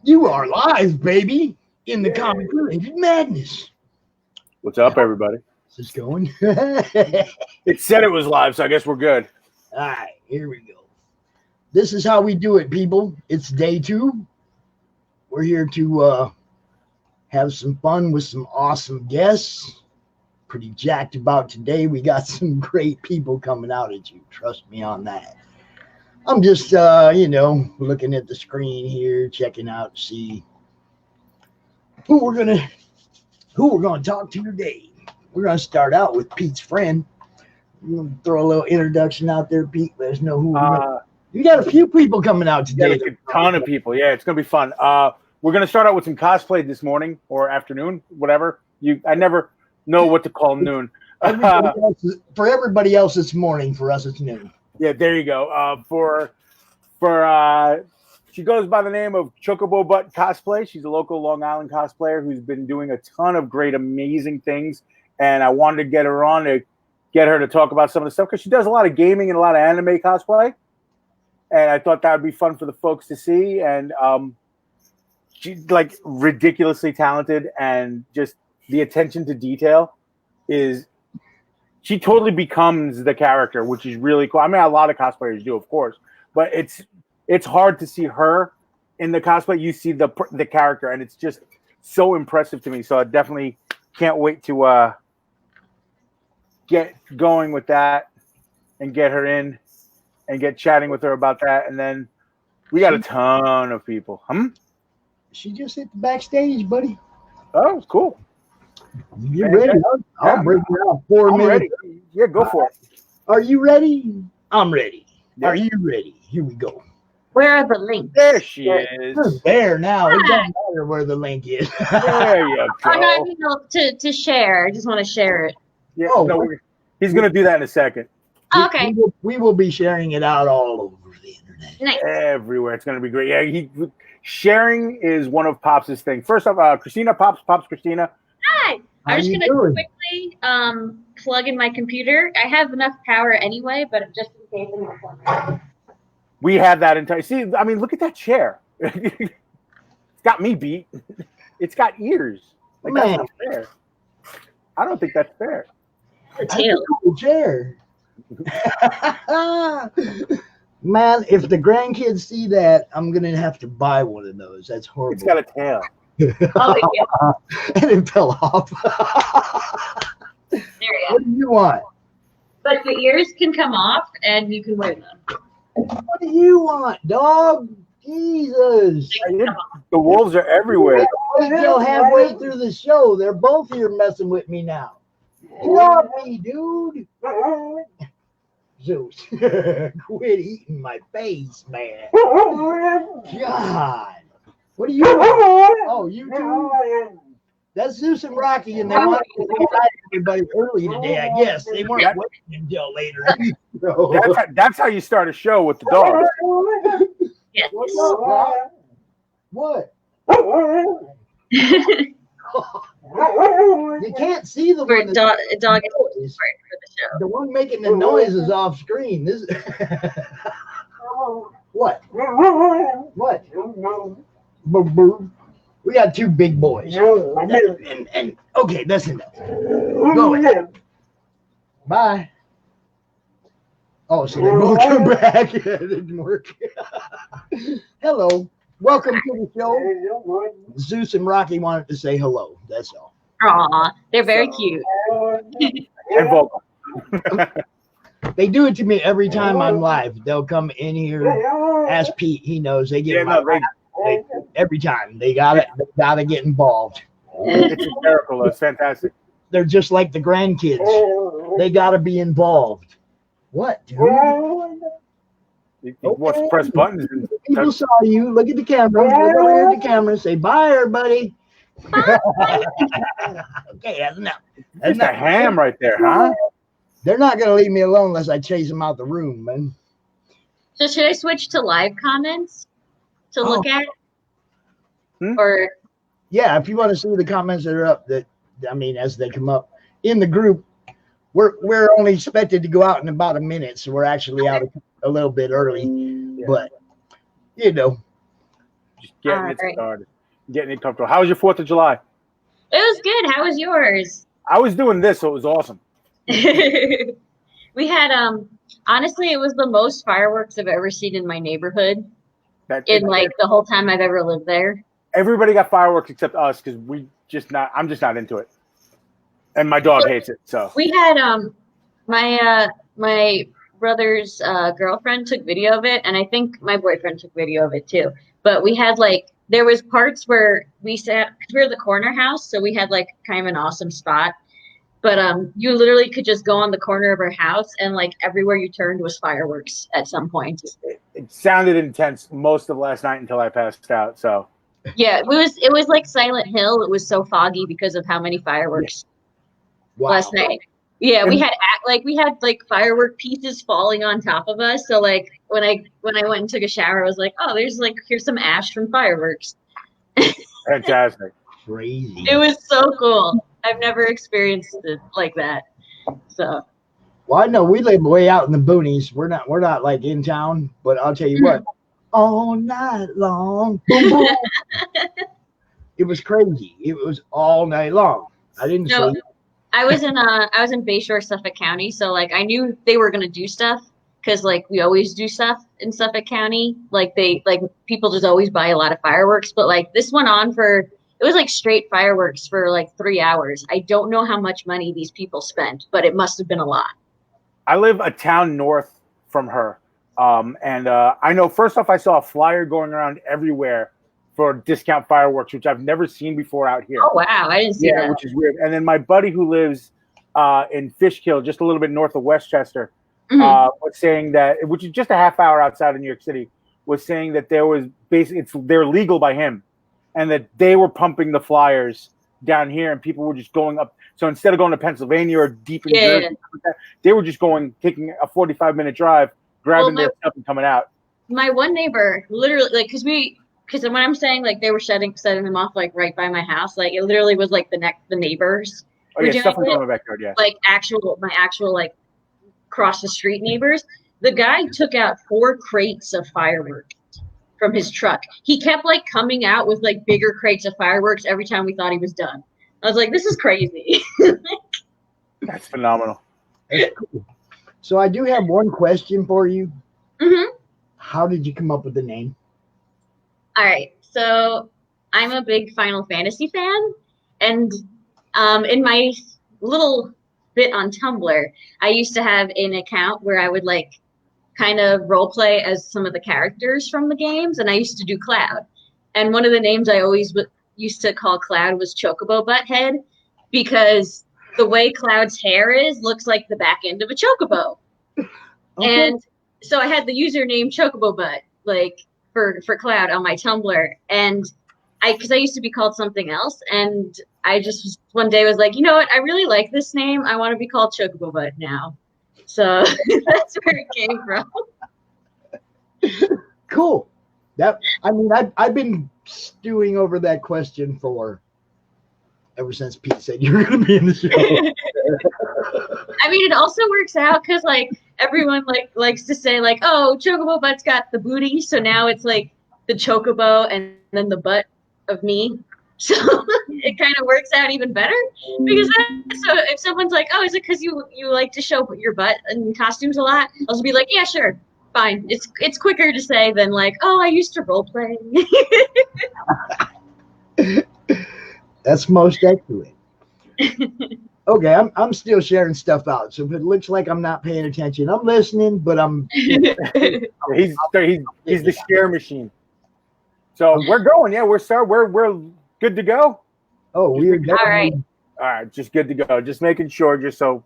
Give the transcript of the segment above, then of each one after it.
You are live, baby, in the comic-related madness. What's up, everybody? Is this going? It said it was live, so I guess we're good. All right, here we go. This is how we do it, people. It's day 2. We're here to have some fun with some awesome guests. Pretty jacked about today. We got some great people coming out at you. Trust me on that. I'm just, looking at the screen here, checking out to see who we're gonna talk to today. We're gonna start out with Pete's friend. We're gonna throw a little introduction out there, Pete. Let us know who. You got a few people coming out today. A ton of people. Yeah, it's gonna be fun. We're gonna start out with some cosplay this morning or afternoon, whatever. I never know what to call noon. For everybody else, it's morning. For us, it's noon. Yeah, there you go. She goes by the name of Chocobobutt Cosplay. She's a local Long Island cosplayer who's been doing a ton of great, amazing things. And I wanted to get her on to get her to talk about some of the stuff because she does a lot of gaming and a lot of anime cosplay. And I thought that would be fun for the folks to see. And she's like ridiculously talented, and just the attention to detail is. She totally becomes the character, which is really cool. I mean, a lot of cosplayers do, of course, but it's hard to see her in the cosplay. You see the character, and it's just so impressive to me. So I definitely can't wait to get going with that and get her in and get chatting with her about that. And then we got a ton of people. She just hit the backstage, buddy. Oh, it's cool. You ready? I'll break it out 4 minutes. Ready. Yeah, go for it. Are you ready? I'm ready. Yeah. Are you ready? Here we go. Where are the links? There she is. You're there now. It doesn't matter where the link is. There you go. Oh, no, I mean to share. I just want to share it. Yeah, he's going to do that in a second. Okay. We will be sharing it out all over the internet. Nice. Everywhere. It's going to be great. Yeah, sharing is one of Pops' thing. First off, Christina, Pops Christina. Hi. I'm just going to quickly plug in my computer. I have enough power anyway, but just in case I'm We have that entire. See, I mean, look at that chair. It's got me beat. It's got ears. Like, that's not fair. I don't think that's fair. The tail. Cool chair. Man, if the grandkids see that, I'm going to have to buy one of those. That's horrible. It's got a tail. Oh, yeah. And it fell off. There you go. What do you want? But the ears can come off and you can wear them. What do you want, dog? Jesus. The wolves are everywhere. Wait till halfway through the show. They're both here messing with me now. Love me, dude. Zeus. Quit eating my face, man. God. What do you want? Oh, you two? That's Zeus and Rocky, and they wanted to invite everybody early today, I guess. They weren't waiting until later. That's how you start a show with the dog. Yes. What? You can't see the one. Dog is for the show. The one making the noise is off screen. This. What? What? We got 2 big boys. And okay, that's enough. Go ahead. Bye. Oh, so they both come back. It didn't work. Hello. Welcome to the show. Zeus and Rocky wanted to say hello. That's all. Aw, they're very cute. And vocal. They do it to me every time I'm live. They'll come in here. Ask Pete. He knows. They get every time. They gotta get involved. It's hysterical. It's fantastic. They're just like the grandkids. They gotta be involved. What, dude? He wants to press buttons. People saw you. Look at the camera. Look over here at the camera. Say bye, everybody. Okay, that's enough. That's a ham right there, huh? They're not gonna leave me alone unless I chase them out the room, man. So should I switch to live comments to look at? Or yeah, if you want to see the comments that are up, as they come up in the group, we're only expected to go out in about a minute, so we're actually out a little bit early. Yeah. But Just getting it started, getting it comfortable. How was your 4th of July? It was good. How was yours? I was doing this, so it was awesome. We had honestly, it was the most fireworks I've ever seen in my neighborhood the whole time I've ever lived there. Everybody got fireworks except us because I'm just not into it, and my dog hates it. So we had my brother's girlfriend took video of it, and I think my boyfriend took video of it too. But we had there was parts where we sat, because we were the corner house, so we had kind of an awesome spot. But you literally could just go on the corner of our house, and everywhere you turned was fireworks at some point. It sounded intense most of last night until I passed out. So yeah, it was like Silent Hill. It was so foggy because of how many fireworks last night. Yeah, we had firework pieces falling on top of us. So when I went and took a shower, I was like, oh, here's some ash from fireworks. Fantastic. Crazy. It was so cool. I've never experienced it like that. So. Well, I know we live way out in the boonies. We're not in town, but I'll tell you what, all night long, boom, boom. It was crazy. It was all night long. I didn't sleep. I was in Bayshore, Suffolk County, so I knew they were gonna do stuff because we always do stuff in Suffolk County. People just always buy a lot of fireworks, but this went on for. It was straight fireworks for 3 hours. I don't know how much money these people spent, but it must have been a lot. I live a town north from her. And I know, first off, I saw a flyer going around everywhere for discount fireworks, which I've never seen before out here. Oh, wow. I didn't see that. Which is weird. And then my buddy who lives in Fishkill, just a little bit north of Westchester, was saying that, which is just a half hour outside of New York City, was saying that there was they're legal by him. And that they were pumping the flyers down here, and people were just going up. So instead of going to Pennsylvania or deep in Jersey, they were just taking a 45-minute drive, grabbing their stuff and coming out. My one neighbor, literally, because when I'm saying they were setting them off right by my house, it literally was the neighbors. Oh yeah, stuff was going in my backyard. Yeah, my actual cross the street neighbors. The guy took out 4 crates of fireworks from his truck. He kept coming out with bigger crates of fireworks every time we thought he was done. I was like, this is crazy. That's phenomenal. That's cool. So I do have one question for you. Mm-hmm. How did you come up with the name? All right. So I'm a big Final Fantasy fan. And in my little bit on Tumblr, I used to have an account where I would kind of role play as some of the characters from the games, and I used to do Cloud. And one of the names I always used to call Cloud was Chocobobutt Head, because the way Cloud's hair looks like the back end of a chocobo. Okay. And so I had the username Chocobobutt for Cloud on my Tumblr, and because I used to be called something else, and I just one day was like, you know what, I really like this name. I want to be called Chocobobutt now. So that's where it came from. Cool. I've been stewing over that question ever since Pete said you were going to be in the show. It also works out because everyone likes to say oh, Chocobobutt's got the booty, so now it's the chocobo and then the butt of me. So it kind of works out even better, because so if someone's like, oh, is it because you like to show your butt in costumes a lot? I'll just be like, yeah, sure, fine. It's quicker to say than oh, I used to role play. That's most accurate. Okay, I'm still sharing stuff out. So if it looks like I'm not paying attention, I'm listening, but I'm. He's the share machine. So we're going. Yeah, we're good to go. Oh, we're definitely. All right, just good to go. Just making sure, just so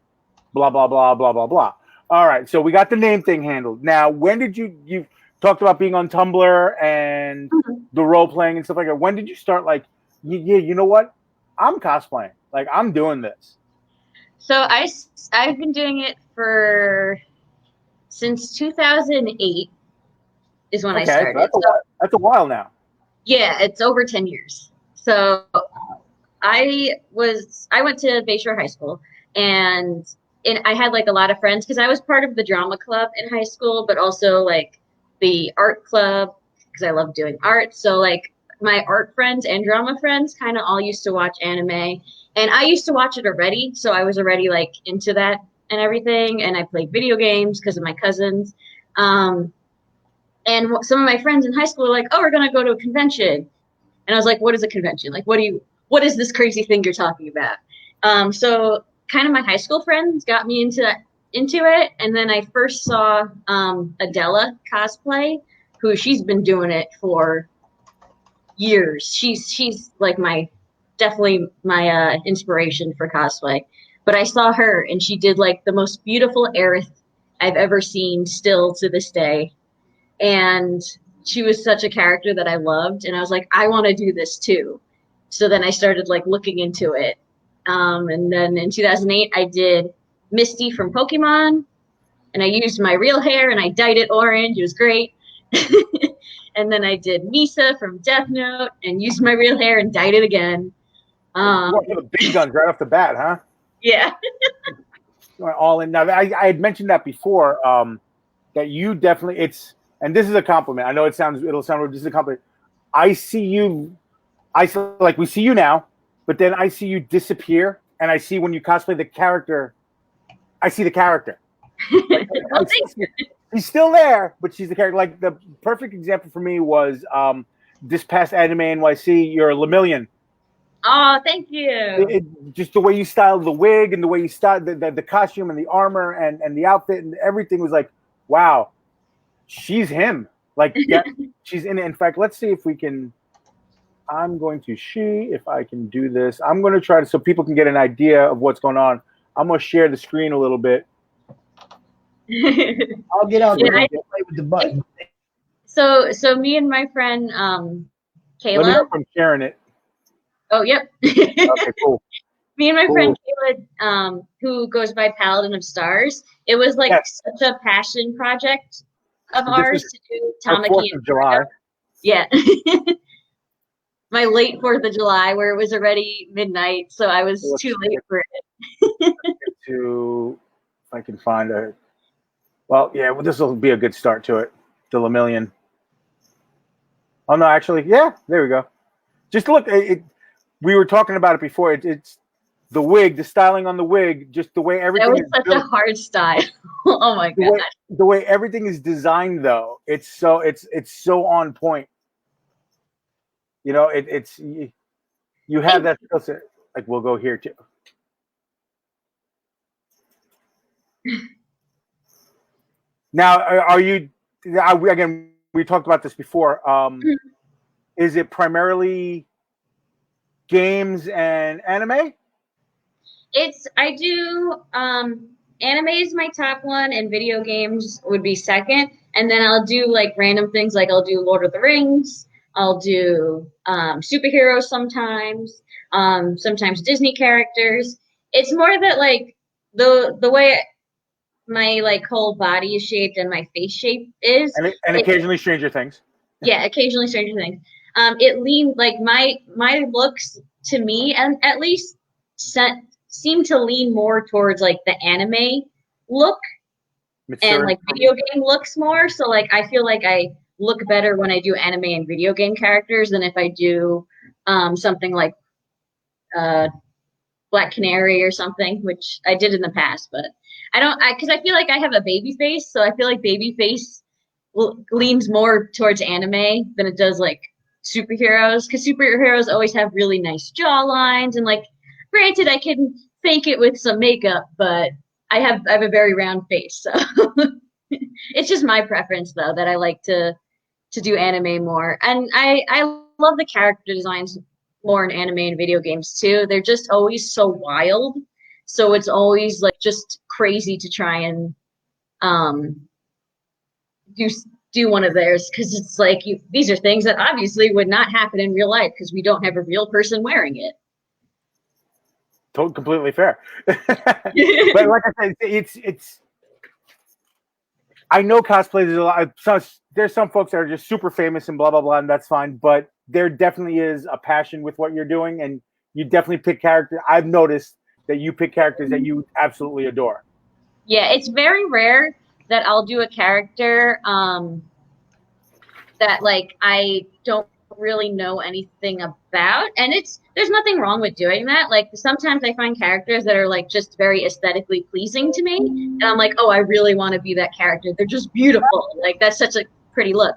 blah, blah, blah, blah, blah, blah. All right, so we got the name thing handled. Now, when did you talked about being on Tumblr and the role playing and stuff like that. When did you start yeah, you know what? I'm cosplaying. I'm doing this. So I've been doing it since 2008 is when I started. That's a while now. Yeah, it's over 10 years. So I went to Bayshore High School, and I had a lot of friends because I was part of the drama club in high school, but also the art club, because I love doing art. So like my art friends and drama friends kind of all used to watch anime, and I used to watch it already. So I was already like into that and everything. And I played video games because of my cousins. And some of my friends in high school were like, "Oh, we're gonna go to a convention," and I was like, "What is a convention? Like, what is this crazy thing you're talking about?" So kind of my high school friends got me into it, and then I first saw Adela cosplay, who she's been doing it for years. She's like definitely my inspiration for cosplay. But I saw her, and she did like the most beautiful Aerith I've ever seen, still to this day. And she was such a character that I loved, and I was like, I want to do this too. So then I started like looking into it. And then in 2008, I did Misty from Pokemon, and I used my real hair and I dyed it orange. It was great. And then I did Misa from Death Note and used my real hair and dyed it again. The big guns right off the bat, huh? Yeah. All in. Now, I had mentioned that before, that you definitely, and this is a compliment. I know it'll sound weird. This is a compliment. we see you now, but then I see you disappear, and I see when you cosplay the character, I see the character. She's still there, but she's the character. Like the perfect example for me was this past Anime NYC, your Lemillion. Oh, thank you. Just the way you styled the wig and the way you styled the costume and the armor and the outfit and everything was like, wow, she's him. Like, yeah, she's in it. In fact, let's see if we can. I'm going to see if I can do this. I'm going to try to, so people can get an idea of what's going on. I'm going to share the screen a little bit. I'll get out there and play with the button. So me and my friend Kayla. Let me know if I'm sharing it. Oh, yep. Okay, cool. Me and my friend Kayla, who goes by Paladin of Stars, it was like such a passion project of ours to do Tamaki and July. Yeah. My late 4th of July, where it was already midnight, so I was too late for it. If I can find a. Well, yeah, this will be a good start to it. The Lemillion. Oh no, actually, yeah, there we go. Just look, we were talking about it before. It's the wig, the styling on the wig, just the way everything. That was such a hard style. Oh my god! The way everything is designed, though, it's so on point. You know, you have that skill set. Like, we'll go here too. Now, are you? Again, we talked about this before. Is it primarily games and anime? I do anime is my top one, and video games would be second, and then I'll do like random things, like I'll do Lord of the Rings. I'll do superheroes sometimes, sometimes Disney characters. It's more that like the way my like whole body is shaped and my face shape is, and occasionally Stranger Things. Yeah, occasionally Stranger Things. It leans like my looks to me, and at least seem to lean more towards like the anime look, and like video game looks more. So like I feel like I look better when I do anime and video game characters than if I do something like Black Canary or something, which I did in the past, but because I feel like I have a baby face, so I feel like baby face leans more towards anime than it does like superheroes, because superheroes always have really nice jaw lines, and like granted I can fake it with some makeup, but I have a very round face, so it's just my preference though that I like to do anime more. And I love the character designs more in anime and video games too. They're just always so wild, so it's always like just crazy to try and do one of theirs, because it's like these are things that obviously would not happen in real life because we don't have a real person wearing it. Completely fair. But like I said, it's I know cosplay is a lot. There's some folks that are just super famous and blah blah blah, and that's fine. But there definitely is a passion with what you're doing, and you definitely pick characters. I've noticed that you pick characters that you absolutely adore. Yeah, it's very rare that I'll do a character that like I don't really know anything about, and there's nothing wrong with doing that. Like sometimes I find characters that are like just very aesthetically pleasing to me, and I'm like, oh, I really want to be that character. They're just beautiful. Like that's such a pretty look.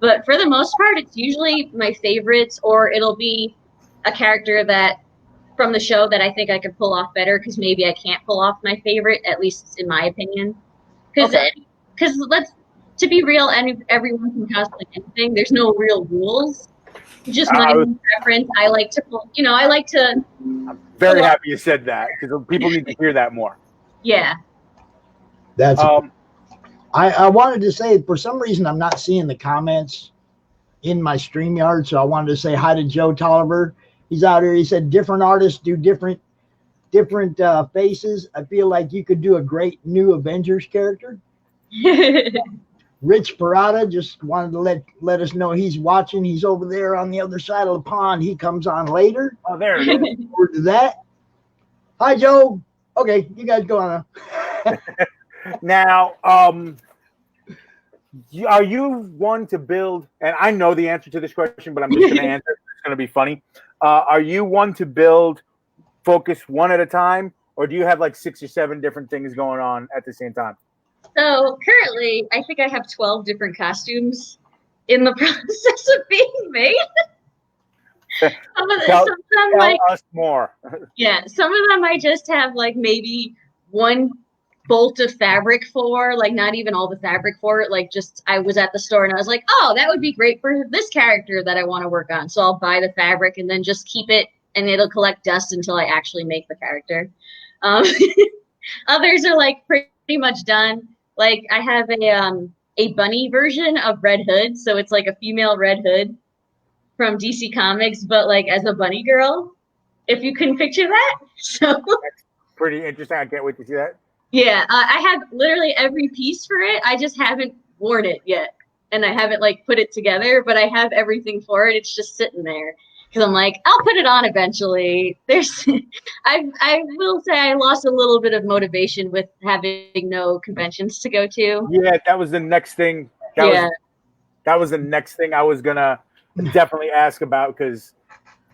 But for the most part, it's usually my favorites, or it'll be a character that from the show that I think I could pull off better because maybe I can't pull off my favorite, at least in my opinion. Because let's to be real, everyone can cosplay anything. There's no real rules. Just my own preference. I like to, I like to. I'm very happy you said that because people need to hear that more. Yeah. That's. I wanted to say, for some reason, I'm not seeing the comments in my StreamYard, so I wanted to say hi to Joe Tolliver. He's out here. He said different artists do different faces. I feel like you could do a great new Avengers character. Rich Perotta just wanted to let us know he's watching. He's over there on the other side of the pond. He comes on later. Oh, there it is. Forward to that. Hi, Joe. Okay, you guys go on. Now, are you one to build? And I know the answer to this question, but I'm just going to answer. It's going to be funny. Are you one to build, focus one at a time, or do you have like 6 or 7 different things going on at the same time? So currently, I think I have 12 different costumes in the process of being made. Tell us more. Yeah, some of them I just have like maybe one bolt of fabric for, like not even all the fabric for it. Like just I was at the store and I was like, oh, that would be great for this character that I want to work on. So I'll buy the fabric and then just keep it, and it'll collect dust until I actually make the character. Others are like pretty much done. Like I have a bunny version of Red Hood, so it's like a female Red Hood from DC Comics, but like as a bunny girl, if you can picture that. So that's pretty interesting. I can't wait to see that. Yeah, I have literally every piece for it. I just haven't worn it yet, and I haven't like put it together. But I have everything for it. It's just sitting there because I'm like, I'll put it on eventually. I will say I lost a little bit of motivation with having no conventions to go to. Yeah, that was the next thing. That was the next thing I was gonna definitely ask about because,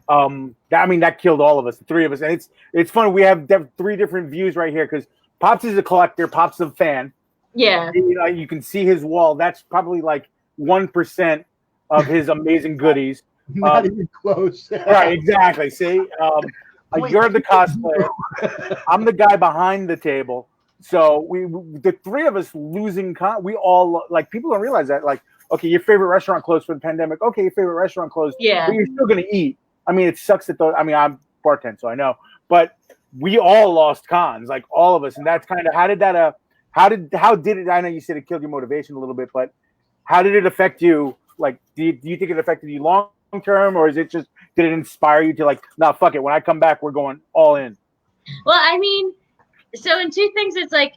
that killed all of us, the 3 of us, and it's fun. We have 3 different views right here because Pops is a collector. Pops is a fan. Yeah, you can see his wall. That's probably like 1% of his amazing goodies. Not even close. Right, exactly. See, you're the cosplayer. I'm the guy behind the table. So the 3 of us losing we all like people don't realize that. Like, okay, your favorite restaurant closed for the pandemic. Okay, your favorite restaurant closed. Yeah, but you're still gonna eat. I mean, it sucks that I'm bartender, so I know, but we all lost cons, like all of us, and that's kind of how did it? I know you said it killed your motivation a little bit, but how did it affect you? Like, do you think it affected you long term, or is it just did it inspire you to like, nah, fuck it, when I come back, we're going all in? Well, I mean, so in 2 things, it's like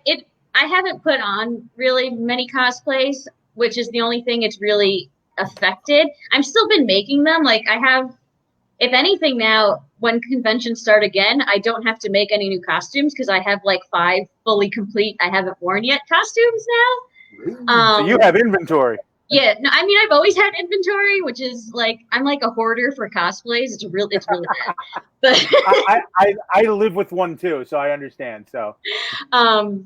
I haven't put on really many cosplays, which is the only thing it's really affected. I've still been making them. Like I have, if anything now, when conventions start again, I don't have to make any new costumes because I have like 5 fully complete, I haven't worn yet costumes now. So you have inventory. Yeah, no, I mean I've always had inventory, which is like I'm like a hoarder for cosplays. It's really bad. But I live with one too, so I understand. So, so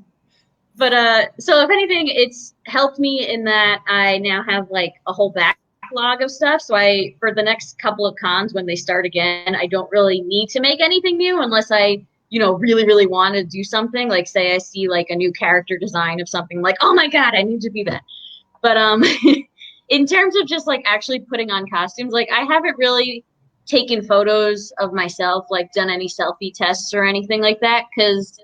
if anything, it's helped me in that I now have like a whole backlog of stuff. So for the next couple of cons when they start again, I don't really need to make anything new unless I really, really want to do something. Like say I see like a new character design of something, like, oh my God, I need to be that. But in terms of just like actually putting on costumes, like I haven't really taken photos of myself, like done any selfie tests or anything like that. Cause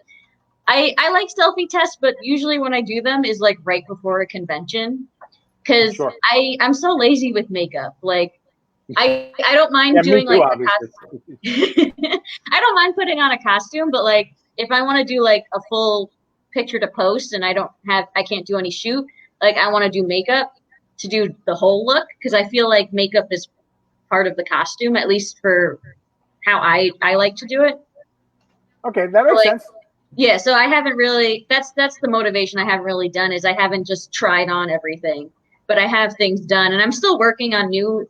I like selfie tests, but usually when I do them is like right before a convention. Cause Sure. I'm so lazy with makeup. Like I don't mind doing like a costume. I don't mind putting on a costume, but like if I want to do like a full picture to post and I can't do any shoot, like I want to do makeup to do the whole look because I feel like makeup is part of the costume, at least for how I like to do it. Okay, that makes sense. Yeah, so I haven't really. That's the motivation I haven't really done is I haven't just tried on everything. but I have things done, and I'm still working on new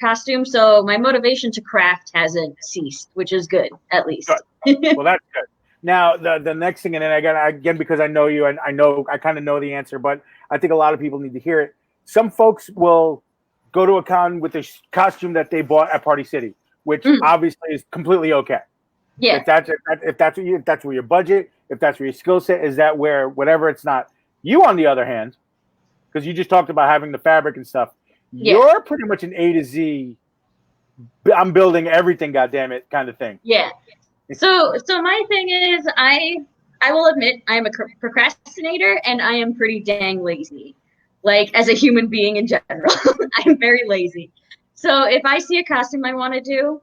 costumes. So my motivation to craft hasn't ceased, which is good, at least. Good. Well, that's good. Now the next thing, and then again because I know you and I kind of know the answer, but I think a lot of people need to hear it. Some folks will go to a con with a costume that they bought at Party City, which obviously is completely okay. Yeah. If that's where your budget, if that's where your skill set is, that where whatever it's not. You, on the other hand, because you just talked about having the fabric and stuff, you're pretty much an A to Z. I'm building everything, goddammit, kind of thing. Yeah. So my thing is, I will admit I'm a procrastinator and I am pretty dang lazy. Like, as a human being in general, I'm very lazy. So if I see a costume I want to do,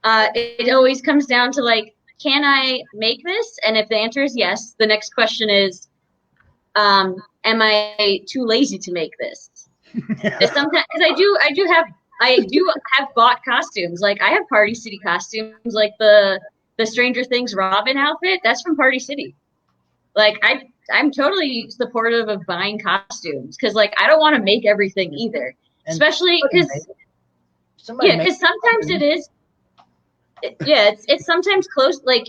it always comes down to like, can I make this? And if the answer is yes, the next question is, am I too lazy to make this? Sometimes, because I do have bought costumes. Like, I have Party City costumes, like the Stranger Things Robin outfit. That's from Party City. Like, I'm totally supportive of buying costumes because, like, I don't want to make everything either. And especially because sometimes it is. It's sometimes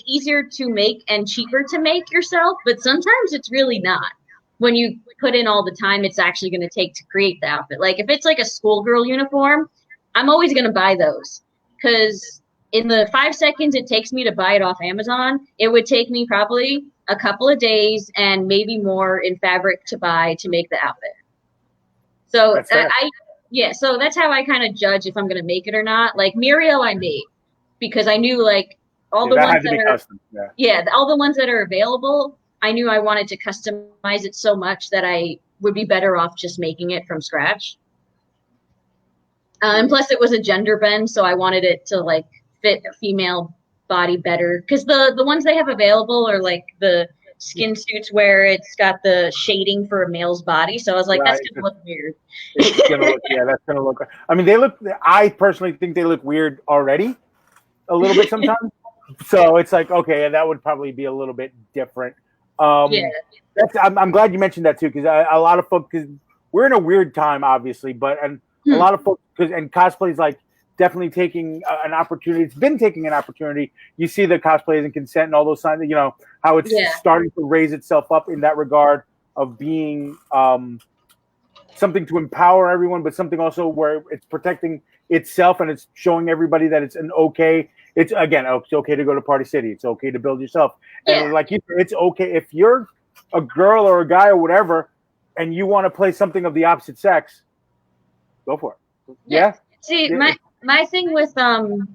easier to make and cheaper to make yourself, but sometimes it's really not. When you put in all the time it's actually going to take to create the outfit. Like, if it's like a schoolgirl uniform, I'm always going to buy those because in the 5 seconds it takes me to buy it off Amazon, it would take me probably a couple of days and maybe more in fabric to buy to make the outfit. So so that's how I kind of judge if I'm going to make it or not. Like Mirio, I made because I knew like all the ones that are custom. All the ones that are available, I knew I wanted to customize it so much that I would be better off just making it from scratch. And plus, it was a gender bend, so I wanted it to like fit a female body better. Because the ones they have available are like the skin suits where it's got the shading for a male's body. So I was like, that's gonna look weird. It's gonna look, that's gonna look. I mean, I personally think they look weird already, a little bit sometimes. So it's like, okay, that would probably be a little bit different. I'm glad you mentioned that too, because a lot of folks, because we're in a weird time, obviously, a lot of folks, and cosplay is like definitely taking an opportunity. It's been taking an opportunity. You see the cosplays and consent and all those signs, you know, how it's starting to raise itself up in that regard of being something to empower everyone, but something also where it's protecting itself and it's showing everybody that it's an okay. It's okay to go to Party City. It's okay to build yourself. And like you said, it's okay if you're a girl or a guy or whatever, and you want to play something of the opposite sex, go for it. Yeah. See, my thing with the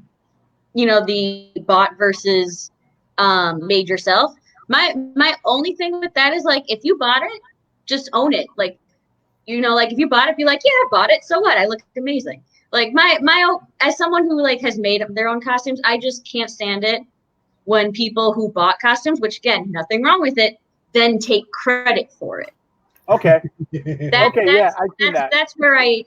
bot versus made yourself. My only thing with that is like, if you bought it, just own it. Like, like if you bought it, be like, yeah, I bought it. So what? I look amazing. Like my as someone who like has made up their own costumes, I just can't stand it when people who bought costumes, which again, nothing wrong with it, then take credit for it. Okay. I see that. That's where I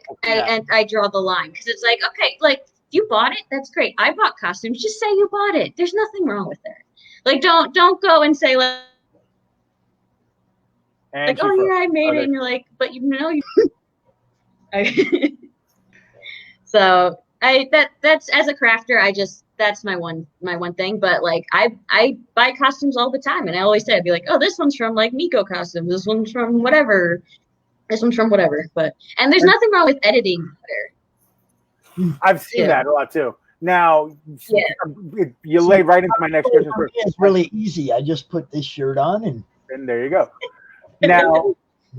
draw the line, because it's like, okay, like you bought it, that's great. I bought costumes. Just say you bought it. There's nothing wrong with it. Like don't go and say like oh yeah, I made it, and you're like, but you know you. So that's as a crafter, that's my one thing. But like I buy costumes all the time, and I always say, I'd be like, oh, this one's from like Miko costumes, this one's from whatever, but and there's nothing wrong with editing better. I've seen that a lot too. Now you lay right into my next question. It's really easy. I just put this shirt on and there you go. Now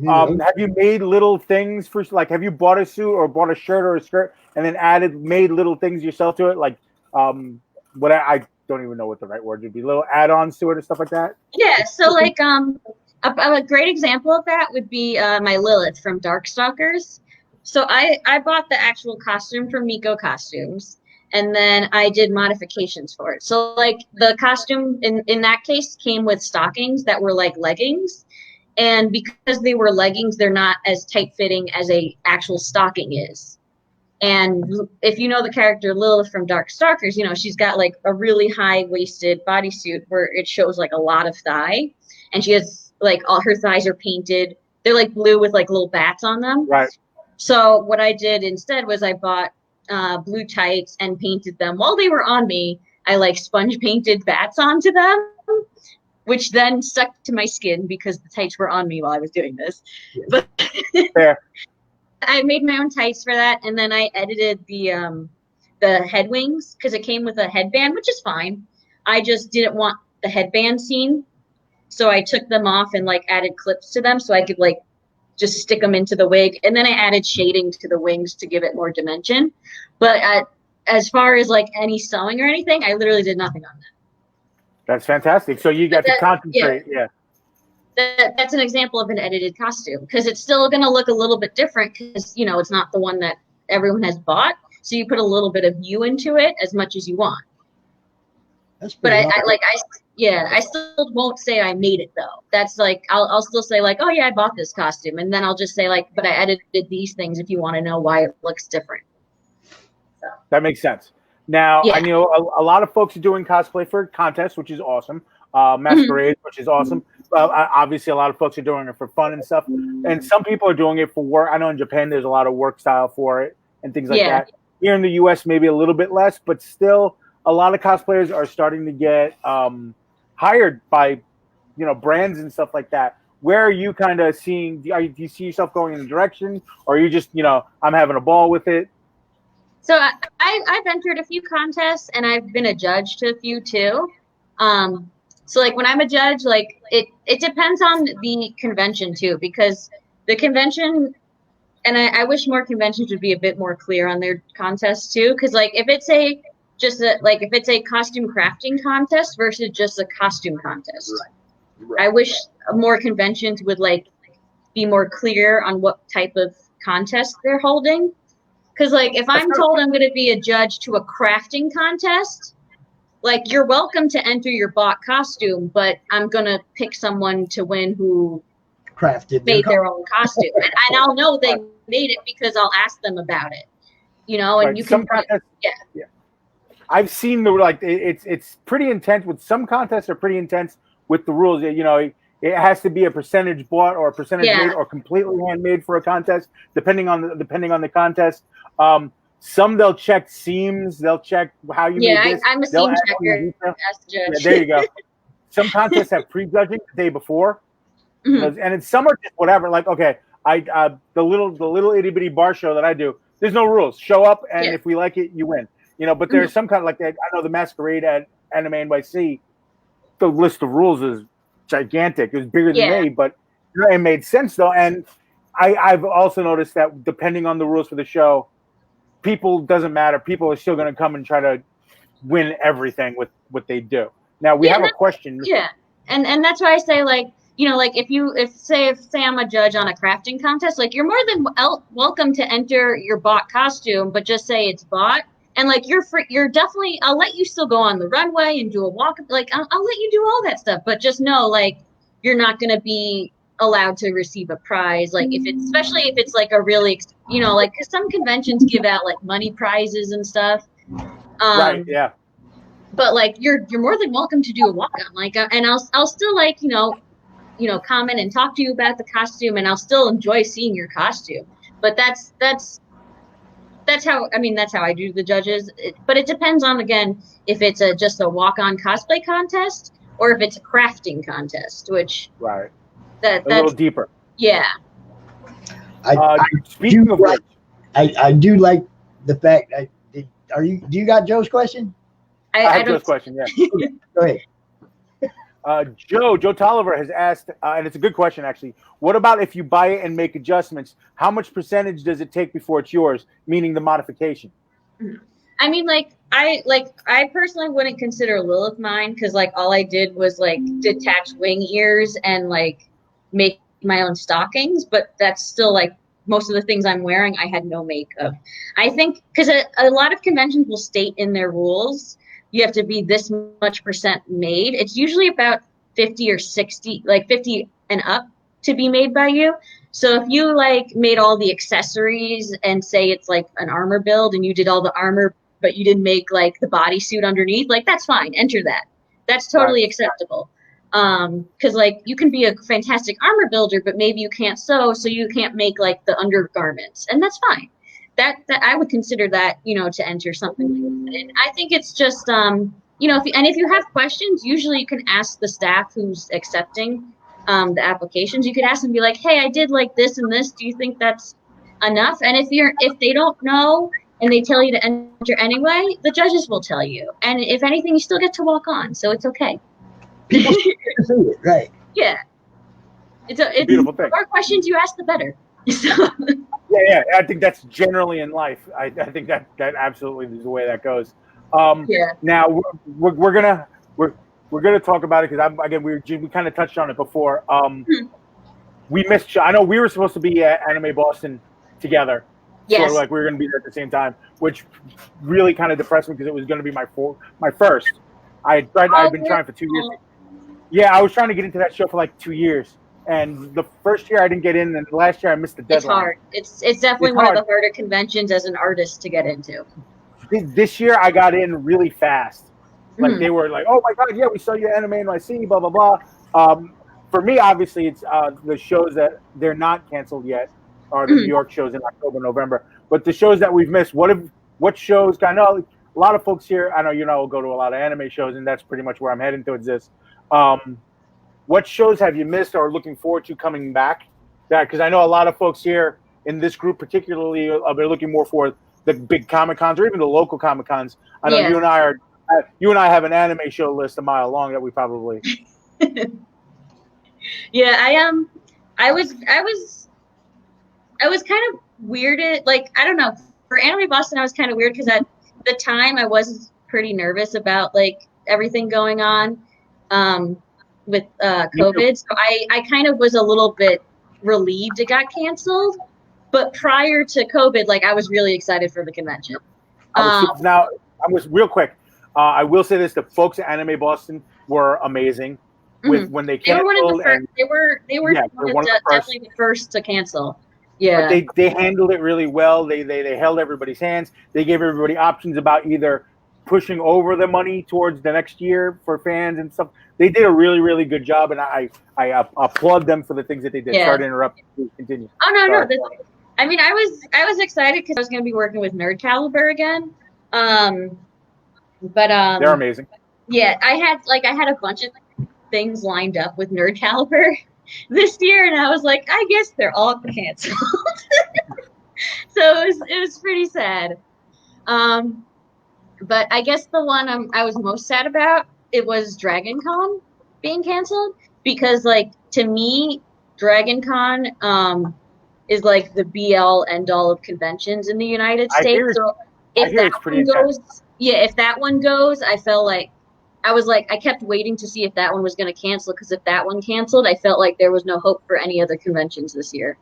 have you made little things for, like, have you bought a suit or bought a shirt or a skirt and then made little things yourself to it? Like, what I don't even know what the right word would be. Little add-ons to it or stuff like that? Yeah. So like, a great example of that would be my Lilith from Darkstalkers. So I bought the actual costume from Miko Costumes, and then I did modifications for it. So like the costume in that case came with stockings that were like leggings. And because they were leggings, they're not as tight-fitting as a actual stocking is. And if you know the character Lilith from Darkstalkers, she's got like a really high-waisted bodysuit where it shows like a lot of thigh. And she has like all her thighs are painted. They're like blue with like little bats on them. Right. So what I did instead was I bought blue tights and painted them while they were on me. I like sponge painted bats onto them, which then stuck to my skin because the tights were on me while I was doing this. Yes. But Fair. I made my own tights for that, and then I edited the head wings because it came with a headband, which is fine. I just didn't want the headband scene, so I took them off and like added clips to them so I could like just stick them into the wig, and then I added shading to the wings to give it more dimension. But as far as like any sewing or anything, I literally did nothing on that. That's fantastic. So you got to concentrate. Yeah. That's an example of an edited costume because it's still going to look a little bit different because, you know, it's not the one that everyone has bought. So you put a little bit of you into it as much as you want. But I still won't say I made it though. That's like, I'll still say like, oh yeah, I bought this costume. And then I'll just say like, but I edited these things if you want to know why it looks different. So. That makes sense. Now, Yeah. I know a lot of folks are doing cosplay for contests, which is awesome. Masquerades, which is awesome. Obviously, a lot of folks are doing it for fun and stuff. And some people are doing it for work. I know in Japan, there's a lot of work style for it and things like that. Here in the U.S., maybe a little bit less, but still a lot of cosplayers are starting to get hired by, brands and stuff like that. Where are you kind of seeing, do you see yourself going in a direction, or are you just, I'm having a ball with it? So I've entered a few contests and I've been a judge to a few too. So like when I'm a judge, like it depends on the convention too, because the convention, and I wish more conventions would be a bit more clear on their contests too. Cause like if it's a costume crafting contest versus just a costume contest, right. I wish more conventions would like be more clear on what type of contest they're holding. Cause like if I'm told I'm going to be a judge to a crafting contest, like you're welcome to enter your bought costume, but I'm going to pick someone to win who made their own costume. and I'll know they made it because I'll ask them about it, and you can, yeah. I've seen it's pretty intense with some contests are pretty intense with the rules. It has to be a percentage bought or a percentage made or completely handmade for a contest, depending on the contest. Some they'll check seams, they'll check how you made this. I'm a seam checker. Yeah, there you go. Some contests have prejudging the day before, and it's some are just whatever. Like the little itty bitty bar show that I do. There's no rules. Show up, and if we like it, you win. But there's some kind of like that. I know the Masquerade at Anime NYC. The list of rules is gigantic. It was bigger than me, but it made sense though. And I've also noticed that depending on the rules for the show, doesn't matter. People are still going to come and try to win everything with what they do. Now we have a question. Yeah, and that's why I say if say I'm a judge on a crafting contest, like you're more than welcome to enter your bought costume, but just say it's bought. And like you're free, I'll let you still go on the runway and do a walk. Like I'll let you do all that stuff, but just know like you're not going to be allowed to receive a prize. Like especially if it's like a really, cause some conventions give out like money prizes and stuff. Right. Yeah. But like you're more than welcome to do a walk on. Like, and I'll still like comment and talk to you about the costume, and I'll still enjoy seeing your costume. But that's how I do the judges. But it depends on, again, if it's just a walk-on cosplay contest or if it's a crafting contest, which that's a little deeper. Yeah. Speaking of which, I do like the fact. Do you got Joe's question? I have Joe's question. Yeah. Go ahead. Joe Tolliver has asked, and it's a good question actually. What about if you buy it and make adjustments? How much percentage does it take before it's yours? Meaning the modification. I mean, I personally wouldn't consider Lilith mine because like all I did was like detach wing ears and like make my own stockings, but that's still like most of the things I'm wearing I had no makeup. I think because a lot of conventions will state in their rules you have to be this much % made. It's usually about 50 or 60, like 50 and up to be made by you. So if you like made all the accessories and say it's like an armor build and you did all the armor, but you didn't make like the bodysuit underneath, like that's fine. Enter that. That's totally acceptable. Because like you can be a fantastic armor builder, but maybe you can't sew, so you can't make like the undergarments, and that's fine. That I would consider that, to enter something like that. And I think it's just if you have questions, usually you can ask the staff who's accepting the applications. You could ask them, be like, hey, I did like this and this. Do you think that's enough? And if they don't know and they tell you to enter anyway, the judges will tell you. And if anything, you still get to walk on, so it's okay. People see it, right? Yeah. It's a beautiful thing. The more questions you ask, the better. Yeah. I think that's generally in life. I think that absolutely is the way that goes. Now we're gonna talk about it because we kind of touched on it before. We missed. I know we were supposed to be at Anime Boston together. Yes. So like we were going to be there at the same time, which really kind of depressed me because it was going to be my first. I'd been trying for 2 years. Yeah, I was trying to get into that show for like 2 years, and the first year I didn't get in, and the last year I missed the deadline. It's hard. It's definitely one of the harder conventions as an artist to get into. This year I got in really fast. Like they were like, "Oh my god, yeah, we saw you at Anime NYC, blah blah blah." For me, obviously, it's the shows that they're not canceled yet are the New York shows in October, November. But the shows that we've missed, what shows? I know a lot of folks here. I know will go to a lot of anime shows, and that's pretty much where I'm heading towards this. What shows have you missed or are looking forward to coming back? Because I know a lot of folks here in this group, particularly, they're looking more for the big Comic Cons or even the local Comic Cons. I know you and I have an anime show list a mile long that we probably. Yeah, I was kind of weirded. Like, I don't know, for Anime Boston, I was kind of weird because at the time I was pretty nervous about like everything going on with COVID. So I kind of was a little bit relieved it got canceled. But prior to COVID, like I was really excited for the convention. Now, I was real quick. I will say this: the folks at Anime Boston were amazing. When they canceled, they were one of the first. They were definitely the first to cancel. Yeah, but they handled it really well. They held everybody's hands. They gave everybody options about either pushing over the money towards the next year for fans and stuff. They did a really, really good job, and I applaud them for the things that they did. Yeah. Sorry to interrupt. Please continue. Oh no. I mean, I was excited because I was going to be working with Nerd Caliber again. But they're amazing. Yeah, I had a bunch of things lined up with Nerd Caliber this year, and I was like, I guess they're all canceled. So it was pretty sad. But I guess the one I was most sad about, it was Dragon Con being canceled, because like to me, Dragon Con is like the be-all end-all of conventions in the United States. So if that one goes, I felt like I kept waiting to see if that one was going to cancel, because if that one canceled, I felt like there was no hope for any other conventions this year.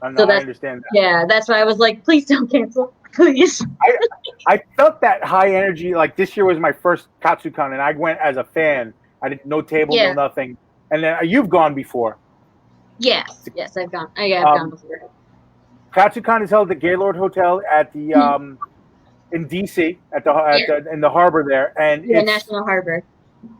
I understand that. Yeah, that's why I was like, please don't cancel, please. I felt that high energy. Like this year was my first Katsucon, and I went as a fan. I didn't no table, no nothing. And then you've gone before. Yes, I've gone. I've gone before. Katsucon is held at the Gaylord Hotel at the in DC in the harbor there, and it's National Harbor.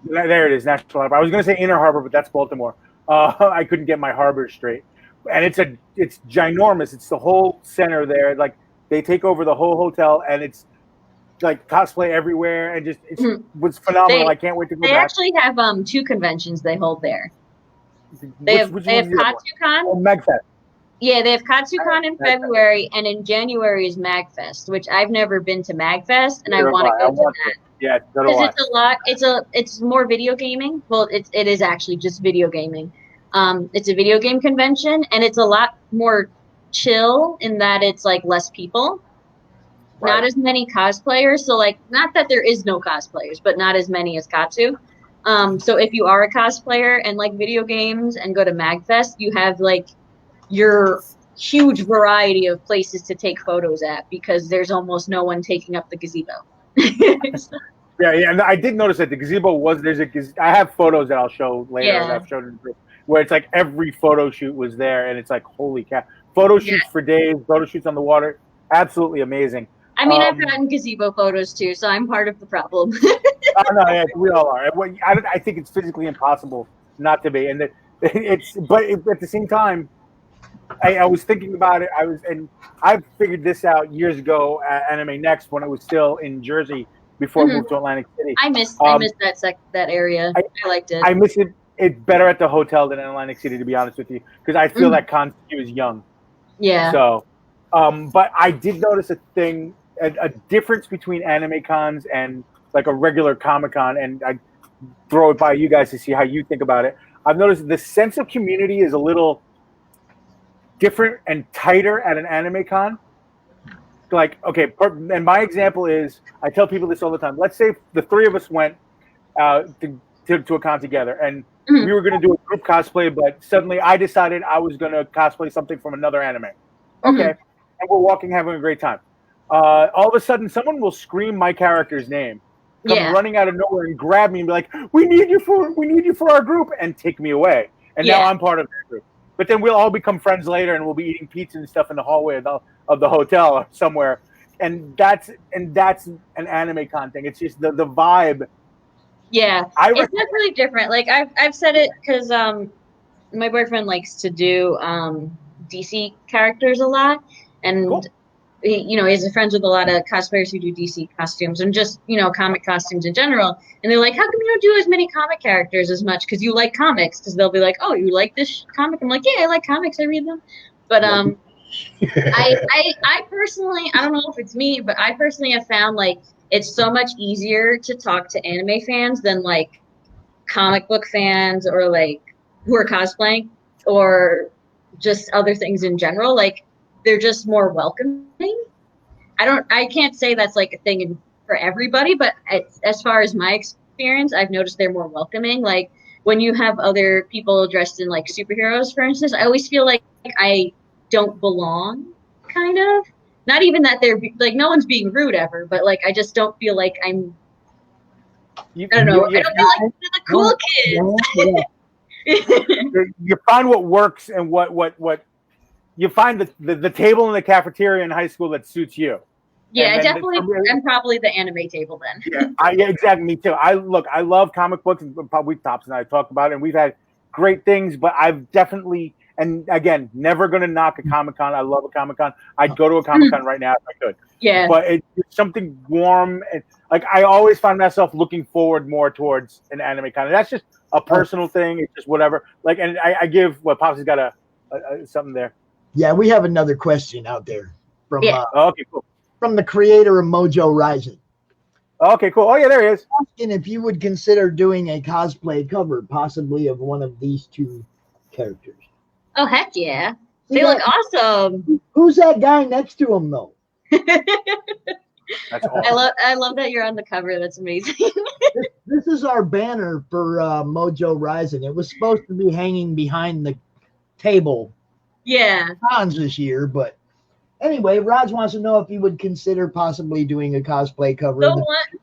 There it is, National Harbor. I was going to say Inner Harbor, but that's Baltimore. I couldn't get my harbor straight, and it's ginormous. It's the whole center there. Like they take over the whole hotel, and it's like cosplay everywhere, and just it was phenomenal. I can't wait to go back. They actually have 2 conventions they hold there. They have Katsucon. Oh, MagFest. Yeah, they have Katsucon in February, and in January is MagFest, which I've never been to MagFest, and I want to go to that. Yeah, because it's a lot. It's more video gaming. Well, it is actually just video gaming. It's a video game convention, and it's a lot more chill in that it's like less people, not as many cosplayers. So like, not that there is no cosplayers, but not as many as Katsu. So if you are a cosplayer and like video games and go to MagFest, you have like your huge variety of places to take photos at, because there's almost no one taking up the gazebo. Yeah, and I did notice that the gazebo I have photos that I'll show later that I've showed in the group, where it's like every photo shoot was there, and it's like, holy cow. Photo shoots for days, photo shoots on the water, absolutely amazing. I mean, I've gotten gazebo photos too, so I'm part of the problem. no, yeah, we all are. I think it's physically impossible not to be, and at the same time, I was thinking about it. I figured this out years ago at Anime Next when I was still in Jersey before I moved to Atlantic City. I missed that area. I liked it. I miss it. It's better at the hotel than in Atlantic City, to be honest with you, because I feel that con is young. Yeah. So, but I did notice a difference between anime cons and like a regular Comic Con, and I throw it by you guys to see how you think about it. I've noticed the sense of community is a little different and tighter at an anime con. Like, okay, and my example is, I tell people this all the time. Let's say the three of us went to a con together, and we were going to do a group cosplay, but suddenly I decided I was going to cosplay something from another anime. Okay, and we're walking, having a great time. All of a sudden, someone will scream my character's name, come running out of nowhere and grab me and be like, "We need you for our group," and take me away. And now I'm part of their group. But then we'll all become friends later, and we'll be eating pizza and stuff in the hallway of the hotel or somewhere. And that's an anime con thing. It's just the vibe. Yeah, it's definitely different. Like I've said it because my boyfriend likes to do DC characters a lot, and cool. He's friends with a lot of cosplayers who do DC costumes and just comic costumes in general. And they're like, "How come you don't do as many comic characters as much? Because you like comics." Because they'll be like, "Oh, you like this comic?" I'm like, "Yeah, I like comics. I read them." But I personally, I don't know if it's me, but I personally have found like it's so much easier to talk to anime fans than like comic book fans or like who are cosplaying or just other things in general. Like they're just more welcoming. I can't say that's like a thing for everybody, but as far as my experience, I've noticed they're more welcoming. Like when you have other people dressed in like superheroes, for instance, I always feel like I don't belong, kind of. Not even that they're like no one's being rude ever, but like I just don't feel like I don't know. I don't feel like the cool kids. You find what works and what you find the table in the cafeteria in high school that suits you. Yeah, I'm probably the anime table then. Yeah, exactly. Me too. I love comic books, and probably Tops and I talked about it, and we've had great things, but I've definitely, and again, never going to knock a Comic Con. I love a Comic Con. I'd go to a Comic Con right now if I could. Yeah. But it's something warm, and like I always find myself looking forward more towards an anime con. And that's just a personal thing. It's just whatever. Like, and I give Pops has got a something there. Yeah, we have another question out there from okay, cool. From the creator of Mojo Rising. Okay, cool. Oh yeah, there he is. Asking if you would consider doing a cosplay cover, possibly of one of these two characters. Oh heck yeah! They look awesome. Who's that guy next to him though? That's awesome. I love that you're on the cover. That's amazing. This is our banner for Mojo Rising. It was supposed to be hanging behind the table. Yeah. Cons this year, but anyway, Raj wants to know if you would consider possibly doing a cosplay cover.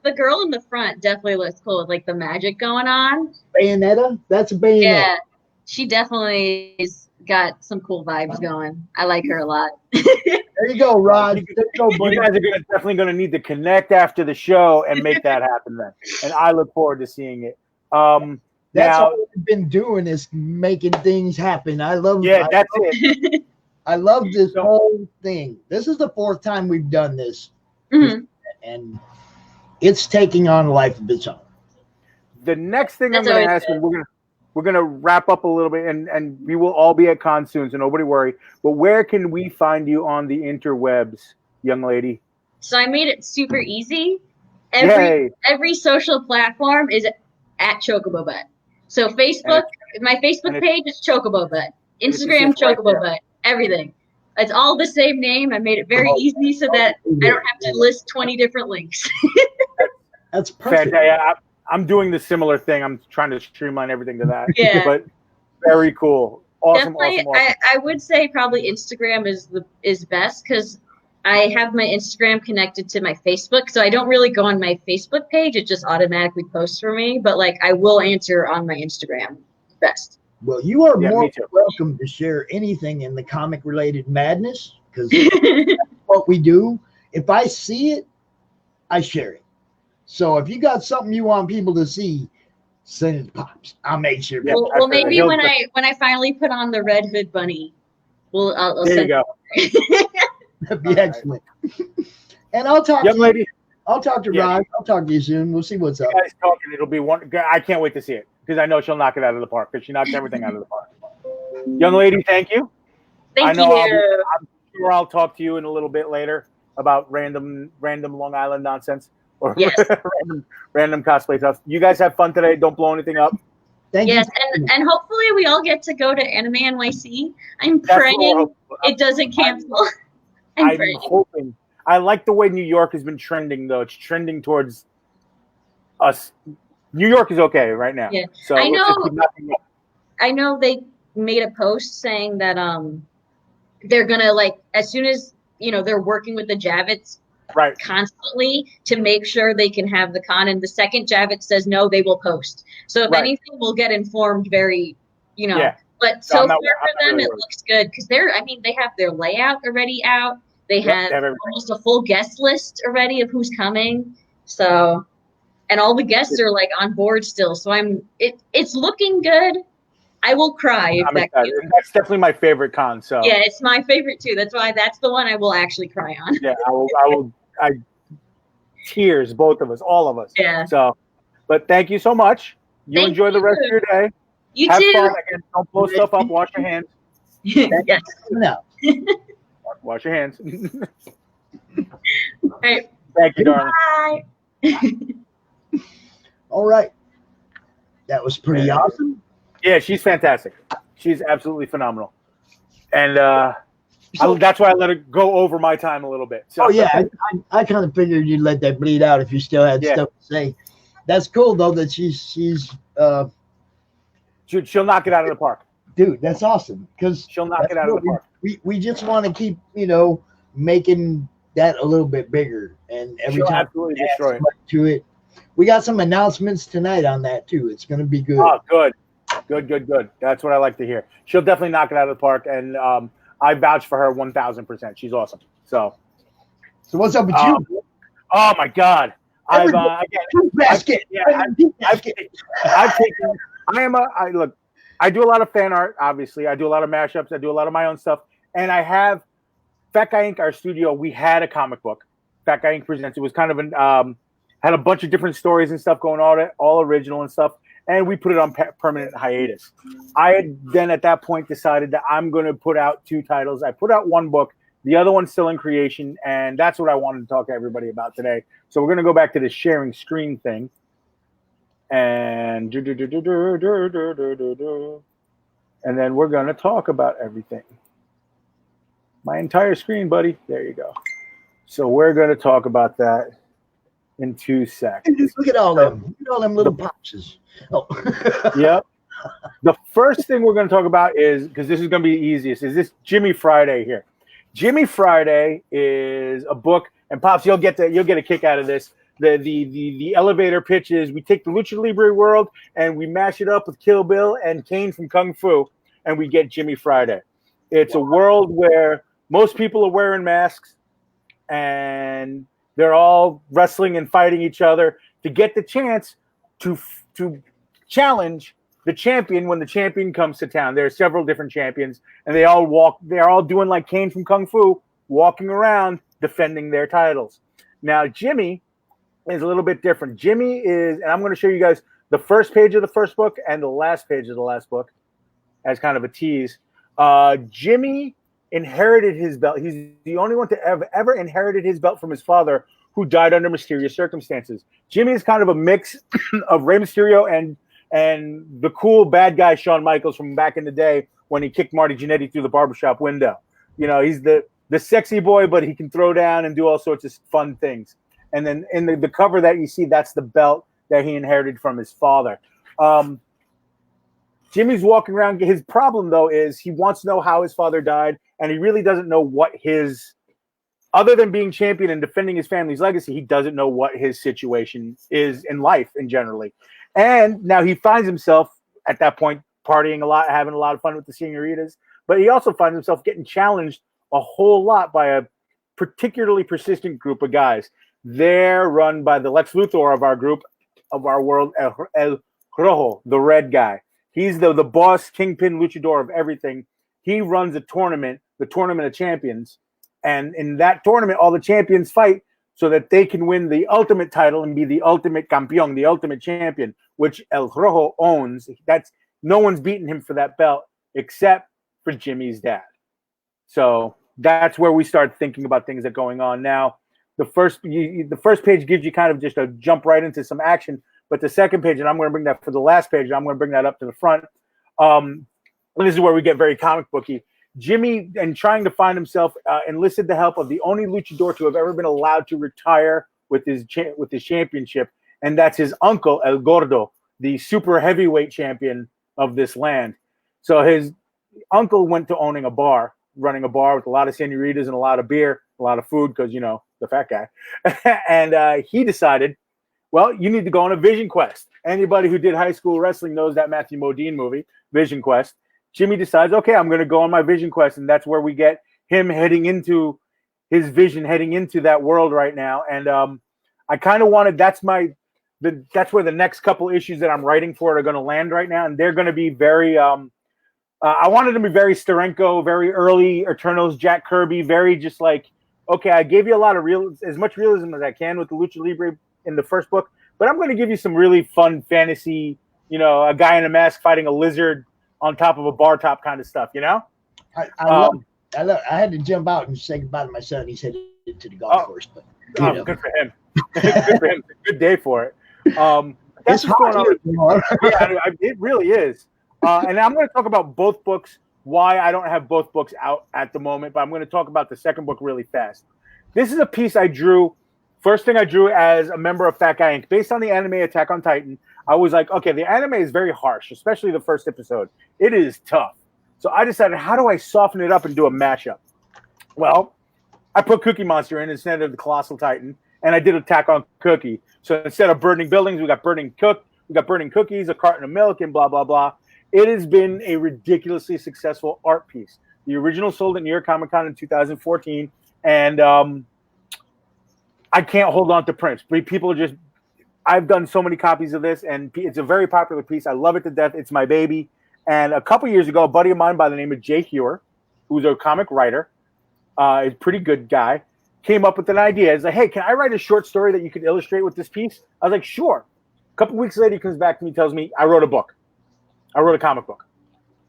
The girl in the front definitely looks cool with like the magic going on. Bayonetta? That's a Bayonetta. Yeah, she definitely has got some cool vibes going. I like her a lot. There you go, Raj. You guys are definitely going to need to connect after the show and make that happen then. And I look forward to seeing it. That's all we've been doing is making things happen. That's it. I love this whole thing. This is the 4th time we've done this. Mm-hmm. And it's taking on a life of its own. The next thing I'm going to ask, we're gonna wrap up a little bit, and we will all be at con soon, so nobody worry. But where can we find you on the interwebs, young lady? So I made it super easy. Every social platform is at Chocobobutt. So Facebook, my Facebook page is Chocobobutt. Instagram, Chocobobutt. Everything. It's all the same name. I made it very easy so that I don't have to list 20 different links. That's perfect. I'm doing the similar thing. I'm trying to streamline everything to that. Yeah. But very cool. Awesome. I would say probably Instagram is best because I have my Instagram connected to my Facebook, so I don't really go on my Facebook page. It just automatically posts for me. But like I will answer on my Instagram best. Well, you are more welcome to share anything in the comic-related madness because that's what we do. If I see it, I share it. So if you got something you want people to see, send it to Pops. I'll make sure. Yep. Well, maybe when I finally put on the Red Hood bunny, I'll There send you go. That'd be excellent. And I'll talk Young to lady. you. I'll talk to Raj. I'll talk to you soon. We'll see what's up. You guys talking. It'll be one. I can't wait to see it because I know she'll knock it out of the park because she knocks everything out of the park. Young lady, thank you. Thank you. I'm sure I'll talk to you in a little bit later about random Long Island nonsense or Yes. random cosplay stuff. You guys have fun today. Don't blow anything up. Thank yes, you. and hopefully we all get to go to Anime NYC. I'm praying it doesn't cancel. I'm hoping. I like the way New York has been trending, though. It's trending towards us. New York is okay right now. Yeah. So I know they made a post saying that they're gonna, like, as soon as they're working with the Javits right constantly to make sure they can have the con, and the second Javits says no, they will post. So if anything, we'll get informed very Yeah. But so far for them, it looks good because they have their layout already out. They have almost a full guest list already of who's coming. So, and all the guests are like on board still. So it's looking good. I will cry if that's definitely my favorite con. So yeah, it's my favorite too. That's the one I will actually cry on. Yeah, I will. Tears, both of us, all of us. Yeah. So, but thank you so much. You enjoy the rest of your day. You Have too. fun. Again, don't blow stuff up. Wash your hands. Yes. No. Wash your hands. All right. Thank you, darling. Bye. All right. That was pretty awesome. Yeah, she's fantastic. She's absolutely phenomenal. And that's why I let her go over my time a little bit. So. Oh, yeah. I kind of figured you'd let that bleed out if you still had stuff to say. That's cool, though, that she'll knock it out of the park. Dude, that's awesome. Because she'll knock it out of the park. We just want to keep, making that a little bit bigger. And every time absolutely destroy it. To it. We got some announcements tonight on that, too. It's going to be good. Oh, good. Good. That's what I like to hear. She'll definitely knock it out of the park. And I vouch for her 1,000%. She's awesome. So what's up with you? Oh, my God. I've taken. I do a lot of fan art, obviously. I do a lot of mashups. I do a lot of my own stuff. And I have Fat Guy Inc., our studio, we had a comic book. Fat Guy Inc. Presents. It was kind of had a bunch of different stories and stuff going on, all original and stuff. And we put it on permanent hiatus. I had then at that point decided that I'm going to put out 2 titles. I put out 1 book. The other one's still in creation. And that's what I wanted to talk to everybody about today. So we're going to go back to the sharing screen thing. And then we're going to talk about everything. My entire screen, buddy. There you go. So we're going to talk about that in 2 seconds. Look at all them. Look at all them little boxes. Oh. Yep. The first thing we're going to talk about is, because this is going to be the easiest, is this Jimmy Friday here. Jimmy Friday is a book, and Pops, you'll get a kick out of this. The elevator pitch is we take the Lucha Libre world and we mash it up with Kill Bill and Kane from Kung Fu, and we get Jimmy Friday. It's a world where most people are wearing masks and they're all wrestling and fighting each other to get the chance to challenge the champion when the champion comes to town. There are several different champions, and they're all doing like Kane from Kung Fu, walking around defending their titles. Now, Jimmy is a little bit different. Jimmy is, and I'm going to show you guys the first page of the first book and the last page of the last book as kind of a tease. Jimmy inherited his belt. He's the only one to ever inherited his belt from his father, who died under mysterious circumstances. Jimmy is kind of a mix of Rey Mysterio and the cool bad guy Shawn Michaels from back in the day when he kicked Marty Jannetty through the barbershop window. He's the sexy boy, but he can throw down and do all sorts of fun things. And then in the cover that you see, that's the belt that he inherited from his father. Jimmy's walking around. His problem, though, is he wants to know how his father died, and he really doesn't know what other than being champion and defending his family's legacy, he doesn't know what his situation is in life in generally. And now he finds himself at that point partying a lot, having a lot of fun with the senoritas, but he also finds himself getting challenged a whole lot by a particularly persistent group of guys. They're run by the Lex Luthor of our group, of our world, El Rojo, the red guy. He's the boss, kingpin, luchador of everything. He runs a tournament, the Tournament of Champions. And in that tournament, all the champions fight so that they can win the ultimate title and be the ultimate campeón, the ultimate champion, which El Rojo owns. No one's beaten him for that belt except for Jimmy's dad. So that's where we start thinking about things that are going on now. The first page gives you kind of just a jump right into some action, but the second page, and I'm going to bring that for the last page, and I'm going to bring that up to the front. And this is where we get very comic booky. Jimmy, and trying to find himself, enlisted the help of the only luchador to have ever been allowed to retire with his championship, and that's his uncle El Gordo, the super heavyweight champion of this land. So his uncle went to owning a bar, running a bar with a lot of senoritas and a lot of beer, a lot of food, because, you know, the fat guy. And he decided, well, you need to go on a vision quest. Anybody who did high school wrestling knows that Matthew Modine movie, Vision Quest. Jimmy decides, okay, I'm going to go on my vision quest. And that's where we get him heading into his vision, heading into that world right now. And I kind of wanted, that's where the next couple issues that I'm writing for are going to land right now. And they're going to be very, I wanted them to be very Steranko, very early Eternals, Jack Kirby, very just like, okay, I gave you a lot of as much realism as I can with the Lucha Libre in the first book, but I'm going to give you some really fun fantasy, you know, a guy in a mask fighting a lizard on top of a bar top kind of stuff, you know? I had to jump out and say goodbye to my son. He's headed to the golf course, but good for him. Good for him. Good day for it. That's what's going on. Yeah, it really is. And I'm going to talk about both books, why I don't have both books out at the moment, but I'm going to talk about the second book really fast. This is a piece I drew. First thing I drew as a member of Fat Guy Inc. Based on the anime Attack on Titan, I was like, okay, the anime is very harsh, especially the first episode. It is tough. So I decided, how do I soften it up and do a mashup? Well, I put Cookie Monster in instead of the Colossal Titan, and I did Attack on Cookie. So instead of burning buildings, we got burning cookies, a carton of milk, and blah, blah, blah. It has been a ridiculously successful art piece. The original sold at New York Comic Con in 2014, and I can't hold on to prints. People just, I've done so many copies of this, and it's a very popular piece. I love it to death. It's my baby. And a couple years ago, a buddy of mine by the name of Jay Hewer, who's a comic writer, a pretty good guy, came up with an idea. He's like, hey, can I write a short story that you could illustrate with this piece? I was like, sure. A couple weeks later, he comes back to me, tells me, I wrote a book. I wrote a comic book.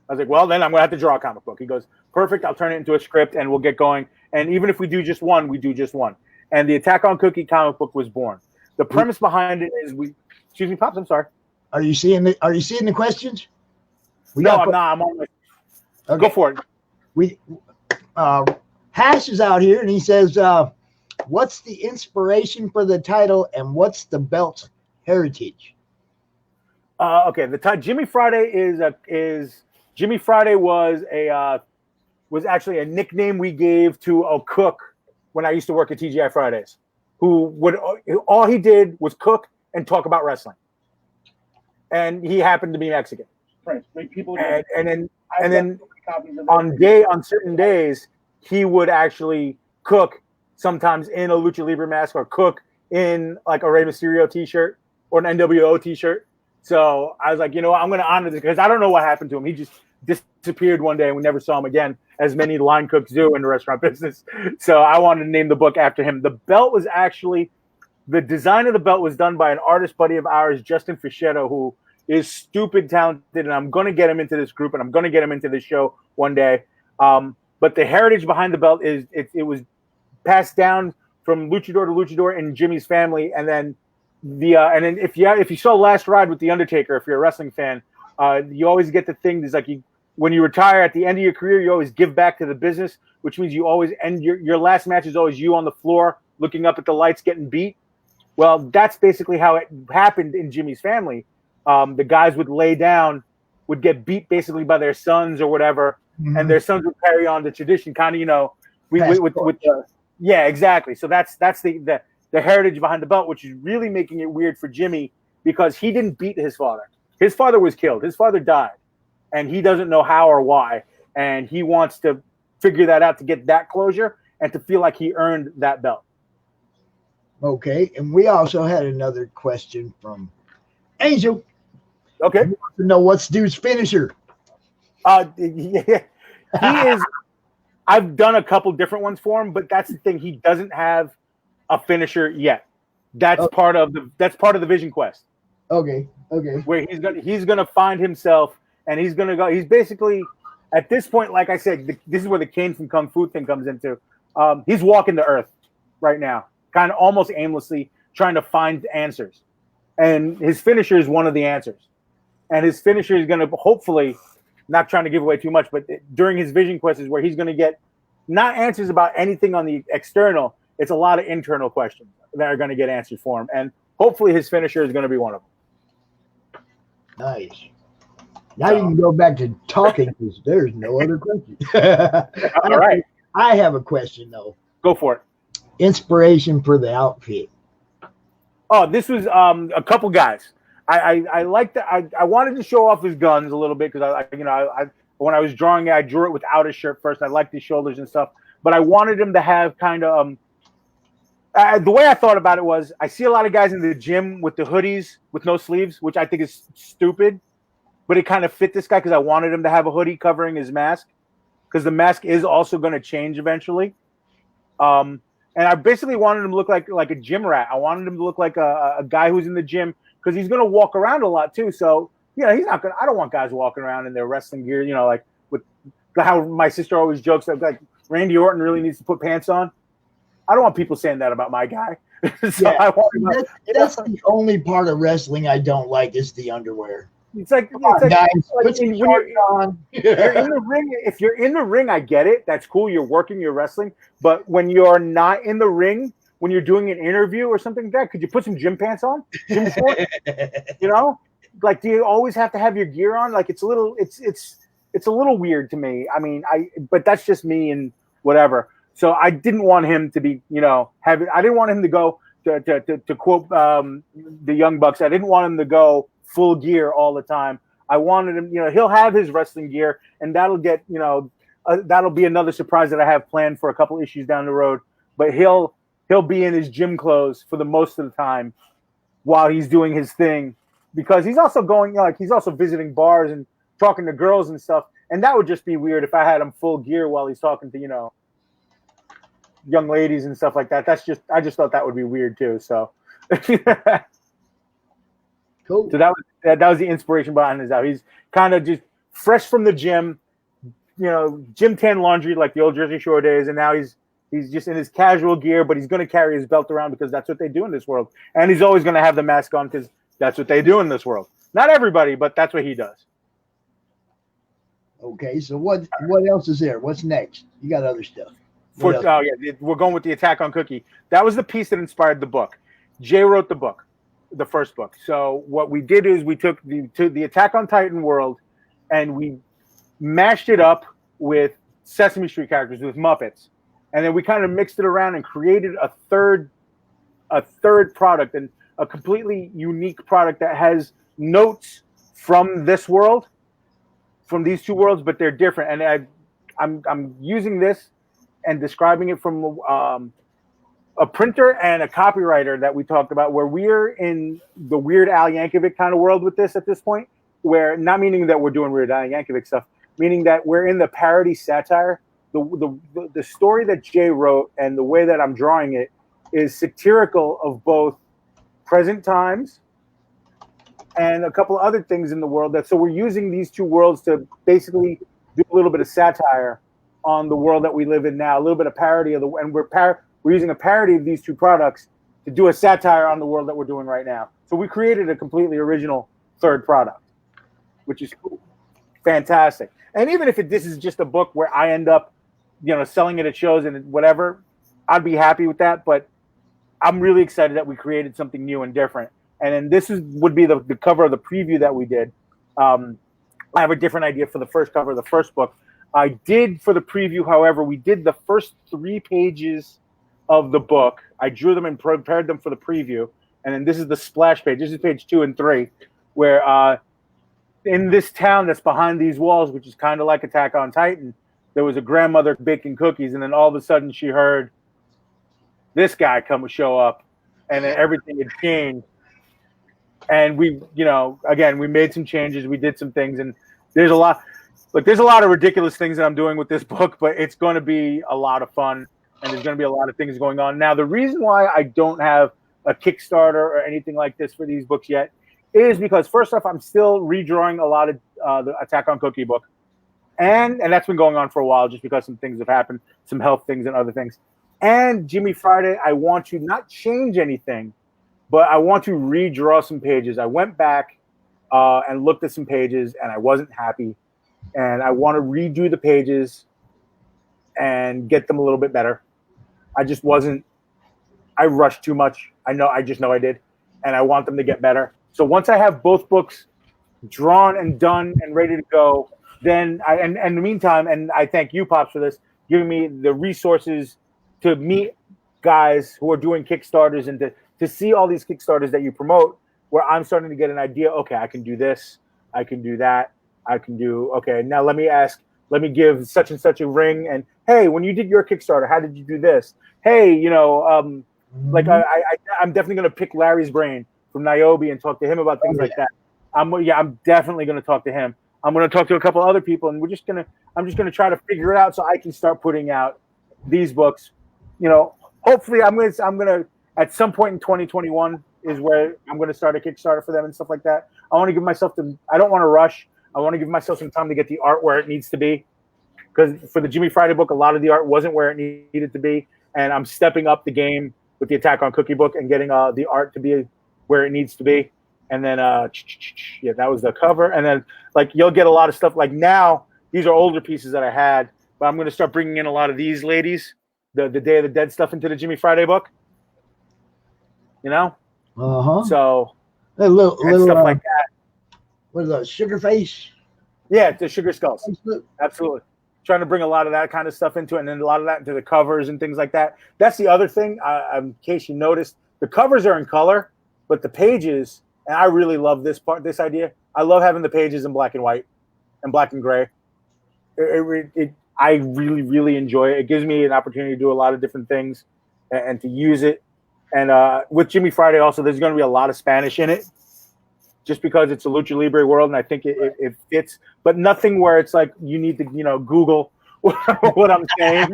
I was like, well, then I'm going to have to draw a comic book. He goes, perfect. I'll turn it into a script and we'll get going. And even if we do just one, we do just one. And the Attack on Cookie comic book was born. The premise behind it is excuse me, Pops, I'm sorry. Are you seeing the questions? I'm on my, okay. Go for it. Hash is out here and he says, what's the inspiration for the title and what's the belt's heritage? Okay, Jimmy Friday Jimmy Friday was actually a nickname we gave to a cook when I used to work at TGI Fridays, all he did was cook and talk about wrestling, and he happened to be Mexican. Right, people. And then on certain days he would actually cook, sometimes in a Lucha Libre mask or cook in like a Rey Mysterio T-shirt or an NWO T-shirt. So I was like, you know what, I'm going to honor this because I don't know what happened to him. He just disappeared one day and we never saw him again, as many line cooks do in the restaurant business. So I wanted to name the book after him. The belt was actually, the design of the belt was done by an artist buddy of ours, Justin Fischetto, who is stupid talented, and I'm going to get him into this group and I'm going to get him into this show one day. But the heritage behind the belt is it was passed down from luchador to luchador in Jimmy's family, and then and then if you saw Last Ride with The Undertaker, if you're a wrestling fan, you always get the thing that's like when you retire at the end of your career, you always give back to the business, which means you always end your last match is always you on the floor looking up at the lights getting beat. Well, that's basically how it happened in Jimmy's family. The guys would lay down, would get beat basically by their sons or whatever, and their sons would carry on the tradition, kind of, you know, yeah, exactly. So that's the heritage behind the belt, which is really making it weird for Jimmy because he didn't beat his father. His father was killed. His father died, and he doesn't know how or why, and he wants to figure that out to get that closure and to feel like he earned that belt. Okay, and we also had another question from Angel. Okay. He wants to know what's Dude's finisher. Yeah, he is. I've done a couple different ones for him, but that's the thing. He doesn't have a finisher yet. That's part of the Vision Quest. Okay. Where he's gonna find himself, and he's gonna go. He's basically at this point, like I said, this is where the Kane from Kung Fu thing comes into. He's walking the earth right now, kind of almost aimlessly trying to find answers, and his finisher is one of the answers. And his finisher is gonna hopefully, not trying to give away too much, but during his Vision Quest is where he's gonna get not answers about anything on the external. It's a lot of internal questions that are gonna get answered for him, and hopefully his finisher is gonna be one of them. Nice. Now you can go back to talking because there's no other question. All right. I have a question though. Go for it. Inspiration for the outfit. Oh, this was a couple guys. I liked that. I wanted to show off his guns a little bit because I when I was drawing it, I drew it without his shirt first. I liked his shoulders and stuff, but I wanted him to have kind of the way I thought about it was I see a lot of guys in the gym with the hoodies with no sleeves, which I think is stupid, but it kind of fit this guy because I wanted him to have a hoodie covering his mask because the mask is also going to change eventually. And I basically wanted him to look like a gym rat. I wanted him to look like a guy who's in the gym because he's going to walk around a lot too. So, he's not going to – I don't want guys walking around in their wrestling gear, like with how my sister always jokes that like Randy Orton really needs to put pants on. I don't want people saying that about my guy. So Yeah, that's the only part of wrestling I don't like is the underwear. It's like guys, put some when shorts on. you're in the ring. If you're in the ring, I get it. That's cool. You're working, you're wrestling. But when you're not in the ring, when you're doing an interview or something like that, could you put some gym pants on? Gym shorts? Like, do you always have to have your gear on? Like, it's a little weird to me. I mean, but that's just me and whatever. So I didn't want him to be, I didn't want him to go to quote the Young Bucks. I didn't want him to go full gear all the time. I wanted him, he'll have his wrestling gear, and that'll get, that'll be another surprise that I have planned for a couple issues down the road. But he'll be in his gym clothes for the most of the time while he's doing his thing, because he's also going, he's also visiting bars and talking to girls and stuff. And that would just be weird if I had him full gear while he's talking to, young ladies and stuff like that. I just thought that would be weird too. So cool. So that was the inspiration behind his out. He's kind of just fresh from the gym, gym tan laundry like the old Jersey Shore days, and now he's just in his casual gear, but he's going to carry his belt around because that's what they do in this world. And he's always going to have the mask on because that's what they do in this world. Not everybody, but that's what he does. Okay, so what else is there? What's next? You got other stuff. We're going with the Attack on Cookie. That was the piece that inspired the book. Jay wrote the book, the first book. So what we did is we took the Attack on Titan world and we mashed it up with Sesame Street characters, with Muppets. And then we kind of mixed it around and created a third product, and a completely unique product that has notes from this world, from these two worlds, but they're different. And I'm using this and describing it from a printer and a copywriter that we talked about, where we're in the Weird Al Yankovic kind of world with this at this point, where not meaning that we're doing Weird Al Yankovic stuff, meaning that we're in the parody satire. The story that Jay wrote and the way that I'm drawing it is satirical of both present times and a couple of other things in the world. So we're using these two worlds to basically do a little bit of satire on the world that we live in now, a little bit of parody of and we're using a parody of these two products to do a satire on the world that we're doing right now. So we created a completely original third product, which is cool. Fantastic. And even if this is just a book where I end up, selling it at shows and whatever, I'd be happy with that. But I'm really excited that we created something new and different. And then would be the cover of the preview that we did. I have a different idea for the first cover of the first book. I did for the preview, however, we did the first 3 pages of the book. I drew them and prepared them for the preview. And then this is the splash page. This is page 2 and 3, where in this town that's behind these walls, which is kind of like Attack on Titan, there was a grandmother baking cookies. And then all of a sudden she heard this guy show up. and then everything had changed. And we, again, we made some changes. We did some things, and there's a lot of ridiculous things that I'm doing with this book, but it's going to be a lot of fun, and there's going to be a lot of things going on. Now, the reason why I don't have a Kickstarter or anything like this for these books yet is because, first off, I'm still redrawing a lot of the Attack on Cookie book, and that's been going on for a while just because some things have happened, some health things and other things. And Jimmy Friday, I want to not change anything, but I want to redraw some pages. I went back and looked at some pages, and I wasn't happy. And I want to redo the pages and get them a little bit better. I just wasn't. I rushed too much. I just know I did, and I want them to get better. So once I have both books drawn and done and ready to go, then and in the meantime, and I thank you, Pops, for this, giving me the resources to meet guys who are doing Kickstarters and to see all these Kickstarters that you promote, where I'm starting to get an idea. Okay, I can do this. I can do that. I can do, okay, now let me give such and such a ring. And hey, when you did your Kickstarter, how did you do this? Hey, like I'm definitely going to pick Larry's brain from Niobe and talk to him about things like that. I'm definitely going to talk to him. I'm going to talk to a couple other people, and I'm just going to try to figure it out so I can start putting out these books. Hopefully I'm going to, at some point in 2021 is where I'm going to start a Kickstarter for them and stuff like that. I want to give myself I don't want to rush. I want to give myself some time to get the art where it needs to be, because for the Jimmy Friday book, a lot of the art wasn't where it needed to be, and I'm stepping up the game with the Attack on Cookie book and getting the art to be where it needs to be. And then yeah, that was the cover. And then like you'll get a lot of stuff. Like now, these are older pieces that I had, but I'm going to start bringing in a lot of these ladies, the Day of the Dead stuff into the Jimmy Friday book. So a little stuff like that. What is that? Sugar face? Yeah, the sugar skulls. Absolutely. Trying to bring a lot of that kind of stuff into it, and then a lot of that into the covers and things like that. That's the other thing. In case you noticed, the covers are in color, but the pages, and I really love this this idea. I love having the pages in black and white and black and gray. I really, really enjoy it. It gives me an opportunity to do a lot of different things and to use it. And with Jimmy Friday also, there's going to be a lot of Spanish in it, just because it's a Lucha Libre world, and I think it fits, but nothing where it's like you need to, Google what I'm saying.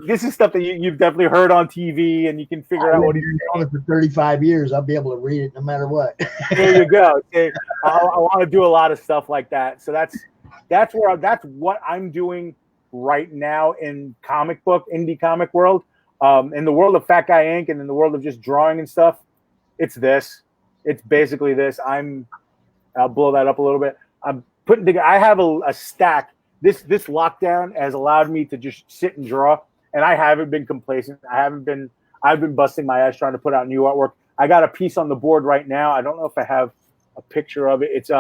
This is stuff that you've definitely heard on TV, and you can figure out what he's saying. For 35 years, I'll be able to read it no matter what. There you go. I want to do a lot of stuff like that. So that's what I'm doing right now in indie comic world. In the world of Fat Guy Inc. and in the world of just drawing and stuff, it's this. It's basically this. I'll blow that up a little bit. I'm putting together. I have a stack. This lockdown has allowed me to just sit and draw, and I haven't been complacent. I've been busting my ass trying to put out new artwork. I got a piece on the board right now. I don't know if I have a picture of it. It's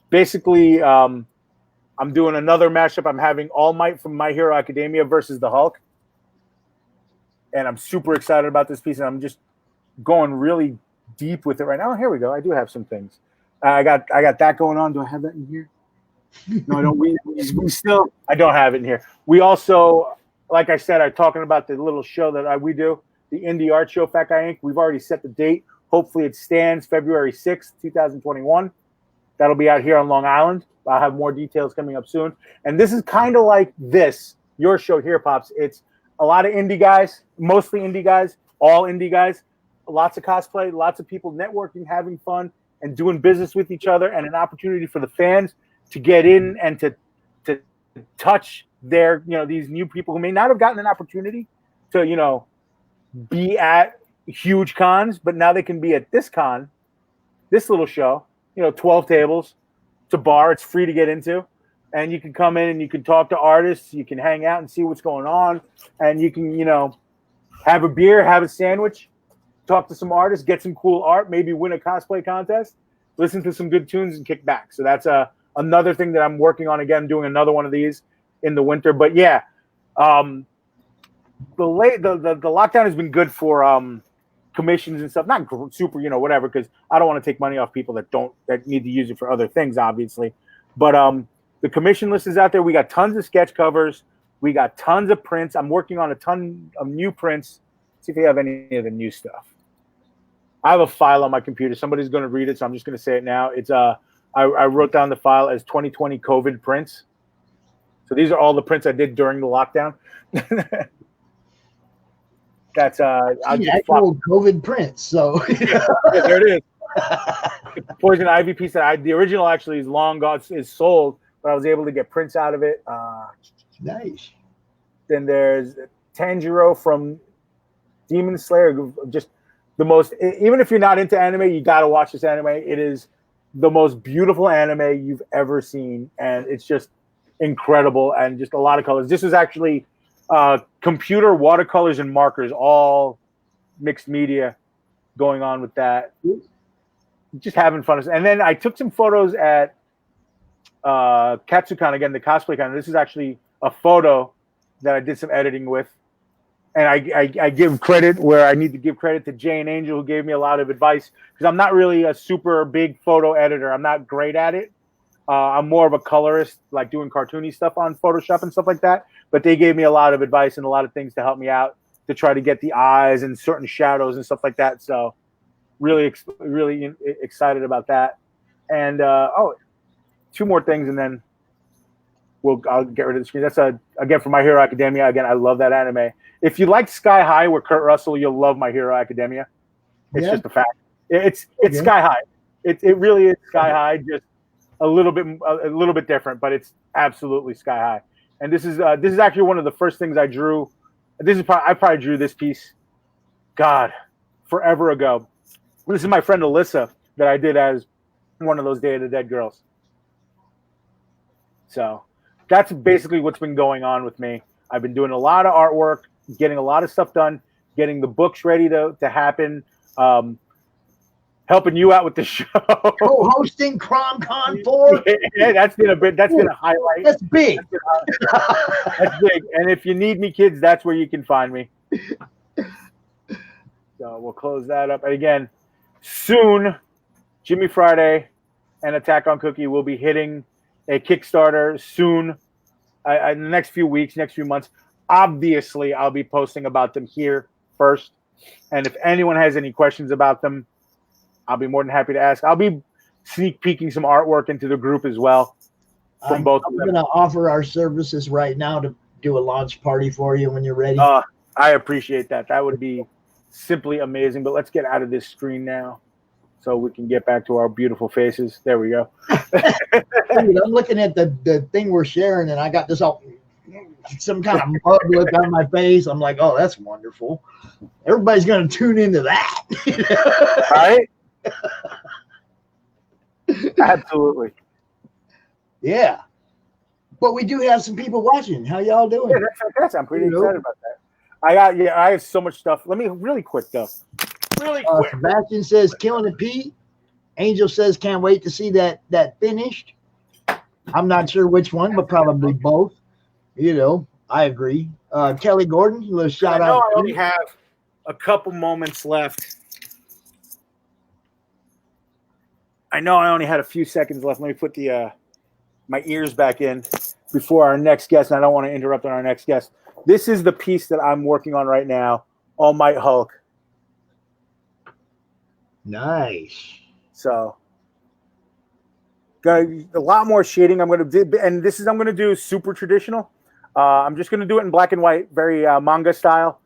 basically I'm doing another mashup. I'm having All Might from My Hero Academia versus the Hulk, and I'm super excited about this piece, and I'm just going really deep with it right now. Here we go. I do have some things. I got that going on. Do I have that in here? No, I don't. We still. I don't have it in here. We also, like I said, I'm talking about the little show that we do, the Indie Art Show, Fat Guy Inc. We've already set the date. Hopefully, it stands February 6th, 2021. That'll be out here on Long Island. I'll have more details coming up soon. And this is kind of like your show here, Pops. It's a lot of indie guys, mostly indie guys, all indie guys. Lots of cosplay, lots of people networking, having fun, and doing business with each other, and an opportunity for the fans to get in and to touch their, these new people who may not have gotten an opportunity to, be at huge cons, but now they can be at this con, this little show, 12 tables. It's a bar. It's free to get into. And you can come in and you can talk to artists. You can hang out and see what's going on. And you can, have a beer, have a sandwich, talk to some artists, get some cool art, maybe win a cosplay contest, listen to some good tunes, and kick back. So that's another thing that I'm working on. Again, doing another one of these in the winter. But yeah, the lockdown has been good for commissions and stuff. Not super, whatever, because I don't want to take money off people that need to use it for other things, obviously. But the commission list is out there. We got tons of sketch covers. We got tons of prints. I'm working on a ton of new prints See if you have any of the new stuff. I have a file on my computer. Somebody's going to read it, so I'm just going to say it now. It's I wrote down the file as 2020 COVID prints. So these are all the prints I did during the lockdown. That's actual COVID prints. So yeah, there it is. The poison ivy piece the original actually is long gone, is sold, but I was able to get prints out of it. Nice. Then there's Tanjiro from Demon Slayer, just the most. Even if you're not into anime, you got to watch this anime. It is the most beautiful anime you've ever seen, and it's just incredible and just a lot of colors. This is actually computer watercolors and markers, all mixed media going on with that. Just having fun. And then I took some photos at Katsucon, again, the cosplay con. This is actually a photo that I did some editing with. And I give credit where I need to give credit to Jay and Angel, who gave me a lot of advice, because I'm not really a super big photo editor. I'm not great at it. I'm more of a colorist, like doing cartoony stuff on Photoshop and stuff like that. But they gave me a lot of advice and a lot of things to help me out to try to get the eyes and certain shadows and stuff like that. So really, really excited about that. And two more things, and then I'll get rid of the screen. That's again for My Hero Academia. Again, I love that anime. If you like Sky High with Kurt Russell, you'll love My Hero Academia. It's just a fact. It's Sky High. It really is Sky High, just a little bit different, but it's absolutely Sky High. And this is actually one of the first things I drew. I probably drew this piece, God, forever ago. This is my friend Alyssa that I did as one of those Day of the Dead girls. So that's basically what's been going on with me. I've been doing a lot of artwork, getting a lot of stuff done, getting the books ready to happen, helping you out with the show. Co-hosting CRoM Con 4. Yeah, that's been a highlight. That's big. That's big. And if you need me, kids, that's where you can find me. So we'll close that up. And again, soon, Jimmy Friday and Attack on Cookie will be hitting a Kickstarter soon. In the next few weeks, next few months. Obviously, I'll be posting about them here first. And if anyone has any questions about them, I'll be more than happy to ask. I'll be sneak peeking some artwork into the group as well. I'm going to offer our services right now to do a launch party for you when you're ready. I appreciate that. That would be simply amazing. But let's get out of this screen now so we can get back to our beautiful faces. There we go. Dude, I'm looking at the thing we're sharing, and I got this some kind of mud look on my face. I'm like, oh, that's wonderful. Everybody's going to tune into that. Right? Absolutely. Yeah. But we do have some people watching. How y'all doing? Yeah, that's fantastic. I'm pretty excited about that. I have so much stuff. Let me really quick though. Really quick. Sebastian says killing it, Pete. Angel says can't wait to see that finished. I'm not sure which one, but probably both. I agree. Kelly Gordon, a little shout out. I only have a couple moments left. I know I only had a few seconds left. Let me put my ears back in before our next guest, and I don't want to interrupt on our next guest. This is the piece that I'm working on right now, All Might Hulk. Nice. So, got a lot more shading I'm going to do, and I'm going to do super traditional. I'm just going to do it in black and white, very manga style.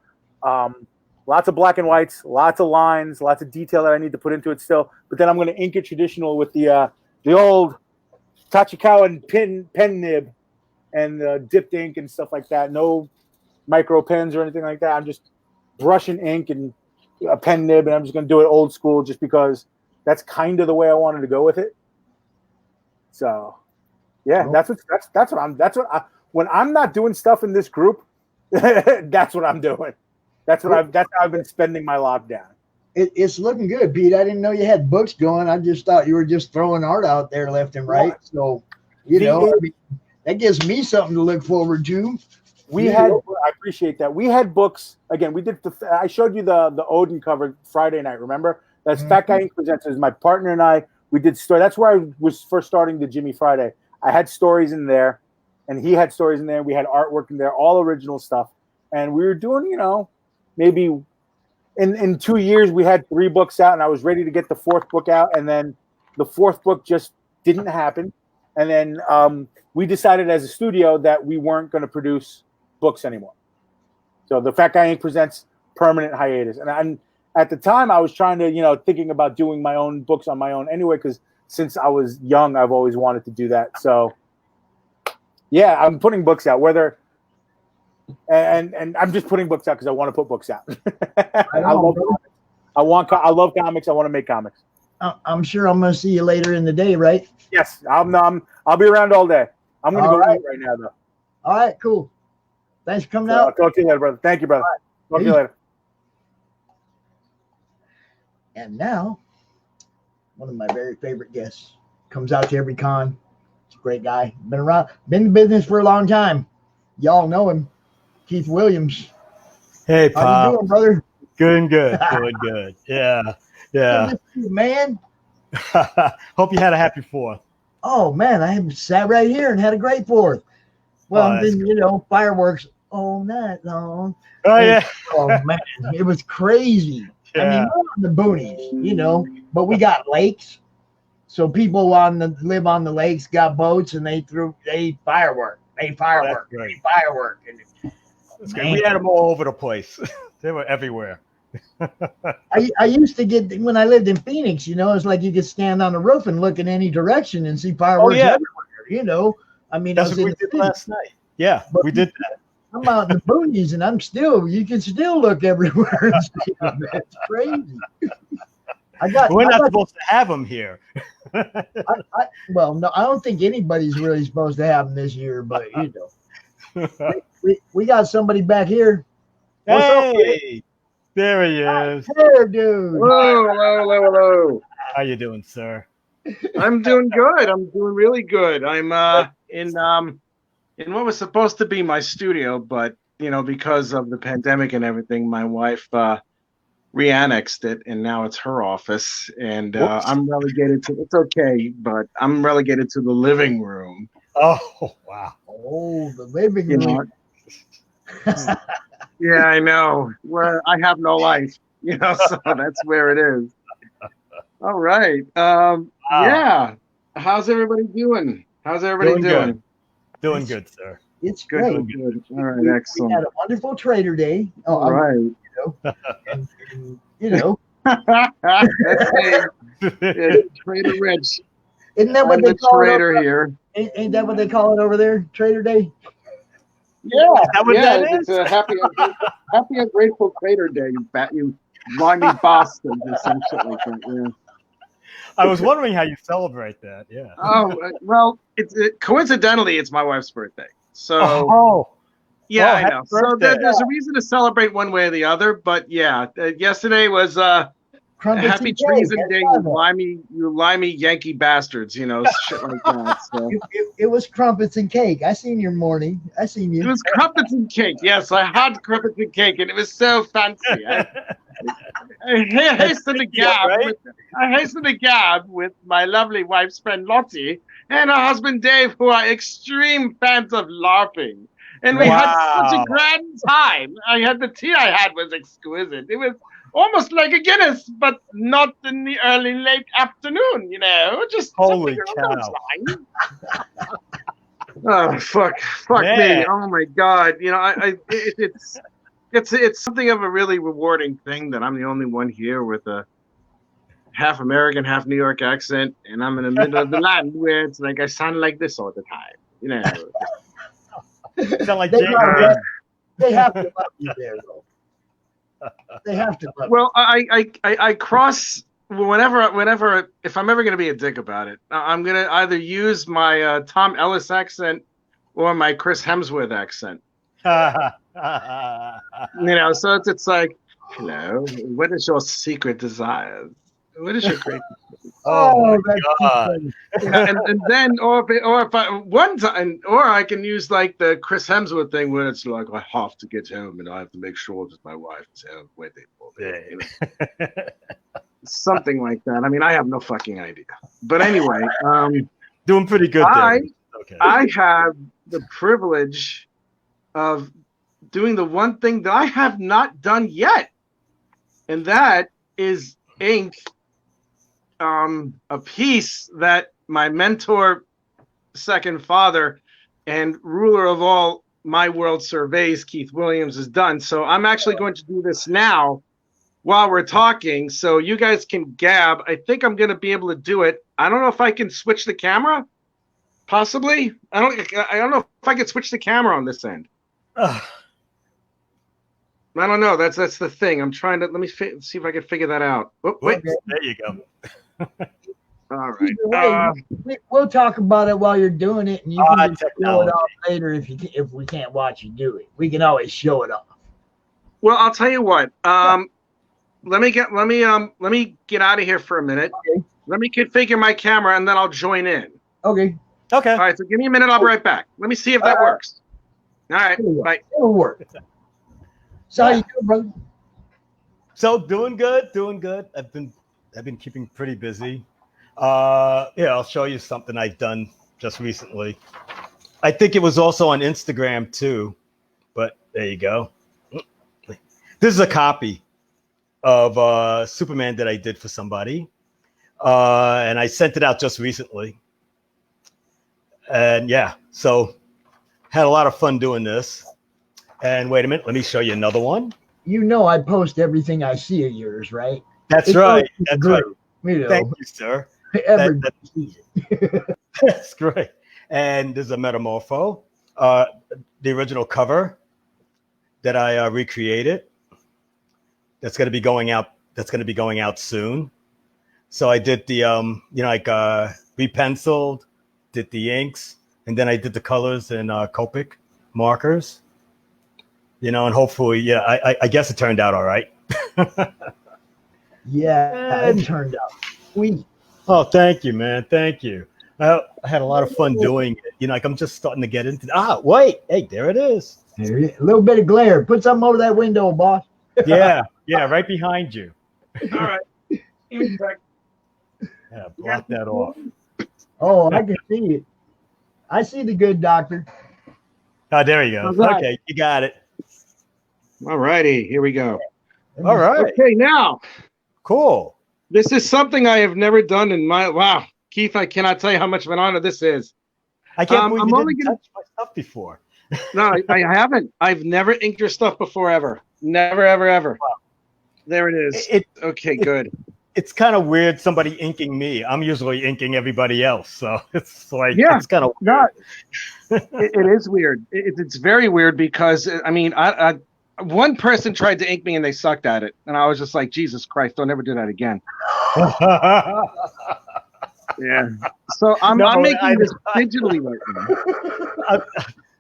Lots of black and whites, lots of lines, lots of detail that I need to put into it still. But then I'm going to ink it traditional with the old Tachikawa and pen nib and dipped ink and stuff like that. No micro pens or anything like that. I'm just brushing ink and a pen nib, and I'm just going to do it old school just because that's kind of the way I wanted to go with it. So, yeah, when I'm not doing stuff in this group, that's what I'm doing. That's how I've been spending my lockdown. It's looking good, Pete. I didn't know you had books going. I just thought you were just throwing art out there left and right. So, that gives me something to look forward to. I appreciate that. We had books. Again, I showed you the Odin cover Friday night, remember? That's Fat Guy Inc. Presents. My partner and I, we did story. That's where I was first starting the Jimmy Friday. I had stories in there, and he had stories in there. We had artwork in there, all original stuff. And we were doing, maybe in 2 years we had 3 books out, and I was ready to get the 4th book out, and then the 4th book just didn't happen. And then we decided as a studio that we weren't going to produce books anymore. So the Fat Guy Inc. presents permanent hiatus. And at the time I was trying to, thinking about doing my own books on my own anyway, because since I was young, I've always wanted to do that. So yeah, I'm putting books out, and I'm just putting books out because I want to put books out. I love comics. I want to make comics. I'm sure I'm going to see you later in the day, right? Yes, I'll be around all day. I'm going to go eat right now, though. All right, cool. Thanks for coming out. I'll talk to you later, brother. Thank you, brother. Talk to you later. And now, one of my very favorite guests comes out to every con. He's a great guy. Been in business for a long time. Y'all know him. Keith Williams. Hey, Pop. How you doing, brother? Good. Doing good. Yeah. Man. Hope you had a happy 4th. Oh, man, I sat right here and had a great 4th. Well, then, fireworks all night long. Oh, yeah. Oh, man, it was crazy. Yeah. I mean, we're on the boonies, but we got lakes. So people live on the lakes got boats, and they firework. They firework. Right. They firework. And we had them all over the place. They were everywhere. I used to get, when I lived in Phoenix, it's like you could stand on the roof and look in any direction and see fireworks everywhere, I mean, that's what we did last night. Yeah, we did that. I'm out in the boonies, and you can still look everywhere and see them. It's crazy. We're not supposed to have them here. Well, no, I don't think anybody's really supposed to have them this year, but we got somebody back here. What's up, hey, there he is. Hey, dude. Hello. How you doing, sir? I'm doing good. I'm doing really good. I'm in what was supposed to be my studio, but because of the pandemic and everything, my wife re-annexed it, and now it's her office, and I'm relegated to. It's okay, but I'm relegated to the living room. Oh wow! Oh, the living room. Yeah, I know. Well, I have no life, so that's where it is. All right. Wow. Yeah. How's everybody doing? Doing good, sir. It's good. great. Good. All right, excellent. We had a wonderful Trader Day. Oh, all right. Trader Rich. Isn't that what they call Trader here? Ain't that what they call it over there? Trader Day? Yeah. That it's a happy and grateful Trader Day, you limey bastard or some shit like that. Yeah. I was wondering how you celebrate that. Yeah. Oh well, coincidentally, it's my wife's birthday. So. Yeah, I know. So there's a reason to celebrate one way or the other, but yeah, yesterday was Happy Treason Day, you limey Yankee bastards, shit like that. So. It was crumpets and cake. I seen your morning. I seen you. It was crumpets and cake. Yes, I had crumpets and cake, and it was so fancy. I hastened to gab with my lovely wife's friend Lottie and her husband Dave, who are extreme fans of LARPing. And we had such a grand time. The tea I had was exquisite. It was almost like a Guinness, but not in the late afternoon, just holy cow. Oh, fuck me. Oh my God. It's something of a really rewarding thing that I'm the only one here with a half American, half New York accent, and I'm in the middle of the land where it's like I sound like this all the time, Sound like they have to love you there, though. They have to love you. Well, I cross whenever if I'm ever going to be a dick about it, I'm going to either use my Tom Ellis accent or my Chris Hemsworth accent. So it's like, hello, what is your secret desires? What is your great? Oh my God! And then, or if I one time, or I can use like the Chris Hemsworth thing where it's like I have to get home and I have to make sure that my wife is home waiting for me. Something like that. I mean, I have no fucking idea. But anyway, doing pretty good. I have the privilege of doing the one thing that I have not done yet. And that is ink, a piece that my mentor, second father, and ruler of all my world surveys, Keith Williams, has done. So I'm actually going to do this now while we're talking, so you guys can gab. I think I'm going to be able to do it. I don't know if I can switch the camera. Possibly. I don't know if I can switch the camera on this end. I don't know. That's the thing. I'm trying to. Let me see if I can figure that out. Oh, wait. Okay. There you go. All right. We'll talk about it while you're doing it, and you can just show it technology. off later if we can't watch you do it. We can always show it off. Well, I'll tell you what. Let me get out of here for a minute. Okay. Let me configure my camera, and then I'll join in. Okay. Okay. All right. So give me a minute. I'll be right back. Let me see if that works. All right. Bye. It'll work. So how you doing, brother? So doing good. I've been keeping pretty busy. I'll show you something I've done just recently. I think it was also on Instagram too, but there you go. This is a copy of Superman that I did for somebody, and I sent it out just recently. And yeah, so had a lot of fun doing this. And wait a minute, let me show you another one. You know I post everything I see of yours, right? That's right. That's right. You know, Thank you, sir. everybody sees it. That's great. And there's a Metamorpho, the original cover that I recreated. That's going to be going out. That's going to be going out soon. So I did the repenciled, did the inks, and then I did the colors and Copic markers. And hopefully, I guess it turned out all right. Yeah, it turned out sweet. Oh, thank you, man. Thank you. I had a lot of fun doing it. I'm just starting to get into. Wait, hey, there it is. There it is. A little bit of glare. Put something over that window, boss. Yeah, right behind you. All right. Yeah, block that off. Oh, I can see it. I see the good doctor. Oh, there you go. Right. Okay, you got it. All righty. Here we go. All right. Okay, now. Cool. This is something I have never done in my. Wow. Keith, I cannot tell you how much of an honor this is. I can't believe you only didn't touch my stuff before. No, I haven't. I've never inked your stuff before, ever. Never, ever, ever. Wow. There it is. Okay, good. It's kind of weird somebody inking me. I'm usually inking everybody else. So it's like, yeah, it's kind of weird. It is weird. It's very weird because, I mean, one person tried to ink me and they sucked at it. And I was just like, Jesus Christ, don't ever do that again. Yeah. So I'm making this digitally right now.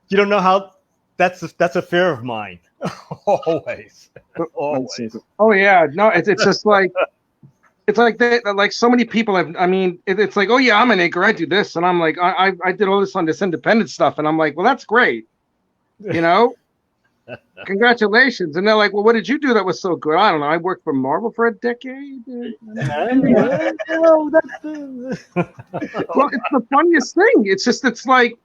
You don't know how that's a fear of mine. Always. Oh yeah. No, it's just like it's like like so many people have. I mean, it's like, oh yeah, I'm an inker. I do this, and I'm like, I did all this on this independent stuff, and I'm like, well, that's great. Congratulations. And they're like, well, what did you do that was so good? I don't know. I worked for Marvel for a decade. Well, it's the funniest thing. It's like,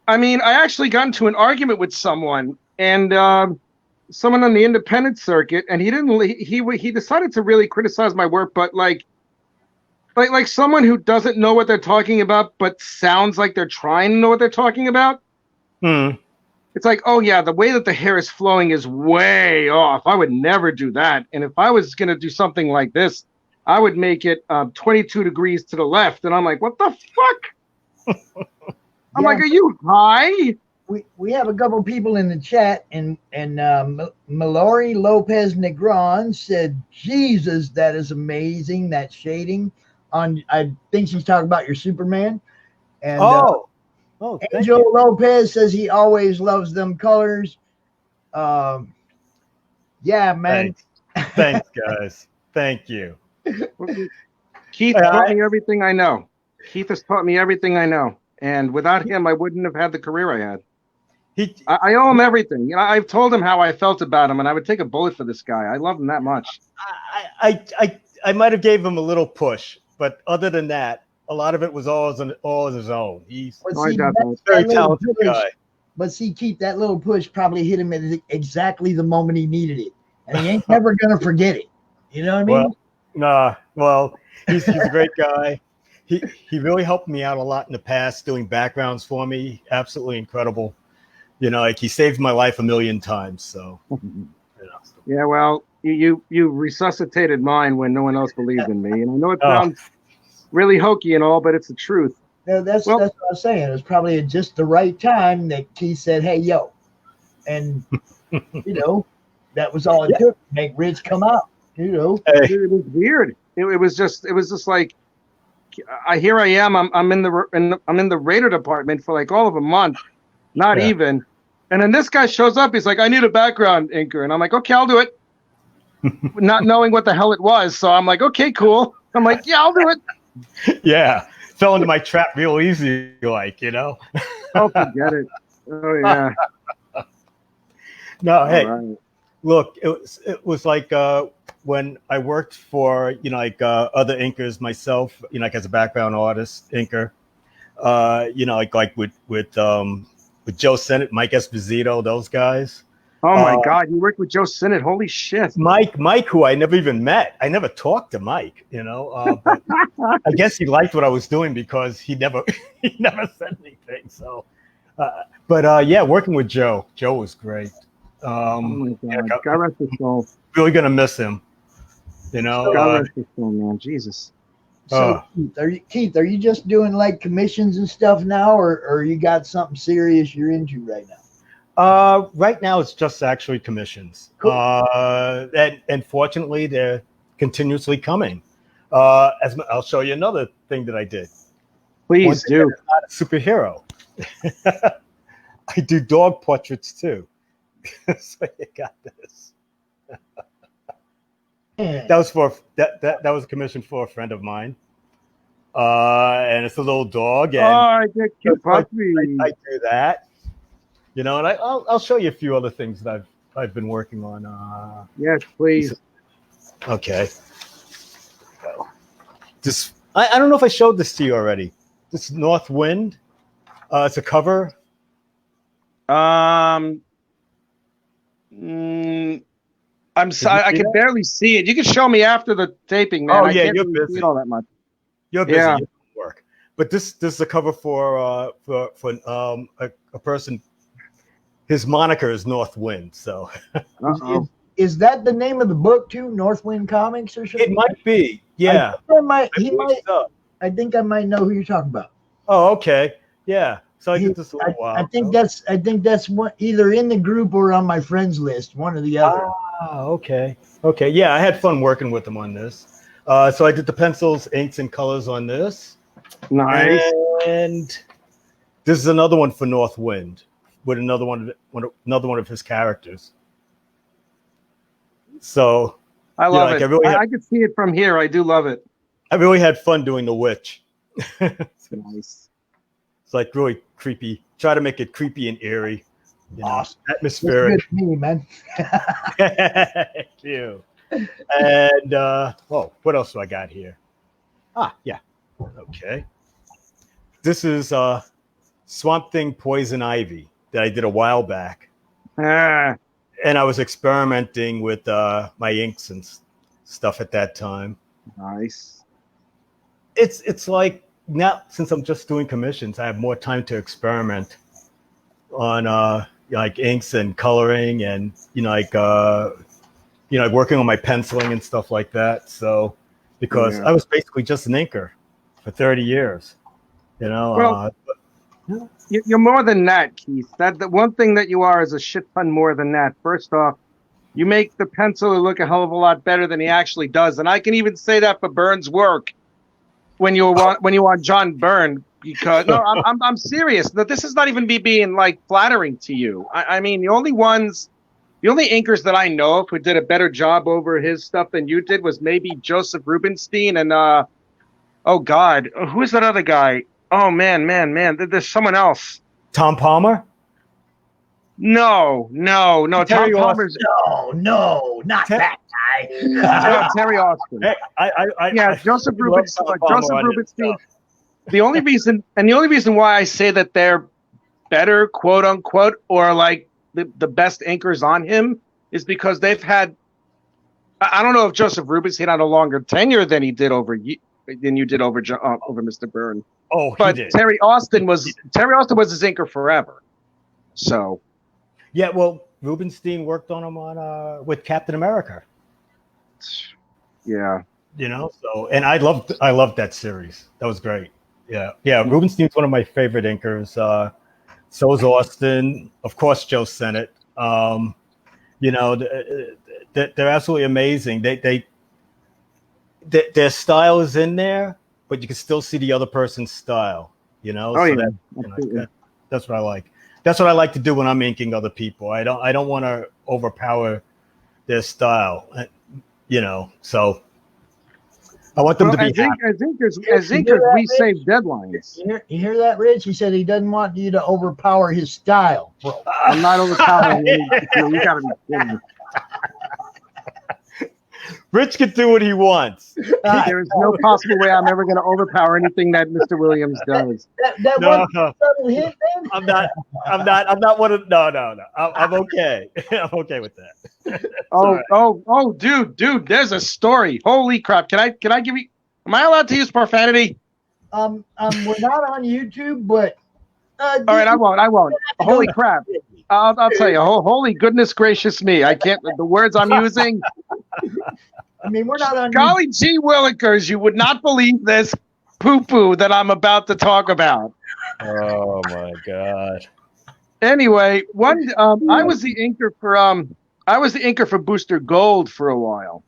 I mean, I actually got into an argument with someone, and someone on the independent circuit, and he decided to really criticize my work, but like someone who doesn't know what they're talking about, but sounds like they're trying to know what they're talking about. It's like, oh yeah, the way that the hair is flowing is way off. I would never do that. And if I was going to do something like this, I would make it 22 degrees to the left. And I'm like, what the fuck? I'm like, are you high? We have a couple people in the chat, and Mallory Lopez Negron said, Jesus, that is amazing, that shading. I think she's talking about your Superman. And Angel Lopez says he always loves them colors. Yeah, man. Thanks, guys. Thank you. Keith taught me everything I know. Keith has taught me everything I know. And without him, I wouldn't have had the career I had. I owe him everything. I've told him how I felt about him, and I would take a bullet for this guy. I love him that much. I might have gave him a little push, but other than that, a lot of it was all his own. He's a very talented guy. But see, Keith, that little push probably hit him at exactly the moment he needed it. and he ain't never gonna forget it. You know what I mean? Well, he's a great guy. He really helped me out a lot in the past doing backgrounds for me. Absolutely incredible. You know, like he saved my life a million times. So, you know. Yeah, well, you resuscitated mine when no one else believed in me, and I know it sounds really hokey and all, but it's the truth. Yeah, that's what I was saying. It was probably at just the right time that Keith said, "Hey, yo," and you know, that was all it took to make Rich come out. You know, it was weird. It was just like, here I am. I'm in the radar department for like all of a month, not even. And then this guy shows up. He's like, I need a background inker. And I'm like, okay, I'll do it. Not knowing what the hell it was. So I'm like, okay, cool. I'm like, yeah, I'll do it. Yeah. Fell into my trap real easy, like, you know. Oh, forget it. Oh, yeah. No, hey, look, it was like when I worked for, you know, like other inkers myself, you know, like as a background artist, inker, you know, like with Joe Sennett, Mike Esposito, those guys. Oh my God, you worked with Joe Sennett. Holy shit. Mike, who I never even met. I never talked to Mike, you know. But I guess he liked what I was doing because he never said anything. So, yeah, working with Joe was great. Oh my God. God rest his soul. Really gonna miss him. You know. God rest his soul, man. Jesus. So Keith, are you just doing like commissions and stuff now, or you got something serious you're into right now? Right now it's just actually commissions. Cool. And fortunately they're continuously coming. I'll show you another thing that I did. Please do. I'm not a superhero. I do dog portraits too. So you got this. That was for that was a commission for a friend of mine. And it's a little dog. And I get cute puppy. I do that. You know, and I'll show you a few other things that I've been working on. Yes, please. Okay. This I don't know if I showed this to you already. This North Wind. It's a cover. I'm sorry, I can barely see it. You can show me after the taping, man. Oh, I yeah, can't you're really busy. see it all that much. You're busy. You work. But this is a cover for a person. His moniker is North Wind. So is that the name of the book too? North Wind Comics or something? It might be. Yeah. I think I might know who you're talking about. Oh, okay. Yeah. So I did this a little while. I think that's one, either in the group or on my friends list, one or the other. Ah, okay. Okay. Yeah, I had fun working with them on this. So I did the pencils, inks, and colors on this. Nice. And this is another one for North Wind with another one of his characters. So I love it. I can see it from here. I do love it. I really had fun doing the witch. Nice. It's like really creepy. Try to make it creepy and eerie. You know, awesome. Atmospheric. That's good to me, man. Thank you. And what else do I got here? Yeah. Okay. This is Swamp Thing Poison Ivy that I did a while back. And I was experimenting with my inks and stuff at that time. Nice. It's like now, since I'm just doing commissions, I have more time to experiment on like inks and coloring and working on my penciling and stuff like that. So because I was basically just an inker for 30 years, you know. Well, you're more than that, Keith. The one thing that you are is a shit ton more than that. First off, you make the penciler look a hell of a lot better than he actually does, and I can even say that for Byrne's work. When you want John Byrne, because no, I'm serious. This is not even me being like flattering to you. I mean, the only inkers that I know of who did a better job over his stuff than you did was maybe Joseph Rubinstein and oh God, who's that other guy? Oh man, there's someone else. Tom Palmer? No. Tom Palmer's no, not that guy. Terry Austin. Hey, Joseph Rubinstein. The only reason why I say that they're better, quote unquote, or like the best inkers on him is because they've had I don't know if Joseph Rubinstein had a longer tenure than you did over Mr. Byrne. Oh, but he did. Terry Austin was his inker forever. So, yeah. Well, Rubinstein worked on him with Captain America. Yeah. So and I loved that series. That was great. Yeah. Rubinstein's one of my favorite inkers. So is Austin, of course. Joe Sennett. They're absolutely amazing. Their style is in there, but you can still see the other person's style. That's what I like. That's what I like to do when I'm inking other people. I don't want to overpower their style. So I want them to be happy. As inkers, we save deadlines. You hear that, Rich? He said he doesn't want you to overpower his style, bro. I'm not overpowering you. You gotta be kidding me. Rich can do what he wants. There is no possible way I'm ever going to overpower anything that Mr. Williams does. That subtle hint, man? I'm not one of. No. I'm okay. I'm okay with that. Oh, dude, there's a story. Holy crap! Can I give you? Am I allowed to use profanity? We're not on YouTube, but. All right, I won't. Holy crap! I'll tell you. Holy goodness gracious me! I can't. The words I'm using. I mean, we're not on. Golly gee willikers, you would not believe this poo-poo that I'm about to talk about. Oh my God. Anyway, I was the inker for Booster Gold for a while.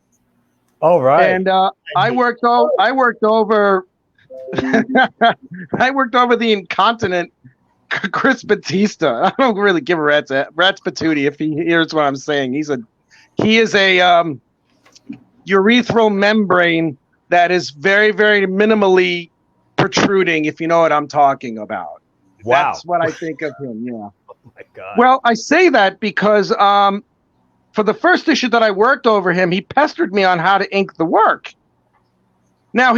Oh right. And I worked over the incontinent Chris Batista. I don't really give a rat's patootie if he hears what I'm saying. He is a urethral membrane that is very, very minimally protruding, if you know what I'm talking about. Wow. That's what I think of him, yeah. Oh my God. Well, I say that because for the first issue that I worked over him, he pestered me on how to ink the work. Now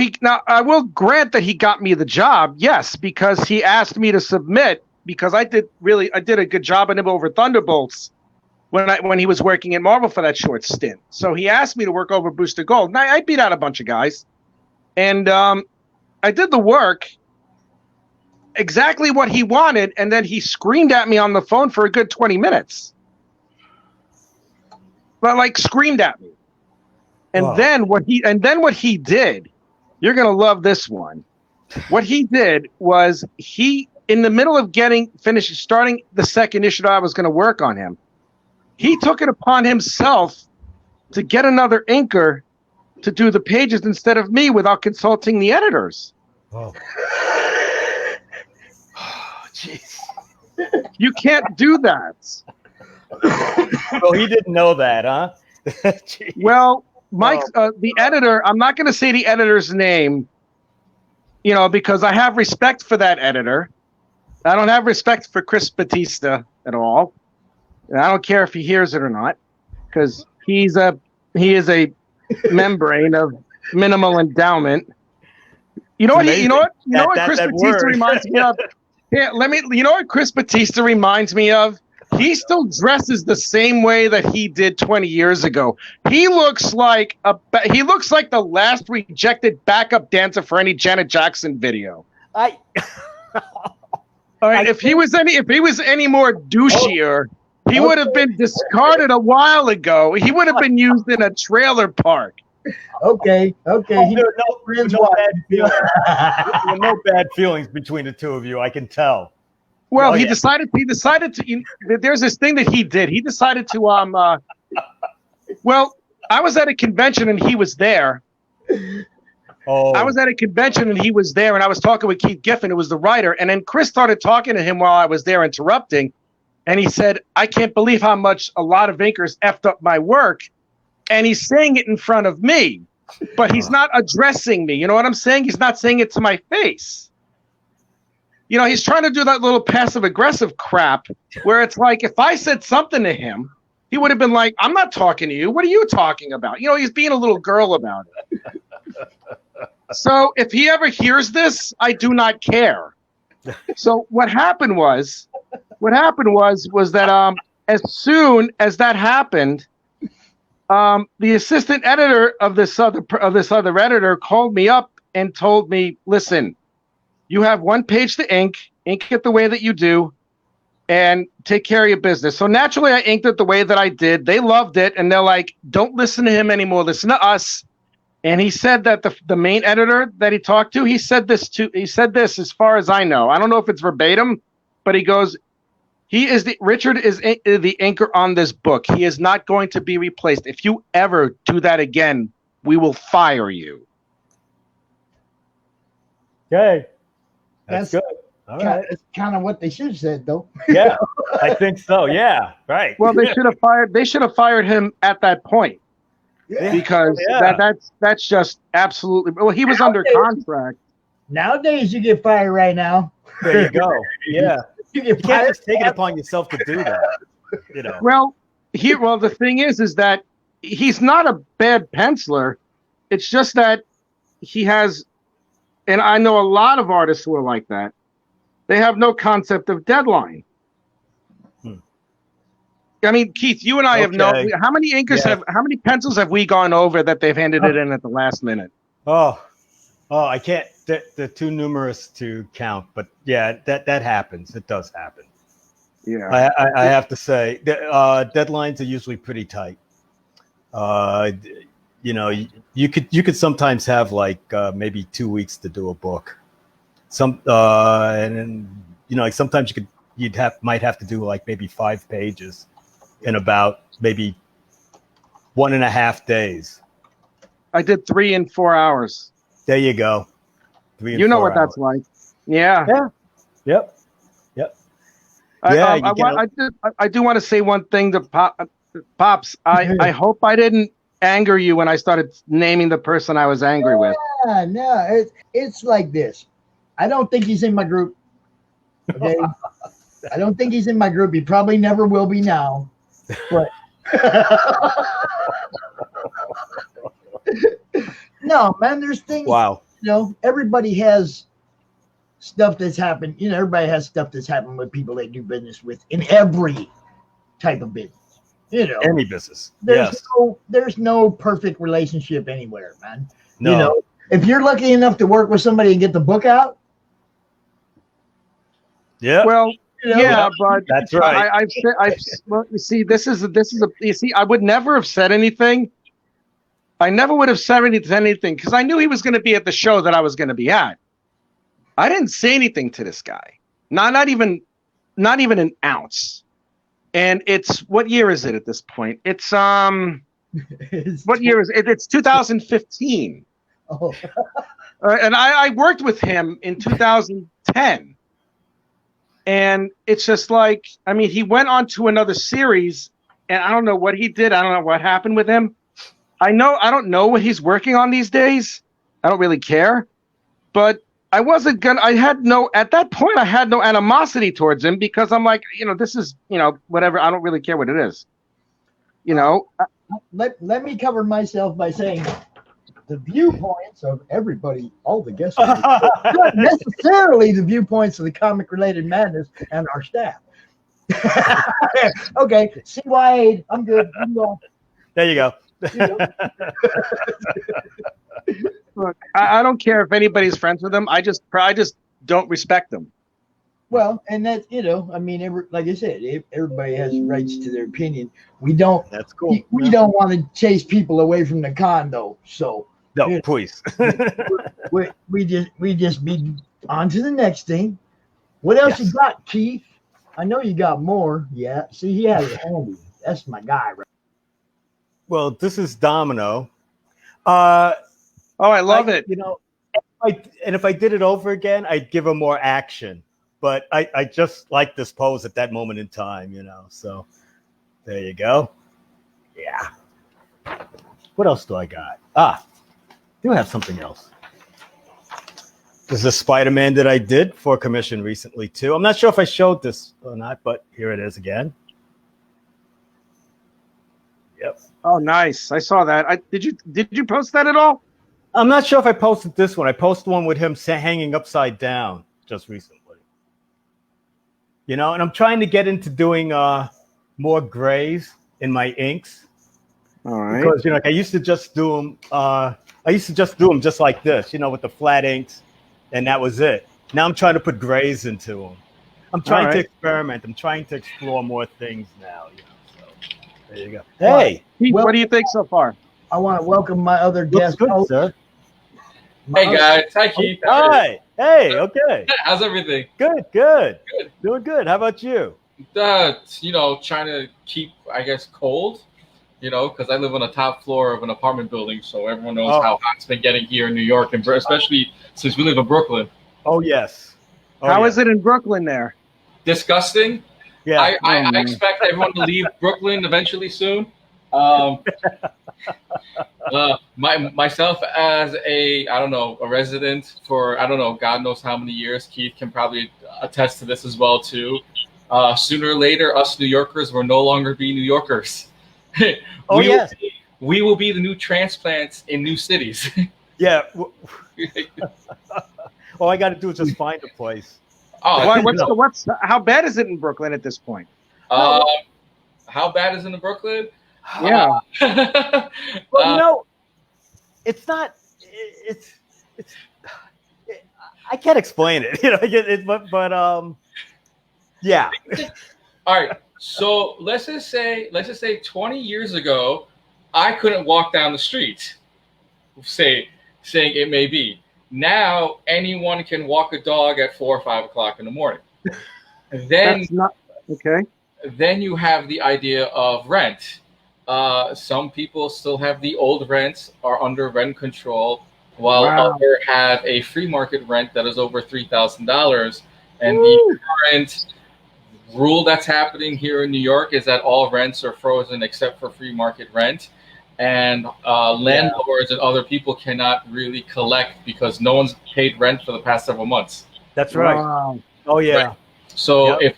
I will grant that he got me the job, yes, because he asked me to submit, because I did a good job on him over Thunderbolts when he was working at Marvel for that short stint. So he asked me to work over Booster Gold. And I beat out a bunch of guys. And I did the work exactly what he wanted, and then he screamed at me on the phone for a good 20 minutes. But screamed at me. And Wow. then what he did, you're gonna love this one. What he did was in the middle of starting the second issue that I was gonna work on him, he took it upon himself to get another inker to do the pages instead of me without consulting the editors. Oh, jeez. You can't do that. Oh, he didn't know that, huh? Well, Mike, the editor, I'm not going to say the editor's name, because I have respect for that editor. I don't have respect for Chris Batista at all. And I don't care if he hears it or not, because he is a membrane of minimal endowment. You know what Chris Batista reminds me of? Yeah, you know what Chris Batista reminds me of? He still dresses the same way that he did 20 years ago. He looks like the last rejected backup dancer for any Janet Jackson video. All right, if he was any more douchier, he would have been discarded a while ago. He would have been used in a trailer park. Okay. No bad feelings between the two of you. I can tell. Well, he decided to. There's this thing that he did. He decided to. Well, I was at a convention and he was there. Oh. I was at a convention and he was there, and I was talking with Keith Giffen, who was the writer, and then Chris started talking to him while I was there, interrupting, and he said, "I can't believe how much a lot of inkers effed up my work," and he's saying it in front of me, but he's not addressing me. You know what I'm saying? He's not saying it to my face. He's trying to do that little passive-aggressive crap where it's like, if I said something to him, he would have been like, "I'm not talking to you. What are you talking about?" He's being a little girl about it. So if he ever hears this, I do not care. So what happened was that as soon as that happened, the assistant editor of this other editor called me up and told me, listen, you have one page to ink it the way that you do, and take care of your business. So naturally, I inked it the way that I did. They loved it, and they're like, don't listen to him anymore. Listen to us. And he said that the main editor that he talked to, he said this as far as I know. I don't know if it's verbatim, but he goes, Richard is the anchor on this book. He is not going to be replaced. If you ever do that again, we will fire you. Okay. That's good. All right. That's kind of what they should have said, though. Yeah, I think so. Yeah, right. Well, they should have fired him at that point. Yeah. Because that's just absolutely. Well, he was under contract. Nowadays, you get fired right now. There you go. Yeah. You can't just take it upon yourself to do that. You know. Well, the thing is that he's not a bad penciler. It's just that he has, and I know a lot of artists who are like that. They have no concept of deadline. I mean, Keith, you and I have known how many how many pencils have we gone over that they've handed it in at the last minute? Oh, I can't. They're too numerous to count, but yeah, that happens. It does happen. Yeah, I have to say, deadlines are usually pretty tight. You know, you could sometimes have like maybe 2 weeks to do a book. And you know, like sometimes might have to do like maybe 5 pages in about maybe 1.5 days. I did 3 in 4 hours. There you go. 3 in 4 hours. You know what that's like. Yeah. Yep. I do want to say one thing to Pops. I hope I didn't anger you when I started naming the person I was angry with. No, it's like this. I don't think he's in my group. Okay. I don't think he's in my group. He probably never will be now. But no, man, there's things. Wow. You know, everybody has stuff that's happened. You know, everybody has stuff that's happened with people they do business with in every type of business. You know, any business. There's no perfect relationship anywhere, man. No. You know, if you're lucky enough to work with somebody and get the book out. Yeah. Well, yeah, but that's right. Well, you see, I would never have said anything. I never would have said anything because I knew he was going to be at the show that I was going to be at. I didn't say anything to this guy. Not even an ounce. And it's, what year is it at this point? It's what year is it? It's 2015. Oh. And I worked with him in 2010. And it's just like, I mean, he went on to another series, and I don't know what he did. I don't know what happened with him. I don't know what he's working on these days. I don't really care. But at that point, I had no animosity towards him because I'm like, you know, this is, you know, whatever. I don't really care what it is. You know? Let me cover myself by saying the viewpoints of everybody, all the guests, not necessarily the viewpoints of the Comic Related Madness and our staff. Okay, CY, I'm good. There you go. Look, I don't care if anybody's friends with them. I just don't respect them. Well, and that, you know, I mean, like I said, everybody has rights to their opinion. We don't. That's cool. We don't want to chase people away from the con, though. So no, you know, please. we just be on to the next thing. What else you got, Keith? I know you got more. Yeah. See, he has it handy. That's my guy, right? Well, this is Domino. I love it. You know, if I did it over again, I'd give him more action. But I just like this pose at that moment in time, you know. So there you go. Yeah. What else do I got? I do have something else. This is a Spider-Man that I did for commission recently too. I'm not sure if I showed this or not, but here it is again. Yep. Oh, nice. I saw that. Did you post that at all? I'm not sure if I posted this one. I posted one with him hanging upside down just recently. You know, and I'm trying to get into doing more grays in my inks. All right. Because like I used to just do them. I used to just do them just like this, with the flat inks, and that was it. Now I'm trying to put grays into them. I'm trying to experiment. I'm trying to explore more things now. So there you go. Hey, Pete, what do you think so far? I want to welcome my other guest. good, sir. Hey guys, hi Keith. Hi. Hey. Okay. How's everything? Good. Doing good. How about you? Trying to keep, I guess, cold. Because I live on the top floor of an apartment building, so everyone knows how hot it's been getting here in New York, and especially since we live in Brooklyn. Oh yes. How is it in Brooklyn there? Disgusting. Yeah. I expect everyone to leave Brooklyn eventually soon. Myself as a resident for God knows how many years. Keith can probably attest to this as well too. Sooner or later, us New Yorkers will no longer be New Yorkers. We will be the new transplants in new cities. Yeah. All I got to do is just find a place. How bad is it in Brooklyn at this point? How bad is it in Brooklyn? Yeah. Well, it's not. It's. I can't explain it. Yeah. All right. So let's just say 20 years ago, I couldn't walk down the street, saying it may be. Now anyone can walk a dog at 4 or 5 o'clock in the morning. Then that's not okay. Then you have the idea of rent. Some people still have the old rents, are under rent control, while others have a free market rent that is over $3,000. And the current rule that's happening here in New York is that all rents are frozen except for free market rent. And landlords and other people cannot really collect because no one's paid rent for the past several months. That's right. Wow. Oh yeah. Right. So if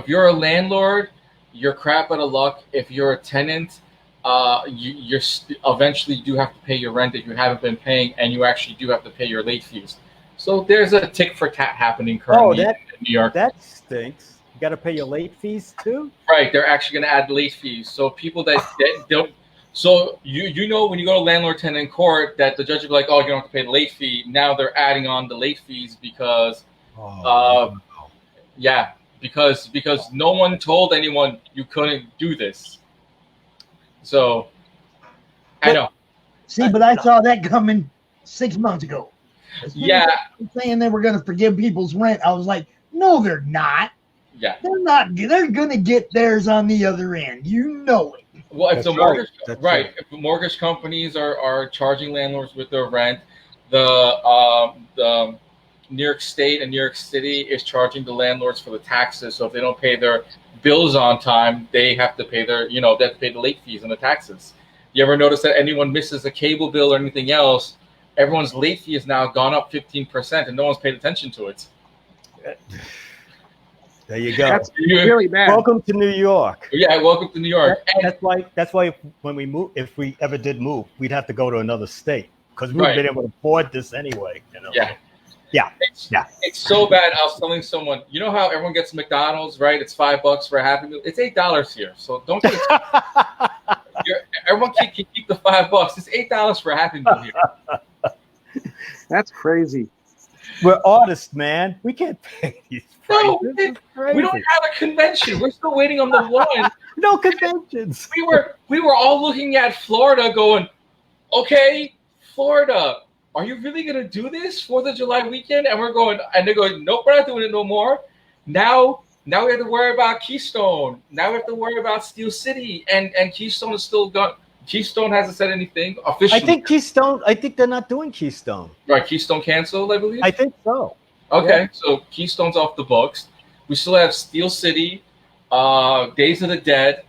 you're a landlord, you're crap out of luck. If you're a tenant, you're eventually do have to pay your rent that you haven't been paying, and you actually do have to pay your late fees. So there's a tick for tat happening currently in New York. That stinks. You got to pay your late fees too. Right, they're actually going to add late fees. So people that don't. So when you go to landlord-tenant court, that the judge will be like, oh, you don't have to pay the late fee. Now they're adding on the late fees because, because no one told anyone you couldn't do this. So, I know. See, but I saw that coming 6 months ago. Yeah. Saying they were going to forgive people's rent. I was like, no, they're not. Yeah. They're not. They're going to get theirs on the other end. You know it. Well, if the mortgage companies are charging landlords with their rent, the New York State and New York City is charging the landlords for the taxes. So if they don't pay their bills on time, they have to pay they have to pay the late fees and the taxes. You ever notice that anyone misses a cable bill or anything else, everyone's late fee has now gone up 15% and no one's paid attention to it. There you go. That's really bad. Welcome to New York. Yeah, welcome to New York. That's why when we move, if we ever did move, we'd have to go to another state because we wouldn't be able to afford this anyway. Yeah. It's so bad. I was telling someone, you know how everyone gets McDonald's, right? It's $5 for a Happy Meal. It's $8 here, so don't get it. Everyone can keep the $5. It's $8 for a Happy Meal here. That's crazy. We're artists, man. We can't pay these prices. No, we don't have a convention. We're still waiting on the one. No conventions. We were all looking at Florida going, okay, Florida, are you really going to do this 4th of July weekend? And they're going, nope, we're not doing it no more. Now we have to worry about Keystone. Now we have to worry about Steel City. And Keystone is still gone. Keystone hasn't said anything officially. I think they're not doing Keystone. Right, Keystone canceled, I believe? I think so. Okay, so Keystone's off the books. We still have Steel City, Days of the Dead,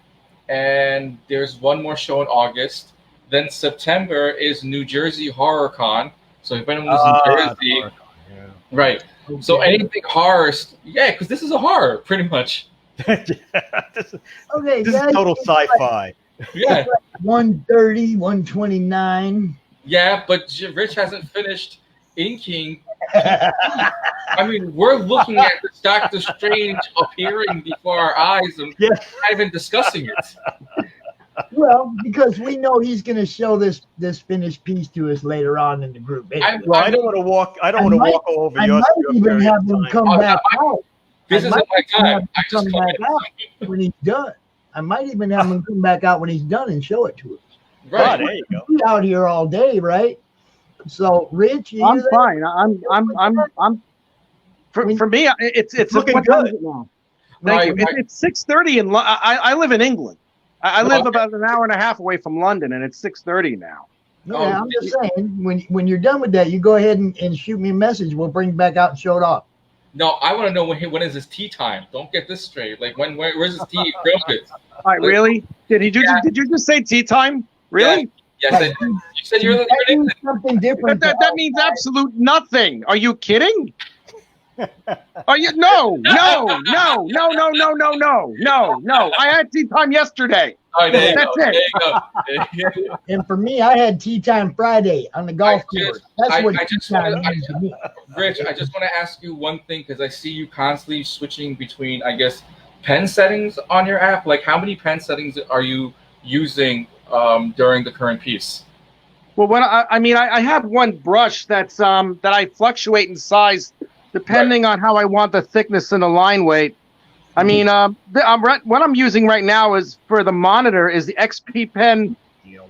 and there's one more show in August. Then September is New Jersey Horror Con. So if anyone lives in Jersey, right. Okay. So anything horror, because this is a horror, pretty much. This is total sci-fi. Yeah. 130, 129. Yeah, but Rich hasn't finished inking. I mean, we're looking at this Doctor Strange appearing before our eyes and not even discussing it. Well, because we know he's going to show this finished piece to us later on in the group. Anyway. Well, I don't want to walk. I don't want to walk all over I your. might even period have of him time. come back out. This isn't my time. I Come just back out when he's done. I might even have him come back out when he's done and show it to us. right. Oh, there you go. He's out here all day, right? So, Rich, you I'm there? fine. I'm. For me, it's looking what time good. is it now? Thank you. It's 6:30 in I live in England. I live about an hour and a half away from London, and it's 6:30 now. Yeah, I'm just saying, when you're done with that, you go ahead and shoot me a message. We'll bring it back out and show it off. No, I want to know when is his tea time. Don't get this straight. Like where's his tea? Crumpets. All right, really? Did you just say tea time? Really? Yes, you said you're That means something different. That means absolute nothing. Are you kidding? Are you? No. I had tea time yesterday. All right, there you That's go. it. There you go. And for me, I had tea time Friday on the golf course. That's what tea time means to me. Rich, I just want to ask you one thing because I see you constantly switching between, I guess, pen settings on your app. Like, how many pen settings are you using during the current piece? Well, I have one brush that's that I fluctuate in size depending on how I want the thickness and the line weight. I mean, what I'm using right now is for the monitor is the XP Pen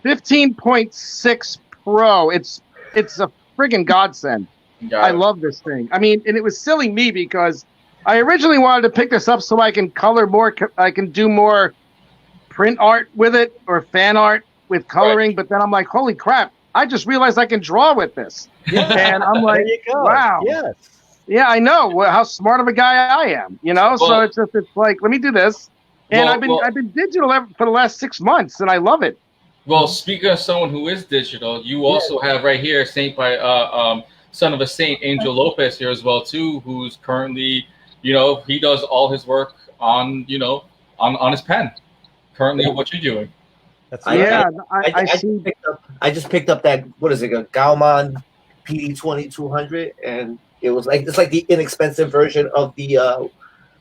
15.6 Pro. It's a friggin' godsend. I love this thing. I mean, and it was silly me because I originally wanted to pick this up so I can color more. I can do more print art with it or fan art with coloring. Right. But then I'm like, holy crap! I just realized I can draw with this. And I'm like, wow. Yes. Yeah, I know how smart of a guy I am, you know. So it's like, let me do this, and I've been digital for the last 6 months, and I love it. Well, speaking of someone who is digital, you also have right here son of a saint, Angel Lopez here as well too, who's currently, he does all his work on on his pen. Currently, what you're doing. That's I just picked up that, what is it, a Galman PD 2200, and it's like the inexpensive version of the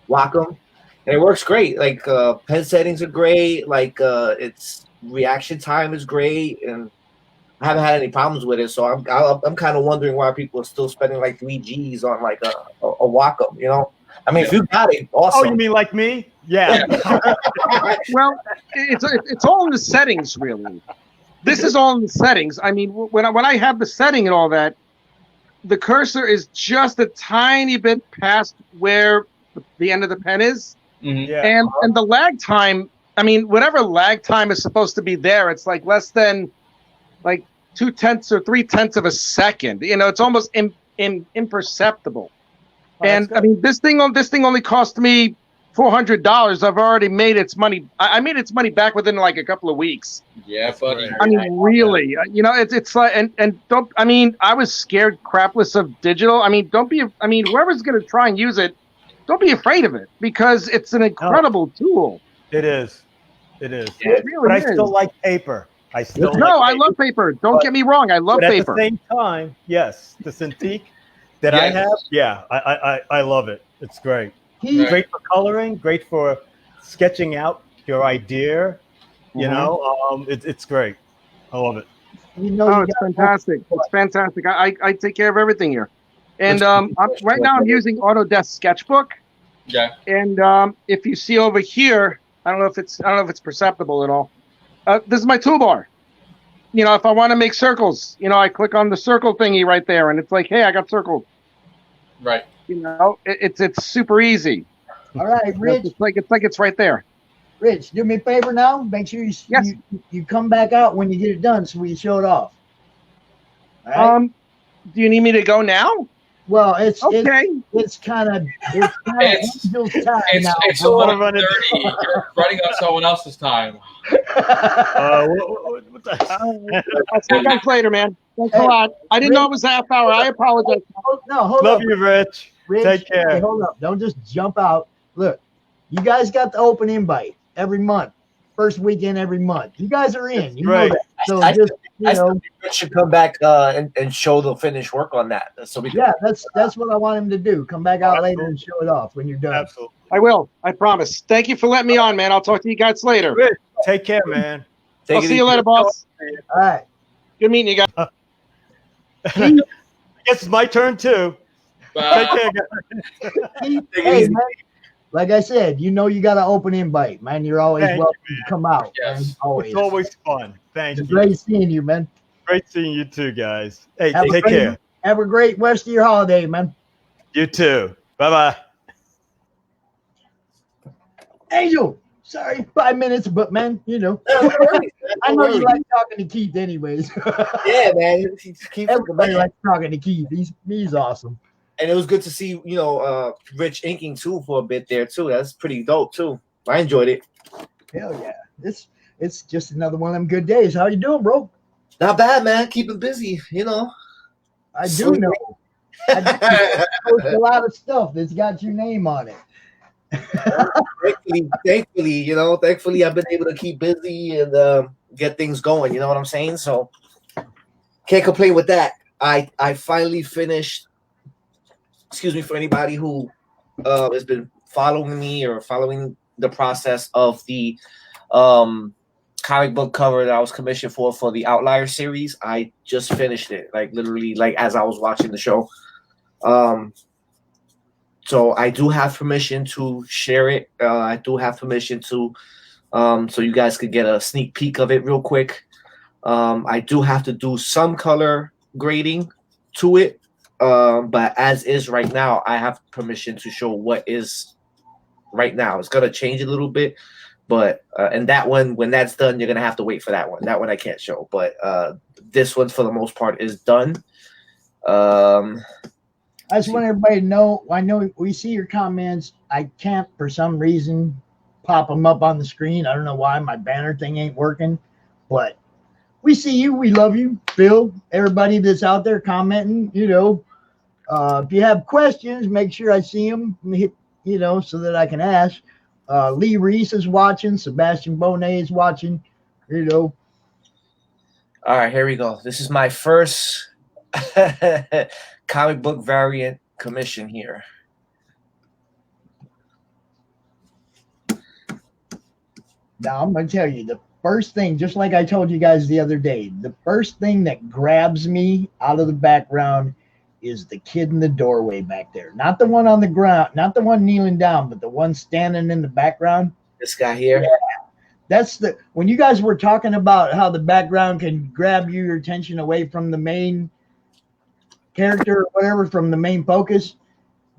Wacom, and it works great. Like pen settings are great. Like its reaction time is great, and I haven't had any problems with it. So I'm kind of wondering why people are still spending like 3 G's on like a Wacom. I mean, if you got it, awesome. Oh, you mean like me? Yeah. Well, it's all in the settings, really. This is all in the settings. I mean, when I have the setting and all that, the cursor is just a tiny bit past where the end of the pen is. Mm-hmm. Yeah. And the lag time, I mean, whatever lag time is supposed to be there, it's like less than like 2/10 or 3/10 of a second. It's almost imperceptible. And I mean, this thing only cost me $400. I've already made its money. I made its money back within like a couple of weeks. Yeah, buddy. I mean, really, it's like, and don't. I mean, I was scared crapless of digital. I mean, whoever's going to try and use it, don't be afraid of it because it's an incredible tool. It is. It is. It really but I is. still like paper. I love paper. Don't get me wrong. I love paper. At the same time, yes, the Cintiq that I have, I love it. It's great. Great for coloring, great for sketching out your idea. It's great. I love it. It's fantastic. It's fantastic. I take care of everything here. And right now I'm using Autodesk Sketchbook. Yeah. And if you see over here, I don't know if it's perceptible at all. This is my toolbar. If I want to make circles, I click on the circle thingy right there, and it's like, hey, I got circles. Right. It's super easy. All right, Rich. It's like it's right there. Rich, do me a favor now. Make sure you come back out when you get it done, so we show it off. All right? Do you need me to go now? Well, it's okay. It's kind of Angel's time now. It's 11:30. You're running on someone else's time. I'll see you guys later, man. Thanks a lot. I didn't know it was a half hour. I apologize. Hold Love up. you, Rich. Take care. Hey, hold up. Don't just jump out. Look, you guys got the open invite every month. First weekend every month. You guys are in. You know that. So I think Rich should come back and show the finished work on that. So that's what I want him to do. Come back out later and show it off when you're done. Absolutely. I will. I promise. Thank you for letting me on, man. I'll talk to you guys later. Rich, take care, man. I'll see you later, boss. All right. Good meeting you guys. I guess it's my turn too. Take care, guys. Hey, man, like I said, you know you got an open invite, man. You're always Thank welcome you, to come out. Yes. Man. Always. It's always fun. Thank It's you. great seeing you, man. Great seeing you too, guys. Hey, Have a take great- care. Have a great rest of your holiday, man. You too. Bye-bye. Angel, sorry, 5 minutes, but man, you know, I know you like talking to Keith, anyways. Yeah, man. Keith, Everybody likes talking to Keith. He's awesome. and it was good to see, Rich inking too for a bit there too. That's pretty dope too. I enjoyed it. Hell yeah, it's just another one of them good days. How you doing, bro? Not bad, man. Keeping busy, I do know. I do post a lot of stuff that's got your name on it. Thankfully, I've been able to keep busy and get things going. You know what I'm saying? So can't complain with that. I finally finished. Excuse me for anybody who has been following me or following the process of the comic book cover that I was commissioned for the Outlier series. I just finished it, literally, as I was watching the show. So I do have permission to share it. I do have permission to, so you guys could get a sneak peek of it real quick. I do have to do some color grading to it, but as is right now, I have permission to show what is right now. It's gonna change a little bit, but and that one, when that's done, you're gonna have to wait for that one. That one I can't show, but this one for the most part is done. I just want everybody to know. I know we see your comments. I can't, for some reason, pop them up on the screen. I don't know why my banner thing ain't working, but we see you. We love you, Phil. Everybody that's out there commenting, if you have questions, make sure I see them, so that I can ask. Lee Reese is watching. Sebastian Bonet is watching. All right, here we go. This is my first comic book variant commission here. Now, I'm going to tell you, the first thing, just like I told you guys the other day, the first thing that grabs me out of the background is the kid in the doorway back there. Not the one on the ground, not the one kneeling down, but the one standing in the background. This guy here? Yeah. That's when you guys were talking about how the background can grab your attention away from the main character or whatever, from the main focus.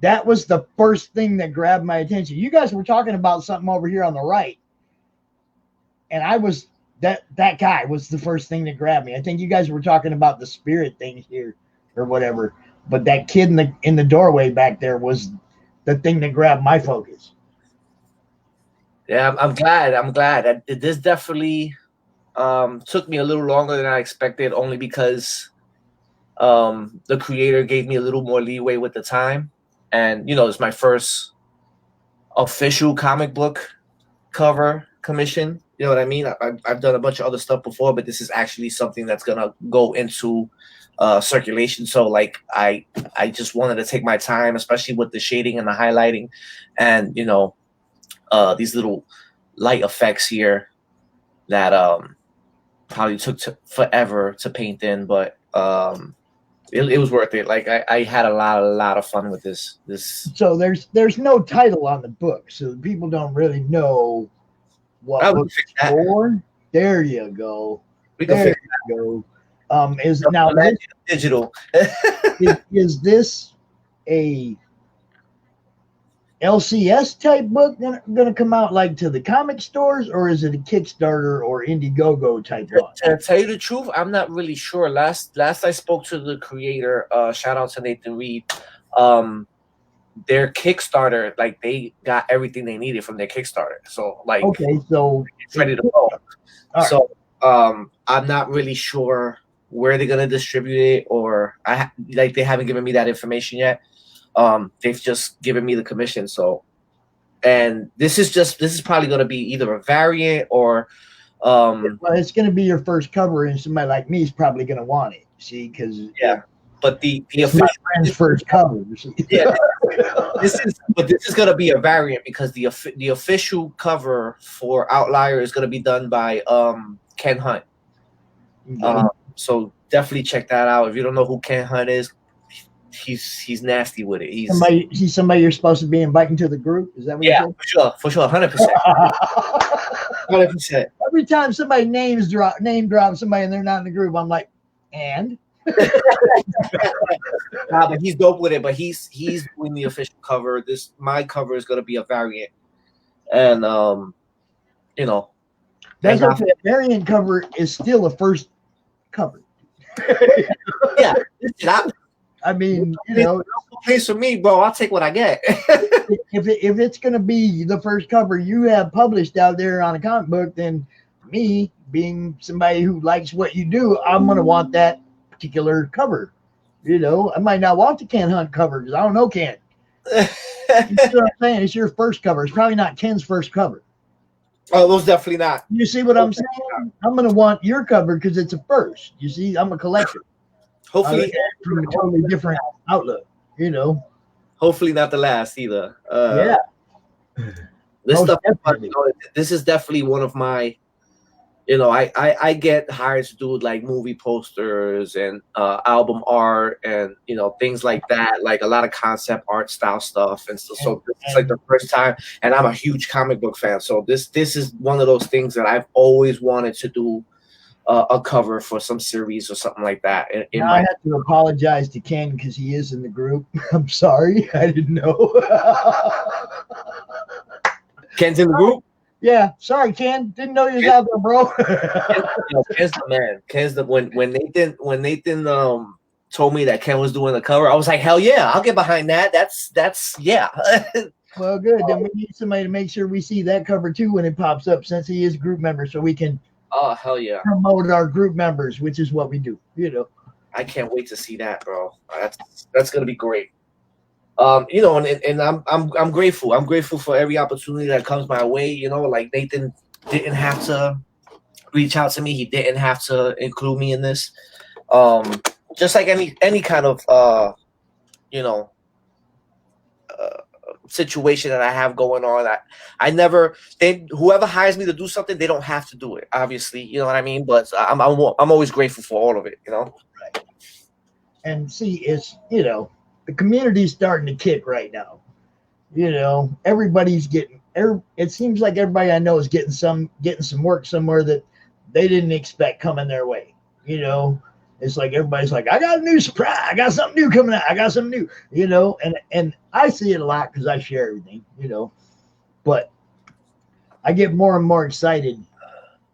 That was the first thing that grabbed my attention. You guys were talking about something over here on the right, and I was that guy was the first thing that grabbed me. I think you guys were talking about the spirit thing here or whatever, but that kid in the doorway back there was the thing that grabbed my focus. Yeah, I'm glad. This definitely took me a little longer than I expected, only because the creator gave me a little more leeway with the time. And, it's my first official comic book cover commission. You know what I mean? I've done a bunch of other stuff before, but this is actually something that's going to go into circulation. So, I just wanted to take my time, especially with the shading and the highlighting and, these little light effects here that probably took forever to paint in, but it was worth it. I had a lot of fun with this. So there's no title on the book, so people don't really know what book's for. There you go. There you go. Is now digital? is this a LCS type book gonna come out to the comic stores, or is it a Kickstarter or Indiegogo type one? To tell you the truth, I'm not really sure. Last I spoke to the creator, shout out to Nathan Reed, their Kickstarter, they got everything they needed from their Kickstarter. So okay, so it's ready to go. Right. So I'm not really sure where they're gonna distribute it, or they haven't given me that information yet. They've just given me the commission. So, and this is probably going to be either a variant or well, it's going to be your first cover, and somebody like me is probably going to want it. See, because but the my friend's first cover. Yeah, this is going to be a variant because the official cover for Outlier is going to be done by Ken Hunt. So definitely check that out. If you don't know who Ken Hunt is, he's nasty with it. He's somebody you're supposed to be inviting to the group. Is that what you said? for sure, 100%. 100%. Every time somebody name drops somebody and they're not in the group, I'm like, and nah, but he's dope with it. But he's doing the official cover. My cover is gonna be a variant, and you know, that's okay. A variant cover is still a first cover. Yeah, I mean, you know, no place for me, bro. I'll take what I get. if it's gonna be the first cover you have published out there on a comic book, then me being somebody who likes what you do, I'm gonna want that particular cover. You know, I might not want the Ken Hunt cover because I don't know Ken. You know what I'm saying? It's your first cover. It's probably not Ken's first cover. Oh, those definitely not. You see what I'm saying? I'm gonna want your cover because it's a first. You see, I'm a collector. Hopefully, from a totally different outlook. You know. Hopefully not the last either. Yeah. This is definitely one of my. You know, I get hired to do like movie posters and album art and, you know, things like that, like a lot of concept art style stuff. And so this is like the first time, and I'm a huge comic book fan. So this is one of those things that I've always wanted to do a cover for some series or something like that. I have to apologize to Ken because he is in the group. I'm sorry. I didn't know. Ken's in the group? Yeah, sorry, Ken. Didn't know you was out there, bro. Ken's the man. Ken's the when Nathan told me that Ken was doing the cover, I was like, hell yeah, I'll get behind that. That's yeah. Well, good. Then we need somebody to make sure we see that cover too when it pops up, since he is a group member, so we can hell yeah promote our group members, which is what we do. You know. I can't wait to see that, bro. That's gonna be great. You know, and I'm grateful. I'm grateful for every opportunity that comes my way. You know, like Nathan didn't have to reach out to me. He didn't have to include me in this. Just like any kind of you know, situation that I have going on. Whoever hires me to do something, they don't have to do it. Obviously, you know what I mean. But I'm always grateful for all of it. You know. Right. And see, it's, you know, the community's starting to kick right now. You know, everybody's getting. It seems like everybody I know is getting some work somewhere that they didn't expect coming their way. You know, it's like everybody's like, I got a new surprise. I got something new coming out. I got something new. You know, and I see it a lot because I share everything. You know, but I get more and more excited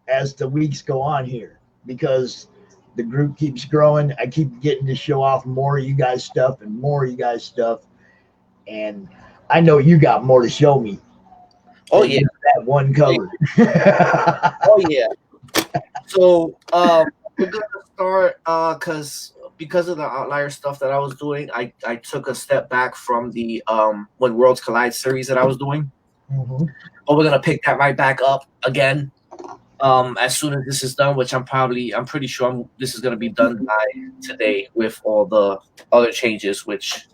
as the weeks go on here because the group keeps growing. I keep getting to show off more of you guys stuff and more of you guys stuff. And I know you got more to show me. Oh yeah. That one cover. Oh yeah. So we're gonna start because of the outlier stuff that I was doing, I took a step back from the When Worlds Collide series that I was doing. Mm-hmm. But we're gonna pick that right back up again. As soon as this is done, which I'm pretty sure this is going to be done by today with all the other changes, which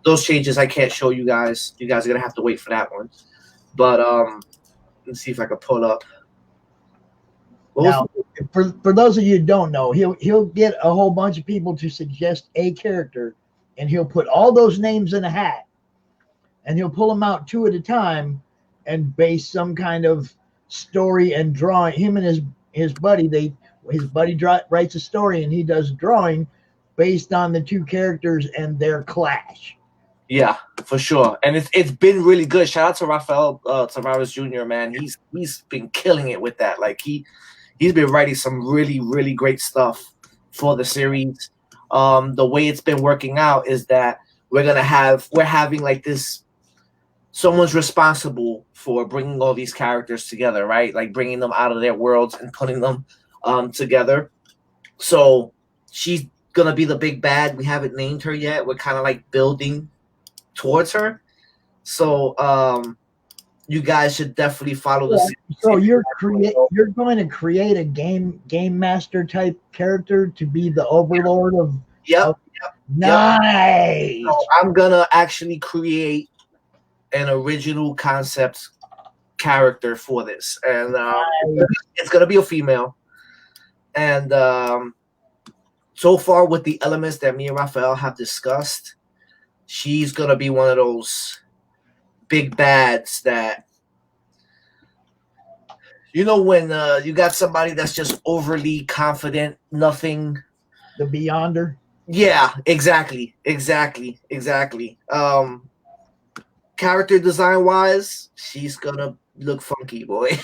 those changes I can't show you guys. You guys are going to have to wait for that one. But let's see if I can pull up. Now, for those of you who don't know, he'll get a whole bunch of people to suggest a character, and he'll put all those names in a hat, and he'll pull them out two at a time and base some kind of story and drawing. Him and his buddy, writes a story and he does drawing based on the two characters and their clash. Yeah, for sure. And it's been really good. Shout out to Rafael Tavares Jr., man. He's been killing it with that. Like he's been writing some really, really great stuff for the series. The way it's been working out is that we're having like this. Someone's responsible for bringing all these characters together, right? Like bringing them out of their worlds and putting them together. So she's going to be the big bad. We haven't named her yet. We're kind of like building towards her. So you guys should definitely follow the series. So you're going to create a game master type character to be the overlord of. Yep. Nice. So I'm going to actually create an original concept character for this, and it's gonna be a female. And so far, with the elements that me and Raphael have discussed, she's gonna be one of those big bads that, you know, when you got somebody that's just overly confident, nothing. The Beyonder. Yeah, exactly. Character design wise, she's gonna look funky, boy.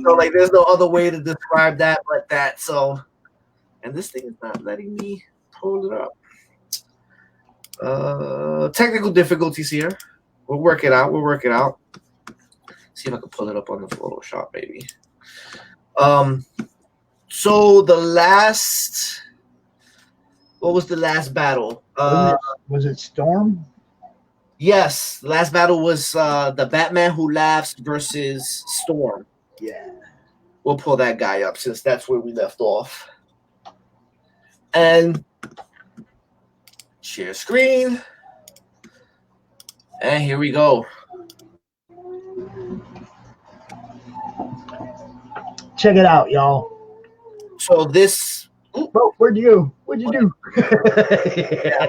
So like, there's no other way to describe that but that. So, and this thing is not letting me pull it up. Technical difficulties here. We'll work it out. See if I can pull it up on the Photoshop, maybe. So the last, what was the last battle? Was it Storm? Yes, the last battle was the Batman Who Laughs versus Storm. Yeah. We'll pull that guy up since that's where we left off. And share screen. And here we go. Check it out, y'all. So this. Bro, what'd you do? Yeah,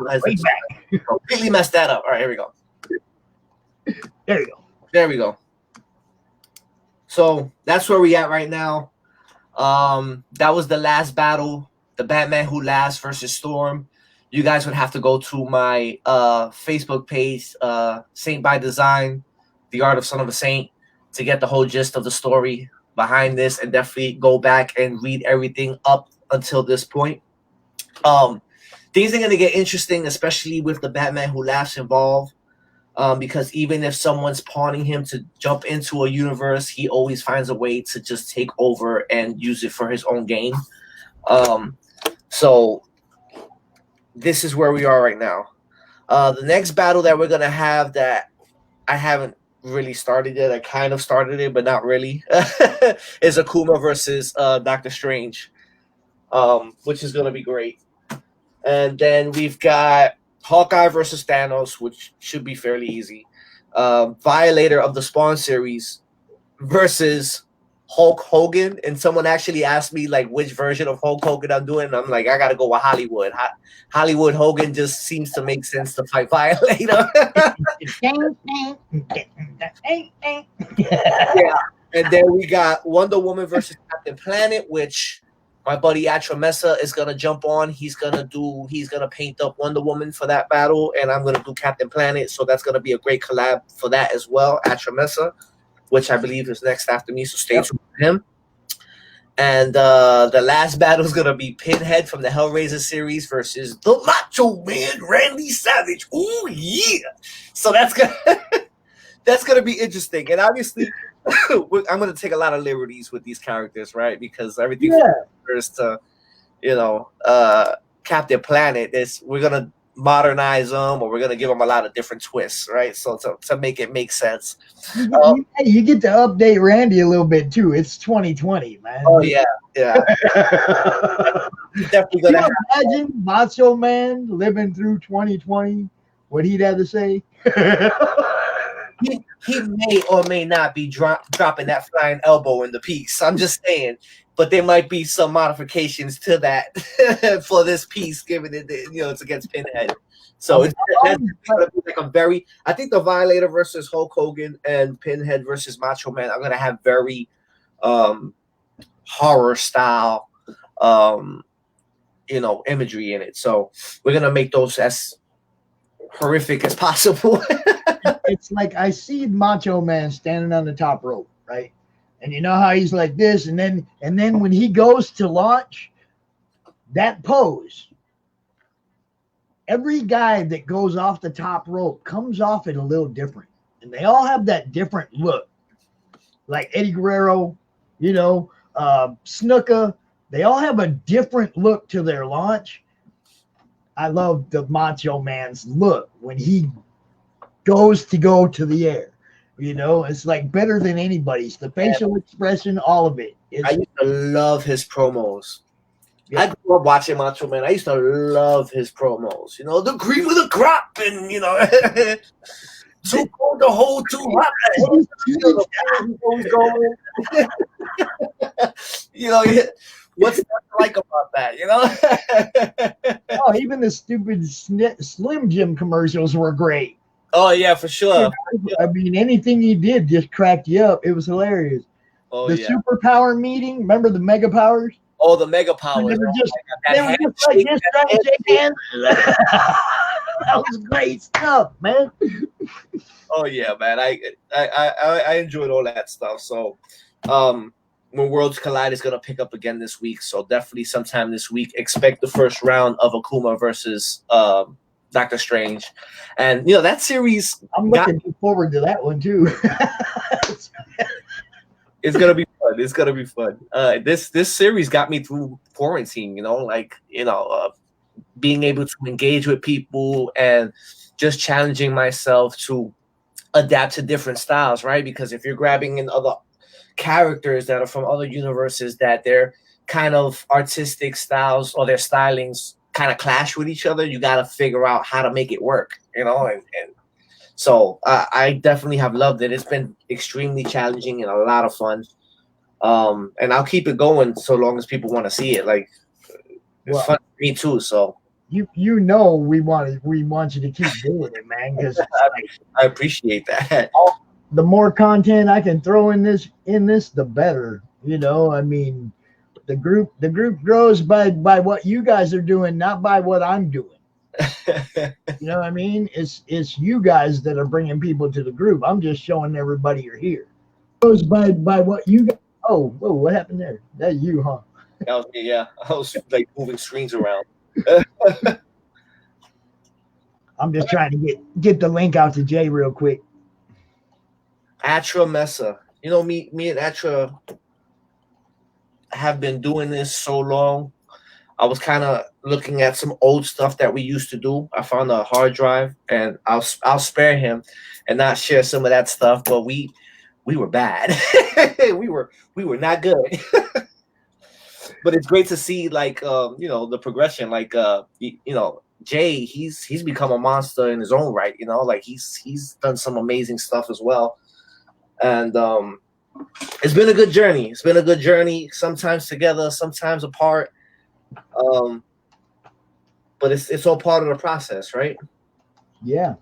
Way back. completely messed that up. All right, here we go. There we go. So that's where we at right now. That was the last battle, the Batman Who Laughs versus Storm. You guys would have to go to my Facebook page, Saint by Design, The Art of Son of a Saint, to get the whole gist of the story behind this, and definitely go back and read everything up until this point. Things are going to get interesting, especially with the Batman Who Laughs involved. Because even if someone's pawning him to jump into a universe, he always finds a way to just take over and use it for his own gain. So this is where we are right now. The next battle that we're going to have, that I haven't really started yet, I kind of started it, but not really, is Akuma versus Doctor Strange, which is going to be great. And then we've got Hawkeye versus Thanos, which should be fairly easy. Violator of the Spawn series versus Hulk Hogan. And someone actually asked me like which version of Hulk Hogan I'm doing. And I'm like, I got to go with Hollywood. Hollywood Hogan just seems to make sense to fight Violator. Yeah. And then we got Wonder Woman versus Captain Planet, which my buddy Atra Mesa is gonna jump on. He's gonna paint up Wonder Woman for that battle, and I'm gonna do Captain Planet. So that's gonna be a great collab for that as well. Atra Mesa, which I believe is next after me. So stay tuned for him. And the last battle is gonna be Pinhead from the Hellraiser series versus the Macho Man Randy Savage. Oh yeah! So that's gonna be interesting. And obviously, I'm going to take a lot of liberties with these characters, right? Because everything refers to, Captain Planet. We're going to modernize them, or we're going to give them a lot of different twists, right? So to make it make sense. You get to update Randy a little bit too. It's 2020, man. Oh yeah. Definitely Can you imagine Macho Man living through 2020? What he'd have to say? He may or may not be dropping that flying elbow in the piece. I'm just saying, but there might be some modifications to that for this piece, given it, it's against Pinhead. So it's going to be like a very. I think the Violator versus Hulk Hogan and Pinhead versus Macho Man are going to have very horror style, imagery in it. So we're going to make those as horrific as possible. It's like I see Macho Man standing on the top rope, right? And you know how he's like this, and then when he goes to launch that pose, every guy that goes off the top rope comes off it a little different, and they all have that different look. Like Eddie Guerrero, Snuka, they all have a different look to their launch. I love the Macho Man's look when he goes to the air. It's like better than anybody's. The facial expression, all of it. I used to love his promos. Yeah. I grew up watching Macho Man. I used to love his promos. The cream of the crop, and too cold to hold, too hot to hold. You know, what's not to like about that? You know? Oh, even the stupid Slim Jim commercials were great. Oh yeah, for sure. I mean, anything he did just cracked you up. It was hilarious. Oh the yeah. superpower meeting. Remember the mega powers? Oh, the mega powers. They were just, that just like this, trying to shake hands. That was great stuff, man. Oh yeah, man. I enjoyed all that stuff. So, when Worlds Collide is gonna pick up again this week, so definitely sometime this week, expect the first round of Akuma versus Doctor Strange, and you know that series. I'm looking forward to that one too. It's gonna be fun. It's gonna be fun. This series got me through quarantine. You know, like being able to engage with people and just challenging myself to adapt to different styles, right? Because if you're grabbing in other characters that are from other universes, that their kind of artistic styles or their stylings kind of clash with each other, you got to figure out how to make it work, you know. And so I definitely have loved it. It's been extremely challenging and a lot of fun. And I'll keep it going so long as people want to see it. Like, it's fun for me too. So you know we want you to keep doing it, man. Because I appreciate that. The more content I can throw in this, the better. You know, I mean, the group grows by what you guys are doing, not by what I'm doing. You know what I mean? It's you guys that are bringing people to the group. I'm just showing everybody you're here. It goes by what you guys. Oh, whoa! What happened there? That's you, huh? That was me. Yeah, I was like moving screens around. I'm just trying to get the link out to Jay real quick. Atra Mesa. You know, me and Atra have been doing this so long. I was kind of looking at some old stuff that we used to do. I found a hard drive, and I'll spare him and not share some of that stuff. But we were bad. we were not good. But it's great to see, like, you know, the progression. Like, you know, Jay, he's become a monster in his own right. You know, like he's done some amazing stuff as well. And it's been a good journey. It's been a good journey. Sometimes together, sometimes apart. But it's all part of the process, right? Yeah.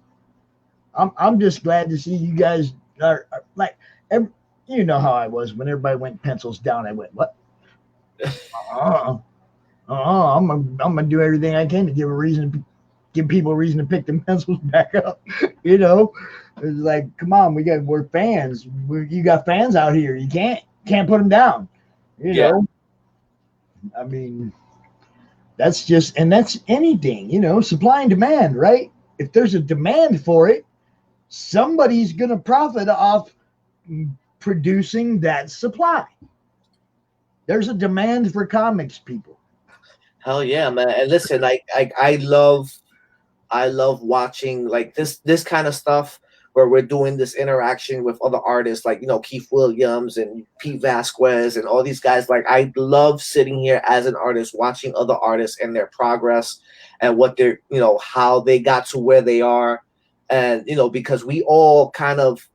I'm just glad to see you guys are like, you know how I was when everybody went pencils down. I went, what? I'm gonna do everything I can to give people a reason to pick the pencils back up. You know, it's like, come on, we're fans. You got fans out here. You can't put them down. You know, I mean, that's anything. You know, supply and demand, right? If there's a demand for it, somebody's gonna profit off producing that supply. There's a demand for comics, people. Hell yeah, man! And listen, I love watching like this kind of stuff where we're doing this interaction with other artists, like, you know, Keith Williams and Pete Vazquez and all these guys. Like, I love sitting here as an artist watching other artists and their progress and what they're, you know, how they got to where they are, and you know, because we all kind of,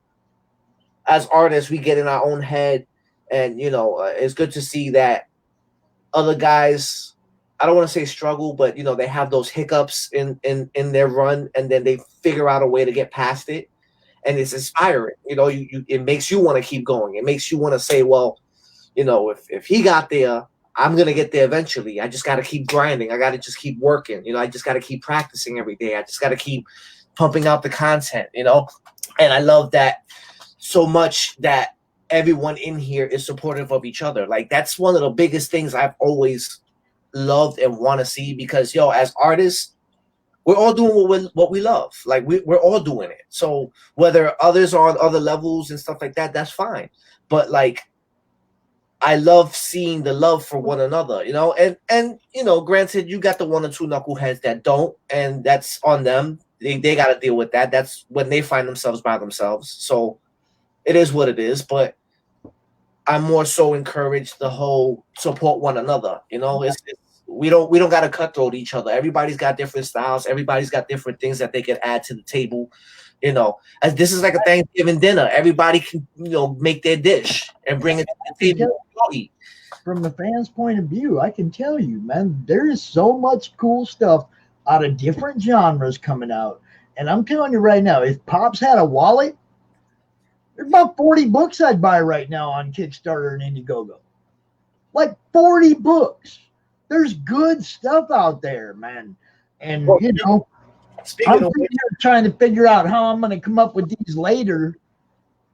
as artists, we get in our own head. And, you know, it's good to see that other guys, I don't want to say struggle, but, you know, they have those hiccups in their run, and then they figure out a way to get past it. And it's inspiring. You know, it makes you want to keep going. It makes you want to say, well, you know, if he got there, I'm going to get there eventually. I just got to keep grinding. I got to just keep working. You know, I just got to keep practicing every day. I just got to keep pumping out the content, you know. And I love that so much, that everyone in here is supportive of each other. Like, that's one of the biggest things I've always loved and want to see, because, yo, as artists, we're all doing what we love. Like, we're all doing it. So whether others are on other levels and stuff like that, that's fine. But, like, I love seeing the love for one another, you know. And you know, granted, you got the one or two knuckleheads that don't, and that's on them. They got to deal with that. That's when they find themselves by themselves. So it is what it is. But I'm more so encouraged the whole support one another. You know, we don't got to cutthroat each other. Everybody's got different styles. Everybody's got different things that they can add to the table. You know, as this is like a Thanksgiving dinner. Everybody can, you know, make their dish and bring it to the table to eat. From the fans' point of view, I can tell you, man, there is so much cool stuff out of different genres coming out. And I'm telling you right now, if Pops had a wallet, there's about 40 books I'd buy right now on Kickstarter and Indiegogo. Like 40 books. There's good stuff out there, man. And, you know, I'm trying to figure out how I'm going to come up with these later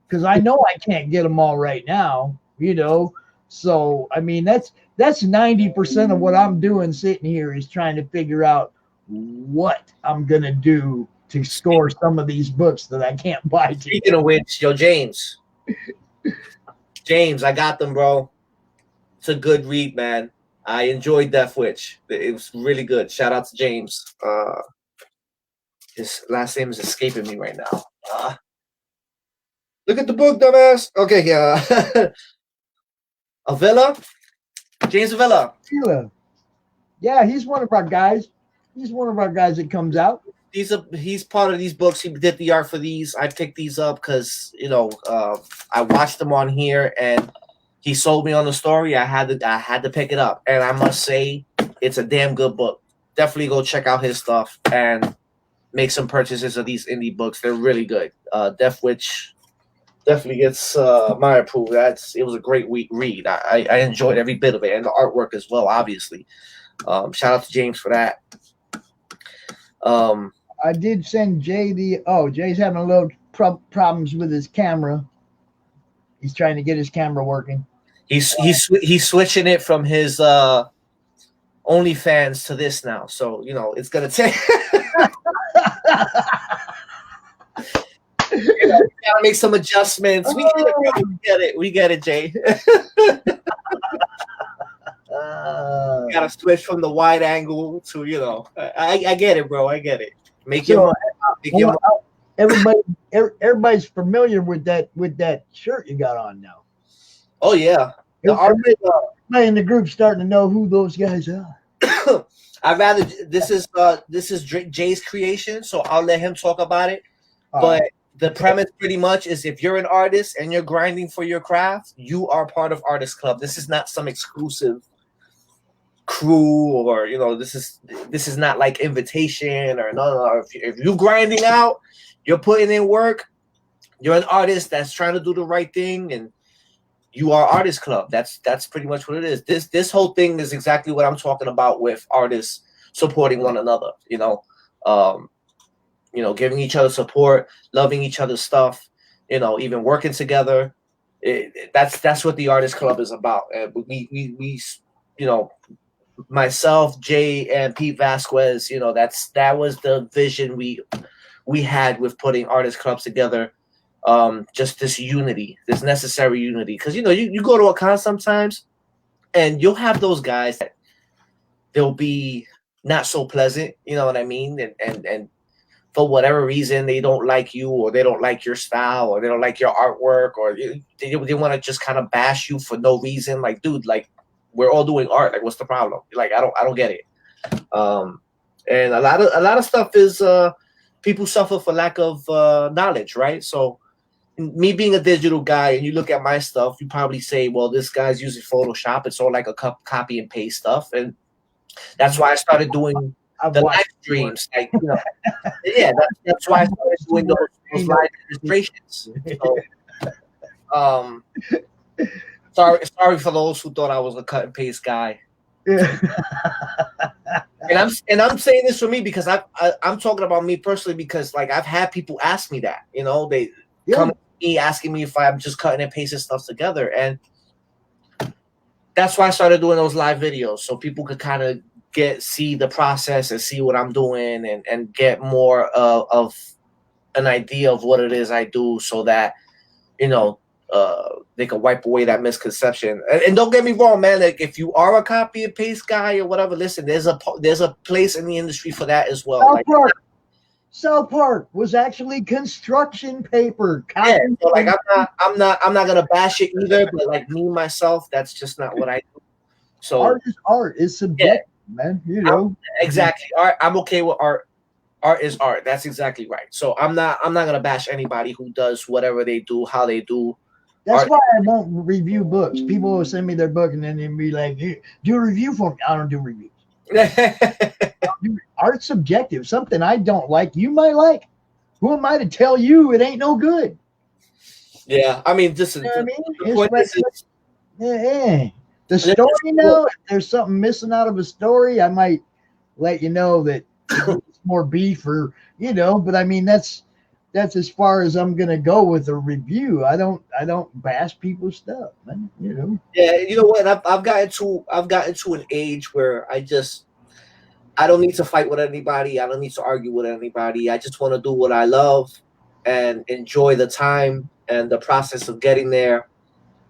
because I know I can't get them all right now, you know. So, I mean, that's 90% of what I'm doing sitting here is trying to figure out what I'm going to do to score some of these books that I can't buy. Speaking of which, yo, James, I got them, bro. It's a good read, man. I enjoyed Death Witch. It was really good. Shout out to James. His last name is escaping me right now. Look at the book, dumbass. Okay, yeah. Avila? James Avila. Yeah, he's one of our guys. He's one of our guys that comes out. He's part of these books. He did the art for these. I picked these up because, you know, I watched them on here and he sold me on the story. I had to pick it up. And I must say, it's a damn good book. Definitely go check out his stuff and make some purchases of these indie books. They're really good. Death Witch definitely gets my approval. It was a great read. I enjoyed every bit of it and the artwork as well, obviously. Shout out to James for that. I did send Jay Jay's having a little problems with his camera. He's trying to get his camera working. He's switching it from his OnlyFans to this now. So, you know, it's gonna take you know, we gotta make some adjustments. We get it, Jay. Gotta switch from the wide angle to, you know, I get it, bro. I get it. Everybody's familiar with that shirt you got on now. Oh yeah, everybody in the group starting to know who those guys are. I'd rather this is Jay's creation, so I'll let him talk about it. But the premise pretty much is if you're an artist and you're grinding for your craft, you are part of Artist Club. This is not some exclusive crew, or, you know, this is not like invitation or no. If you're grinding out, you're putting in work, you're an artist that's trying to do the right thing, and you are Artist Club. That's pretty much what it is. This whole thing is exactly what I'm talking about with artists supporting one another, you know, giving each other support, loving each other's stuff, you know, even working together. That's what the Artist Club is about. We you know, myself, Jay, and Pete Vazquez, you know, that was the vision we had with putting Artist Clubs together. Just this unity, this necessary unity. Because, you know, you go to a con sometimes and you'll have those guys that they'll be not so pleasant, you know what I mean? And for whatever reason, they don't like you, or they don't like your style, or they don't like your artwork, or they want to just kind of bash you for no reason. Like, dude, like, we're all doing art. Like, what's the problem? Like, I don't get it. And a lot of stuff is people suffer for lack of knowledge, right? So me being a digital guy, and you look at my stuff, you probably say, well, this guy's using Photoshop. It's all like a copy and paste stuff. And that's why I started doing the live streams. Like, you know, yeah, that's why I started doing those live illustrations. So, sorry for those who thought I was a cut and paste guy. Yeah. And I'm saying this for me because I'm talking about me personally, because like I've had people ask me that, you know, they come to me asking me if I'm just cutting and pasting stuff together, and that's why I started doing those live videos, so people could kind of see the process and see what I'm doing, and get more of an idea of what it is I do, so that, you know, they can wipe away that misconception. And don't get me wrong, man. Like, if you are a copy and paste guy or whatever, listen, there's a place in the industry for that as well. South Park was actually construction paper. Yeah, so like I'm not gonna bash it either, but like me myself, that's just not what I do. So art is art. It's subjective, man. You know, exactly. Art. I'm okay with art. Art is art. That's exactly right. So I'm not gonna bash anybody who does whatever they do, how they do. That's Art. why I won't review books. People will send me their book and then they'll be like, "Here, do a review for me." I don't do reviews. Art's subjective. Something I don't like, you might like. Who am I to tell you it ain't no good? Yeah, I mean, this is You know what I mean? the point is, Yeah. The story now, if there's something missing out of a story, I might let you know that it's more beef or, you know, but I mean that's as far as I'm gonna go with a review. I don't bash people's stuff, man. You know. yeah, you know what? I've gotten to an age where I don't need to fight with anybody. I don't need to argue with anybody. I just want to do what I love and enjoy the time and the process of getting there.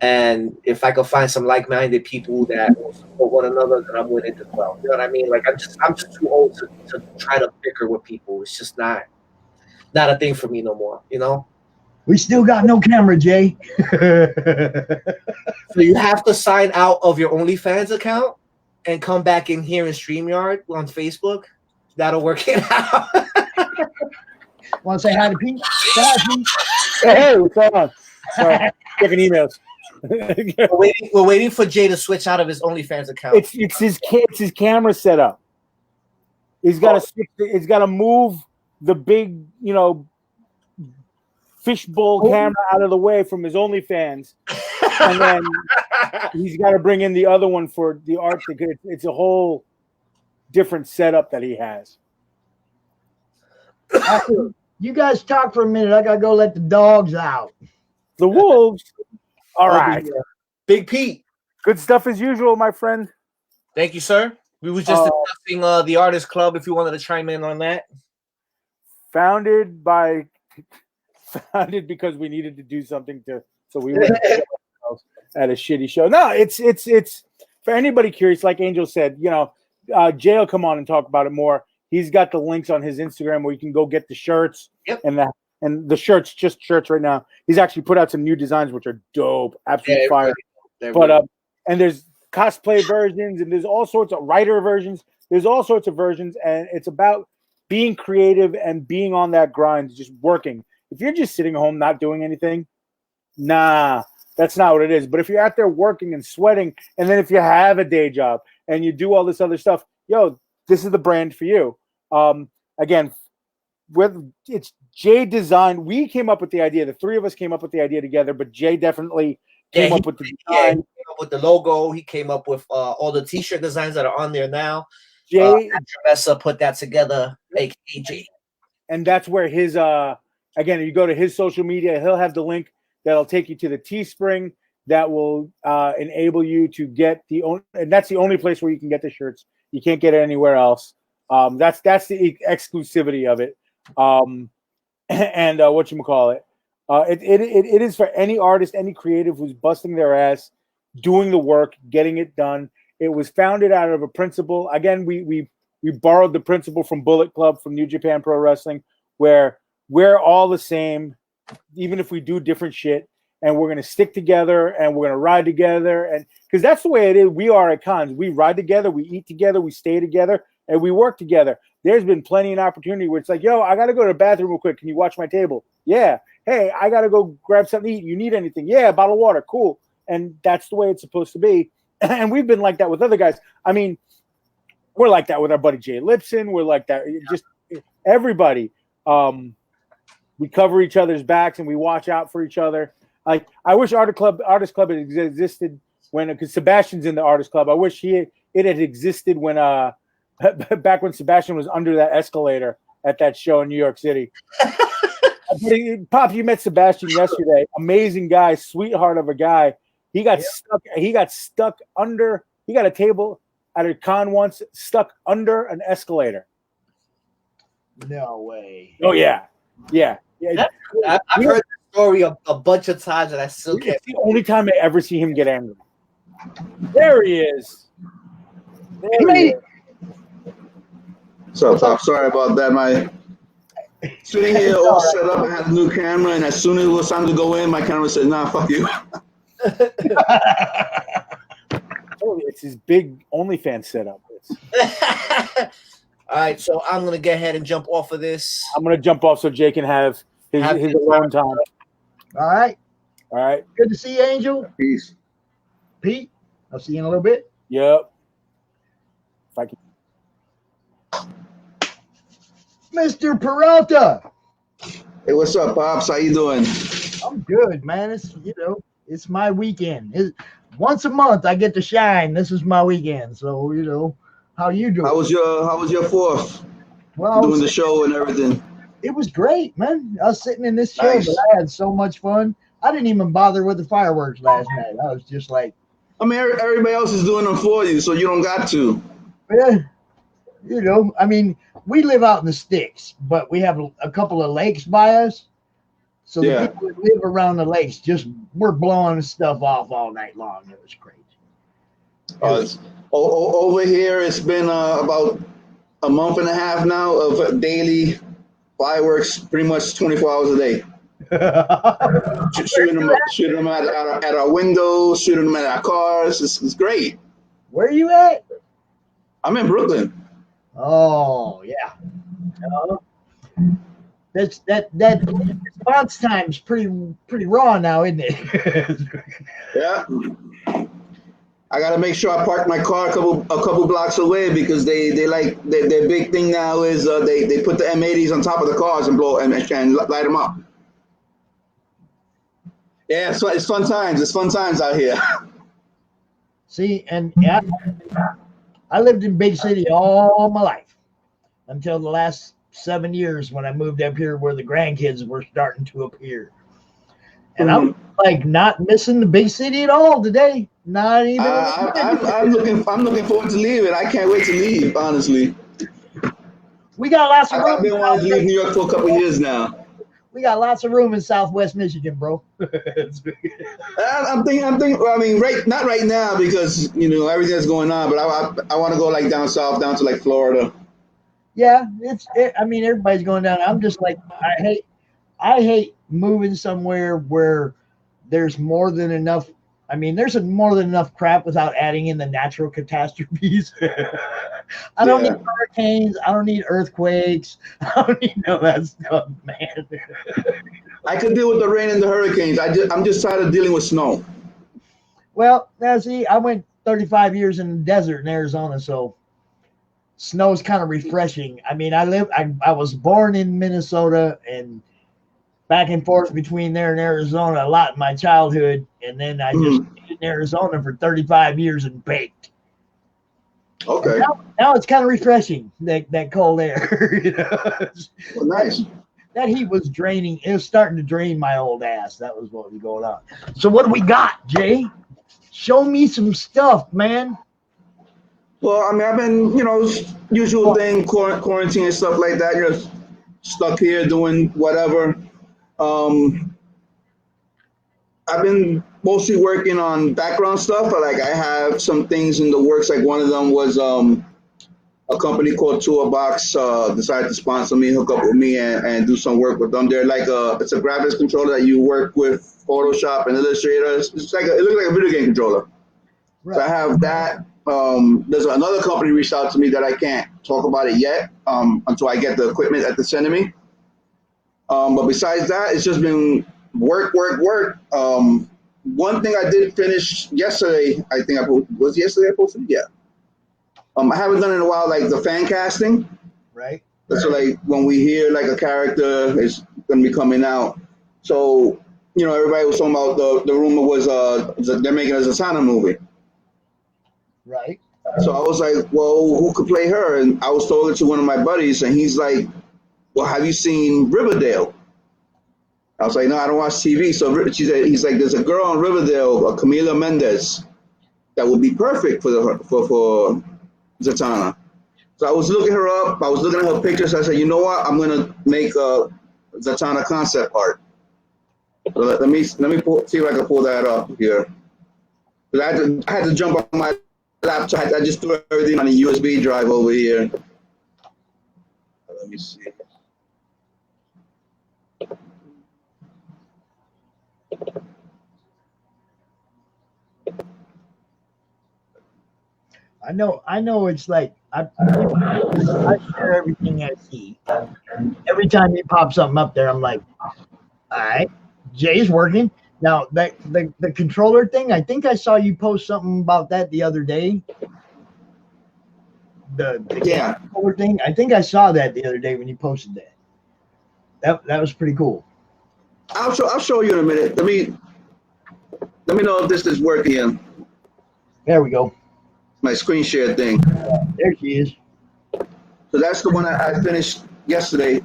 And if I could find some like-minded people that will support one another, then I'm with it as well. You know what I mean? Like I'm just too old to try to bicker with people. It's just not a thing for me no more. You know. We still got no camera, Jay. So you have to sign out of your OnlyFans account and come back in here in StreamYard on Facebook. That'll work it out. Want to say hi to Pete? Say hi, Pete. Hey, what's going on? Sorry, checking emails. We're waiting for Jay to switch out of his OnlyFans account. It's his camera setup. He's got to he's got to move the big, you know, fishbowl camera out of the way from his OnlyFans, and then he's got to bring in the other one for the art. It's a whole different setup that he has. You guys talk for a minute. I gotta go let the dogs out. The wolves. All right. Big Pete. Good stuff as usual, my friend. Thank you, sir. We were just discussing the Artist Club. If you wanted to chime in on that. Founded because we needed to do something so we wouldn't at a shitty show. No, it's for anybody curious. Like Angel said, you know, Jay will come on and talk about it more. He's got the links on his Instagram where you can go get the shirts. Yep. And the shirts, just shirts right now. He's actually put out some new designs which are dope, absolutely fire. But and there's cosplay versions and there's all sorts of writer versions. There's all sorts of versions, and it's about being creative and being on that grind, just working. If you're just sitting home not doing anything, nah, that's not what it is. But if you're out there working and sweating, and then if you have a day job and you do all this other stuff, yo, this is the brand for you. Again, it's Jay designed. We came up with the idea. The three of us came up with the idea together, but Jay definitely came up with the design. Yeah, he came up with the logo. He came up with all the T-shirt designs that are on there now. Jay Trevessa put that together, aka Jay. And that's where his again, you go to his social media, he'll have the link that'll take you to the Teespring that will enable you to get and that's the only place where you can get the shirts. You can't get it anywhere else. That's the exclusivity of it. And whatchamacallit. It is for any artist, any creative who's busting their ass, doing the work, getting it done. It was founded out of a principle. Again, we borrowed the principle from Bullet Club, from New Japan Pro Wrestling, where we're all the same, even if we do different shit, and we're going to stick together and we're going to ride together. And because that's the way it is. We are at cons. We ride together, we eat together, we stay together, and we work together. There's been plenty of opportunity where it's like, yo, I got to go to the bathroom real quick. Can you watch my table? Yeah. Hey, I got to go grab something to eat. You need anything? Yeah, a bottle of water. Cool. And that's the way it's supposed to be. And we've been like that with other guys. I mean, we're like that with our buddy Jay Lipson. We're like that. Just everybody. We cover each other's backs and we watch out for each other. Like, I wish Artist Club had existed because Sebastian's in the Artist Club. I wish it had existed when back when Sebastian was under that escalator at that show in New York City. Pop, you met Sebastian yesterday. Amazing guy, sweetheart of a guy. He got stuck under. He got a table at a con once, stuck under an escalator. No way. Oh yeah. I've heard the story a bunch of times, and I still can't. It's the only time I ever see him get angry. There he is. So Pop, sorry about that. My sitting here all set up, I had a new camera, and as soon as it was time to go in, my camera said, "Nah, fuck you." It's his big OnlyFans setup. All right, so I'm gonna go ahead and jump off of this. I'm gonna jump off so Jay can have his alone time. All right. All right. Good to see you, Angel. Peace. Pete, I'll see you in a little bit. Yep. If I can. Mr. Peralta. Hey, what's up, Pops? How you doing? I'm good, man. It's my weekend. Once a month I get to shine. This is my weekend. So, how you doing? How was your fourth? Well, Doing the show and everything. It was great, man. I was sitting in this chair, Nice. but I had so much fun. I didn't even bother with the fireworks last night. I was just like, I mean, everybody else is doing them for you, so you don't got to. eh, I mean, we live out in the sticks, but we have a couple of lakes by us. So Yeah. the people that live around the lakes we're blowing stuff off all night long. It was crazy. Over here, it's been about a month and a half now of daily fireworks, pretty much 24 hours a day. shooting them at our windows, shooting them at our cars. It's great. Where are you at? I'm in Brooklyn. Oh yeah. That response time's pretty raw now, isn't it? Yeah. I gotta make sure I park my car a couple blocks away because they like their big thing now is they put the M80s on top of the cars and blow and light them up. Yeah, so it's fun times. It's fun times out here. See, and I lived in big city all my life until the last 7 years when I moved up here where the grandkids were starting to appear. And I'm like not missing the big city at all today. Not even. I'm looking forward to leaving. I can't wait to leave. Honestly, we got lots of room. I've been wanting to leave New York for a couple of years now. We got lots of room in Southwest Michigan, bro. I'm thinking. I mean, not right now because everything that's going on. But I want to go like down south, down to like Florida. Yeah, I mean, everybody's going down. I'm just like, I hate moving somewhere where there's more than enough. I mean, there's more than enough crap without adding in the natural catastrophes. I don't need hurricanes. I don't need earthquakes. I don't need none of that stuff, man. I could deal with the rain and the hurricanes. I'm just tired of dealing with snow. Well, now see, I went 35 years in the desert in Arizona, so snow's kind of refreshing. I mean, I was born in Minnesota and back and forth between there and Arizona a lot in my childhood, and then I just stayed in Arizona for 35 years and baked. Okay. Now it's kind of refreshing, that cold air. Well, nice. That heat was draining. It was starting to drain my old ass. That was what was going on. So what do we got, Jay? Show me some stuff, man. Well, I mean, I've been, usual thing, quarantine and stuff like that. You're stuck here doing whatever. I've been mostly working on background stuff, but like I have some things in the works. Like one of them was a company called Toolbox decided to sponsor me, hook up with me, and do some work with them. They're like it's a graphics controller that you work with Photoshop and Illustrator. It looks like a video game controller. Right. So I have that. There's another company reached out to me that I can't talk about it yet until I get the equipment that they're sending me. But besides that, it's just been work. One thing I did finish yesterday, I think was yesterday I posted? Yeah. I haven't done it in a while, like the fan casting. Right. So like when we hear like a character is going to be coming out. So, everybody was talking about the rumor was they're making a Zatanna movie. Right. So I was like, well, who could play her? And I was told it to one of my buddies, and he's like, well, have you seen Riverdale? I was like, no, I don't watch TV. So he's like, there's a girl on Riverdale, Camila Mendez, that would be perfect for Zatanna. So I was looking her up. I was looking at her pictures. I said, you know what? I'm gonna make a Zatanna concept art. So let me see if I can pull that up here. But I had to jump on my laptop. I just threw everything on a USB drive over here. Let me see. I know it's like I share everything I see. Every time you pop something up there, I'm like, all right, Jay's working. Now, the controller thing, I think I saw you post something about that the other day. The controller thing, I think I saw that the other day when you posted that. That was pretty cool. I'll show you in a minute. Let me know if this is working. There we go. My screen share thing. There she is. So that's the one I finished yesterday.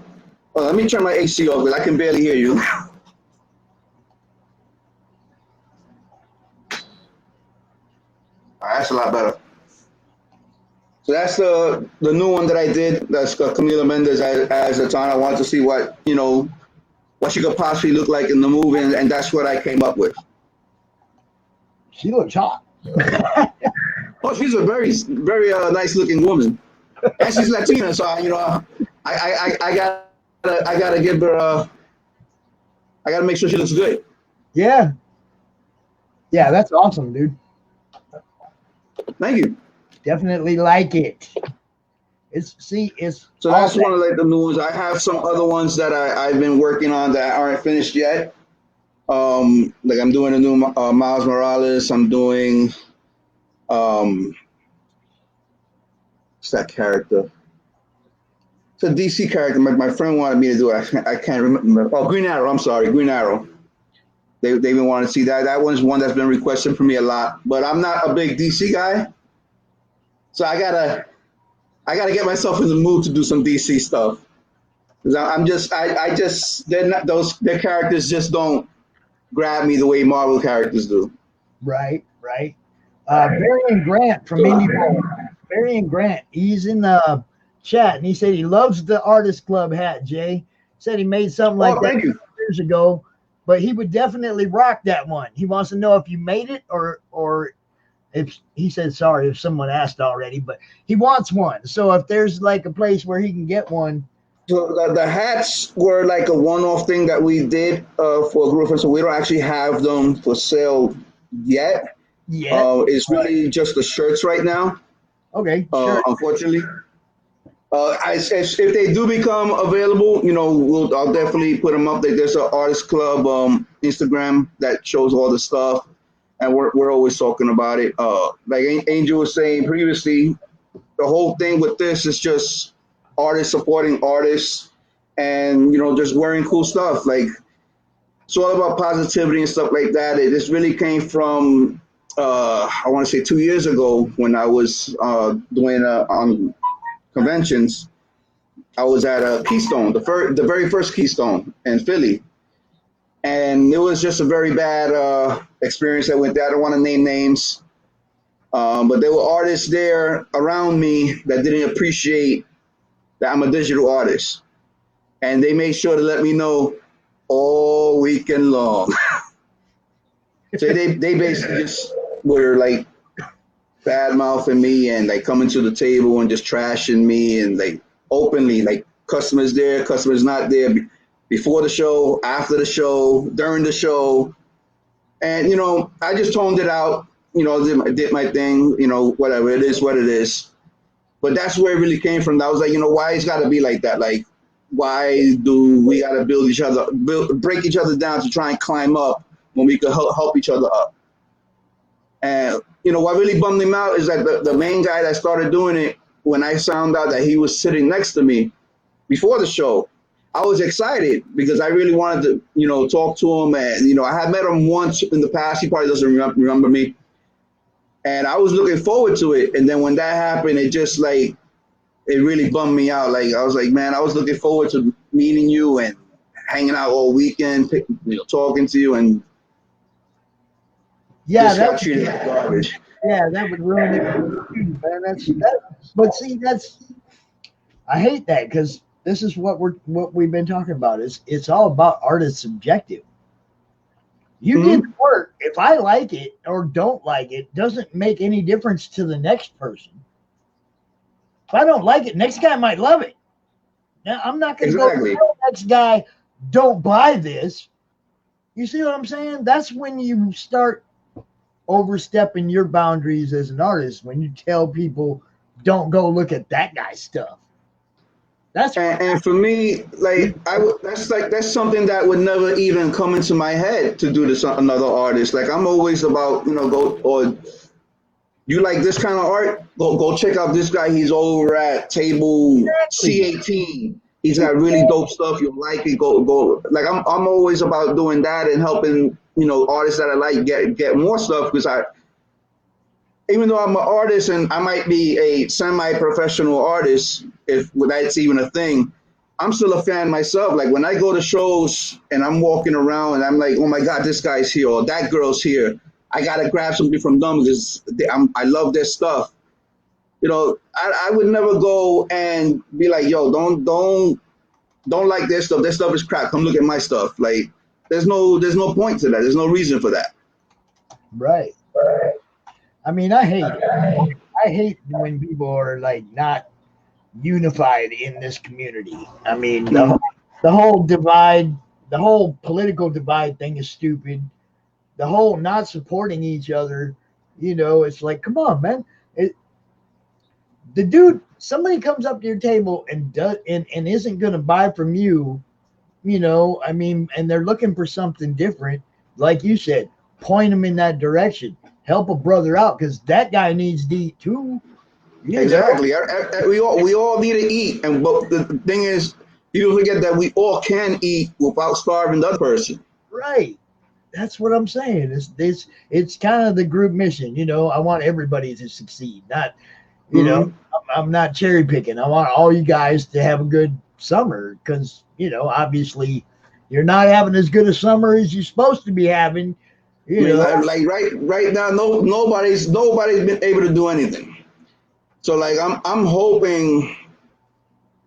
Let me turn my AC off because I can barely hear you. That's a lot better. So that's the new one that I did. That's Camila Mendes as a time. I wanted to see what she could possibly look like in the movie, and that's what I came up with. She looks hot. Oh, she's a very, very nice looking woman, and she's Latina. So I gotta give her. I gotta make sure she looks good. Yeah. Yeah, that's awesome, dude. Thank you. Definitely like it. So that's one of like the new ones. I have some other ones that I've been working on that aren't finished yet. Like I'm doing a new Miles Morales. I'm doing what's that character? It's a DC character. My friend wanted me to do it. I can't remember. Oh, Green Arrow. I'm sorry, Green Arrow. They've been wanting to see that. That one's one that's been requested for me a lot. But I'm not a big DC guy, so I gotta get myself in the mood to do some DC stuff. Cause their characters just don't grab me the way Marvel characters do. Right. Varian Grant from Indie. Varian Grant, he's in the chat and he said he loves the Artist Club hat, Jay. Said he made something like that years ago, but he would definitely rock that one. He wants to know if you made it or if he said sorry if someone asked already, but he wants one. So if there's like a place where he can get one. So the hats were like a one-off thing that we did for a group, so we don't actually have them for sale yet. Yeah. It's really just the shirts right now. Okay. Sure. Unfortunately. If they do become available, I'll definitely put them up. There's an Artist Club Instagram that shows all the stuff, and we're always talking about it. Like Angel was saying previously, the whole thing with this is just artists supporting artists, and just wearing cool stuff. Like it's all about positivity and stuff like that. This really came from I want to say 2 years ago when I was doing conventions. I was at a Keystone, the very first Keystone in Philly, and it was just a very bad experience that went there. I don't want to name names, but there were artists there around me that didn't appreciate that I'm a digital artist, and they made sure to let me know all weekend long. So they basically just were like bad mouthing me and like coming to the table and just trashing me and like openly, like customers there, customers not there, before the show, after the show, during the show. And I just toned it out, did my thing, whatever, it is what it is. But that's where it really came from. I was like, why it's got to be like that? Like, why do we got to break each other down to try and climb up when we could help each other up? And what really bummed him out is that the main guy that started doing it, when I found out that he was sitting next to me before the show, I was excited because I really wanted to, talk to him. And, I had met him once in the past. He probably doesn't remember me. And I was looking forward to it. And then when that happened, it just like, it really bummed me out. Like, I was like, man, I was looking forward to meeting you and hanging out all weekend, talking to you. And yeah, that would ruin it for you, man. But see, I hate that because this is what we've been talking about. It's all about artist subjective. You did the work. If I like it or don't like it, doesn't make any difference to the next person. If I don't like it, next guy might love it. Now I'm not going to go tell the next guy, don't buy this. You see what I'm saying? That's when you start overstepping your boundaries as an artist, when you tell people don't go look at that guy's stuff. That's and for me, like that's something that would never even come into my head to do to another artist. Like I'm always about, go, or you like this kind of art, go check out this guy. He's over at table C18. He's got really dope stuff. You'll like it. Go. Like I'm always about doing that and helping, artists that I like get more stuff, because even though I'm an artist and I might be a semi-professional artist, if that's even a thing, I'm still a fan myself. Like when I go to shows and I'm walking around and I'm like, oh my God, this guy's here or that girl's here, I gotta grab something from them because I love their stuff. I would never go and be like, yo, don't like their stuff. Their stuff is crap. Come look at my stuff. Like there's no point to that. There's no reason for that. Right. I mean, I hate when people are like not unified in this community. I mean, the whole divide, the whole political divide thing is stupid. The whole not supporting each other, it's like, come on, man. Somebody comes up to your table and isn't going to buy from you, I mean, and they're looking for something different. Like you said, point them in that direction. Help a brother out, because that guy needs to eat too. Exactly. We all need to eat, but the thing is, you forget that we all can eat without starving the other person. Right. That's what I'm saying. It's kind of the group mission. I want everybody to succeed. Not, I'm not cherry picking. I want all you guys to have a good summer, because obviously you're not having as good a summer as you're supposed to be having. Like right now, nobody's been able to do anything. So like I'm hoping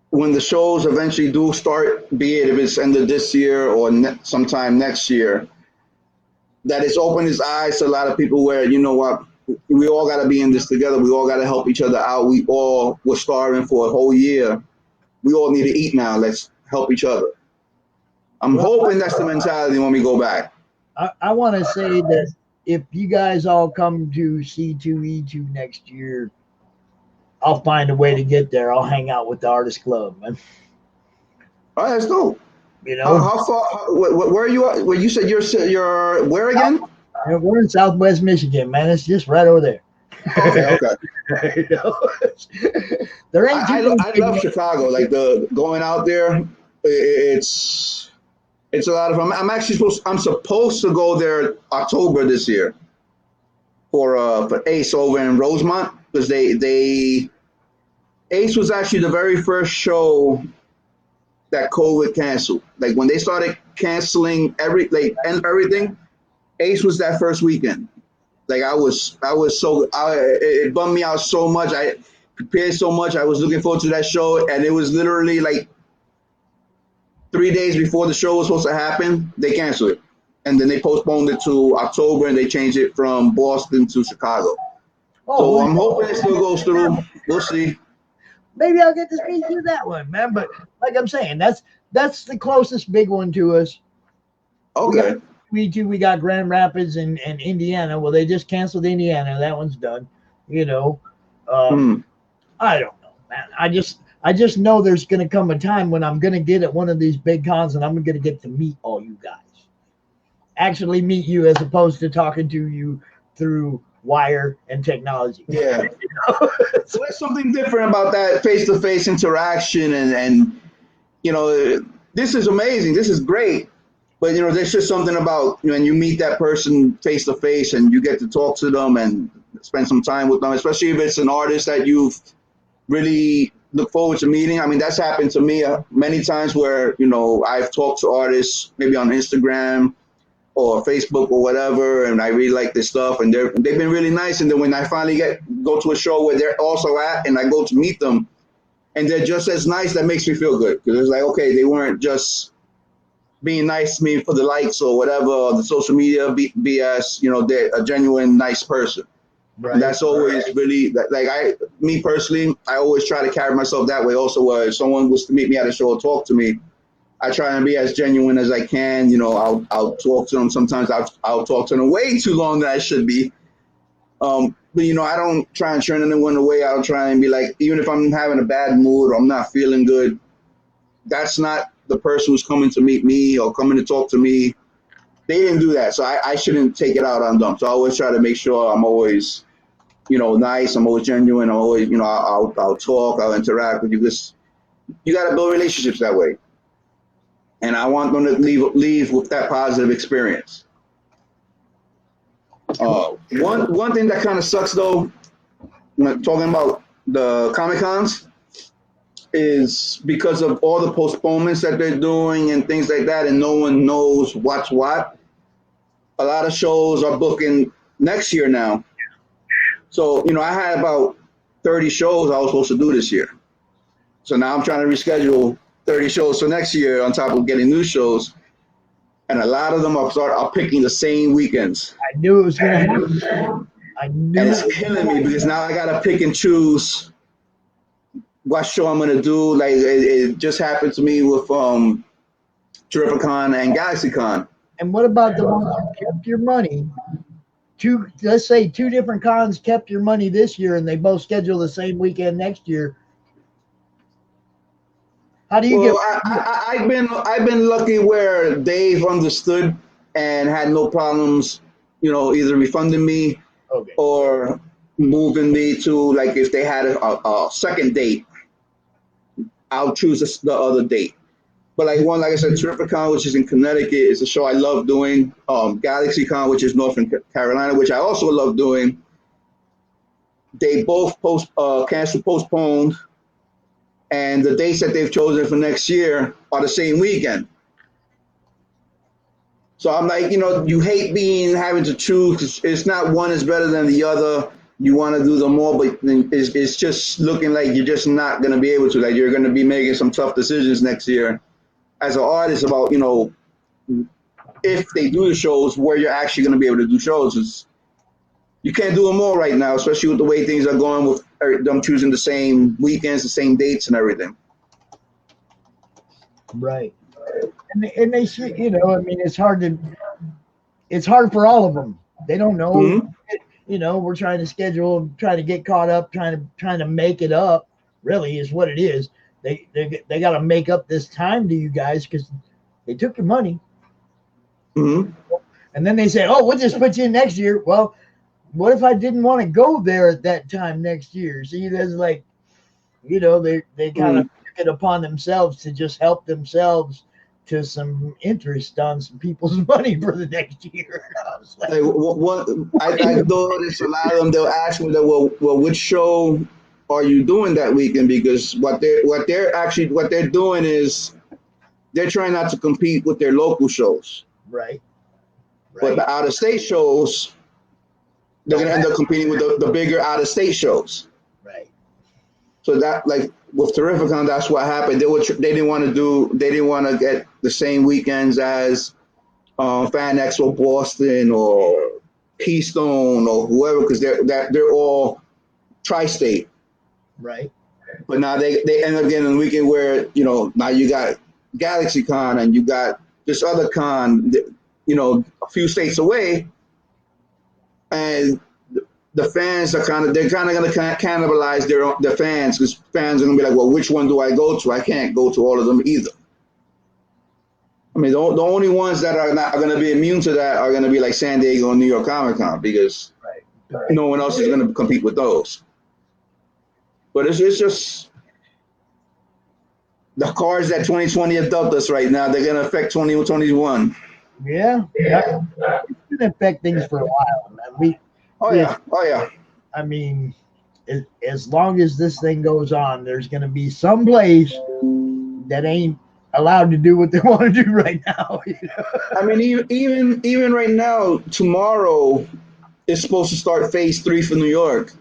when the shows eventually do start, be it if it's end of this year or sometime next year, that it's opened his eyes to a lot of people where, what, we all got to be in this together. We all got to help each other out. We all were starving for a whole year. We all need to eat now. Let's help each other. I'm hoping that's the mentality when we go back. I want to say that if you guys all come to C2E2 next year, I'll find a way to get there. I'll hang out with the Artist Club, man. All right, that's dope. How far? Where are you at? Well, you said you're where again? We're in Southwest Michigan, man. It's just right over there. Okay. There ain't too I love Chicago. Like going out there, it's a lot of fun. I'm supposed to go there October this year for Ace over in Rosemont, because Ace was actually the very first show that COVID canceled. Like when they started canceling everything, Ace was that first weekend. Like it bummed me out so much. I prepared so much. I was looking forward to that show, and it was literally like 3 days before the show was supposed to happen, they canceled it. And then they postponed it to October, and they changed it from Boston to Chicago. So I'm hoping it still goes through. We'll see. Maybe I'll get to speak to that one, man. But like I'm saying, that's the closest big one to us. Okay. We got Grand Rapids and Indiana. Well, they just canceled Indiana. That one's done. I don't know, man. I just know there's going to come a time when I'm going to get at one of these big cons and I'm going to get to meet all you guys. Actually meet you, as opposed to talking to you through wire and technology. Yeah. So there's something different about that face-to-face interaction, and this is amazing. This is great. But there's just something about when you meet that person face-to-face and you get to talk to them and spend some time with them, especially if it's an artist that you've really look forward to meeting. I mean, that's happened to me many times where, I've talked to artists maybe on Instagram or Facebook or whatever, and I really like this stuff, and they've been really nice. And then when I finally go to a show where they're also at, and I go to meet them, and they're just as nice, that makes me feel good, because it's like, okay, they weren't just being nice to me for the likes or whatever, or the social media BS. They're a genuine nice person. Right. And that's always really me personally, I always try to carry myself that way. Also, if someone was to meet me at a show or talk to me, I try and be as genuine as I can. I'll talk to them. Sometimes I'll talk to them way too long than I should be. But I don't try and turn anyone away. I'll try and be like, even if I'm having a bad mood or I'm not feeling good, that's not the person who's coming to meet me or coming to talk to me. They didn't do that, so I shouldn't take it out on them. So I always try to make sure I'm always, nice. I'm always genuine. I'm always, I'll talk. I'll interact with you. Because you got to build relationships that way, and I want them to leave with that positive experience. One thing that kind of sucks though, when talking about the Comic Cons, is because of all the postponements that they're doing and things like that, and no one knows what's what. A lot of shows are booking next year now. So, I had about 30 shows I was supposed to do this year. So now I'm trying to reschedule 30 shows for next year on top of getting new shows. And a lot of them are picking the same weekends. I knew it was going to happen. And it's killing me because now I got to pick and choose what show I'm going to do. Like it just happened to me with Terrificon and GalaxyCon. And what about the ones who kept your money? Let's say two different cons kept your money this year and they both schedule the same weekend next year. How do you get? I've been lucky where they've understood and had no problems, either refunding me or moving me to, like, if they had a second date, I'll choose the other date. But like I said, Terrificon, which is in Connecticut, is a show I love doing. GalaxyCon, which is North Carolina, which I also love doing. They both postponed, and the dates that they've chosen for next year are the same weekend. So I'm like, you hate having to choose, 'cause it's not one is better than the other. You want to do them all, but it's just looking like you're just not going to be able to. Like, you're going to be making some tough decisions next year as an artist about, if they do the shows, where you're actually going to be able to do shows. You can't do them all right now, especially with the way things are going with them choosing the same weekends, the same dates and everything. Right. And they should, it's hard for all of them. They don't know. Mm-hmm. We're trying to schedule, trying to get caught up, trying to make it up, really is what it is. They got to make up this time to you guys because they took your money. Mm-hmm. And then they say, oh, we'll just put you in next year. Well, what if I didn't want to go there at that time next year? See, there's like, they kind of took it upon themselves to just help themselves to some interest on some people's money for the next year. I was like, I noticed a lot of them, they'll ask me that, well, which show are you doing that weekend? Because what they're doing is they're trying not to compete with their local shows. Right. But the out of state shows, they're gonna end up competing with the bigger out of state shows. Right. So that, like with Terrificon, that's what happened. They didn't want to get the same weekends as Fan Expo Boston or Keystone or whoever, because they're all tri-state. Right. But now they end up getting a weekend where, now you got GalaxyCon and you got this other con, a few states away, and the fans are kind of going to cannibalize their fans, because fans are going to be like, well, which one do I go to? I can't go to all of them either. I mean, the only ones that are going to be immune to that are going to be like San Diego and New York Comic Con, because no one else is going to compete with those. But it's just the cards that 2020 have dealt us right now. They're going to affect 2021. Yeah, it's going to affect things for a while, man. Oh yeah. I mean, as long as this thing goes on, there's going to be some place that ain't allowed to do what they want to do right now. I mean, even right now, tomorrow is supposed to start phase 3 for New York.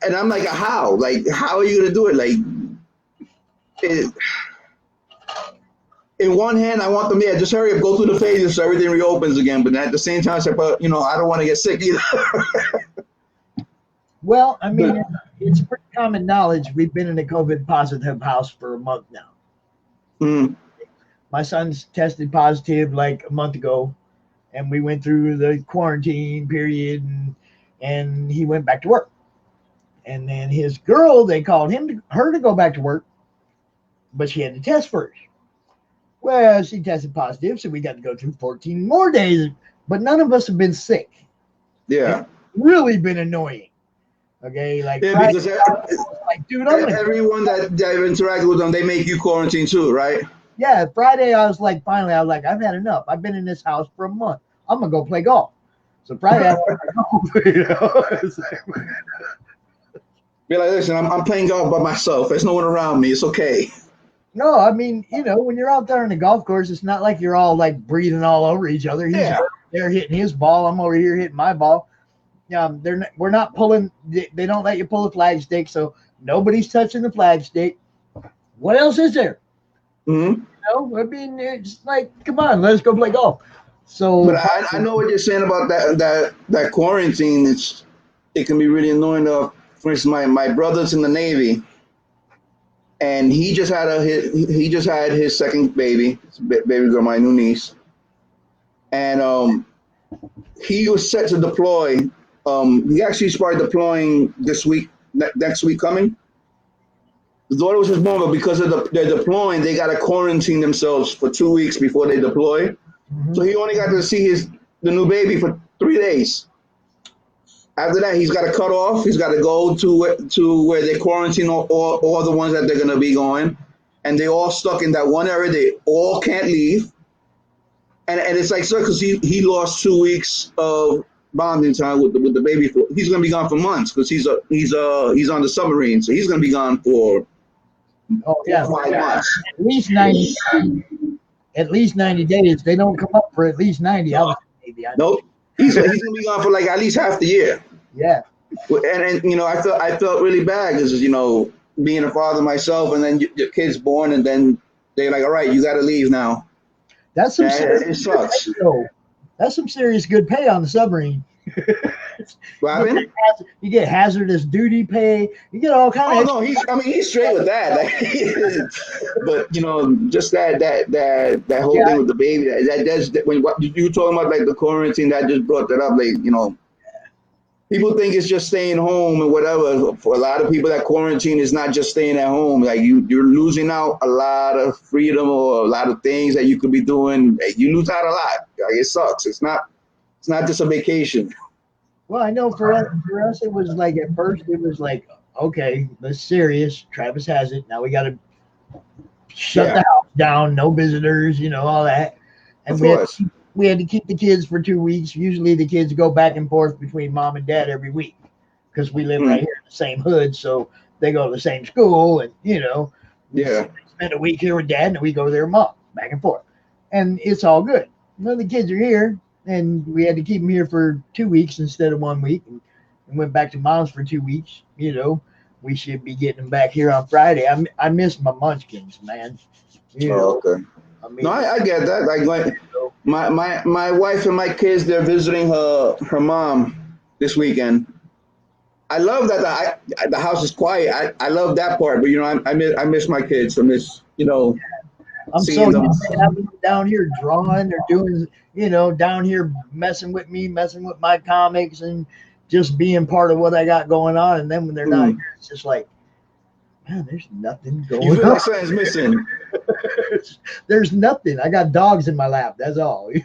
And I'm like, how? Like, how are you going to do it? Like, in one hand, I want them, just hurry up, go through the phases so everything reopens again. But at the same time, I say, but, I don't want to get sick either. Well, I mean, it's pretty common knowledge. We've been in a COVID positive house for a month now. Mm. My son's tested positive like a month ago, and we went through the quarantine period, and and he went back to work. And then his girl, they called her to go back to work, but she had to test first. Well, she tested positive, so we got to go through 14 more days. But none of us have been sick. Yeah. It's really been annoying. Okay, like Yeah, Friday, because like, dude, I'm gonna, everyone that interacted with them, they make you quarantine too, right? yeah. Friday, I was like, finally, I was like, I've had enough. I've been in this house for a month. I'm gonna go play golf. So Friday, I went to golf. You know? It's like, Be like, listen, I'm playing golf by myself. There's no one around me. It's okay. no, I mean, you know, when you're out there on the golf course, it's not like you're all like breathing all over each other. He's there hitting his ball. I'm over here hitting my ball. We're not pulling. They don't let you pull the flag stick, so nobody's touching the flag stick. What else is there? Mm-hmm. You know, I mean, it's like, come on, let's go play golf. So, but I know what you're saying about that quarantine. It can be really annoying. For instance, my brother's in the Navy, and he just had his second baby, baby girl, my new niece, and he was set to deploy. He actually started deploying this week, next week coming. The daughter was just born, but because they're deploying, they got to quarantine themselves for 2 weeks before they deploy. Mm-hmm. So he only got to see the new baby for 3 days. After that, he's got to cut off. He's got to go to where they quarantine all the ones that they're going to be going. And they all stuck in that one area. They all can't leave. And it's like, so because he lost 2 weeks of bonding time with the baby. He's going to be gone for months because he's on the submarine. So he's going to be gone for 5 months. At least 90 days. They don't come up for at least 90. Nope. He's going to be gone for like at least half the year. Yeah. And you know, I felt really bad because, you know, being a father myself, and then your kid's born, and then they're like, all right, you got to leave now. That's some serious. It sucks. That's some serious good pay on the submarine. You get hazardous duty pay. You get all kind of. Oh no, he's straight with that. Like, but you know, just that whole thing with the baby. That's when what you talking about, like the quarantine, that just brought that up. Like, you know, people think it's just staying home and whatever. For a lot of people, that quarantine is not just staying at home. Like you're losing out a lot of freedom or a lot of things that you could be doing. You lose out a lot. Like, it sucks. It's not just a vacation. Well, I know for us, it was like, at first it was like, okay, that's serious. Travis has it. Now we got to shut the house down. No visitors, you know, all that. And we had to keep the kids for 2 weeks. Usually the kids go back and forth between mom and dad every week because we live right here in the same hood. So they go to the same school, and, you know, spend a week here with dad and we go there with mom, back and forth. And it's all good. Well, the kids are here. And we had to keep them here for 2 weeks instead of 1 week, and went back to mom's for 2 weeks. You know, we should be getting them back here on Friday. I miss my munchkins, man. You know, okay. I mean, no, I get that. Like my wife and my kids, they're visiting her mom this weekend. I love that the house is quiet. I love that part, but you know, I miss my kids. I miss, you know. I'm so used to having them down here drawing. They're doing, you know, down here messing with me, messing with my comics, and just being part of what I got going on. And then when they're not here, it's just like, man, there's nothing going on. You feel like something's missing. There's nothing. I got dogs in my lap. That's all. You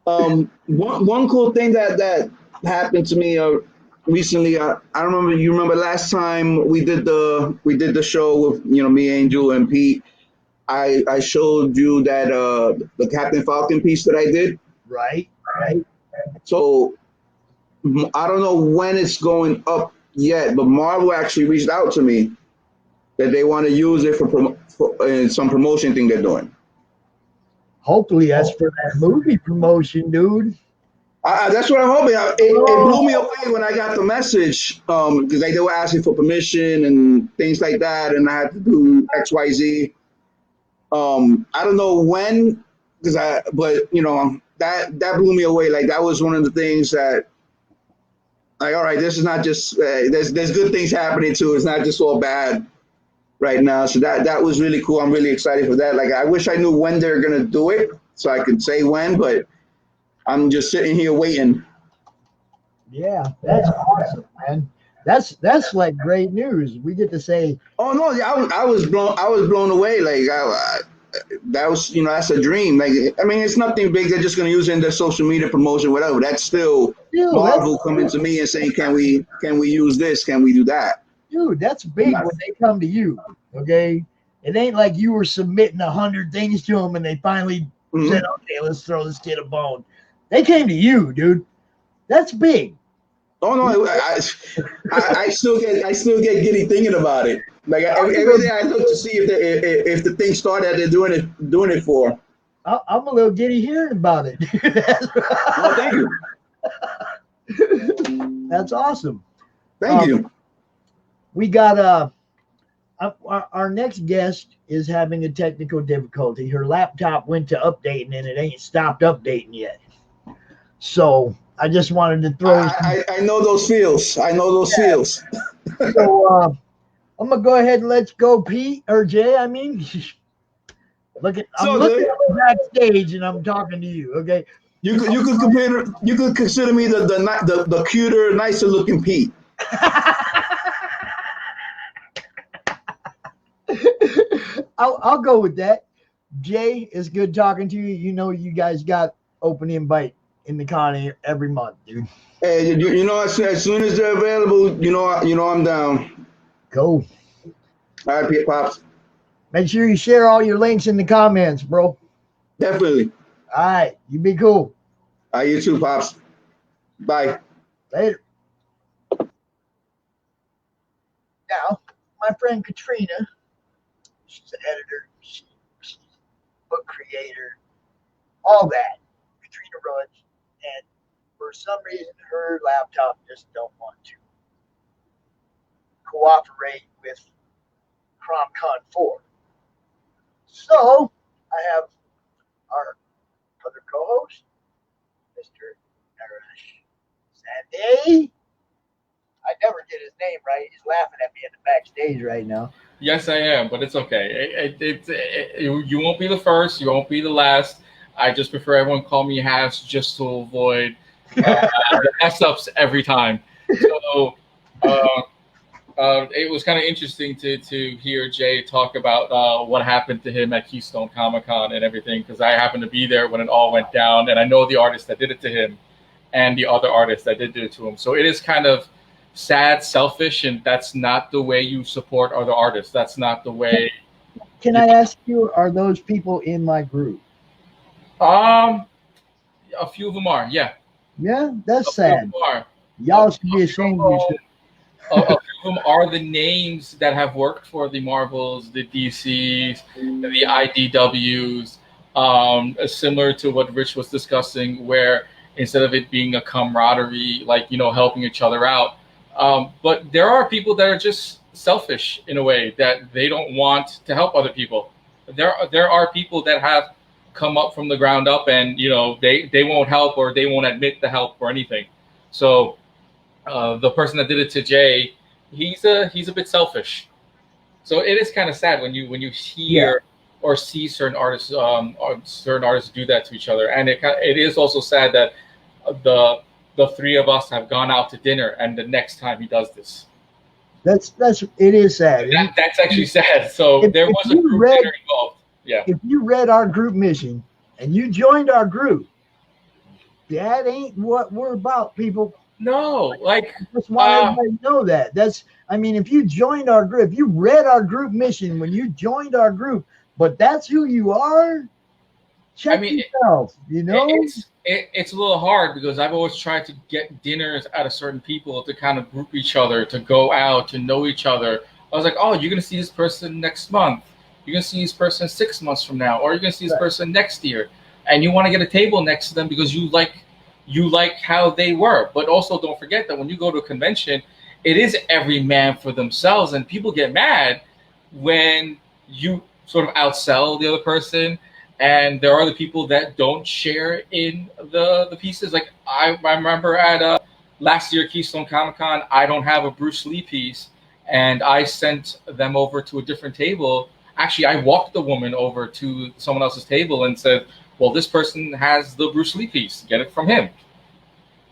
know? One cool thing that happened to me recently, I don't remember. You remember last time we did the show with, you know, me, Angel, and Peat. I showed you that the Captain Falcon piece that I did. Right. So I don't know when it's going up yet, but Marvel actually reached out to me that they want to use it for some promotion thing they're doing. Hopefully that's for that movie promotion, dude. That's what I'm hoping. It blew me away when I got the message, because they were asking for permission and things like that, and I had to do XYZ. I don't know when, but you know, that blew me away. Like, that was one of the things that, like, all right, this is not just there's good things happening too. It's not just all bad right now. So that was really cool. I'm really excited for that. Like, I wish I knew when they're gonna do it so I could say when, but I'm just sitting here waiting. Yeah, that's awesome, man. That's like great news. We get to say, Oh no, yeah, I was blown away. Like that was, that's a dream. Like, I mean, it's nothing big. They're just gonna use it in their social media promotion, whatever. That's still dude, Marvel coming to me and saying, can we use this? Can we do that? dude, that's big when they come to you. Okay, it ain't like you were submitting 100 things to them and they finally said, okay, let's throw this kid a bone. They came to you, dude. That's big. Oh no, I still get giddy thinking about it. Like every day I look to see if the thing started they're doing it for. I'm a little giddy hearing about it. Oh, thank you. That's awesome. Thank you. We got our next guest is having a technical difficulty. Her laptop went to updating and it ain't stopped updating yet. So I just wanted to throw. I know those feels. I know those feels. So I'm gonna go ahead and let's go, Pete or Jay. I mean, I'm looking backstage and I'm talking to you. Okay. You could consider me the cuter, nicer looking Pete. I'll go with that. Jay, it's good talking to you. You know, you guys got open invite in the con every month, dude. Hey, as soon as they're available, I'm down. Cool. All right, Pete Pops. Make sure you share all your links in the comments, bro. Definitely. All right, you be cool. All right, you too, Pops. Bye. Later. Now, my friend Katrina, she's an editor, she's a book creator, all that. Katrina runs, and for some reason, her laptop just don't want to cooperate with CRoM Con 4. So, I have our other co-host, Mr. Arash Zandieh. I never get his name right. He's laughing at me in the backstage right now. Yes, I am, but it's okay. You won't be the first. You won't be the last. I just prefer everyone call me Has just to avoid the mess-ups every time. So it was kind of interesting to hear Jay talk about what happened to him at Keystone Comic-Con and everything, because I happened to be there when it all went down, and I know the artist that did it to him and the other artist that did it to him. So it is kind of sad, selfish, and that's not the way you support other artists. That's not the way. Can I ask you, are those people in my group? A few of them are, yeah. Yeah, that's sad. Y'all should be ashamed of yourself. A few of them are the names that have worked for the Marvels, the DCs, the IDWs, similar to what Rich was discussing, where instead of it being a camaraderie, like, helping each other out. But there are people that are just selfish in a way, that they don't want to help other people. There are people that have come up from the ground up and, they won't help, or they won't admit the help or anything. So the person that did it to Jay, he's a bit selfish. So it is kind of sad when you hear or see certain artists do that to each other. And it is also sad that the three of us have gone out to dinner, and the next time he does this. It is sad. That's actually sad. So there was a group dinner involved. Yeah. If you read our group mission and you joined our group, that ain't what we're about, people. No, just want everybody to know that. If you joined our group, if you read our group mission when you joined our group, but that's who you are, check yourself, It's a little hard, because I've always tried to get dinners out of certain people to kind of group each other, to go out, to know each other. I was like, oh, you're going to see this person next month. You're going to see this person 6 months from now, or you're going to see this person next year. And you want to get a table next to them because you like how they were. But also don't forget that when you go to a convention, it is every man for themselves. And people get mad when you sort of outsell the other person. And there are other people that don't share in the pieces. Like I remember at last year Keystone Comic-Con, I don't have a Bruce Lee piece, and I sent them over to a different table. Actually, I walked the woman over to someone else's table and said, well, this person has the Bruce Lee piece. Get it from him.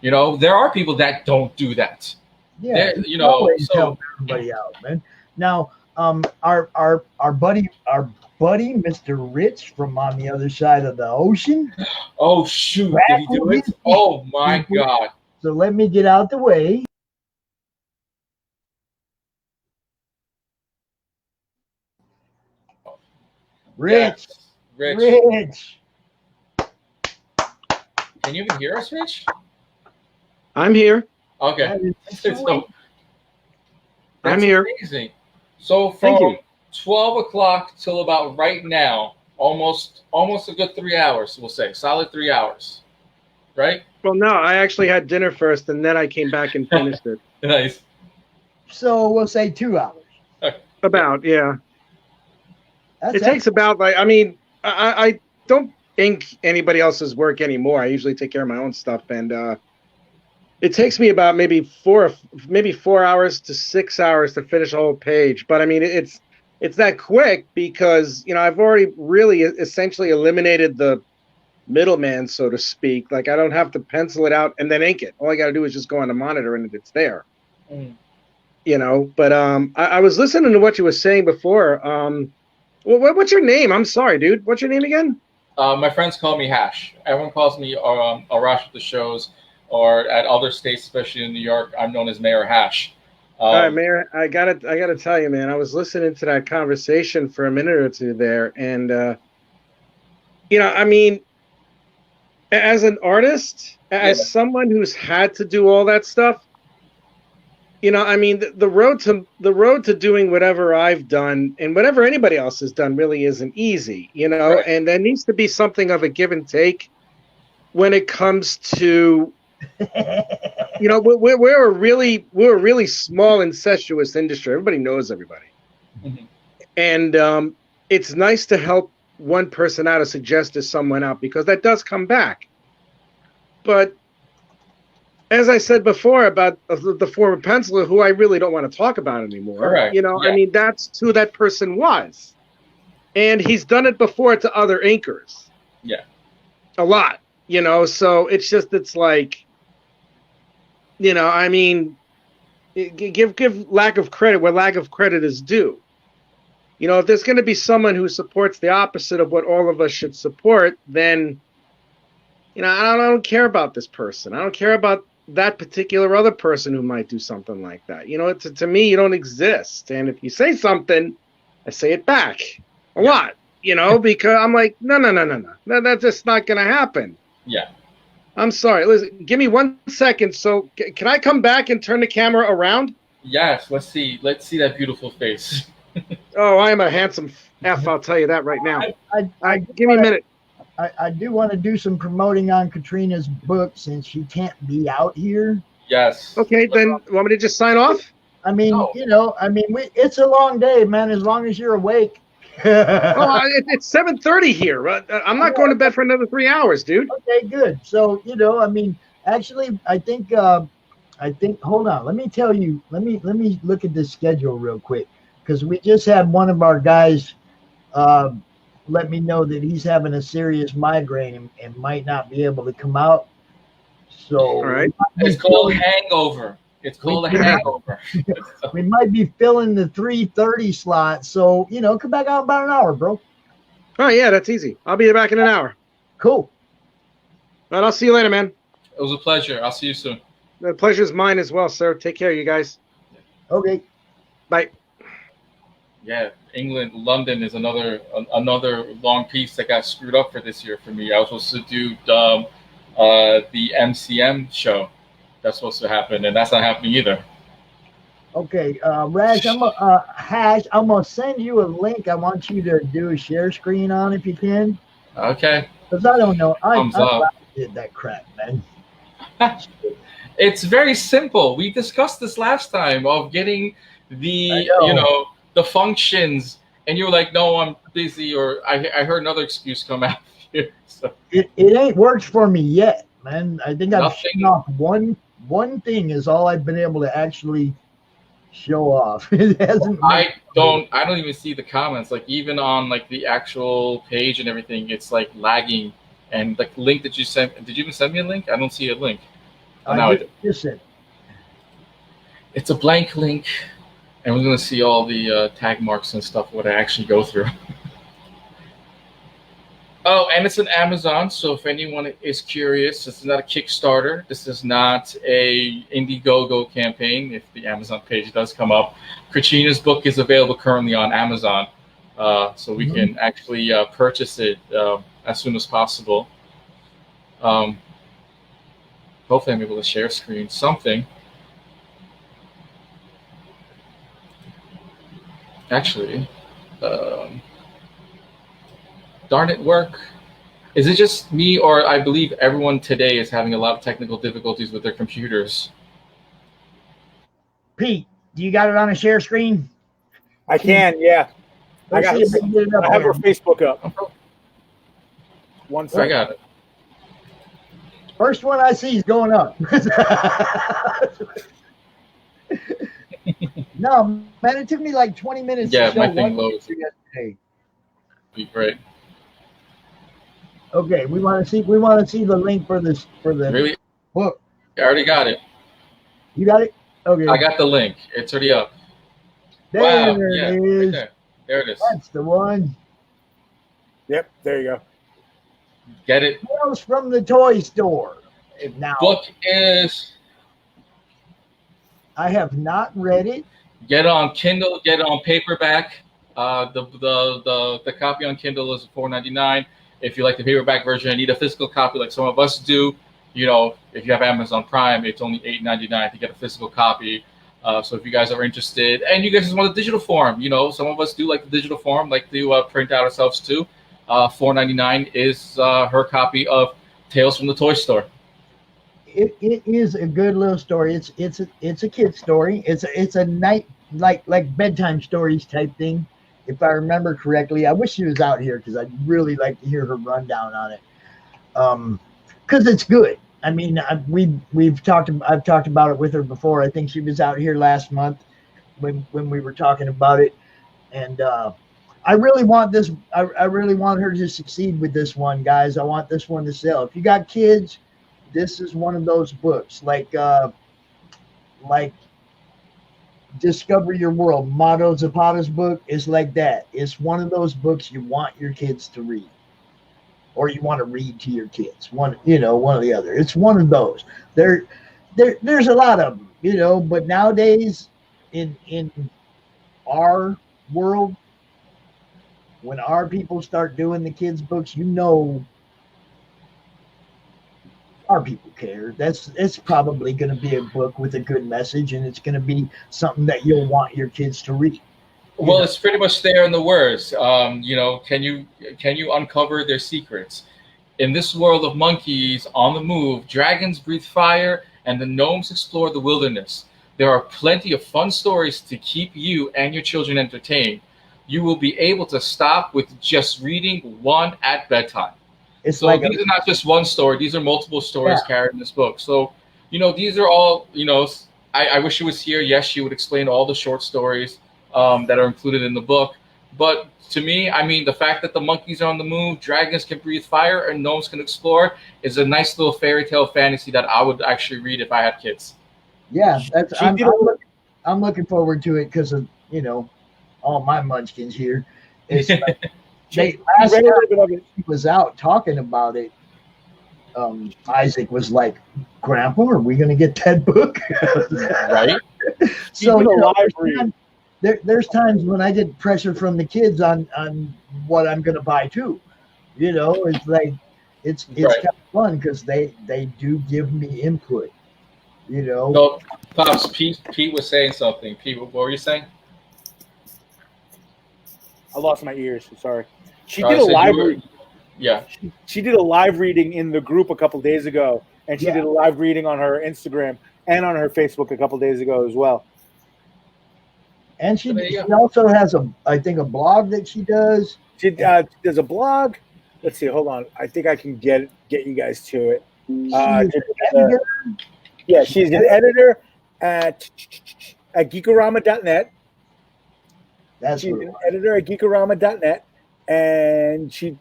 You know, there are people that don't do that. Yeah, you know, always so help everybody out, man. Now, our buddy, Mr. Rich from on the other side of the ocean. oh shoot, Back did he do with it? his Oh my people. God. So let me get out the way. Rich, Yes. Rich. Rich. Can you even hear us, Rich? I'm here. Okay. That is So, sweet. that's I'm here. amazing. So Thank from you. 12 o'clock till about right now, almost a good 3 hours, we'll say. Solid 3 hours. Right? Well, no, I actually had dinner first, and then I came back and finished it. Nice. So we'll say 2 hours. About, yeah. That's It takes about, like, I mean, I don't ink anybody else's work anymore. I usually take care of my own stuff, and it takes me about maybe 4 hours to 6 hours to finish a whole page. But I mean, it's that quick because, you know, I've already really essentially eliminated the middleman, so to speak. Like, I don't have to pencil it out and then ink it. All I got to do is just go on the monitor and it's there. You know, but I was listening to what you were saying before. What's your name? I'm sorry, dude. What's your name again? My friends call me Hash. Everyone calls me Arash at the shows, or at other states, especially in New York, I'm known as Mayor Hash. All right, Mayor. I gotta tell you, man. I was listening to that conversation for a minute or two there, and you know, I mean, as an artist, as someone who's had to do all that stuff, you know, I mean, the road to doing whatever I've done and whatever anybody else has done really isn't easy, you know. Right. And there needs to be something of a give and take when it comes to, you know, we're a really small incestuous industry. Everybody knows everybody, and it's nice to help one person out or suggest to someone out because that does come back, but. As I said before about the former penciler, who I really don't want to talk about anymore, correct. You know, I mean, that's who that person was. And he's done it before to other inkers. Yeah. A lot, you know, so it's like, you know, I mean, give lack of credit where lack of credit is due. You know, if there's going to be someone who supports the opposite of what all of us should support, then, you know, I don't care about this person. I don't care about that particular other person who might do something like that. You know, to me, you don't exist. And if you say something, I say it back a lot, you know, because I'm like, no, that's just not going to happen. Yeah. I'm sorry. Listen, give me 1 second. So can I come back and turn the camera around? Yes. Let's see that beautiful face. Oh, I am a handsome F. I'll tell you that right now. Give me a minute. I do want to do some promoting on Katrina's book since she can't be out here. Yes. Okay, then want me to just sign off? I mean, you know, it's a long day, man, as long as you're awake. Well, it's 7:30 here. I'm not going to bed for another 3 hours, dude. Okay, good. So, you know, I mean, actually, I think, hold on. Let me tell you, let me look at this schedule real quick because we just had one of our guys let me know that he's having a serious migraine and might not be able to come out. So all right. It's called hangover. It's called a hangover. We might be filling the 3:30 slot. So, you know, come back out about an hour, bro. Oh, yeah, that's easy. I'll be back in an hour. Cool. All right, I'll see you later, man. It was a pleasure. I'll see you soon. The pleasure's mine as well, sir. Take care, you guys. Okay. Bye. Yeah, England, London is another long piece that got screwed up for this year for me. I was supposed to do the MCM show. That's supposed to happen, and that's not happening either. Okay, Raj, Hash, I'm gonna send you a link. I want you to do a share screen on if you can. Okay. Because I don't know. I'm Thumbs up. glad I did that crap, man. It's very simple. We discussed this last time of getting the the functions, and you were like, "No, I'm busy," or I heard another excuse come out here. So. It ain't worked for me yet, man. I think I've shown off one thing is all I've been able to actually show off. It hasn't. I don't even see the comments. Like even on like the actual page and everything, it's like lagging. And like the link that you sent, did you even send me a link? I don't see a link. Now I do. Just said. It's a blank link, and we're going to see all the tag marks and stuff, what I actually go through. Oh, and it's on Amazon, so if anyone is curious, this is not a Kickstarter. This is not a Indiegogo campaign. If the Amazon page does come up, Katrina's book is available currently on Amazon, so we can actually purchase it as soon as possible. Hopefully I'm able to share screen something. Actually, darn it, work. Is it just me, or I believe everyone today is having a lot of technical difficulties with their computers? Pete, do you got it on a share screen? I can, yeah. I have her Facebook up. One second. I got it. First one I see is going up. No, man, it took me like 20 minutes. Yeah, to show my thing loads. yesterday. Be great. Okay, we want to see the link for this Really? book. I already got it. You got it? Okay. I got the link. It's already up. There Wow, it yeah, is. right there it is. That's the one. Yep, there you go. Get it? Tales from the toy store. Now, Book is. I have not read it. Get it on Kindle. Get it on paperback. The copy on Kindle is $4.99. If you like the paperback version and need a physical copy, like some of us do, you know, if you have Amazon Prime, it's only $8.99 to get a physical copy. So if you guys are interested, and you guys just want the digital form, you know, some of us do like the digital form, like to print out ourselves too. $4.99 is her copy of Tales from the Toy Store. It is a good little story. It's a kid's story. It's a night like bedtime stories type thing, if I remember correctly. I wish she was out here because I'd really like to hear her rundown on it. Because it's good. I mean, I've talked about it with her before. I think she was out here last month when we were talking about it, and I really want this. I really want her to succeed with this one, guys. I want this one to sell. If you got kids, this is one of those books, like Discover Your World. Mato Zapata's book is like that. It's one of those books you want your kids to read, or you want to read to your kids. One or the other. It's one of those. There's a lot of them, you know. But nowadays, in our world, when our people start doing the kids' books, you know, our people care. It's probably going to be a book with a good message, and it's going to be something that you'll want your kids to read. Well, it's pretty much there in the words. You know, can you uncover their secrets? In this world of monkeys on the move, dragons breathe fire, and the gnomes explore the wilderness. There are plenty of fun stories to keep you and your children entertained. You will be able to stop with just reading one at bedtime. It's so like these are not just one story; these are multiple stories carried in this book. So, you know, these are all. You know, I wish she was here. Yes, she would explain all the short stories that are included in the book. But to me, I mean, the fact that the monkeys are on the move, dragons can breathe fire, and gnomes can explore is a nice little fairy tale fantasy that I would actually read if I had kids. Yeah, I'm looking forward to it because of, you know, all my munchkins here. It's like, last time he was out talking about it, Isaac was like, "Grandpa, are we going to get that book?" Right. So you know, there's times when I get pressure from the kids on what I'm going to buy too. You know, it's like it's kind of fun because they do give me input. You know. No, Pops. Pete was saying something. Pete, what were you saying? I lost my ears. Sorry. She did a live reading. Yeah. She did a live reading in the group a couple days ago, and she did a live reading on her Instagram and on her Facebook a couple days ago as well. And she also has I think a blog that she does. She does a blog. Let's see. Hold on. I think I can get you guys to it. She's an editor at geekorama.net. She's an editor at geekorama.net, and you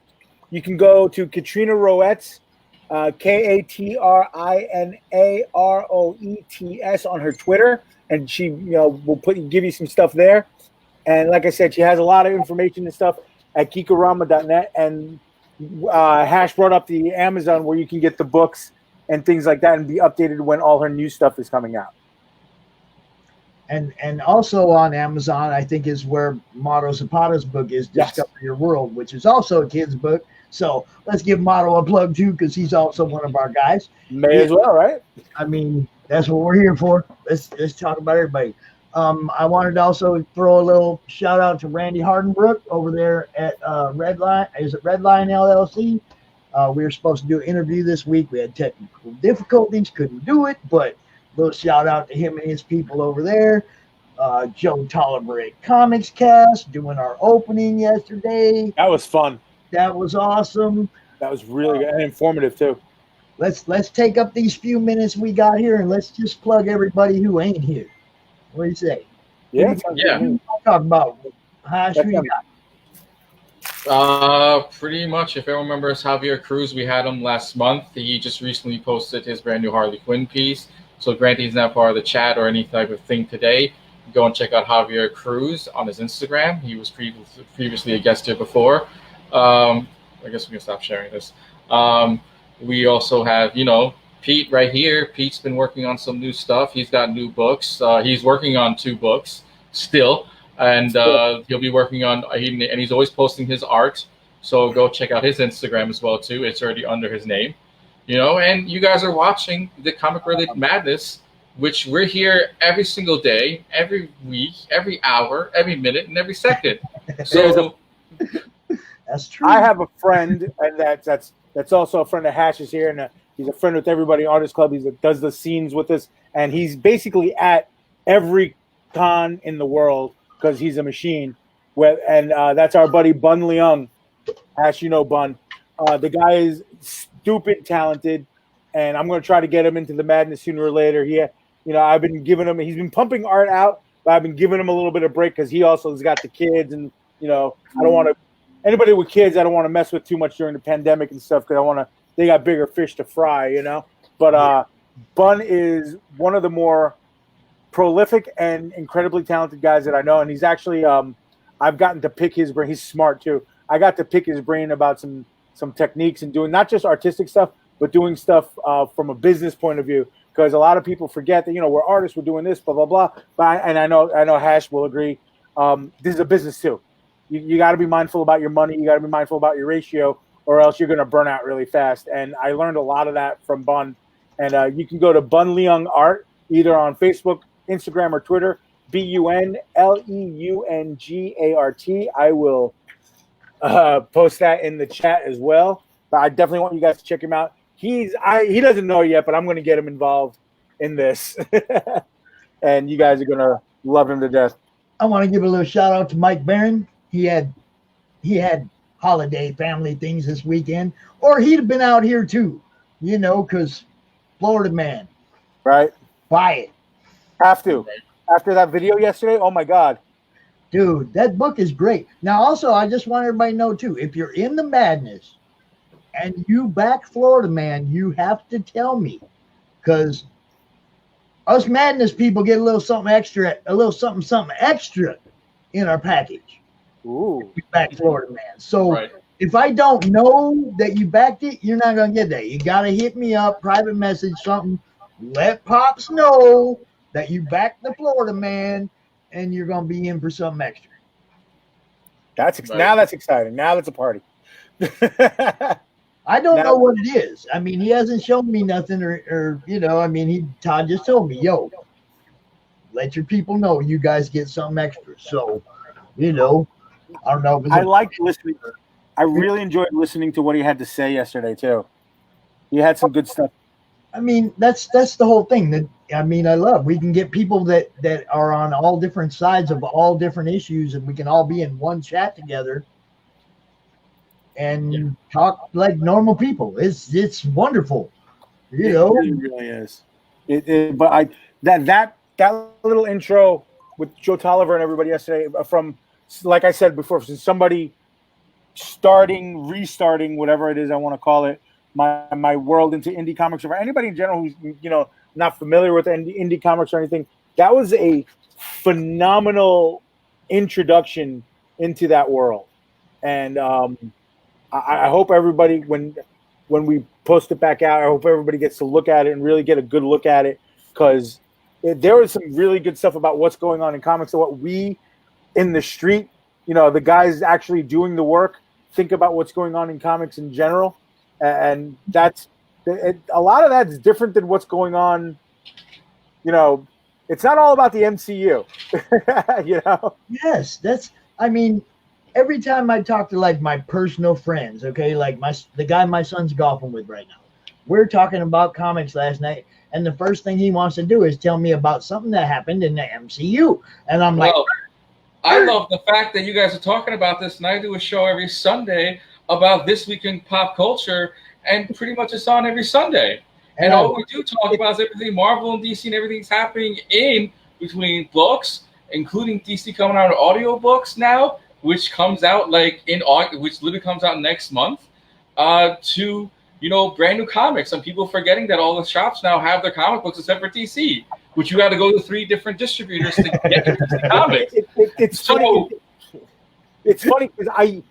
can go to Katrina Roette's KATRINAROETS on her Twitter, and she will give you some stuff there. And like I said, she has a lot of information and stuff at geekorama.net. And Hash brought up the Amazon where you can get the books and things like that and be updated when all her new stuff is coming out. And also on Amazon, I think is where Mato Zapata's book is, Discover Your World, which is also a kid's book. So let's give Mato a plug too, because he's also one of our guys. May as well, right? I mean, that's what we're here for. Let's talk about everybody. I wanted to also throw a little shout out to Randy Hardenbrook over there at Redline. Is it Redline LLC? We were supposed to do an interview this week. We had technical difficulties, couldn't do it, but little shout out to him and his people over there. Joe Tolliver at Comics Cast doing our opening yesterday. That was fun. That was awesome. That was really good and informative too. Let's take up these few minutes we got here and let's just plug everybody who ain't here. What do you say? Yeah. Talk about Hash. Pretty much. If everyone remembers Javier Cruz, we had him last month. He just recently posted his brand new Harley Quinn piece. So granted, he's not part of the chat or any type of thing today. Go and check out Javier Cruz on his Instagram. He was previously a guest here before. I guess we can stop sharing this. We also have, Peat right here. Peat's been working on some new stuff. He's got new books. He's working on 2 books still. And he'll be working on, and he's always posting his art. So go check out his Instagram as well, too. It's already under his name. And you guys are watching the Comic Related Madness, which we're here every single day, every week, every hour, every minute, and every second. So that's true. I have a friend, and that's also a friend of Hash's here, and he's a friend with everybody Artist Club. He does the scenes with us, and he's basically at every con in the world because he's a machine. And that's our buddy Bun Leung. Hash, Bun. The guy is stupid talented, and I'm going to try to get him into the madness sooner or later. I've been giving him, he's been pumping art out, but I've been giving him a little bit of break because he also has got the kids, and I don't want to, anybody with kids, I don't want to mess with too much during the pandemic and stuff because they got bigger fish to fry, But Bun is one of the more prolific and incredibly talented guys that I know, and he's actually, I've gotten to pick his brain. He's smart too. I got to pick his brain about some techniques and doing not just artistic stuff, but doing stuff from a business point of view. Because a lot of people forget that we're artists, we're doing this, blah blah blah. But I know Hash will agree. This is a business too. You got to be mindful about your money. You got to be mindful about your ratio, or else you're going to burn out really fast. And I learned a lot of that from Bun. And you can go to Bun Leung Art either on Facebook, Instagram, or Twitter. BunLeungArt. I will post that in the chat as well. But I definitely want you guys to check him out. He doesn't know yet, but I'm going to get him involved in this, and you guys are going to love him to death. I want to give a little shout out to Mike Barron. He had holiday family things this weekend, or he'd have been out here too, because Florida man, right? Buy it. Have to. After that video yesterday, oh my God. Dude, that book is great. Now, also, I just want everybody to know, too, if you're in the madness and you back Florida man, you have to tell me. Because us madness people get a little something extra in our package. Ooh. We back Florida man. So if I don't know that you backed it, you're not going to get that. You got to hit me up, private message, something. Let Pops know that you backed the Florida man. And you're going to be in for something extra. Now that's exciting. Now that's a party. I don't know what it is. I mean, he hasn't shown me nothing Todd just told me, let your people know you guys get something extra. So, I don't know. I liked listening. I really enjoyed listening to what he had to say yesterday, too. He had some good stuff. I mean, that's the whole thing. I love. We can get people that are on all different sides of all different issues, and we can all be in one chat together and talk like normal people. It's wonderful, It really is. But that little intro with Joe Tolliver and everybody yesterday, from, like I said before, from somebody restarting, whatever it is I want to call it, my world into indie comics, or anybody in general who's not familiar with indie comics or anything, that was a phenomenal introduction into that world. And I hope everybody, when we post it back out, I hope everybody gets to look at it and really get a good look at it, because there was some really good stuff about what's going on in comics and what we in the street, the guys actually doing the work, think about what's going on in comics in general. And that's a lot of that's different than what's going on. It's not all about the MCU. Yes, every time I talk to like my personal friends, okay, like the guy my son's golfing with right now, we're talking about comics last night, and the first thing he wants to do is tell me about something that happened in the MCU, and I'm like, I love the fact that you guys are talking about this, and I do a show every Sunday about This Week in Pop Culture, and pretty much it's on every Sunday. And all we do talk about is everything Marvel and DC and everything's happening in between books, including DC coming out with audiobooks now, which comes out like in August, which literally comes out next month, to brand new comics. And people forgetting that all the shops now have their comic books except for DC, which you got to go to 3 different distributors to get your DC comics. It's funny. It's funny because I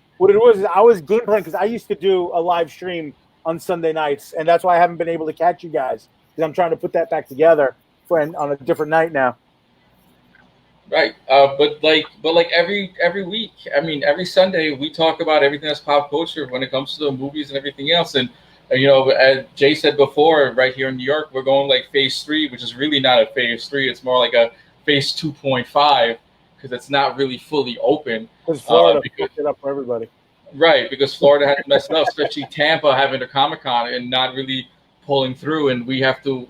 was game playing because I used to do a live stream on Sunday nights, and that's why I haven't been able to catch you guys, because I'm trying to put that back together on a different night now. Right, but every week, every Sunday we talk about everything that's pop culture when it comes to the movies and everything else. And as Jay said before, right here in New York, we're going like phase 3, which is really not a phase 3; it's more like a phase 2.5, because it's not really fully open. Because Florida fucked it up for everybody. Right, because Florida had to mess it up, especially Tampa having a Comic-Con and not really pulling through, and we have to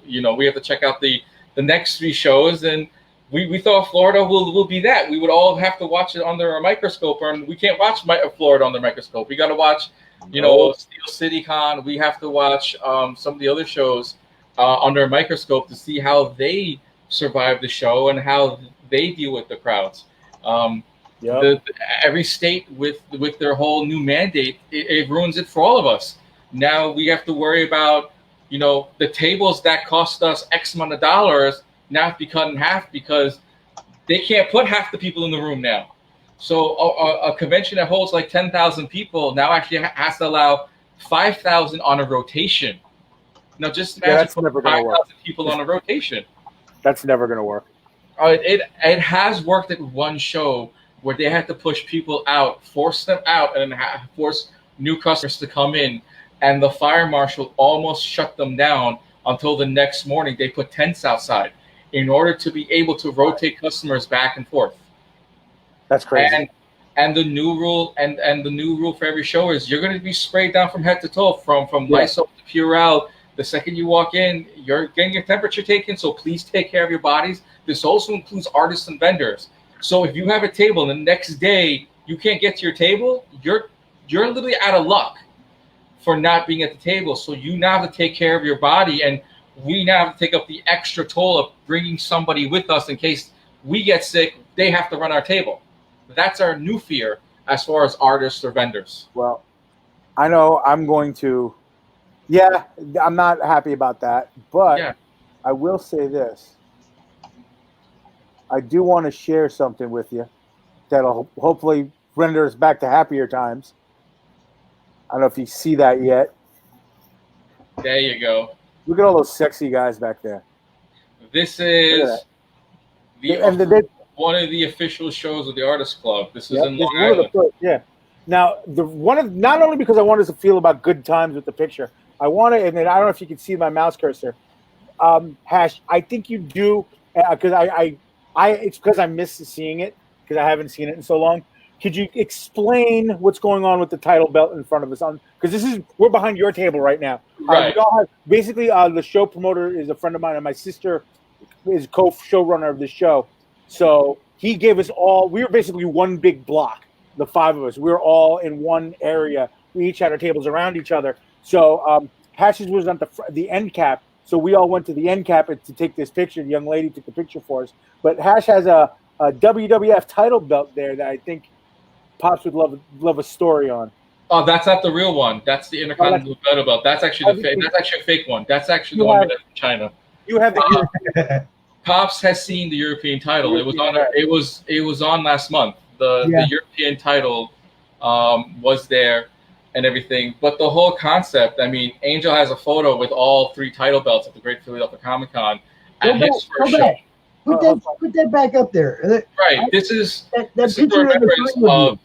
check out the next 3 shows, and we thought Florida will be that. We would all have to watch it under a microscope, and we can't watch Florida under a microscope. We got to watch, Steel City Con. We have to watch some of the other shows under a microscope to see how they survive the show and how they deal with the crowds. Every state with their whole new mandate, it ruins it for all of us. Now we have to worry about, the tables that cost us X amount of dollars now have to be cut in half because they can't put half the people in the room now. So a convention that holds like 10,000 people now actually has to allow 5,000 on a rotation. Now just imagine 5,000 people on a rotation. That's never going to work. It has worked at one show where they had to push people out, force them out, and force new customers to come in. And the fire marshal almost shut them down until the next morning. They put tents outside in order to be able to rotate customers back and forth. That's crazy. And the new rule and the new rule for every show is you're going to be sprayed down from head to toe, from Lysol to Purell. The second you walk in, you're getting your temperature taken. So please take care of your bodies. This also includes artists and vendors. So if you have a table and the next day you can't get to your table, you're literally out of luck for not being at the table. So you now have to take care of your body, and we now have to take up the extra toll of bringing somebody with us in case we get sick. They have to run our table. That's our new fear as far as artists or vendors. Well, I know I'm going to. Yeah, I'm not happy about that, but I will say this. I do want to share something with you that'll hopefully render us back to happier times. I don't know if you see that yet. There you go. Look at all those sexy guys back there. This is one of the official shows of the Artist Club. This is in Long Island. Now, not only because I wanted to feel about good times with the picture, I want to, and I don't know if you can see my mouse cursor. Hash, I think you do, because it's because I missed seeing it, because I haven't seen it in so long. Could you explain what's going on with the title belt in front of us? Because we're behind your table right now. Right. Basically, the show promoter is a friend of mine, and my sister is co-showrunner of the show. So he gave us all. We were basically one big block. The 5 of us. We were all in one area. We each had our tables around each other. So Hash's was on the end cap. So we all went to the end cap to take this picture. The young lady took the picture for us. But Hash has a WWF title belt there that I think Pops would love a story on. Oh, that's not the real one. That's the Intercontinental title belt. That's actually That's actually a fake one. That's actually the one made in China. You have the Pops has seen the European title. It was on. It was on last month. The European title was there and everything. But the whole concept. I mean, Angel has a photo with all 3 title belts at the Great Philadelphia Comic Con at his first show. Put that back up there. Right. This is that picture of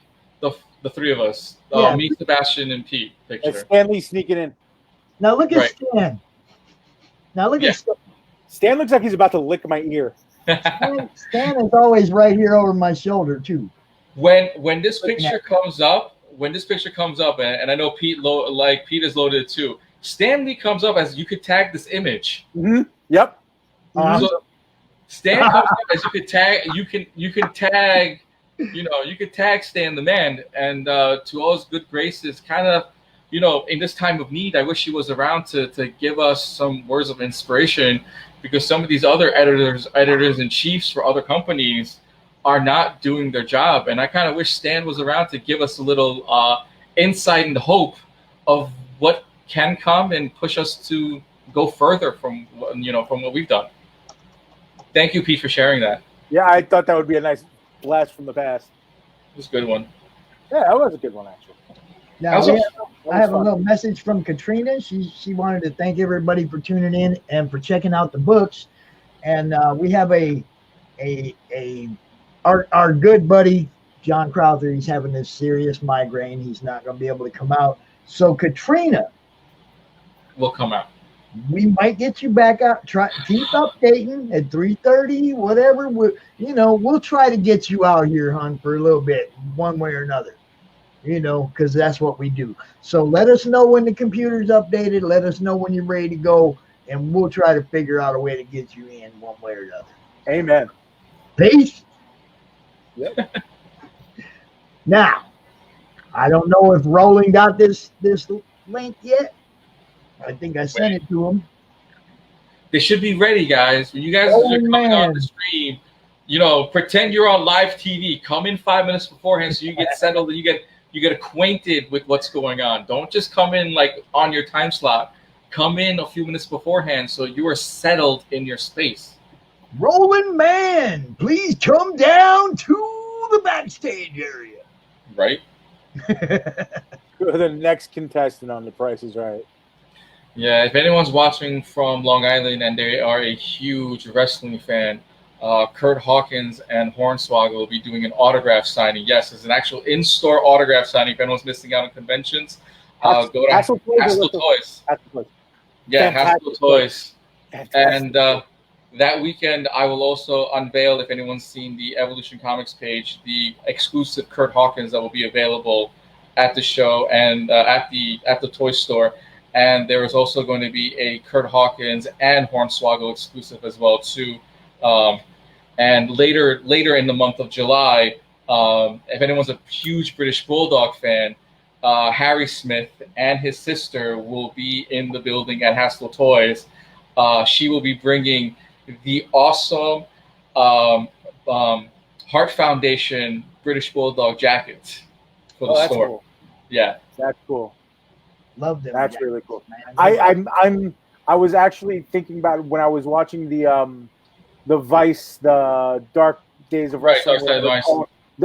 the 3 of us. Me, Sebastian, and Peat picture. And Stanley sneaking in. Now look at Stan. Now look at Stan. Stan looks like he's about to lick my ear. Stan is always right here over my shoulder too. When this picture comes up, and I know Pete is loaded too. Stanley comes up as you could tag this image. Mm-hmm. Yep. So Stan comes up as you could tag. You can tag. You could tag Stan the Man, and to all his good graces, kind of, in this time of need, I wish he was around to give us some words of inspiration, because some of these other editors in chiefs for other companies are not doing their job, and I kind of wish Stan was around to give us a little insight and hope of what can come and push us to go further from what we've done. Thank you, Pete, for sharing that. Yeah, I thought that would be a nice blast from the past. It was a good one. Yeah, that was a good one, actually. Now, I have a little message from Katrina. She wanted to thank everybody for tuning in and for checking out the books. And we have our good buddy, John Crowther. He's having this serious migraine. He's not going to be able to come out. So Katrina will come out. We might get you back out. Keep updating at 3:30, whatever. We'll try to get you out here, hon, for a little bit, one way or another. Because that's what we do. So let us know when the computer's updated. Let us know when you're ready to go, and we'll try to figure out a way to get you in one way or another. Amen. Peace. Yep. Now, I don't know if Roland got this link yet. I think I sent it to him. They should be ready, guys. When you guys are coming on the stream, pretend you're on live TV. Come in 5 minutes beforehand so you get settled and you get acquainted with what's going on. Don't just come in like on your time slot. Come in a few minutes beforehand so you are settled in your space. Roland Man, please come down to the backstage area. Right. The next contestant on The Price is Right. Yeah, if anyone's watching from Long Island and they are a huge wrestling fan, Kurt Hawkins and Hornswoggle will be doing an autograph signing. Yes, it's an actual in-store autograph signing. If anyone's missing out on conventions, go to Haskell Toys. Yeah, Haskell Toys. And that weekend, I will also unveil, if anyone's seen the Evolution Comics page, the exclusive Kurt Hawkins that will be available at the show and at the toy store. And there is also going to be a Kurt Hawkins and Hornswoggle exclusive as well too. And later in the month of July, if anyone's a huge British Bulldog fan, Harry Smith and his sister will be in the building at Haskell Toys. She will be bringing the awesome Heart Foundation British Bulldog jacket for the store. Cool. Yeah, that's cool. Love them. That's really cool. I was actually thinking about it when I was watching the Vice, the Dark Days of Wrestling.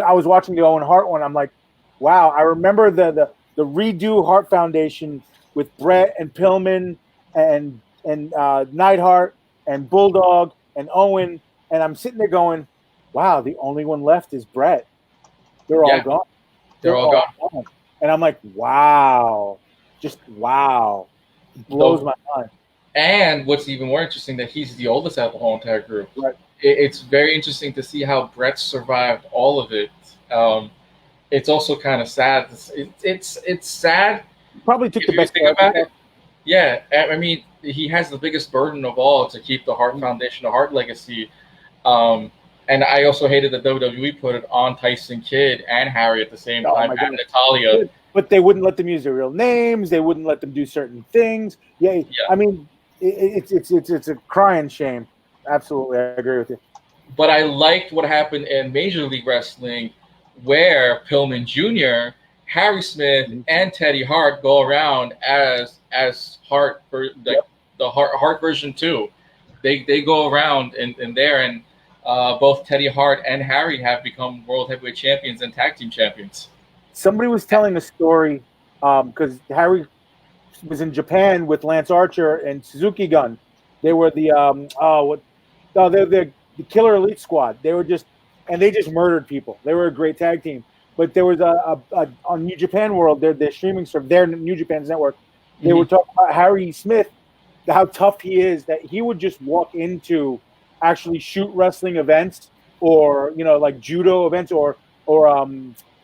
I was watching the Owen Hart one. I'm like, wow. I remember the redo Hart Foundation with Brett and Pillman and Neidhart and Bulldog and Owen, and I'm sitting there going, wow. The only one left is Brett. They're all gone. They're all gone. And I'm like, wow. Just wow. It blows my mind. And what's even more interesting, that he's the oldest out of the whole entire group. Right. It's very interesting to see how Brett survived all of it. It's also kind of sad. It's sad. Probably took the best thing about it. Yeah, I mean, he has the biggest burden of all to keep the Hart Foundation, the Hart legacy. And I also hated that WWE put it on Tyson Kidd and Harry at the same time, and Natalya. But they wouldn't let them use their real names. They wouldn't let them do certain things. Yeah. I mean, it's a crying shame. Absolutely, I agree with you. But I liked what happened in Major League Wrestling, where Pillman Jr. Harry Smith and Teddy Hart go around as Hart for the Hart version 2. They go around in there, and both Teddy Hart and Harry have become world heavyweight champions and tag team champions. Somebody was telling a story because Harry was in Japan with Lance Archer and Suzuki Gun. They were they're the Killer Elite Squad. They just murdered people. They were a great tag team. But there was on New Japan World, their streaming service, their New Japan's network. They were talking about Harry Smith, how tough he is, that he would just walk into actually shoot wrestling events or like judo events or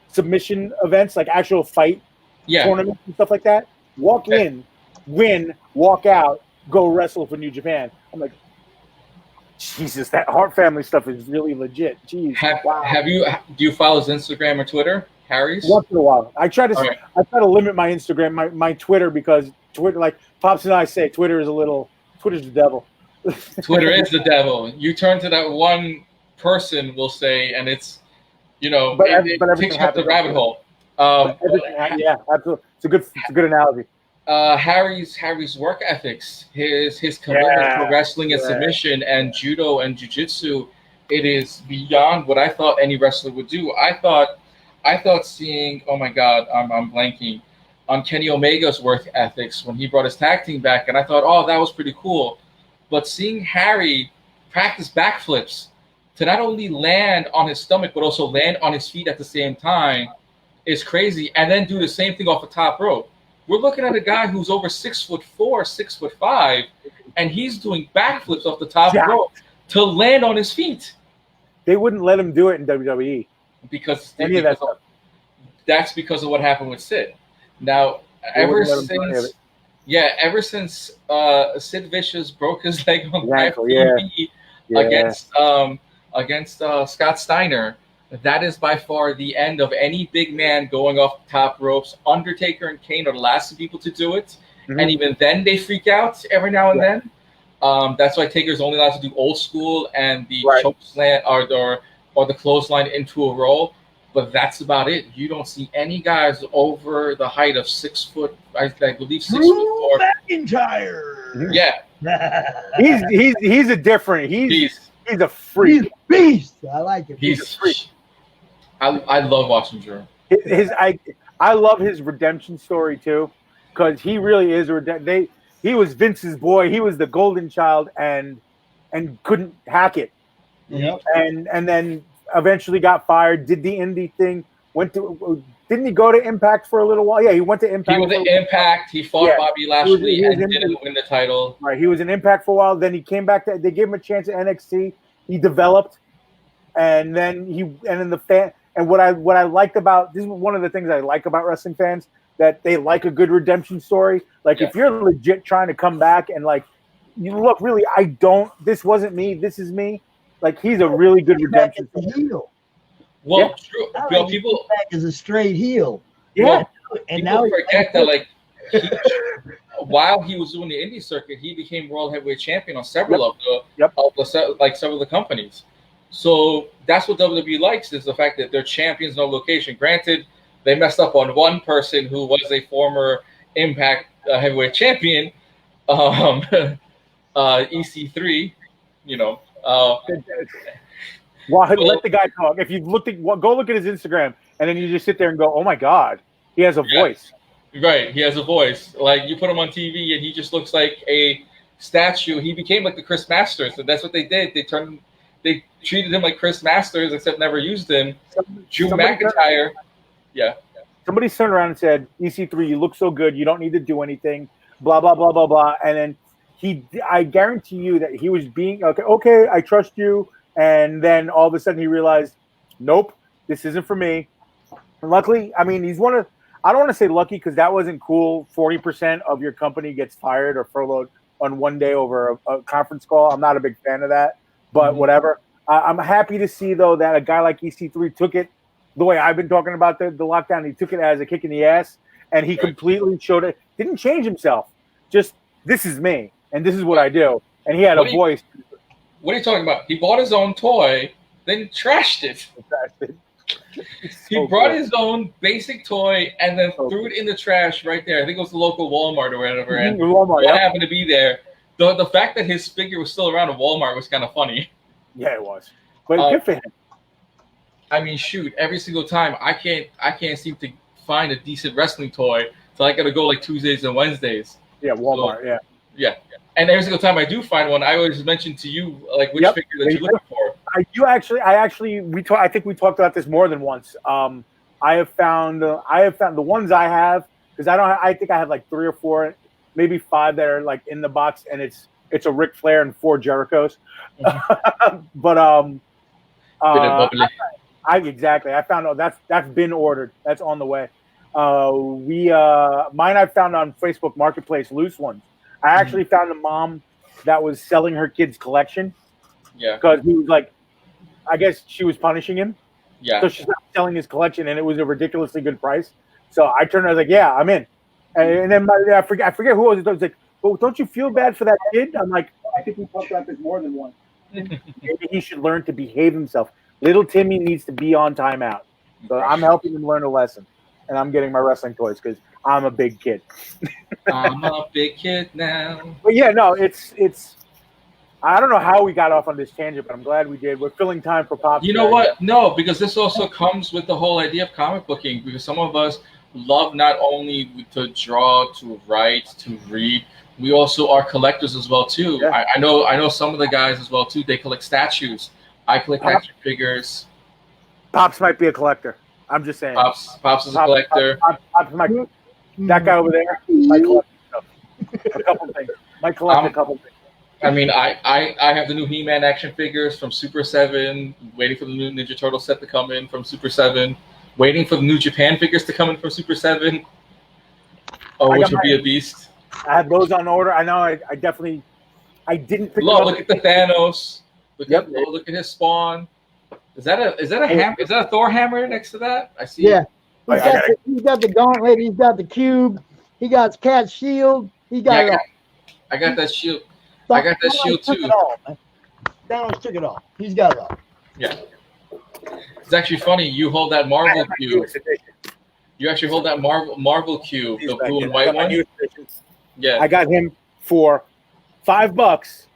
submission events, like actual fight tournaments and stuff like that. Walk in, win, walk out, go wrestle for New Japan. I'm like, Jesus, that Hart family stuff is really legit. Jeez. Do you follow his Instagram or Twitter, Harry's? Once in a while. I try to limit my Instagram, my Twitter, because Twitter, like Pops and I say, Twitter's the devil. Twitter is the devil. You turn to that one person, we'll say, and it's, it takes you up the rabbit hole. Yeah, absolutely. It's a good analogy. Harry's work ethics, his commitment to wrestling and submission and judo and jiu-jitsu, it is beyond what I thought any wrestler would do. I thought seeing, oh my God, I'm blanking on Kenny Omega's work ethics when he brought his tag team back, and I thought, oh, that was pretty cool. But seeing Harry practice backflips to not only land on his stomach but also land on his feet at the same time is crazy, and then do the same thing off the top rope. We're looking at a guy who's over 6'4", 6'5", and he's doing backflips off the top rope to land on his feet. They wouldn't let him do it in WWE because that's because of what happened with Sid. Now, ever since Sid Vicious broke his leg on live TV against Scott Steiner, that is by far the end of any big man going off the top ropes. Undertaker and Kane are the last two people to do it. Mm-hmm. And even then they freak out every now and then. That's why Taker's only allowed to do old school and the choke slam or the clothesline into a roll. But that's about it. You don't see any guys over the height of 6 foot, I believe 6 foot 4. McIntyre. Yeah. he's a different. He's a freak. He's a beast. I like it. He's a freak. I love watching Drew. I love his redemption story too, because he really is he was Vince's boy. He was the golden child and couldn't hack it. Yep. And then eventually got fired. Did the indie thing. Didn't he go to Impact for a little while? Yeah, he went to Impact. He went to Impact. He fought Bobby Lashley and didn't win the title. Right. He was in Impact for a while. Then he came back. They gave him a chance at NXT. He developed, and then what I liked about this is one of the things I like about wrestling fans, that they like a good redemption story. Like if you're legit trying to come back and like, you look, really, this wasn't me. This is me. Like he's a really good redemption heel. Well, true. People back as a straight heel. Yeah, and now forget that like while he was doing the indie circuit, he became world heavyweight champion on several of the companies. So that's what WWE likes, is the fact that they're champions no location. Granted, they messed up on one person who was a former Impact heavyweight champion, EC3. Let the guy talk. If you've go look at his Instagram, and then you just sit there and go, "Oh my God, he has a voice." Right, he has a voice. Like you put him on TV, and he just looks like a statue. He became like the Chris Masters, and that's what they did. They treated him like Chris Masters, except never used him. Drew McIntyre. Somebody turned around and said, "EC3, you look so good. You don't need to do anything." Blah blah blah blah blah. And then I guarantee you that he was being okay. I trust you. And then all of a sudden he realized, nope, this isn't for me. And luckily, I mean, he's one of. I don't want to say lucky because that wasn't cool. 40% of your company gets fired or furloughed on one day over a conference call. I'm not a big fan of that, but whatever. I'm happy to see, though, that a guy like EC3 took it the way I've been talking about the lockdown. He took it as a kick in the ass, and he completely showed it. Didn't change himself. Just, this is me, and this is what I do. And he had a voice. What are you talking about? He bought his own toy, then trashed it. He brought his own basic toy and then threw it in the trash right there. I think it was the local Walmart or whatever. And Walmart, what happened to be there? The fact that his figure was still around at Walmart was kind of funny. Yeah, it was. But good for him. I mean, shoot, every single time I can't seem to find a decent wrestling toy, so I gotta go like Tuesdays and Wednesdays. Yeah, Walmart. So, yeah. And every single time I do find one, I always mention to you like which figure that you're looking for. I think we talked about this more than once. I have found the ones I have, because I think I have like 3 or 4, maybe 5 that are like in the box, and it's a Ric Flair and 4 Jerichos. But exactly. I found that's been ordered. That's on the way. Mine I found on Facebook Marketplace, loose ones. I actually found a mom that was selling her kid's collection. Yeah. Because he was like, I guess she was punishing him. Yeah. So she's not selling his collection, and it was a ridiculously good price. So I turned. I was like, "Yeah, I'm in." And then I forget who it was. I was like, "Well, don't you feel bad for that kid?" I'm like, "I think we talked about this more than once. Maybe he should learn to behave himself. Little Timmy needs to be on timeout." So I'm helping him learn a lesson, and I'm getting my wrestling toys because I'm a big kid. I'm a big kid now. But yeah, no, it's. I don't know how we got off on this tangent, but I'm glad we did. We're filling time for Pops. You know what? No, because this also comes with the whole idea of comic booking. Because some of us love not only to draw, to write, to read. We also are collectors as well too. Yeah. I know some of the guys as well too. They collect statues. I collect action figures. Pops might be a collector. I'm just saying. Pops is a collector. Pops might, that guy over there might collect stuff. A couple things. Might collect a couple things. I mean, I have the new He-Man action figures from Super 7, waiting for the new Ninja Turtle set to come in from Super 7, waiting for the new Japan figures to come in from Super 7. Oh, which would be a beast. I had those on order. I know I didn't pick look at the Thanos. Look at his Spawn. Is that a hammer? Is that a Thor hammer next to that? I see. Yeah. He's got the gauntlet, he's got the cube, he got Cat's shield, he got it all. I got that shield. I got that shield too. Thanos took it all. He's got it all. Yeah. It's actually funny. You hold that Marvel cube. You actually hold that Marvel cube, the blue and white one. Yeah. I got him for $5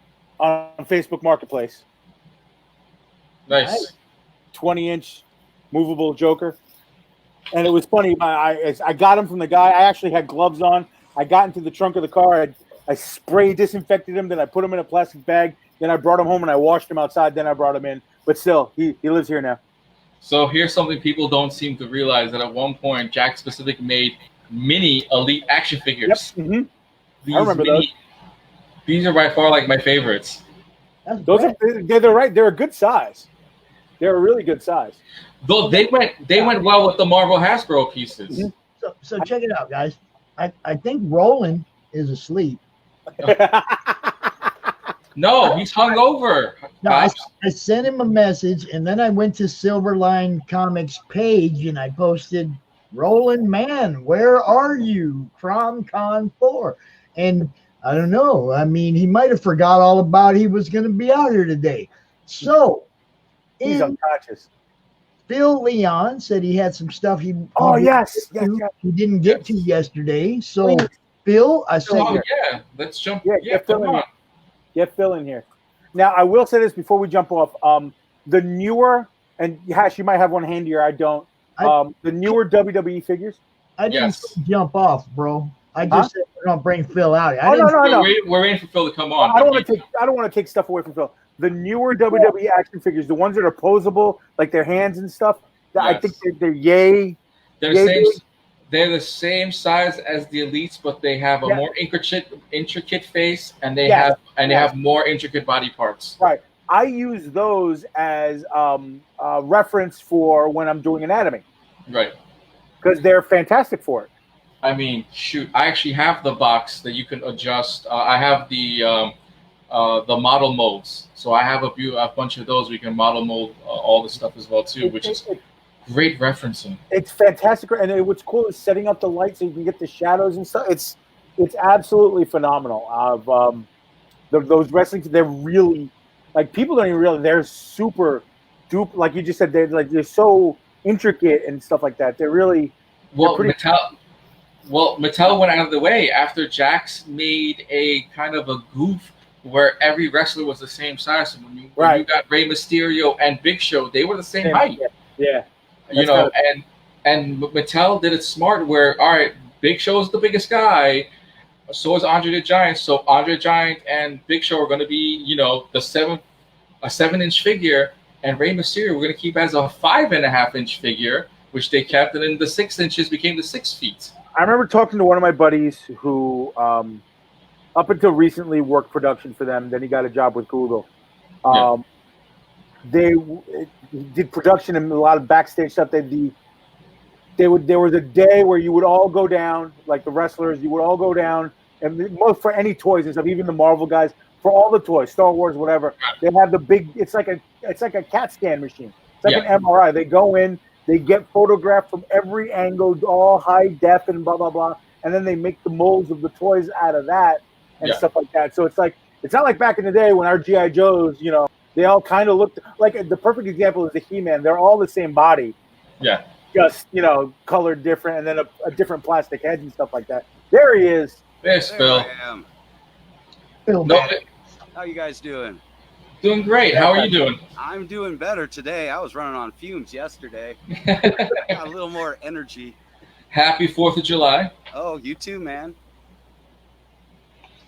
on Facebook Marketplace. Nice. 20-inch movable Joker. And it was funny. I got him from the guy. I actually had gloves on. I got into the trunk of the car. I spray disinfected him. Then I put him in a plastic bag. Then I brought him home and I washed him outside. Then I brought him in. But still, he lives here now. So here's something people don't seem to realize, that at one point Jack Specific made mini Elite action figures. Yep. Mm-hmm. I remember those. These are by far like my favorites. They're a good size. They're a really good size. Though they went well with the Marvel Hasbro pieces. Mm-hmm. So check it out, guys. I think Roland is asleep. No, he's hungover. No, I sent him a message, and then I went to Silverline Comics page, and I posted, Roland, man, where are you? CRoM Con 4. And I don't know. I mean, he might have forgot all about he was going to be out here today. So he's unconscious. Phil Leon said he had some stuff he didn't get to yesterday. So Phil, I said, let's jump. Get Phil in here. Get Phil in here. Now, I will say this before we jump off. The newer, and Hash, you might have one handier. I don't. The newer WWE figures. I didn't jump off, bro. I just said we're gonna bring Phil out. No. We're waiting for Phil to come on. I don't want to take stuff away from Phil. The newer WWE action figures, the ones that are posable, like their hands and stuff. Yes. I think they're yay. They're the same size as the Elites, but they have a more intricate face, and they have more intricate body parts. Right. I use those as reference for when I'm doing anatomy. Right. Because they're fantastic for it. I mean, shoot! I actually have the box that you can adjust. I have the model molds, so I have a bunch of those. We can model mold all the stuff as well too, which is great referencing. It's fantastic, and what's cool is setting up the light so you can get the shadows and stuff. It's absolutely phenomenal. Those wrestling, they're really, like, people don't even realize they're super duper. Like you just said, they're intricate and stuff like that. They're really Mattel went out of the way after Jax made a kind of a goof where every wrestler was the same size. So when you got Rey Mysterio and Big Show, they were the same height. Yeah. And Mattel did it smart where, all right, Big Show is the biggest guy, so is Andre the Giant. So Andre the Giant and Big Show are going to be, a 7-inch figure, and Rey Mysterio we're going to keep as a 5.5-inch figure, which they kept, and then the 6 inches became the 6 feet. I remember talking to one of my buddies who, up until recently, worked production for them. Then he got a job with Google. They did production and a lot of backstage stuff. There was a day where you would all go down, like the wrestlers, you would all go down, and most for any toys and stuff, even the Marvel guys, for all the toys, Star Wars, whatever. They have the big. It's like a CAT scan machine. It's like an MRI. They go in. They get photographed from every angle, all high def and blah, blah, blah. And then they make the molds of the toys out of that and stuff like that. So it's not like back in the day when our G.I. Joes, they all kind of looked like the perfect example is the He-Man. They're all the same body. Yeah. Just, colored different and then a different plastic heads and stuff like that. There he is. There's Phil. I am. How you guys doing? Doing great. How are you doing? I'm doing better today. I was running on fumes yesterday. Got a little more energy. Happy 4th of July. Oh, you too, man.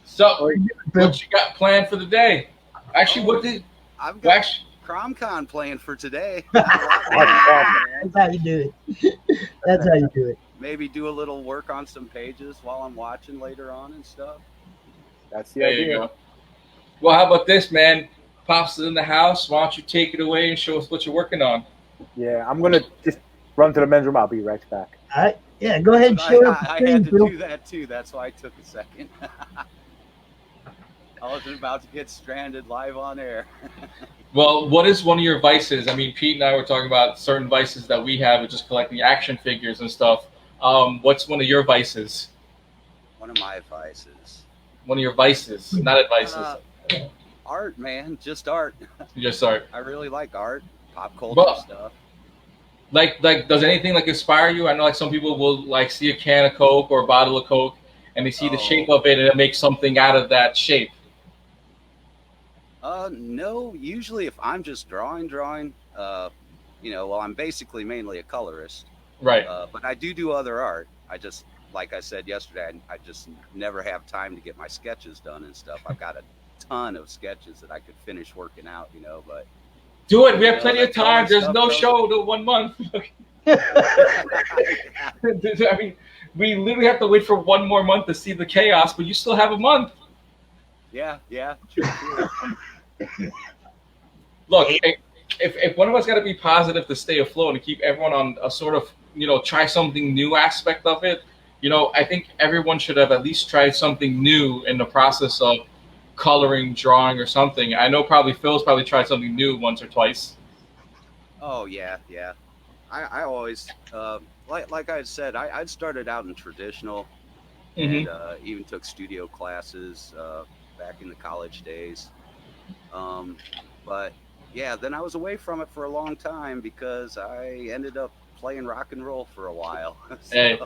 So, what you got planned for the day? Actually, I've got CRoM Con planned for today. That's how you do it. That's how you do it. Maybe do a little work on some pages while I'm watching later on and stuff. That's the idea. You go. Well, how about this, man? Pops is in the house. Why don't you take it away and show us what you're working on? Yeah, I'm going to just run to the men's room. I'll be right back. All right. Yeah, go ahead and share the I screen, had to Phil. do that too. That's why I took a second. I wasn't about to get stranded live on air. Well, what is one of your vices? I mean, Pete and I were talking about certain vices that we have, with just collecting action figures and stuff. What's one of your vices? One of my vices. One of your vices, not advices. Art, man, just art. Just art. I really like art, pop culture stuff. Like, does anything inspire you? I know some people will see a can of Coke or a bottle of Coke, and they see the shape of it, and it makes something out of that shape. No. Usually, if I'm just drawing, I'm basically mainly a colorist. Right. But I do other art. I just, like I said yesterday, I just never have time to get my sketches done and stuff. I've got a ton of sketches that I could finish working out, but do it. We have plenty of time. There's no show till 1 month. I mean, we literally have to wait for 1 more month to see the chaos, but you still have a month. Yeah, true. Look, if one of us got to be positive to stay afloat and keep everyone on a sort of try something new aspect of it, I think everyone should have at least tried something new in the process of coloring, drawing, or something. I know Phil's probably tried something new once or twice. Oh yeah. I always like I said, I started out in traditional, and even took studio classes back in the college days. But yeah, then I was away from it for a long time because I ended up playing rock and roll for a while. Hey,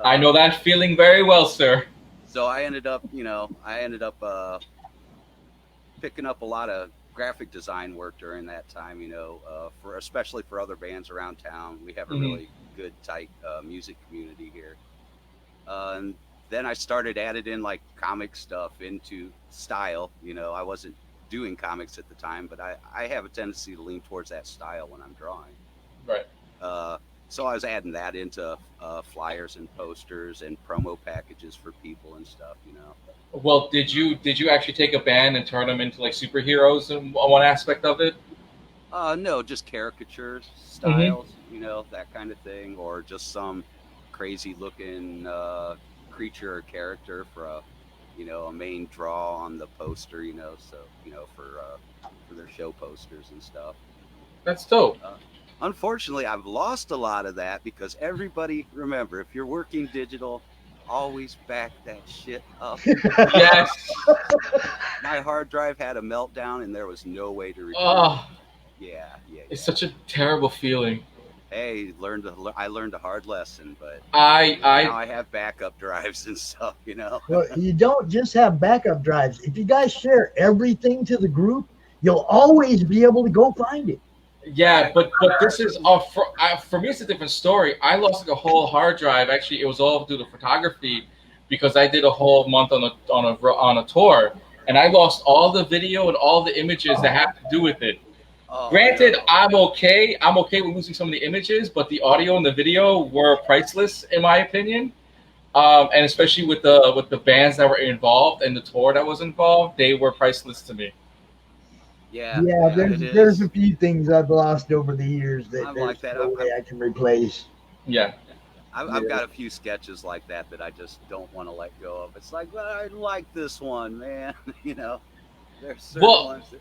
I know that feeling very well, sir. So I ended up picking up a lot of graphic design work during that time, especially for other bands around town. We have a really good, tight music community here. And then I started added in comic stuff into style. I wasn't doing comics at the time, but I have a tendency to lean towards that style when I'm drawing. Right. So I was adding that into flyers and posters and promo packages for people and stuff, Well, did you actually take a band and turn them into superheroes in one aspect of it? No, just caricatures, styles, that kind of thing, or just some crazy looking creature or character for a main draw on the poster, for their show posters and stuff. That's dope. Unfortunately, I've lost a lot of that because everybody, remember, if you're working digital, always back that shit up. Yes. My hard drive had a meltdown and there was no way to retrieve it. Yeah. It's such a terrible feeling. Hey, I learned a hard lesson, but I now I have backup drives and stuff. You know. Well, you don't just have backup drives. If you guys share everything to the group, you'll always be able to go find it. Yeah, but this is for me. It's a different story. I lost like a whole hard drive. Actually, it was all due to photography because I did a whole month on a tour, and I lost all the video and all the images that have to do with it. Granted, no. I'm okay. I'm okay with losing some of the images, but the audio and the video were priceless in my opinion. And especially with the bands that were involved and the tour that was involved, they were priceless to me. Yeah, There's a few things I've lost over the years that I'm there's like that. no way I can replace. Yeah. I've got a few sketches like that I just don't want to let go of. It's like, well, I like this one, man. You know, there's certain ones that...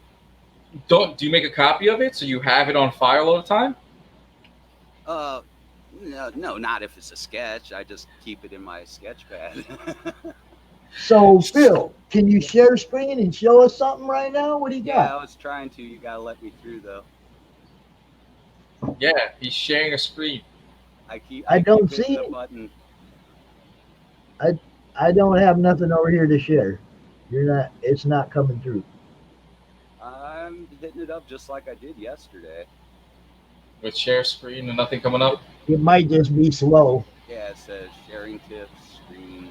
Do you make a copy of it so you have it on file all the time? No, not if it's a sketch. I just keep it in my sketch pad. So, Phil, can you share screen and show us something right now? What do you got? Yeah, I was trying to. You gotta let me through, though. Yeah, he's sharing a screen. I don't see the it. button. I don't have nothing over here to share. It's not coming through. I'm hitting it up just like I did yesterday. With share screen and nothing coming up? It might just be slow. Yeah, it says sharing tips, screen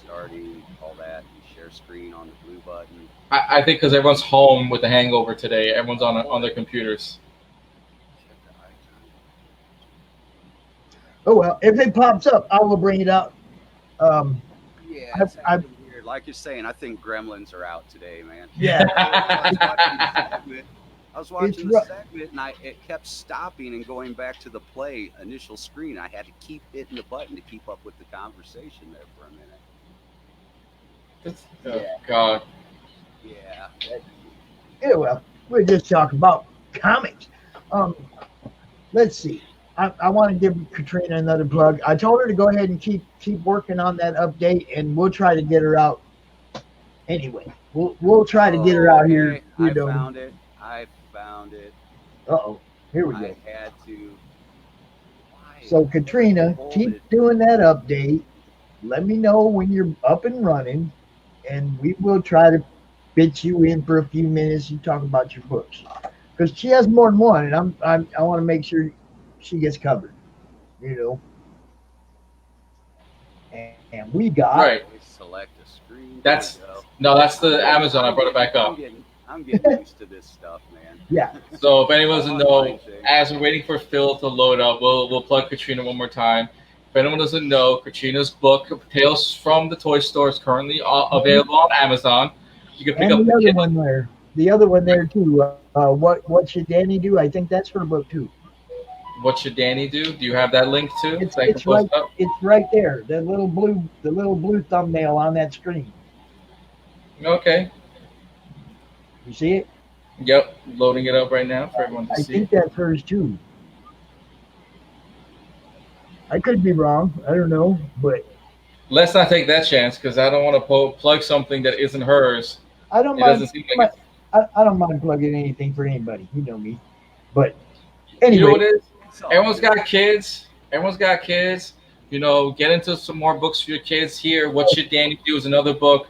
starting, all that. You share screen on the blue button. I think because everyone's home with the hangover today. Everyone's on their computers. Oh, well, if it pops up, I will bring it up. Yeah, it's weird. Like you're saying, I think gremlins are out today, man. Yeah. I was watching the segment, and it kept stopping and going back to the play initial screen. I had to keep hitting the button to keep up with the conversation there for a minute. Oh, God. Yeah. Yeah, well, we're just talking about comics. Let's see. I want to give Katrina another plug. I told her to go ahead and keep working on that update, and we'll try to get her out. Anyway, we'll try to get her out here. I found it. Uh-oh. Here we go. I had to. So, Katrina, keep doing that update. Let me know when you're up and running, and we will try to fit you in for a few minutes and talk about your books. Because she has more than one, and I want to make sure she gets covered, you know. And we got right. Select a screen. That's the Amazon. I brought it back up. I'm getting used to this stuff, man. Yeah. So if anyone doesn't know, as we're waiting for Phil to load up, we'll plug Katrina one more time. If anyone doesn't know, Katrina's book, Tales from the Toy Store, is currently available on Amazon. You can pick up the other one there. The other one there too. What should Danny do? I think that's her book too. What should Danny do? Do you have that link too? It's right there. The little blue thumbnail on that screen. Okay. You see it? Yep, loading it up right now for everyone to see. I think that's hers too. I could be wrong. I don't know, but let's not take that chance because I don't want to plug something that isn't hers. I don't mind. I don't mind plugging anything for anybody. You know me. But anyway, you know what it is? Everyone's got kids. You know, get into some more books for your kids here. What Should Danny Do is another book,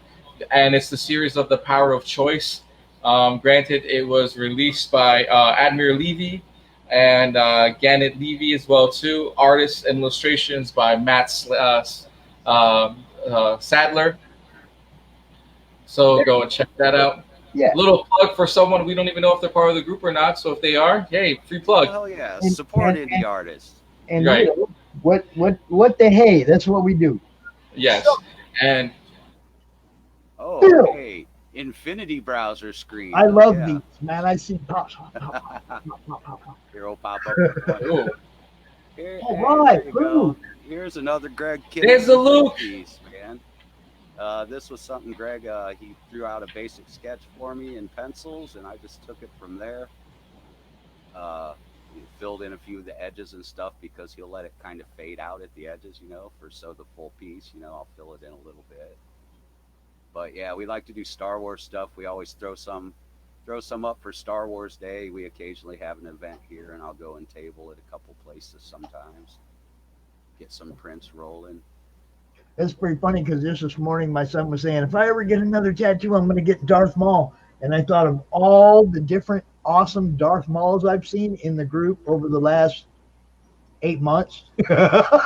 and it's the series of The Power of Choice. Granted, it was released by Admir Levy and Gannett Levy as well too. Artists and illustrations by Matt Sadler. So go and check that out. Yeah. Little plug for someone we don't even know if they're part of the group or not. So if they are, hey, free plug. Hell yeah, support indie artists. And right. You know, what the hey? That's what we do. Yes, and hey, Infinity browser screen. I love these, man. I see pop. Here will pop up. All right, here's another Greg. There's a Luke piece, man. This was something Greg, he threw out a basic sketch for me in pencils, and I just took it from there. He filled in a few of the edges and stuff because he'll let it kind of fade out at the edges, you know, so the full piece, you know, I'll fill it in a little bit. But yeah, we like to do Star Wars stuff. We always throw some throw some up for Star Wars Day. We occasionally have an event here, and I'll go and table at a couple places sometimes. Get some prints rolling. It's pretty funny because this morning my son was saying, if I ever get another tattoo, I'm going to get Darth Maul. And I thought of all the different awesome Darth Mauls I've seen in the group over the last 8 months. Oh,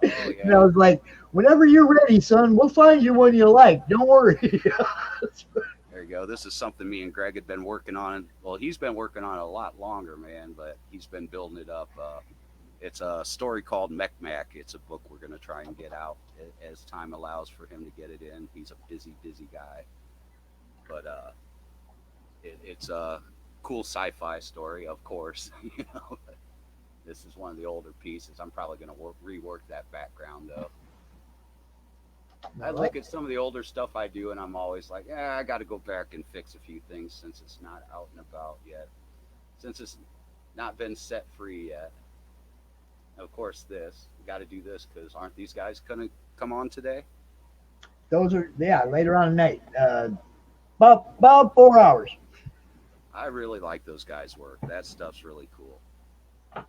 yeah. And I was like, whenever you're ready, son, we'll find you one you like. Don't worry. There you go. This is something me and Greg had been working on. Well, he's been working on it a lot longer, man, but he's been building it up. It's a story called Mech. It's a book we're going to try and get out as time allows for him to get it in. He's a busy guy. But it's a cool sci-fi story, of course. You know, this is one of the older pieces. I'm probably going to rework that background, though. I look at some of the older stuff I do, and I'm always like, I got to go back and fix a few things since it's not out and about yet. Since it's not been set free yet. Of course, we got to do this because aren't these guys going to come on today? Those are, later on tonight. About 4 hours. I really like those guys' work. That stuff's really cool.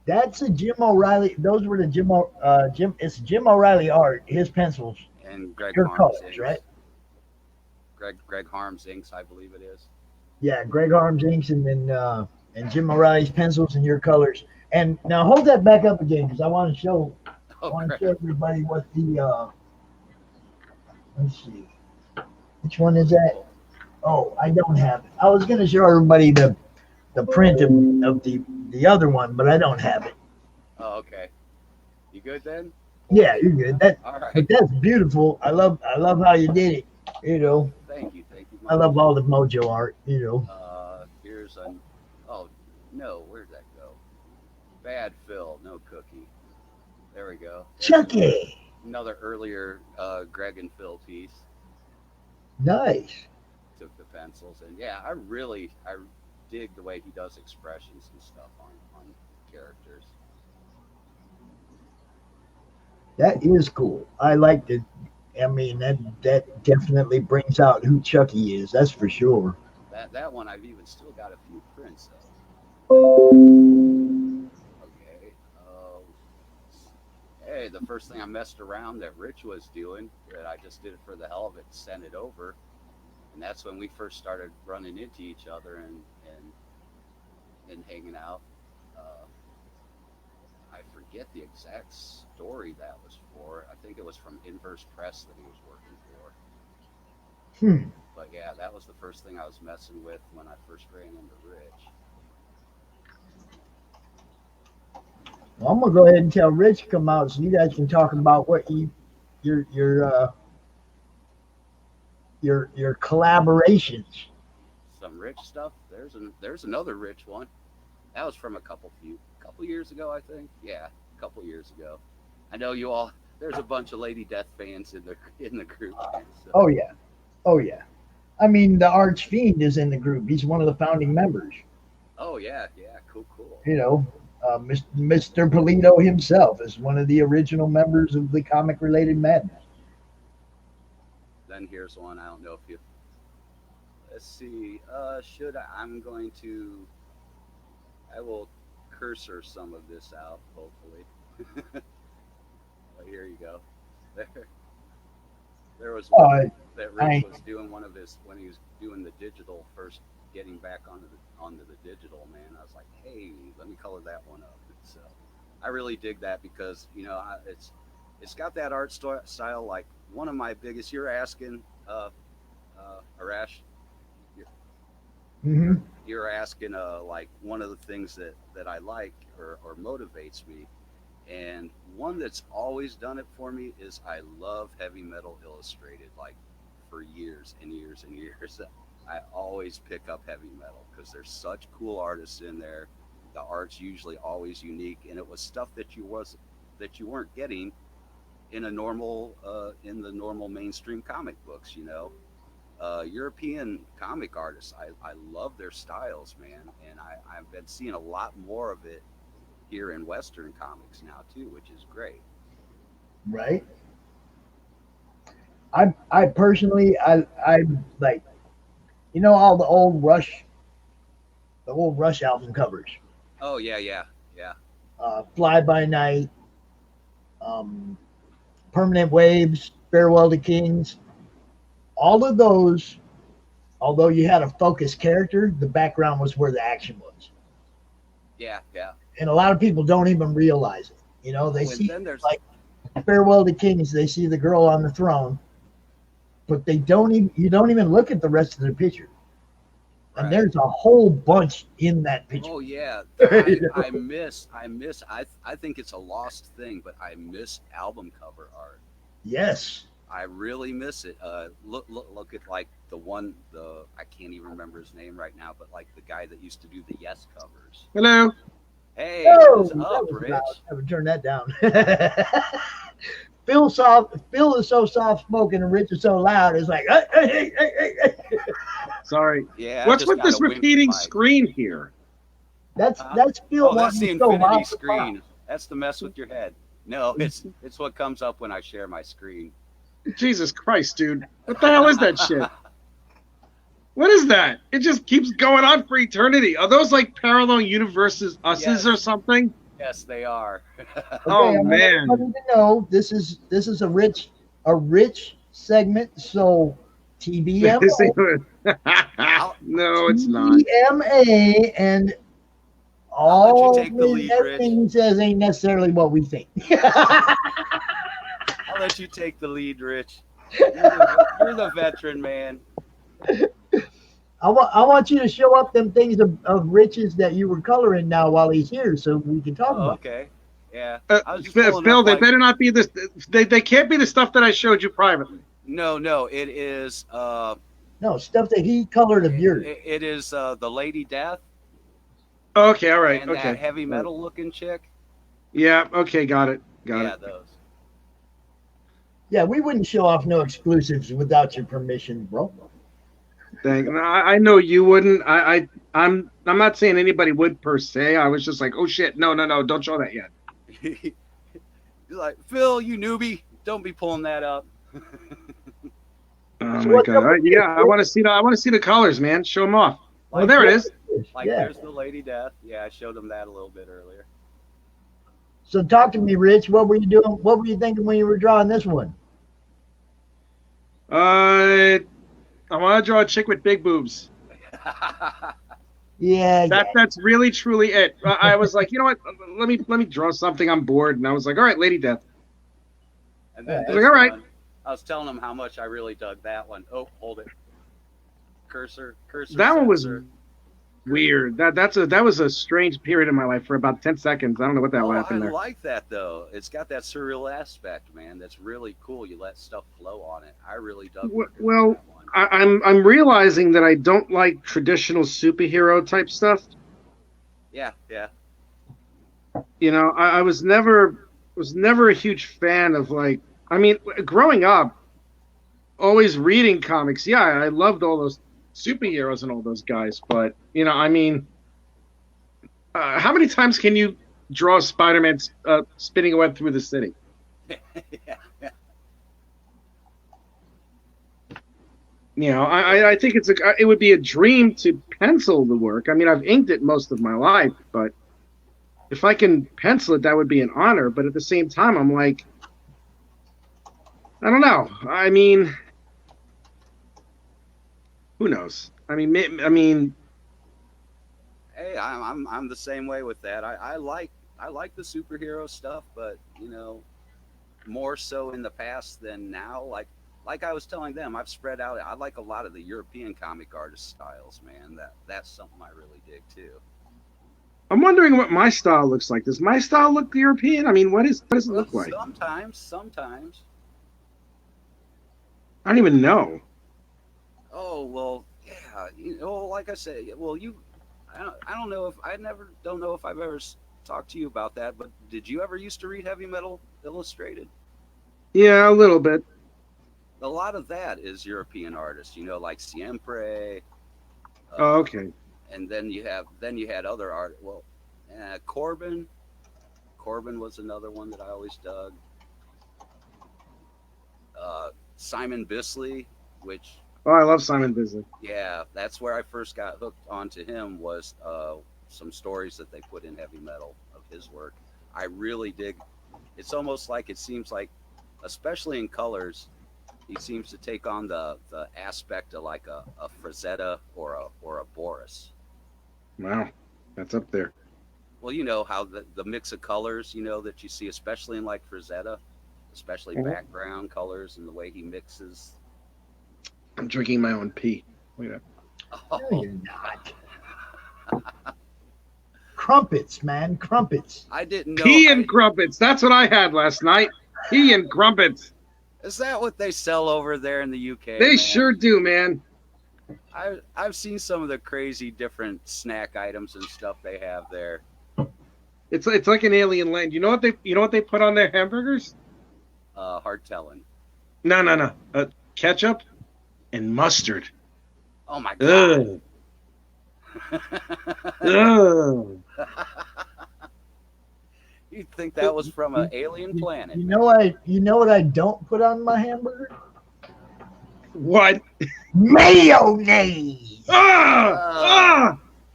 That's a Jim O'Reilly. Those were the it's Jim O'Reilly art, his pencils. And Greg Your Harms colors, inks. right? Greg Harms inks, I believe it is. Yeah, Greg Harms inks and then and Jim O'Reilly's pencils and your colors. And now hold that back up again because I want to show show everybody what the let's see. Which one is that? Oh, I don't have it. I was gonna show everybody the print of the other one, but I don't have it. Oh, okay. You good then? Yeah, you're good. All right. But that's beautiful. I love how you did it. You know. Thank you. I love all the Mojo art. You know. Here's an. Oh no, where'd that go? Bad Phil, no cookie. There we go. Chucky. Another earlier Greg and Phil piece. Nice. Took the pencils and I dig the way he does expressions and stuff on characters. That is cool. I liked it. I mean, that definitely brings out who Chucky is. That's for sure. That one I've even still got a few prints of. Okay. Hey, the first thing I messed around that Rich was doing, that I just did it for the hell of it, sent it over, and that's when we first started running into each other and hanging out. I forget the exact story that was for. I think it was from Inverse Press that he was working for. But that was the first thing I was messing with when I first ran into Rich. Well, I'm gonna go ahead and tell Rich to come out so you guys can talk about what your collaborations. Some Rich stuff. There's another Rich one. That was from a couple years ago, I think. Yeah, a couple years ago. I know you all. There's a bunch of Lady Death fans in the group. So. Oh yeah. I mean, the Archfiend is in the group. He's one of the founding members. Oh yeah, cool. You know, Mr. Polito himself is one of the original members of the Comic Related Madness. Then here's one. I don't know if you. Let's see. I will cursor some of this out, hopefully. Well, here you go. There was one that Rick was doing when he was doing the digital first, getting back onto the digital, man. I was like, hey, let me color that one up. So I really dig that because it's got that art style. Like one of my biggest. You're asking, Arash. Mm-hmm. You're asking like one of the things that I like or motivates me, and one that's always done it for me is I love heavy metal illustrated. Like for years and years and years, I always pick up heavy metal because there's such cool artists in there. The art's usually always unique, and it was stuff that you weren't getting in the normal mainstream comic books, you know. European comic artists, I love their styles, man, and I've been seeing a lot more of it here in Western comics now too, which is great. Right. I personally I like, you know, all the old Rush the old Rush album covers. Oh yeah. Fly By Night, Permanent Waves, Farewell to Kings. All of those, although you had a focused character, the background was where the action was. Yeah. And a lot of people don't even realize it. You know, they see like Farewell to Kings, they see the girl on the throne, but you don't even look at the rest of the picture. And there's a whole bunch in that picture. Oh yeah, I think it's a lost thing, but I miss album cover art. Yes, I really miss it. Look at like I can't even remember his name right now, but like the guy that used to do the Yes covers. Hello. Hey, what's up, Rich? I would turn that down. Phil is so soft spoken and Rich is so loud. It's like, hey. Sorry. Yeah. What's with this repeating screen here? That's Phil. Oh, that's the infinity screen. That's the mess with your head. No, it's what comes up when I share my screen. Jesus Christ, dude! What the hell is that shit? What is that? It just keeps going on for eternity. Are those like parallel universes, or something? Yes, they are. Oh man! No, this is a rich segment. So TBMA. No, it's not. TBMA and all you take the lead, everything says ain't necessarily what we think. I'll let you take the lead, Rich. You're the veteran, man. I want you to show up them things of Rich's that you were coloring now while he's here, so we can talk about. Okay. Yeah. Phil, they better not be this. They can't be the stuff that I showed you privately. No, it is. No, stuff that he colored of yours. It is the Lady Death. Okay, all right. And okay. that heavy metal looking chick. Yeah. Okay. Got it. Yeah, those. Yeah, we wouldn't show off no exclusives without your permission, bro. I know you wouldn't. I'm not saying anybody would per se. I was just like, oh shit, no, don't show that yet. You're like, Phil, you newbie, don't be pulling that up. Oh my god! Yeah, I want to see the colors, man. Show them off. Like, oh, there it is. There's the Lady Death. Yeah, I showed them that a little bit earlier. So talk to me, Rich. What were you doing? What were you thinking when you were drawing this one? I want to draw a chick with big boobs. Yeah. That's really truly it. I was like, you know what? Let me draw something. I'm bored, and I was like, all right, Lady Death. And then I was like, all right. I was telling him how much I really dug that one. Oh, hold it. Cursor. That one was weird. That was a strange period in my life for about 10 seconds. I don't know what that happened there. I like that though. It's got that surreal aspect, man. That's really cool. You let stuff flow on it. I really dug. Well, I'm realizing that I don't like traditional superhero type stuff. Yeah. You know, I was never a huge fan of like. I mean, growing up, always reading comics. Yeah, I loved all those superheroes and all those guys. But you know, I mean, how many times can you draw Spider-Man spinning a web through the city? Yeah. You know, I think it would be a dream to pencil the work. I mean, I've inked it most of my life, but if I can pencil it, that would be an honor. But at the same time, I'm like, I don't know. I mean, who knows? I mean, hey, I'm the same way with that. I like the superhero stuff, but you know, more so in the past than now. Like I was telling them, I've spread out. I like a lot of the European comic artist styles, man. That's something I really dig too. I'm wondering what my style looks like. Does my style look European? I mean, what does it look like? Sometimes. I don't even know. Oh well, yeah. You know, like I said, well, I don't know if I've ever talked to you about that. But did you ever used to read Heavy Metal Illustrated? Yeah, a little bit. A lot of that is European artists, you know, like Siempre. Oh, okay. And then you had other art. Well, Corbin was another one that I always dug. Simon Bisley, which Oh, I love Simon Bisley. Yeah, that's where I first got hooked onto him. Was some stories that they put in heavy metal of his work. I really dig. It's almost like it seems like, especially in colors, he seems to take on the aspect of like a Frazetta or a Boris. Wow, that's up there. Well, you know how the mix of colors, you know, that you see, especially in like Frazetta, especially background colors and the way he mixes. I'm drinking my own pee. Wait up. No, you're not. Crumpets, man, crumpets. I didn't know. Pea and crumpets. That's what I had last night. Pea and crumpets. Is that what they sell over there in the UK? They man? sure do, man. I've seen some of the crazy different snack items and stuff they have there. It's like an alien land. You know what they put on their hamburgers? Hard telling. No. Ketchup and mustard. Oh my god. Ugh. You'd think that was from an alien planet. You know what I don't put on my hamburger? What? Mayonnaise.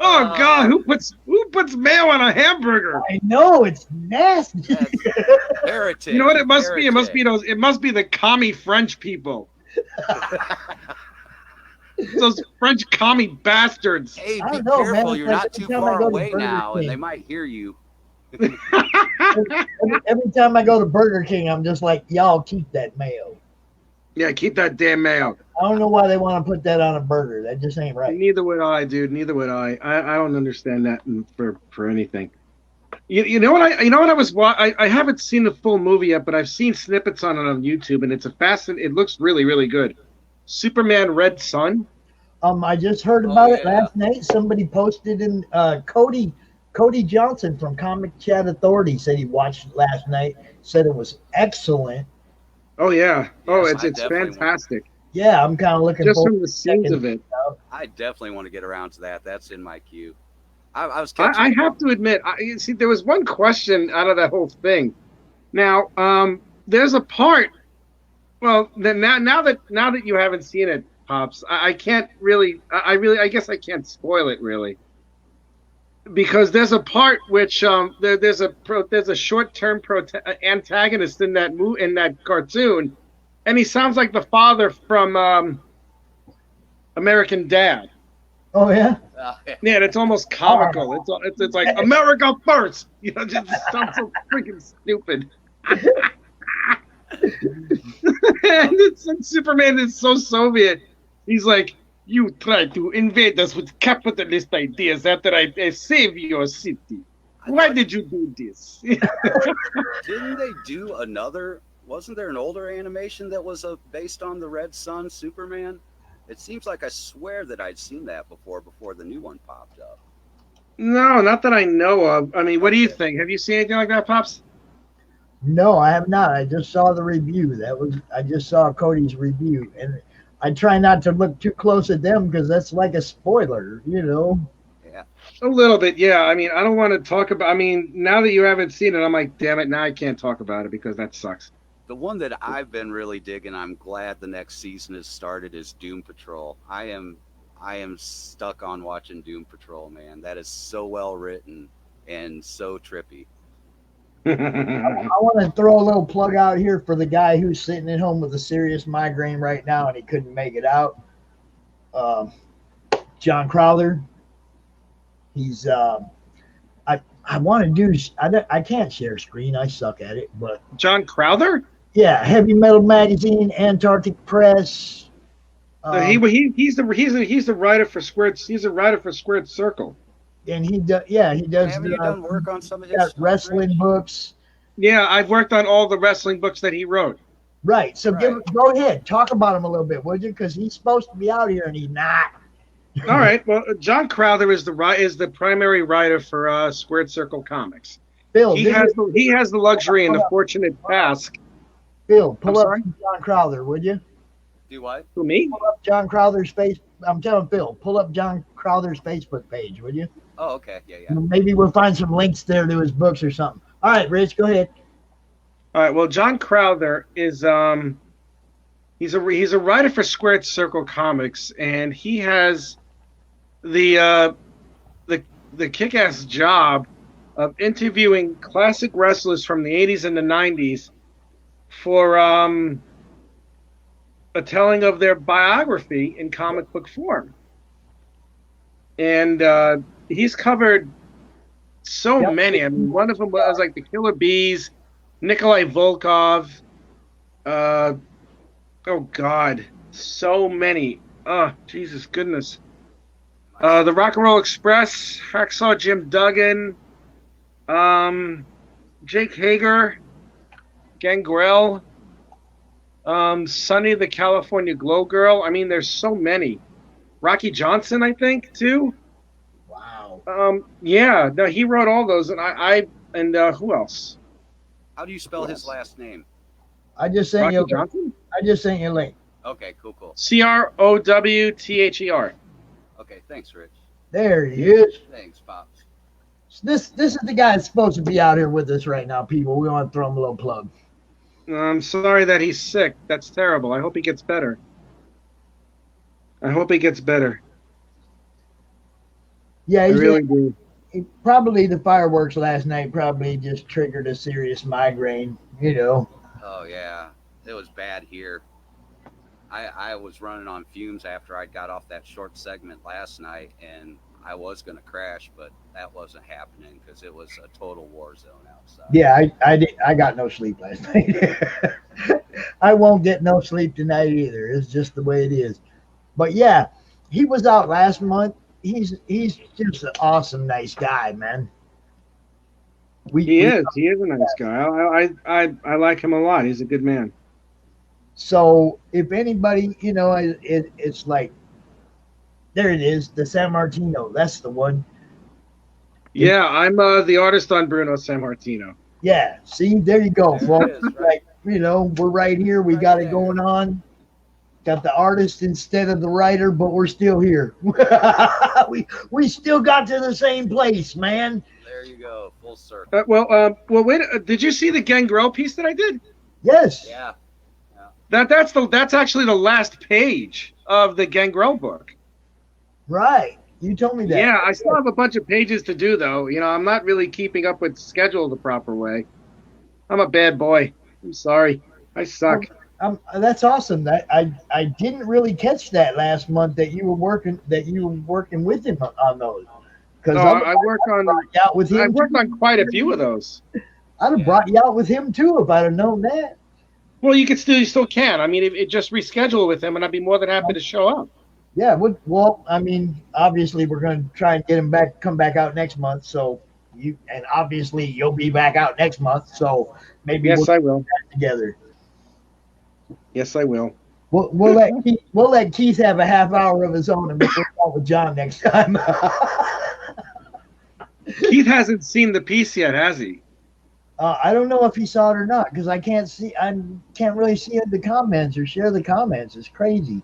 Oh God! Who puts mayo on a hamburger? I know, it's nasty. Heretic. You know what it must be? It must be those. It must be the commie French people. Those French commie bastards. Hey, be don't know, careful! man. You're It's not like too every time I far go to away Burger now, and King. they might hear you. Every time I go to Burger King, I'm just like, y'all keep that mayo. Yeah, keep that damn mayo. I don't know why they want to put that on a burger. That just ain't right. Neither would I, dude. Neither would I. I don't understand that for anything. You know what I was. I haven't seen the full movie yet, but I've seen snippets on it on YouTube, and it's it looks really, really good. Superman Red Sun. I just heard about it last night. Somebody posted in Cody Johnson from Comic Chat Authority said he watched it last night. Said it was excellent. Oh yeah. Oh, Yes, it's fantastic. Yeah, I'm kind of looking Just forward from the scenes of it. I definitely want to get around to that. That's in my queue. I was. I have to admit, see, there was one question out of that whole thing. Now, there's a part. Well, now that you haven't seen it, Pops, I can't really. I guess I can't spoil it really. Because there's a part which there's a short-term antagonist in that cartoon, and he sounds like the father from American Dad. Oh yeah. Yeah, it's almost comical. It's like America first. You know, just sounds so freaking stupid. And Superman is so Soviet. He's like, you try to invade us with capitalist ideas after I save your city. Why did you do this? Didn't they do another? Wasn't there an older animation that was based on the Red Sun Superman? It seems like I swear that I'd seen that before the new one popped up. No, not that I know of. I mean, what do you think? Have you seen anything like that, Pops? No, I have not. I just saw the review. I just saw Cody's review, and I try not to look too close at them because that's like a spoiler, you know. Yeah. A little bit, yeah. I mean, I don't want to talk about. I mean, now that you haven't seen it, I'm like, damn it, now I can't talk about it because that sucks. The one that I've been really digging, I'm glad the next season has started, is Doom Patrol. I am stuck on watching Doom Patrol, man. That is so well written and so trippy. I want to throw a little plug out here for the guy who's sitting at home with a serious migraine right now and he couldn't make it out. John Crowther. He's I want to do. I can't share screen. I suck at it. But John Crowther. Yeah, Heavy Metal Magazine, Antarctic Press. He's the writer for Squared. He's a writer for Squared Circle. And he does. Yeah, he does. Haven't you done work on some of his wrestling books? Yeah, I've worked on all the wrestling books that he wrote. Right. So go ahead, talk about him a little bit, would you? Because he's supposed to be out here and he's not. All right. Well, John Crowther is the primary writer for Squared Circle Comics. Bill, he has the luxury and the fortunate task. Bill, pull up John Crowther, would you? Do what? Who, me? Pull up John Crowther's face. I'm telling Phil, pull up John Crowther's Facebook page, would you? Oh, okay. Yeah. Maybe we'll find some links there to his books or something. All right, Rich, go ahead. All right. Well, John Crowther is He's a writer for Squared Circle Comics, and he has the kick-ass job of interviewing classic wrestlers from the 80s and the 90s for a telling of their biography in comic book form. And he's covered so many. I mean, one of them was like the Killer Bees, Nikolai Volkov. Oh God, so many. Oh, Jesus goodness. The Rock and Roll Express, Hacksaw Jim Duggan, Jake Hager, Gangrel, Sunny the California Glow Girl. I mean, there's so many. Rocky Johnson, I think, too. Wow. Yeah, no, he wrote all those, and who else? How do you spell his last name? I just sent you. Johnson? I just sent you a link. Okay, cool. CRoWTHER. Okay, thanks, Rich. There he is. Thanks, Pops. This is the guy that's supposed to be out here with us right now, people. We want to throw him a little plug. I'm sorry that he's sick. That's terrible. I hope he gets better. Yeah, I really do. Probably the fireworks last night probably just triggered a serious migraine, you know. Oh, yeah. It was bad here. I was running on fumes after I got off that short segment last night, and I was going to crash, but that wasn't happening because it was a total war zone outside. Yeah, I got no sleep last night. I won't get no sleep tonight either. It's just the way it is. But yeah, he was out last month. He's just an awesome, nice guy, man. He is a nice guy. I like him a lot. He's a good man. So if anybody, you know, it's like, there it is, the San Martino. That's the one. Yeah, I'm the artist on Bruno San Martino. Yeah, see, there you go, folks. Right. Like, you know, we're right here. We got it going on. Got the artist instead of the writer, but we're still here. we still got to the same place, man. There you go, full circle. Well, wait. Did you see the Gangrel piece that I did? Yes. Yeah. That's actually the last page of the Gangrel book. Right. You told me that. Yeah, I still have a bunch of pages to do, though. You know, I'm not really keeping up with schedule the proper way. I'm a bad boy. I'm sorry. I suck. That's awesome. That I didn't really catch that last month that you were working with him on those. Because I worked on quite a few of those. I'd have brought you out with him too if I'd have known that. Well, you still can. I mean, it just reschedule with him, and I'd be more than happy to show up. Yeah. Well, I mean, obviously we're going to try and get him come back out next month. So obviously you'll be back out next month. So maybe I will. Get that together. Yes, I will. We'll let Keith have a half hour of his own, and we'll talk with John next time. Keith hasn't seen the piece yet, has he? I don't know if he saw it or not because I can't really see the comments or share the comments. It's crazy.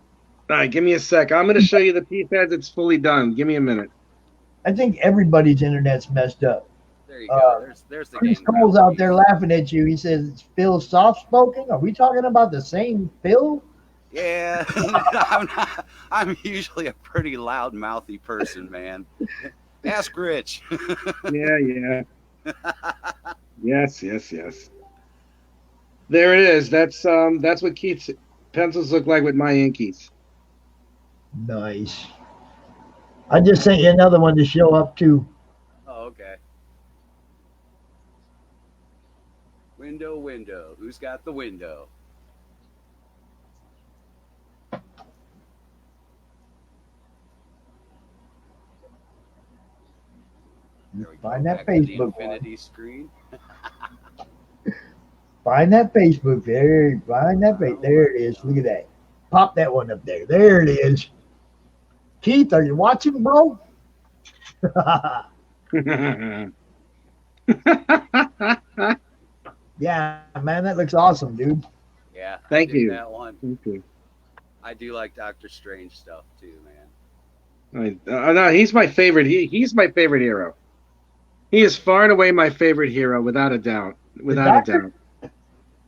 All right, give me a sec. I'm going to show you the piece as it's fully done. Give me a minute. I think everybody's internet's messed up. There you go. There's the Chris Cole's out there laughing at you. He says, "It's Phil soft-spoken." Are we talking about the same Phil? Yeah, I'm usually a pretty loud, mouthy person, man. Ask Rich. Yeah. Yes. There it is. That's what Keith's pencils look like with my inkies. Nice. I just sent you another one to show up too. Oh, okay. Window. Who's got the window? Find that Facebook infinity screen. Find that Facebook. There it is. Look at that. Pop that one up there. There it is. Keith, are you watching, bro? Yeah, man, that looks awesome, dude. Yeah. Thank you. That one. Thank you. I do like Doctor Strange stuff too, man. No, he's my favorite. He's my favorite hero. He is far and away my favorite hero, without a doubt. Without a doubt.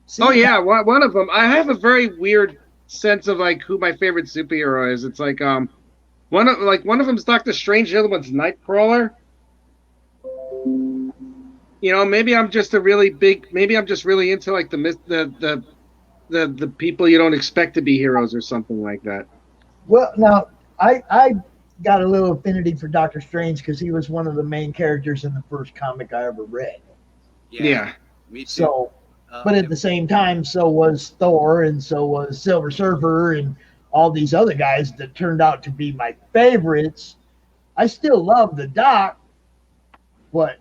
See, oh yeah, one of them. I have a very weird sense of like who my favorite superhero is. It's like one of them's Doctor Strange, the other one's Nightcrawler. You know, maybe I'm just really into like the people you don't expect to be heroes or something like that. Well, now I got a little affinity for Doctor Strange because he was one of the main characters in the first comic I ever read. Yeah. Me too. So, but at the same time, so was Thor, and so was Silver Surfer, and all these other guys that turned out to be my favorites. I still love the Doc, but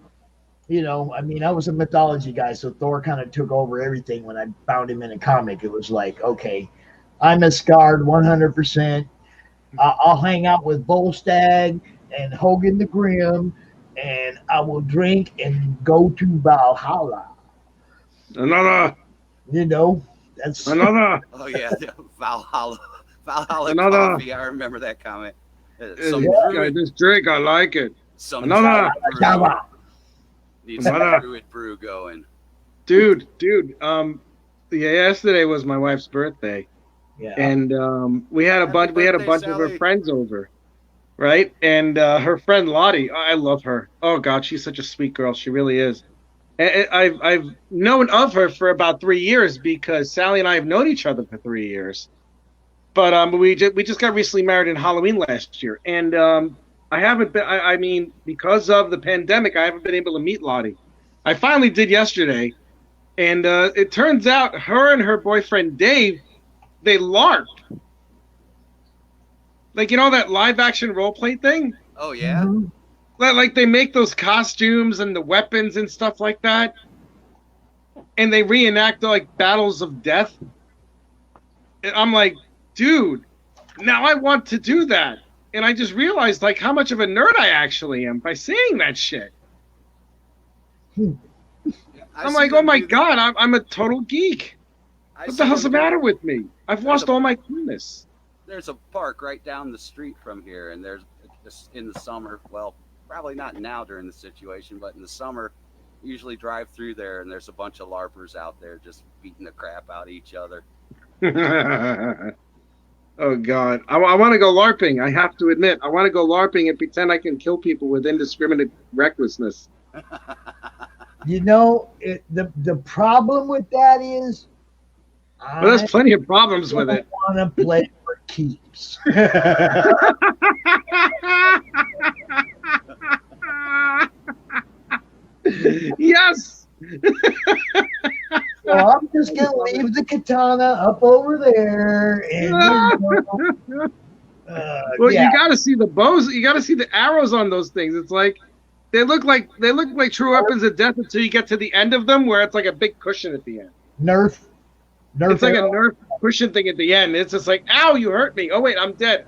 you know, I mean, I was a mythology guy, so Thor kind of took over everything when I found him in a comic. It was like, okay, I'm Asgard 100%. I'll hang out with Volstagg and Hogan the Grim, and I will drink and go to Valhalla. Another. You know, that's another. Oh yeah, Valhalla another. Coffee. I remember that comment. This drink, I like it. Another. Needs some Another. Druid brew going. Dude. Yesterday was my wife's birthday. Yeah. And we had a bunch of her friends over, right? And her friend Lottie, I love her. Oh God, she's such a sweet girl. She really is. And I've known of her for about 3 years because Sally and I have known each other for 3 years. But we just got recently married in Halloween last year, and I haven't been. I mean, because of the pandemic, I haven't been able to meet Lottie. I finally did yesterday, and it turns out her and her boyfriend Dave, they LARP. Like, you know that live action role play thing? Oh yeah. Mm-hmm. Like they make those costumes and the weapons and stuff like that, and they reenact like battles of death. And I'm like, dude, now I want to do that. And I just realized like how much of a nerd I actually am by saying that shit. I'm like, oh my God, I'm a total geek. What the hell's the matter with me? I've lost all my coolness. There's a park right down the street from here, and there's in the summer, well, probably not now during the situation, but in the summer, usually drive through there, and there's a bunch of LARPers out there just beating the crap out of each other. Oh God, I want to go LARPing. I have to admit, I want to go LARPing and pretend I can kill people with indiscriminate recklessness. You know, the problem with that is, well, there's plenty of problems with it. I want to play for keeps. Yes. So I'm just gonna leave the katana up over there, and well, you got to see the bows. You got to see the arrows on those things. It's like they look like true weapons of death until you get to the end of them, where it's like a big cushion at the end. Nerf. It's like a Nerf cushion thing at the end. It's just like, ow, you hurt me. Oh wait, I'm dead.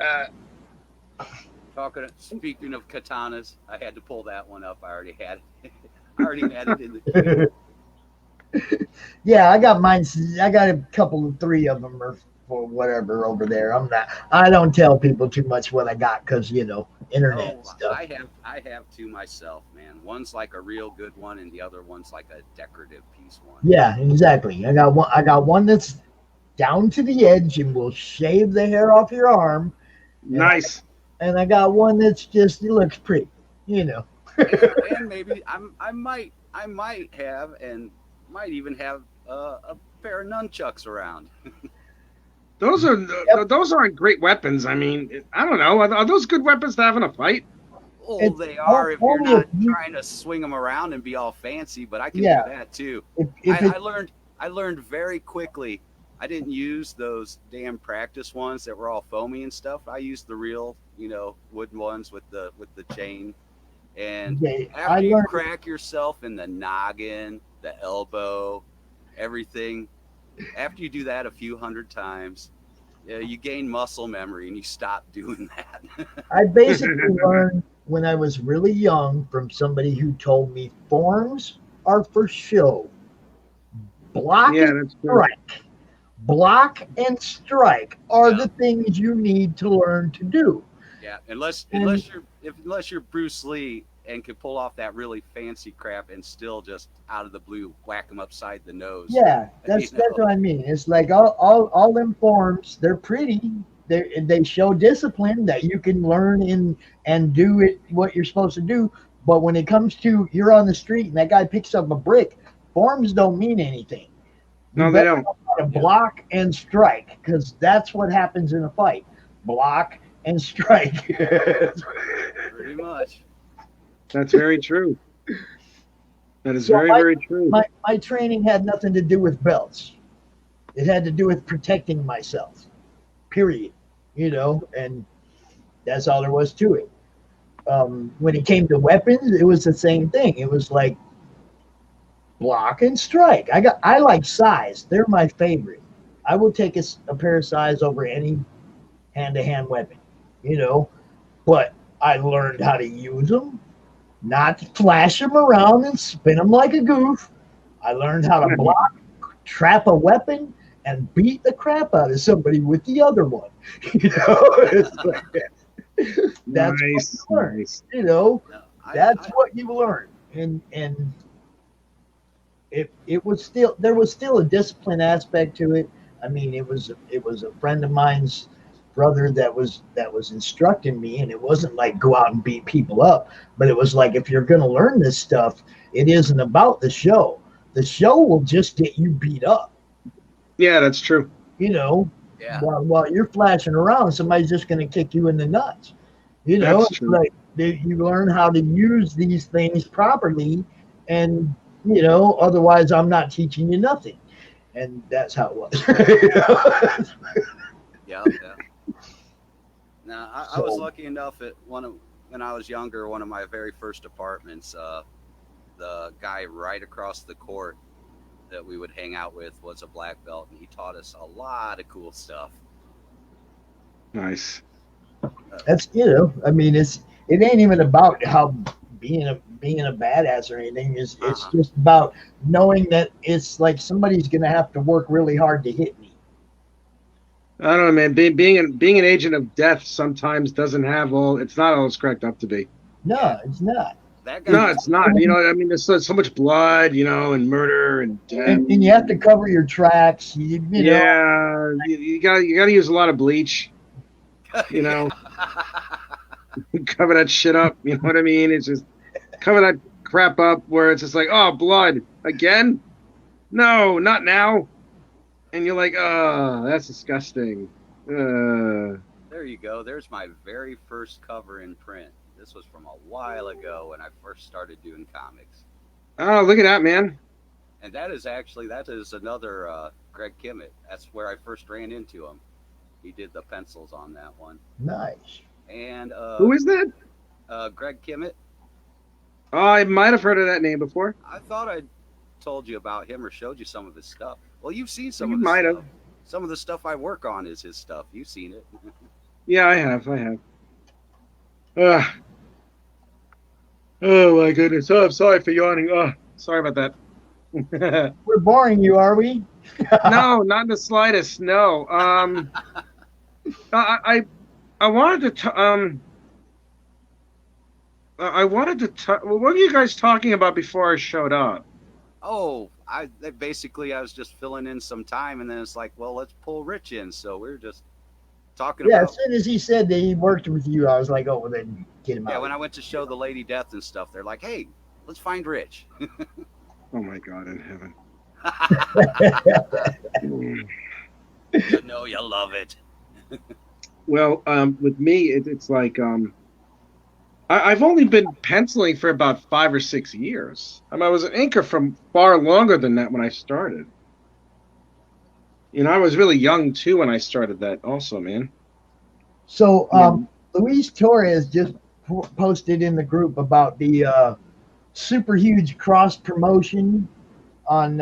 Speaking of katanas, I had to pull that one up. I already had it. I already had it in the queue. Yeah, I got mine. I got a couple of 3 of them or whatever over there. I don't tell people too much what I got because, you know, internet stuff. I have 2 myself, man. One's like a real good one, and the other one's like a decorative piece one. Yeah, exactly. I got one that's down to the edge and will shave the hair off your arm. Nice. And I got one that's just, it looks pretty, you know. And maybe I might have, and might even have a pair of nunchucks around. Those aren't great weapons. I mean, I don't know. Are those good weapons to have in a fight? Oh, they are if you're not trying to swing them around and be all fancy. But I can do that too. I learned very quickly. I didn't use those damn practice ones that were all foamy and stuff. I used the real, wooden ones with the chain. And after you crack yourself in the noggin, the elbow, everything, after you do that a few hundred times, you gain muscle memory and you stop doing that. I basically learned when I was really young from somebody who told me forms are for show. Block and strike. Block and strike are the things you need to learn to do. Yeah, unless you're Bruce Lee and could pull off that really fancy crap and still just out of the blue whack them upside the nose. Yeah, that's what I mean. It's like all them forms, they're pretty. They show discipline that you can learn and do it what you're supposed to do. But when it comes to you're on the street and that guy picks up a brick, forms don't mean anything. No, they don't. Know how to block and strike, because that's what happens in a fight. Block and strike. Pretty much. That's very true. That is very true. My training had nothing to do with belts. It had to do with protecting myself. Period. And that's all there was to it. When it came to weapons, it was the same thing. It was like block and strike. I like size. They're my favorite. I will take a pair of size over any hand-to-hand weapon, but I learned how to use them, not to flash them around and spin them like a goof. I learned how to block, trap a weapon, and beat the crap out of somebody with the other one. It's like that's nice, what you learn. nice. That's what you learn. And it was still, there was still a discipline aspect to it. I mean, it was a friend of mine's brother that was instructing me, and it wasn't like go out and beat people up, but it was like, if you're going to learn this stuff, it isn't about the show. The show will just get you beat up. Yeah, that's true. Yeah. While you're flashing around, somebody's just going to kick you in the nuts. That's It's true. like you learn how to use these things properly, and otherwise I'm not teaching you nothing. And that's how it was. Yeah. Now, I was lucky enough at when I was younger, one of my very first apartments, the guy right across the court that we would hang out with was a black belt, and he taught us a lot of cool stuff. Nice. That's I mean, it ain't even about how being a badass or anything. It's just about knowing that it's like somebody's gonna have to work really hard to hit me. I don't know, man. Being an agent of death sometimes doesn't have it's not all it's cracked up to be. No, it's not. No, it's not. I mean, there's so much blood, and murder and death. And you have to cover your tracks. Yeah, you gotta use a lot of bleach. Cover that shit up. You know what I mean? It's just cover that crap up where it's just like, oh, blood again? No, not now. And you're like, oh, that's disgusting. There you go. There's my very first cover in print. This was from a while ago when I first started doing comics. Oh, look at that, man. And that is another Greg Kimmett. That's where I first ran into him. He did the pencils on that one. Nice. And who is that? Greg Kimmett. Oh, I might have heard of that name before. I thought I told you about him or showed you some of his stuff. Well, you've seen some of his stuff. Have. Some of the stuff I work on is his stuff. You've seen it. Yeah, I have. Oh my goodness. Oh, I'm sorry for yawning. Oh, sorry about that. We're boring you, are we? No, not in the slightest. No. I wanted to. I wanted to. What were you guys talking about before I showed up? Oh, I was just filling in some time, and then it's like, well, let's pull Rich in. So we were just talking about. Yeah, as soon as he said that he worked with you, I was like, oh, well, then get him out. Yeah, when I went to show the Lady Death and stuff, they're like, hey, let's find Rich. Oh my God in heaven. You know you love it. Well, with me, it's like I've only been penciling for about 5 or 6 years. I was an inker for far longer than that when I started. I was really young too when I started that also, man. So Luis Torres just posted in the group about the super huge cross promotion on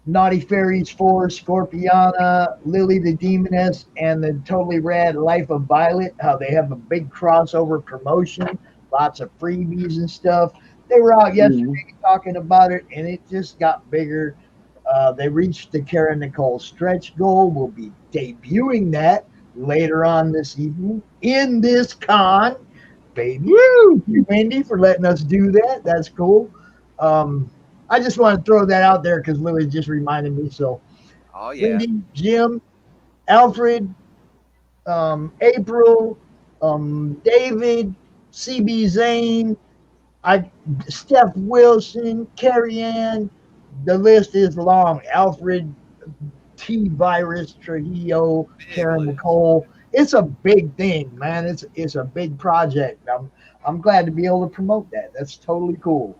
Naughty Fairies 4, Scorpiana, Lily the Demoness, and the totally rad Life of Violet, how they have a big crossover promotion, lots of freebies and stuff. They were out yesterday talking about it, and it just got bigger. They reached the Cara Nicole stretch goal. We'll be debuting that later on this evening in this con. baby. Woo! Thank you, Wendy, for letting us do that. That's cool. I just want to throw that out there because Louis just reminded me. So, Oh yeah. Wendy, Jim, Alfred, April, David, CB Zane, Steph Wilson, Carrie Ann. The list is long. Alfred, T Virus, Trujillo, Karen, Nicole. It's a big thing, man. It's a big project. I'm glad to be able to promote that. That's totally cool.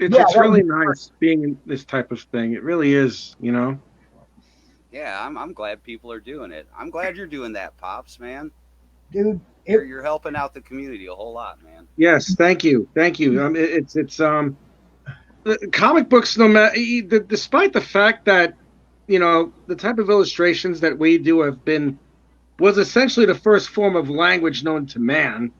It's really nice being in this type of thing. It really is, you know. Yeah, I'm glad people are doing it. I'm glad you're doing that, Pops, man. Dude, You're helping out the community a whole lot, man. Yes, thank you. Comic books, no matter, despite the fact that, you know, the type of illustrations that we do was essentially the first form of language known to man.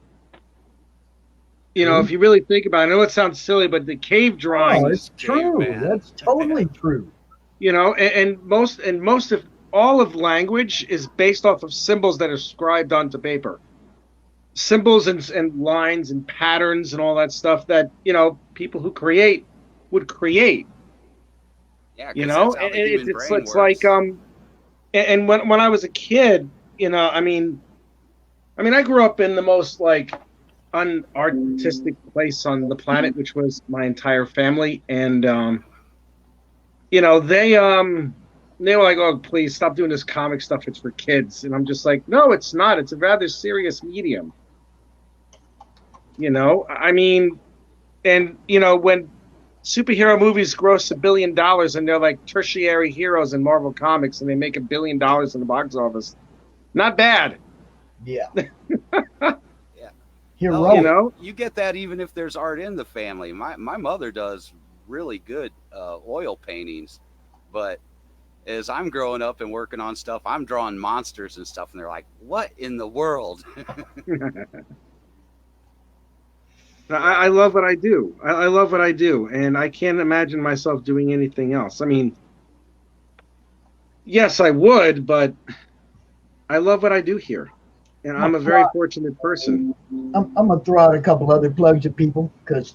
You know, if you really think about it, I know it sounds silly, but the cave drawings. Oh, it's true. That's totally true. You know, and most of all of language is based off of symbols that are scribed onto paper. Symbols and lines and patterns and all that stuff that, you know, people who create would create. Yeah, you know, it's like and when I was a kid, you know, I mean I grew up in the most like unartistic place on the planet, which was my entire family, and you know, they were like, "Oh, please stop doing this comic stuff. It's for kids." And I'm just like, "No, it's not. It's a rather serious medium." You know, I mean, and you know, when superhero movies gross $1 billion and they're like tertiary heroes in Marvel Comics and they make $1 billion in the box office, not bad. Yeah. Well, you know, you get that even if there's art in the family. My mother does really good oil paintings, but as I'm growing up and working on stuff, I'm drawing monsters and stuff, and they're like, "What in the world?" I love what I do. I love what I do, and I can't imagine myself doing anything else. I mean, yes, I would, but I love what I do here, and I'm a very fortunate person. I'm gonna throw out a couple other plugs to people because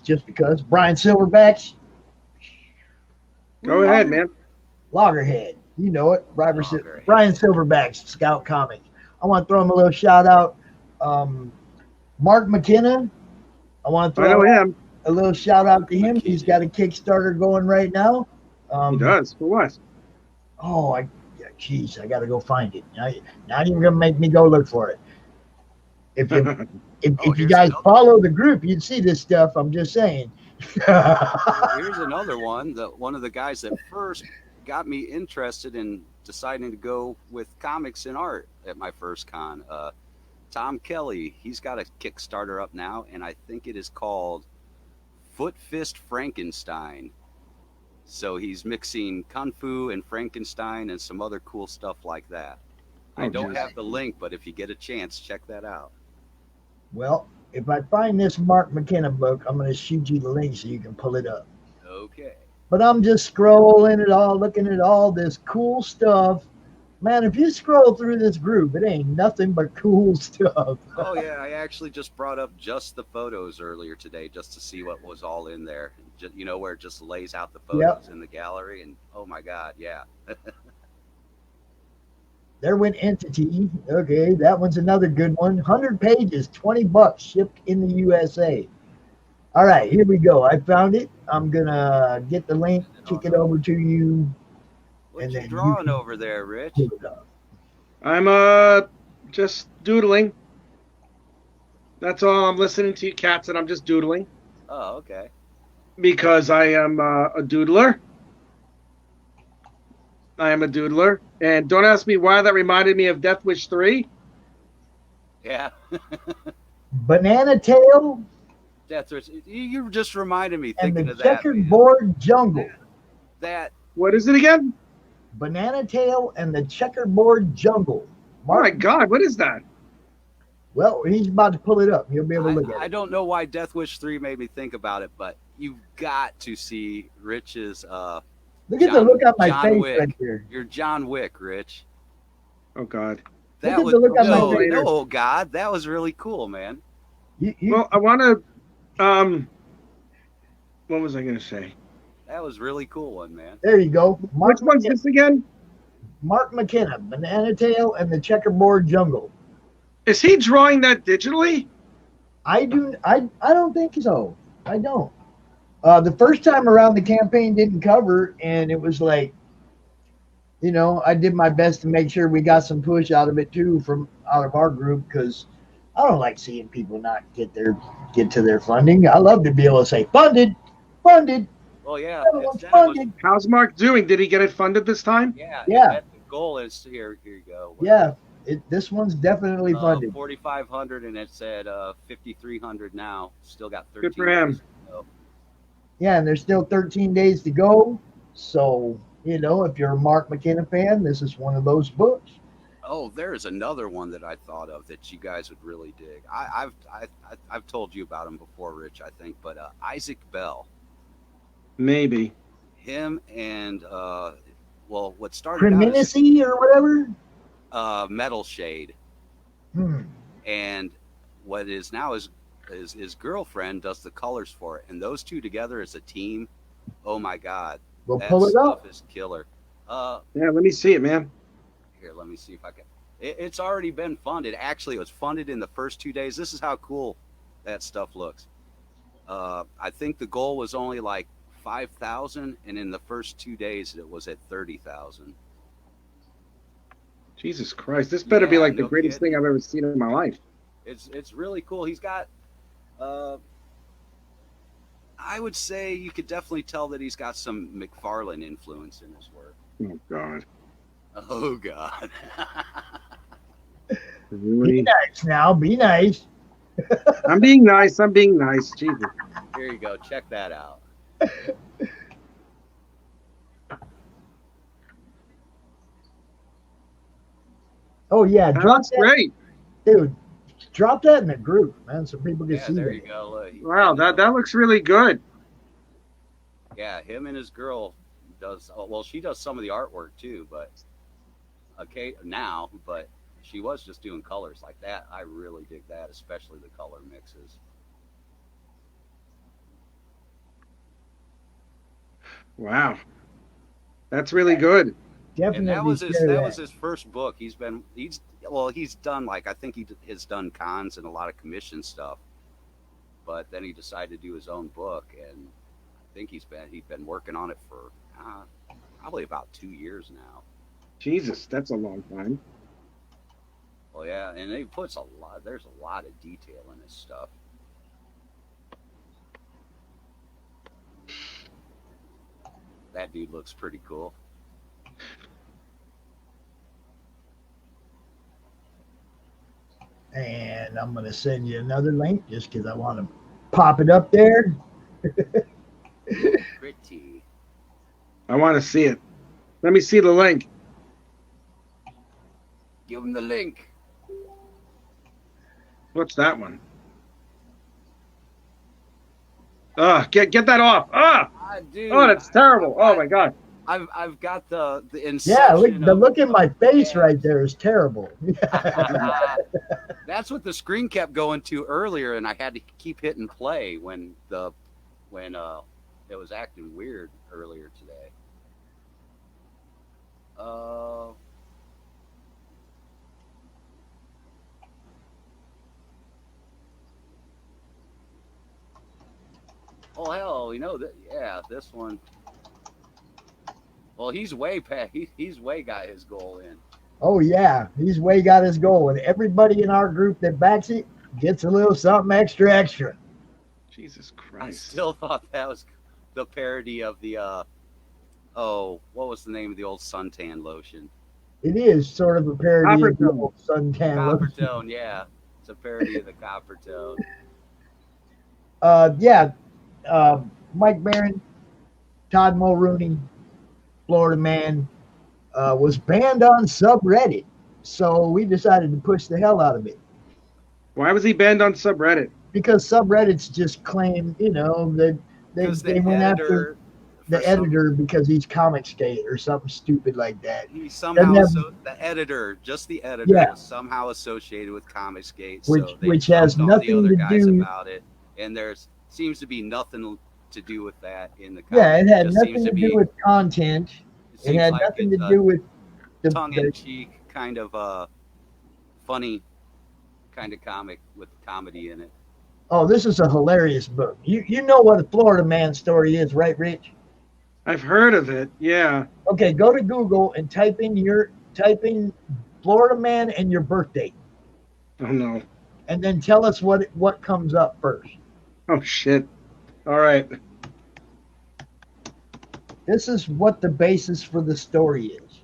Brian Silverbacks. Go ahead, man. Loggerhead, you know it. Brian Silverbacks, Scout Comics. I want to throw him a little shout out. Mark McKenna. I want to throw him a little shout out to him. He's got a Kickstarter going right now. He does. For what? Oh, geez, I got to go find it. Not even gonna make me go look for it. If you guys follow the group, you'd see this stuff. I'm just saying. Here's another one. One of the guys that first got me interested in deciding to go with comics and art at my first con. Tom Kelly. He's got a Kickstarter up now, and I think it is called Foot Fist Frankenstein. So he's mixing Kung Fu and Frankenstein and some other cool stuff like that. I don't have the link, but if you get a chance, check that out. Well, if I find this Mark McKenna book, I'm going to shoot you the link so you can pull it up. Okay. But I'm just scrolling it all, looking at all this cool stuff. Man, if you scroll through this group, it ain't nothing but cool stuff. Oh, yeah. I actually just brought up just the photos earlier today just to see what was all in there. Just, you know, where it just lays out the photos in the gallery. And, oh, my God, yeah. There went Entity. Okay, that one's another good one. 100 pages, $20, shipped in the USA. All right, here we go. I found it. I'm going to get the link, kick it over to you. What you drawing over there, Rich? I'm just doodling. That's all. I'm listening to you cats, and I'm just doodling. Oh, okay. Because I am a doodler. I am a doodler. And don't ask me why that reminded me of Death Wish 3. Yeah. Banana Tail. Death Wish. You just reminded me and thinking the of that. Checkerboard Jungle. What is it again? Banana Tail and the Checkerboard Jungle. Oh my God, what is that? Well, he's about to pull it up. You'll be able to look at it. I don't know why Death Wish 3 made me think about it, but you've got to see Rich's look at the look on my face Wick. right here. You're John Wick, Rich. Oh God. That at was the look on my no, face. no, God, that was really cool, man. Well, I want to. What was I going to say? That was really cool one, man. There you go. Which one's this again? Mark McKenna, Banana Tail and the Checkerboard Jungle. Is he drawing that digitally? I don't think so. I don't. The first time around, the campaign didn't cover, and it was like, I did my best to make sure we got some push out of it too from out of our group, because I don't like seeing people not get to their funding. I love to be able to say funded. Well, yeah. Funded. How's Mark doing? Did he get it funded this time? Yeah. Yeah. The goal is here. Here you go. Yeah. This one's definitely funded. 4,500, and it's at 5,300 now. Still got 13. Good for him. days to go. Yeah, and there's still 13 days to go. So, if you're a Mark McKenna fan, this is one of those books. Oh, there's another one that I thought of that you guys would really dig. I've told you about him before, Rich, I think, but Isaac Bell. Maybe. Him and what started Criminicity or whatever? Metal Shade. And what is now his girlfriend does the colors for it, and those two together as a team. Oh my God, We'll that pull it stuff up. is killer. Yeah, let me see it, man. Here, let me see if I can. It's already been funded. Actually, it was funded in the first 2 days. This is how cool that stuff looks. I think the goal was only like 5,000, and in the first 2 days, it was at 30,000. Jesus Christ, this better be like the no greatest kidding. thing I've ever seen in my life. It's really cool. He's got, I would say you could definitely tell that he's got some McFarlane influence in his work. Oh God. Oh God. Really? Be nice now. Be nice. I'm being nice. Jesus. Here you go. Check that out. Oh, yeah. That's great. Dude, drop that in the group, man, so people can Yeah, see there that. you go. Wow, that looks really good. Yeah, him and his girl she does some of the artwork too, but but she was just doing colors like that. I really dig that, especially the color mixes. Wow. That's really good. Definitely. And that was share his first book. He's done I think he has done cons and a lot of commission stuff, but then he decided to do his own book, and I think he's been working on it for probably about 2 years now. Jesus, that's a long time. Well, yeah, and he puts there's a lot of detail in his stuff. That dude looks pretty cool. And I'm going to send you another link just because I want to pop it up there. Pretty. I want to see it. Let me see the link. Give him the link. What's that one? Get that off. Dude, Oh, that's terrible. Oh my God. I've got the Yeah, inception. the look in my face right there is terrible. That's what the screen kept going to earlier, and I had to keep hitting play when it was acting weird earlier today. Oh hell, this one. Well, he's way past. He's way got his goal in. Oh, yeah. He's way got his goal. And everybody in our group that backs it gets a little something extra. Jesus Christ. I still thought that was the parody of the, what was the name of the old suntan lotion? It is sort of a parody of the old suntan Copper lotion. Tone, yeah. It's a parody of the Copper Tone. Mike Barron, Todd Mulrooney, Florida Man, was banned on subreddit. So we decided to push the hell out of it. Why was he banned on subreddit? Because subreddits just claim, that they went after. the editor because he's comic skate or something stupid like that. He somehow have- the editor, just the editor, Yeah. was somehow associated with Comic Skate, Which- so they which has jumped on nothing the other to guys do- about it, and there seems to be nothing to do with that in the comic. Yeah, it had just nothing seems to be- do with content. It seems had like nothing to it's do with the tongue-in-cheek kind of funny kind of comic with comedy in it. Oh, this is a hilarious book. You know what a Florida Man story is, right, Rich? I've heard of it. Yeah. Okay, go to Google and type in Florida Man and your birth date, Oh no. and then tell us what comes up first. Oh shit. All right. This is what the basis for the story is.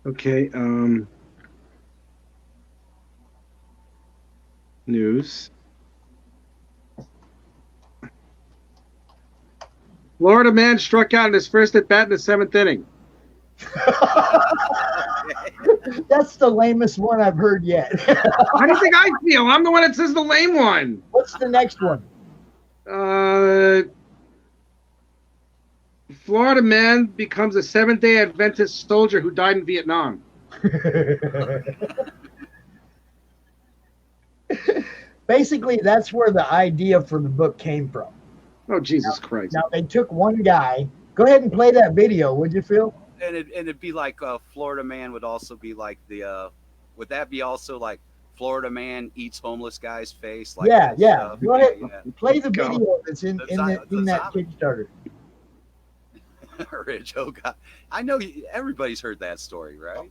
Okay. News. Florida man struck out in his first at bat in the 7th inning. That's the lamest one I've heard yet. How do you think I feel? I'm the one that says the lame one. What's the next one? Florida man becomes a Seventh-day Adventist soldier who died in Vietnam. Basically, that's where the idea for the book came from. Oh, Jesus Christ. Now, they took one guy. Go ahead and play that video, would you, Phil? And it'd be like Florida man would also be like the would that be also like Florida man eats homeless guy's face? Like Yeah. stuff? Go ahead. Yeah. Play the Go. video that's in The that zombie. Kickstarter. Rich, oh God, I know everybody's heard that story, right?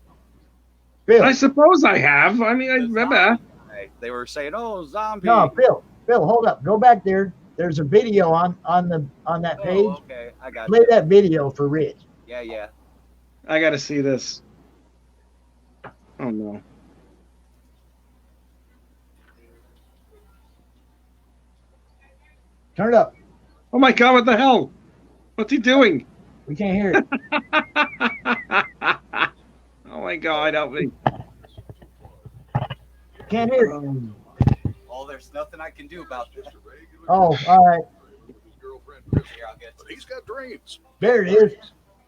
Phil. I suppose I have. I mean, I The remember. zombie guy. They were saying, "Oh, zombie." No, Phil, hold up. Go back there. There's a video on that page. Oh, okay, I got Play you. that video for Rich. Yeah. I got to see this. Oh, no. Turn it up. Oh, my God, what the hell? What's he doing? We can't hear it. Oh, my God, help me. Can't hear it. Oh, there's nothing I can do about this. Oh, all right. Here, I'll get But he's got dreams. There it is.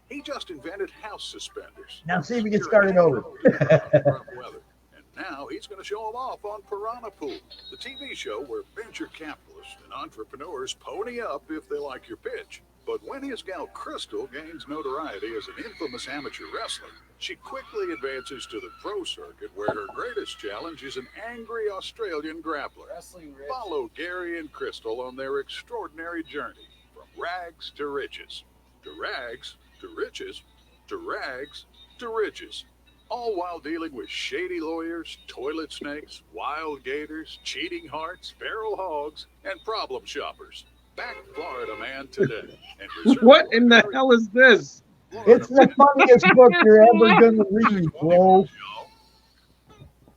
He just invented house suspenders. Now see if we can start it over. Rough weather. And now he's going to show them off on Piranha Pool, the TV show where venture capitalists and entrepreneurs pony up if they like your pitch. But when his gal Crystal gains notoriety as an infamous amateur wrestler, she quickly advances to the pro circuit where her greatest challenge is an angry Australian grappler. wrestling, Rich. Follow Gary and Crystal on their extraordinary journey from rags to riches. To rags, to riches, to rags, to riches. All while dealing with shady lawyers, toilet snakes, wild gators, cheating hearts, feral hogs, and problem shoppers. Back Florida Man today. And reserve What in the your hell is this? It's the funniest book you're ever gonna read, bro.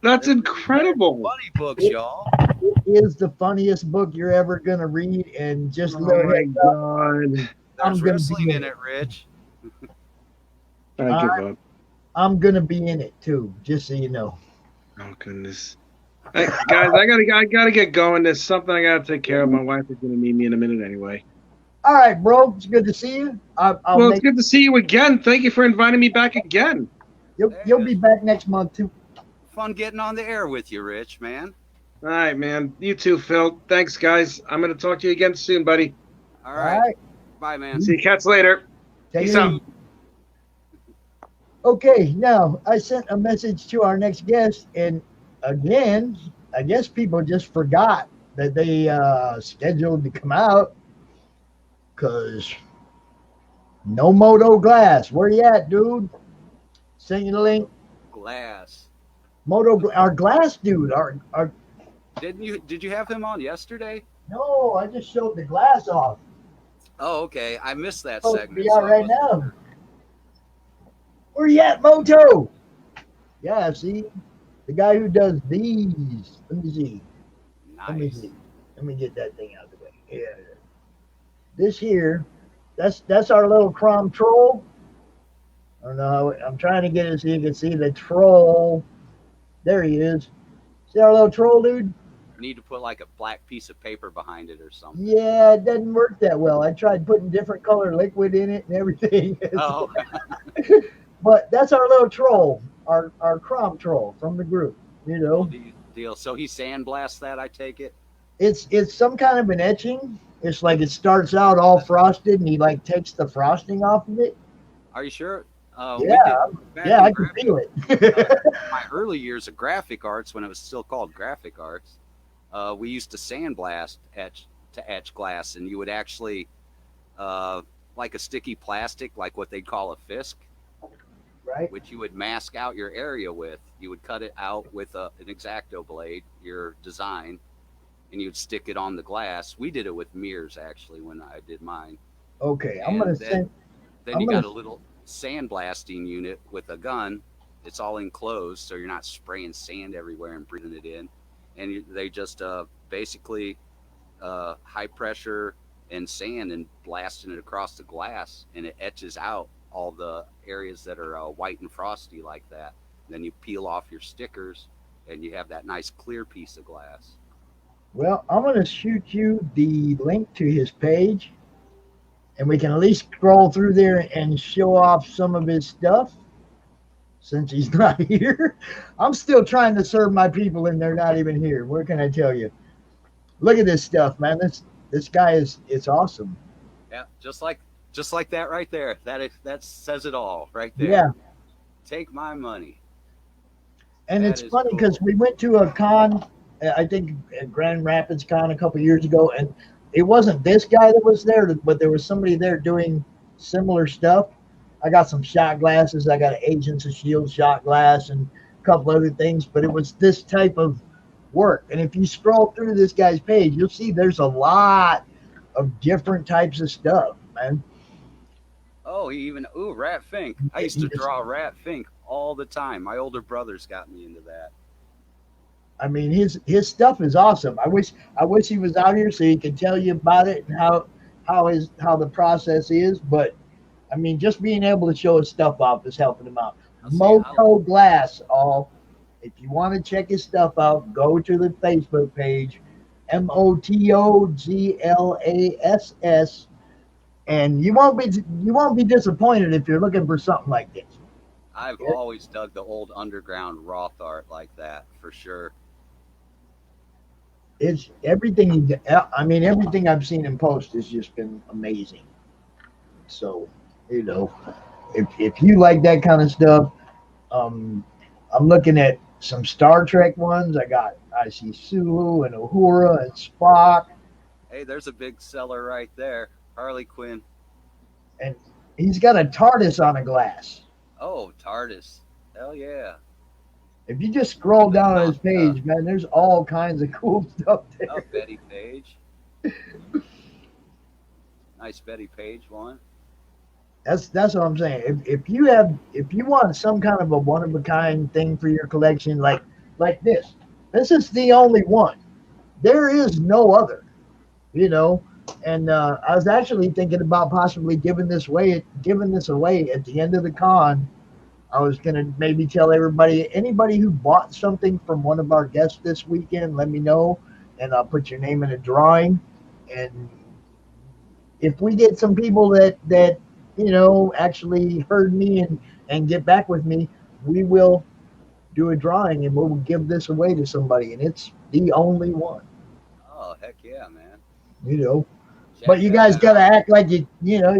That's incredible. Funny books, y'all. It is the funniest book you're ever gonna read, and just Oh, little my heads up, God. There's I'm gonna wrestling be in it, Rich. I give up. I'm gonna be in it too, just so you know. Oh, goodness. Hey, guys, I gotta get going. There's something I gotta take care of. My wife is gonna need me in a minute anyway. All right, bro. It's good to see you. I'll Well, it's make, good to see you again. Thank you for inviting me back again. you'll be back next month too. Fun getting on the air with you, Rich, man. All right, man. You too, Phil. Thanks, guys. I'm gonna talk to you again soon, buddy. All All right. right. Bye, man. See you cats later. Take Peace it out. easy. Okay, now I sent a message to our next guest, and again, I guess people just forgot that they scheduled to come out because no Moto Glass. Where you at, dude? Send you the link. Glass. Our Glass dude. Our Did you have him on yesterday? no, I just showed the glass off. Oh, okay. I missed that Supposed to segment. be out so I right wasn't now. Where you at, Moto? Yeah, see, the guy who does these. Let me see. Let me Nice. see. Let me get that thing out of the way. Yeah. This here, that's our little CRoM troll. I don't know. I'm trying to get it so you can see the troll. There he is. See our little troll, dude? need to put like a black piece of paper behind it or something. Yeah, it doesn't work that well. I tried putting different color liquid in it and everything. Oh, But that's our little troll, our CRoM troll from the group, you know. deal. So he sandblasts that, I take it? It's some kind of an etching. It's like it starts out all frosted and he like takes the frosting off of it. Are you sure? Yeah, I can feel it. My early years of graphic arts, when it was still called graphic arts, we used to sandblast to etch glass, and you would actually, like a sticky plastic, like what they'd call a fisk, right? Which you would mask out your area with. You would cut it out with an X-Acto blade, your design, and you'd stick it on the glass. We did it with mirrors, actually, when I did mine. Okay, I'm going to send... Then you got a little sandblasting unit with a gun. It's all enclosed, so you're not spraying sand everywhere and breathing it in. And they just basically high pressure and sand and blasting it across the glass, and it etches out all the areas that are white and frosty like that. Then you peel off your stickers, and you have that nice clear piece of glass. Well, I'm going to shoot you the link to his page, and we can at least scroll through there and show off some of his stuff since he's not here. I'm still trying to serve my people, and they're not even here. What can I tell you? Look at this stuff, man. This guy it's awesome. Yeah, just like that right there. That says it all right there. Yeah. Take my money. And That it's is funny because we went to a con, I think at Grand Rapids Con a couple years ago, and it wasn't this guy that was there, but there was somebody there doing similar stuff. I got some shot glasses. I got an Agents of S.H.I.E.L.D. shot glass and a couple other things, but it was this type of work. And if you scroll through this guy's page, you'll see there's a lot of different types of stuff, man. Oh, Rat Fink. I used to draw Rat Fink all the time. My older brothers got me into that. I mean, his stuff is awesome. I wish he was out here so he could tell you about it and how the process is. But I mean, just being able to show his stuff off is helping him out. Moto Glass, all. If you want to check his stuff out, go to the Facebook page, MOTOGLASS, and you won't be disappointed if you're looking for something like this. I've always dug the old underground Roth art like that, for sure. It's everything. Everything I've seen him post has just been amazing. So, if you like that kind of stuff, I'm looking at some Star Trek ones. I see Sulu and Uhura and Spock. Hey, there's a big seller right there, Harley Quinn. And he's got a TARDIS on a glass. Oh, TARDIS. Hell yeah. If you just scroll down on his page, man, there's all kinds of cool stuff there. Oh, Betty Page. Nice Betty Page one. That's what I'm saying. If you want some kind of a one of a kind thing for your collection, like this is the only one. There is no other, And I was actually thinking about possibly giving this away at the end of the con. I was gonna maybe tell anybody who bought something from one of our guests this weekend, let me know, and I'll put your name in a drawing. And if we get some people that actually heard me and get back with me, we will do a drawing and we'll give this away to somebody, and it's the only one. Oh, heck yeah, man. But you guys gotta act like you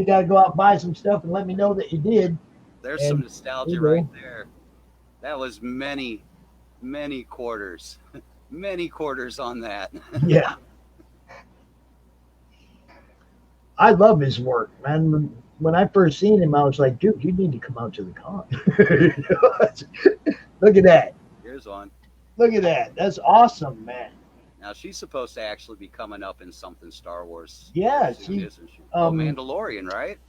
gotta go out and buy some stuff and let me know that you did. There's some nostalgia right there. That was many, many quarters. Many quarters on that. Yeah. I love his work, man. When I first seen him, I was like, dude, you need to come out to the con. Look at that. Here's one. Look at that. That's awesome, man. Now, she's supposed to actually be coming up in something Star Wars. Yeah. Isn't she? Mandalorian, right?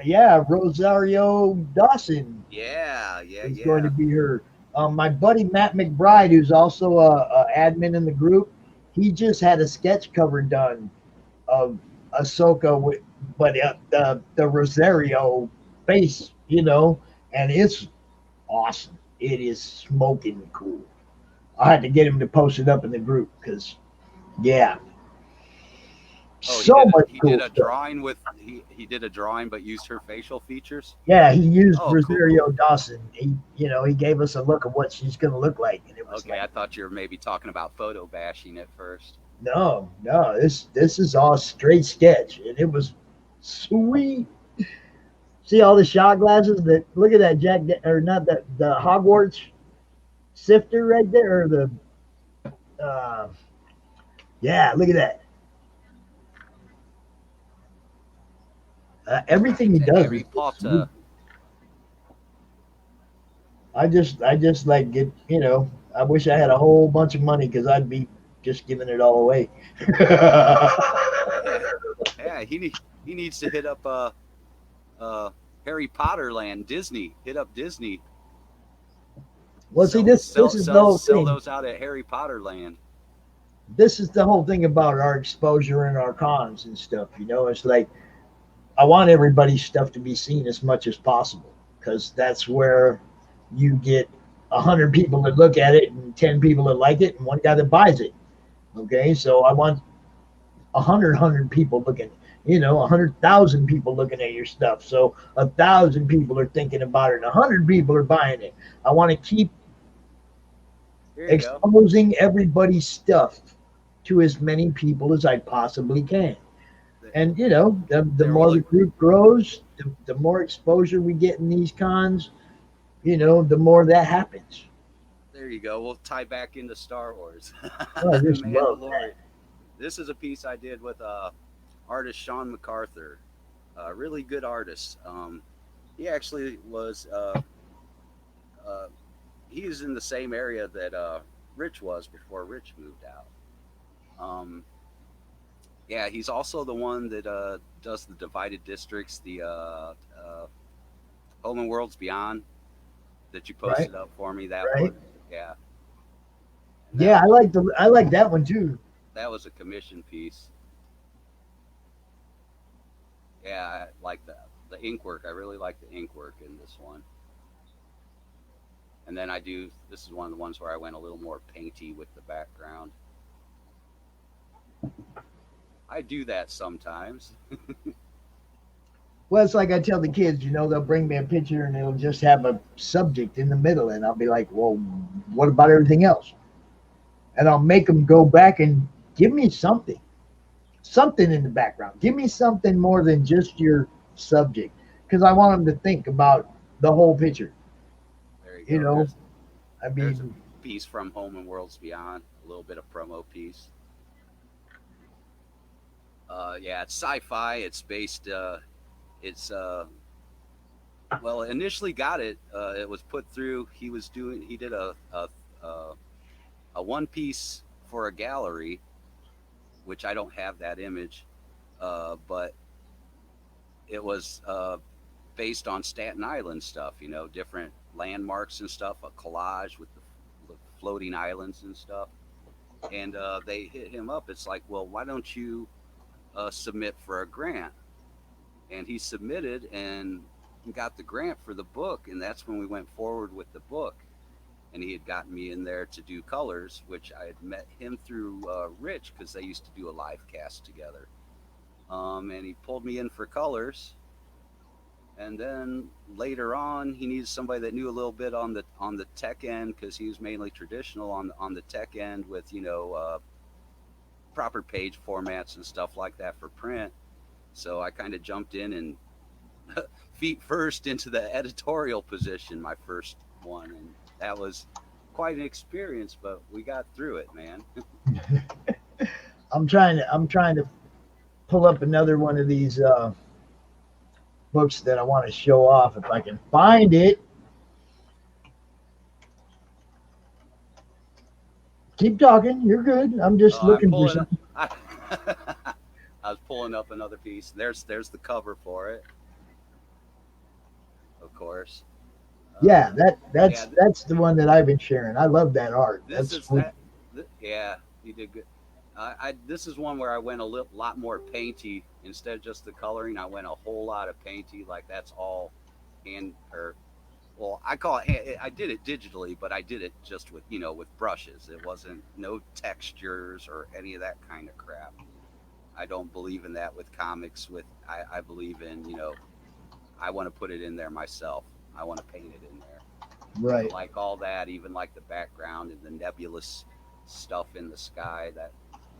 Yeah, Rosario Dawson. Yeah. Is going to be her. My buddy Matt McBride, who's also a admin in the group, he just had a sketch cover done of Ahsoka but the Rosario face, and it's awesome. It is smoking cool. I had to get him to post it up in the group because Yeah. Oh, So much he cool did a stuff. drawing with he did a drawing, but used her facial features. Yeah, he used Oh, cool, Rosario cool. Dawson. He gave us a look of what she's going to look like, and it was Okay, I thought you were maybe talking about photo bashing at first. no. This is all straight sketch, and it was sweet. See all the shot glasses? Look at that or not that the Hogwarts sifter right there, or the yeah, look at that. Everything he does. Harry Potter. I just like get I wish I had a whole bunch of money because I'd be just giving it all away. Yeah, he needs to hit up Harry Potter land, Disney. Hit up Disney. Well, see, this is the whole sell thing. those out at Harry Potter land. This is the whole thing about our exposure and our cons and stuff. It's like I want everybody's stuff to be seen as much as possible because that's where you get 100 people that look at it and 10 people that like it and one guy that buys it. Okay, so I want 100 people looking. 100,000 people looking at your stuff. So 1,000 people are thinking about it. And 100 people are buying it. I want to keep exposing everybody's stuff to as many people as I possibly can. And the more the group grows, the more exposure we get in these cons, the more that happens. There you go. We'll tie back into Star Wars. Oh, I just love that. This is a piece I did with artist Sean MacArthur, a really good artist. He actually was he's in the same area that Rich was before Rich moved out. Yeah, he's also the one that does the divided districts, the Home and Worlds Beyond that you posted up for me. That one, yeah. Yeah, I like that one too. That was a commission piece. Yeah, I like the ink work. I really like the ink work in this one. And then this is one of the ones where I went a little more painty with the background. I do that sometimes. Well, it's like I tell the kids, they'll bring me a picture and it'll just have a subject in the middle. And I'll be like, well, what about everything else? And I'll make them go back and give me something in the background. Give me something more than just your subject, because I want them to think about the whole picture. There you go. There's a mean, piece from Home and Worlds Beyond, a little bit of promo piece. Yeah, it's sci-fi. It's based. Well, initially got it. It was put through. He did a one piece for a gallery, which I don't have that image, but it was based on Staten Island stuff, different landmarks and stuff, a collage with the floating islands and stuff. And they hit him up. It's like, well, why don't you submit for a grant? And he submitted and got the grant for the book. And that's when we went forward with the book. And he had gotten me in there to do colors, which I had met him through Rich, because they used to do a live cast together. And he pulled me in for colors. And then later on, he needed somebody that knew a little bit on the tech end, because he was mainly traditional on the tech end with proper page formats and stuff like that for print. So I kind of jumped in and feet first into the editorial position, my first one, and that was quite an experience, but we got through it, man. I'm trying to pull up another one of these books that I want to show off if I can find it. Keep talking. You're good. I'm just looking for something. I was pulling up another piece. There's the cover for it, of course. Yeah, that's the one that I've been sharing. I love that art. Yeah, you did good. This is one where I went a lot more painty instead of just the coloring. I went a whole lot of painty, like that's all hand or well, I call it. I did it digitally, but I did it just with with brushes. It wasn't no textures or any of that kind of crap. I don't believe in that with comics. I believe in I want to put it in there myself. I want to paint it in there. Right. I like all that, even like the background and the nebulous stuff in the sky.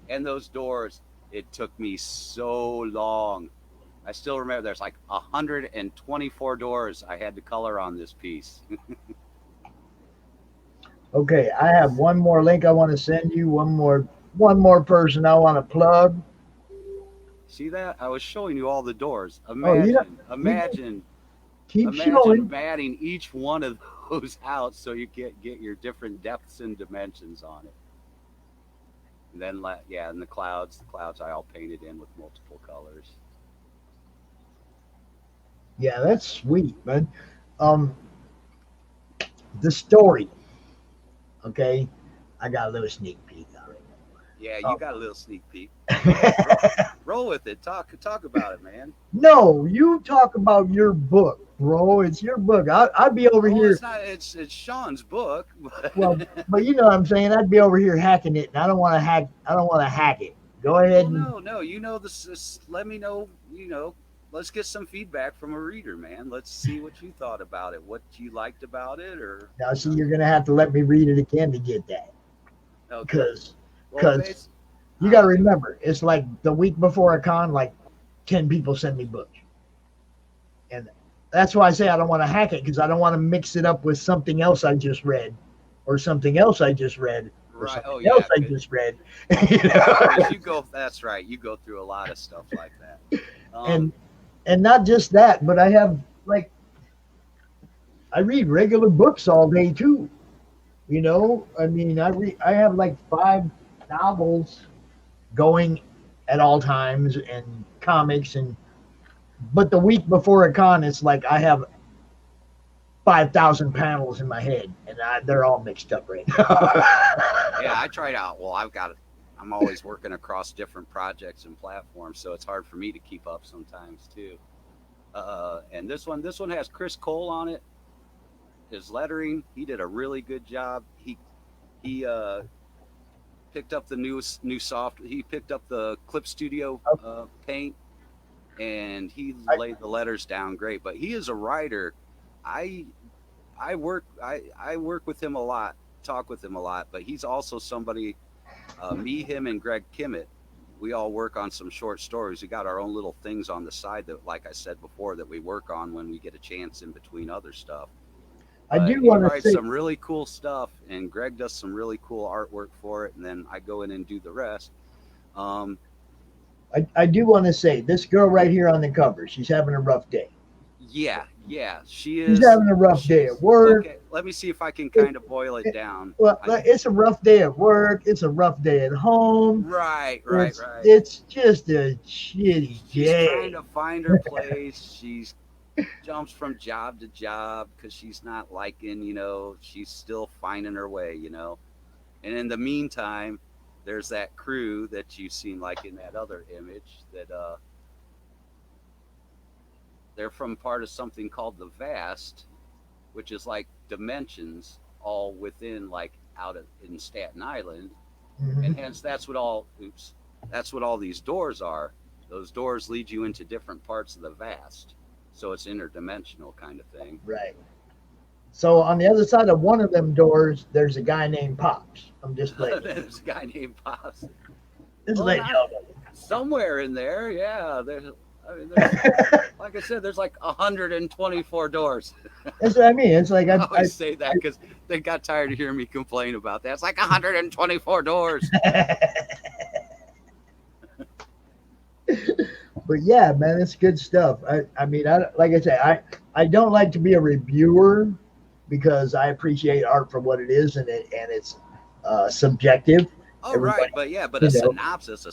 And those doors. It took me so long. I still remember there's like 124 doors I had to color on this piece. Okay, I have one more link I want to send you. One more person I want to plug. See that? I was showing you all the doors. Imagine keep showing. matting each one of those out so you get your different depths and dimensions on it. And then and the clouds I all painted in with multiple colors. Yeah, that's sweet, man. The story. Okay, I got a little sneak peek on it. Yeah, you got a little sneak peek. Roll with it. Talk about it, man. No, you talk about your book, bro. It's your book. I'd be over here. It's not. It's Sean's book. Well, but you know what I'm saying. I'd be over here hacking it, and I don't want to hack. I don't want to hack it. Go ahead. Well, no. You know this. Let me know. Let's get some feedback from a reader, man. Let's see what you thought about it. What you liked about it, or now. See, you're gonna have to let me read it again to get that. Because you got to remember, it's like the week before a con, like 10 people send me books. And that's why I say I don't want to hack it, because I don't want to mix it up with something else I just read, or something else I just read, or something else I just read. That's right. You go through a lot of stuff like that. And not just that, but I have, like, I read regular books all day too. I mean, I have like 5 novels going at all times, and comics, but the week before a con, it's like I have 5,000 panels in my head, and they're all mixed up right now. Yeah, I tried out. Well, I'm always working across different projects and platforms, so it's hard for me to keep up sometimes too. And this one has Chris Cole on it. His lettering, he did a really good job. He picked up the new soft. He picked up the Clip Studio paint, and he laid the letters down great. But he is a writer. I work with him a lot, talk with him a lot. But he's also somebody. Me, him, and Greg Kimmett, we all work on some short stories. We got our own little things on the side that, like I said before, that we work on when we get a chance in between other stuff. I do want to write some really cool stuff, and Greg does some really cool artwork for it, and then I go in and do the rest. I do want to say, this girl right here on the cover, she's having a rough day. Yeah, she is. She's having a rough day at work. Okay, let me see if I can kind of boil it down. Well, it's a rough day at work. It's a rough day at home. Right. It's just a shitty day. She's trying to find her place. She's jumps from job to job because she's not liking, she's still finding her way, And in the meantime, there's that crew that you've seen, like in that other image, that they're from part of something called the Vast, which is like dimensions all within, like in Staten Island. Mm-hmm. And hence that's what all these doors are. Those doors lead you into different parts of the Vast. So it's interdimensional kind of thing. Right. So on the other side of one of them doors, there's a guy named Pops. I'm just letting you know. There's a guy named Pops. Somewhere in there, yeah. There's, like I said, there's like 124 doors. That's what I mean. It's like I say that because they got tired of hearing me complain about that. It's like 124 doors. But yeah, man, it's good stuff. I mean, like I say, I don't like to be a reviewer because I appreciate art for what it is, and it's subjective. Oh, right, but a synopsis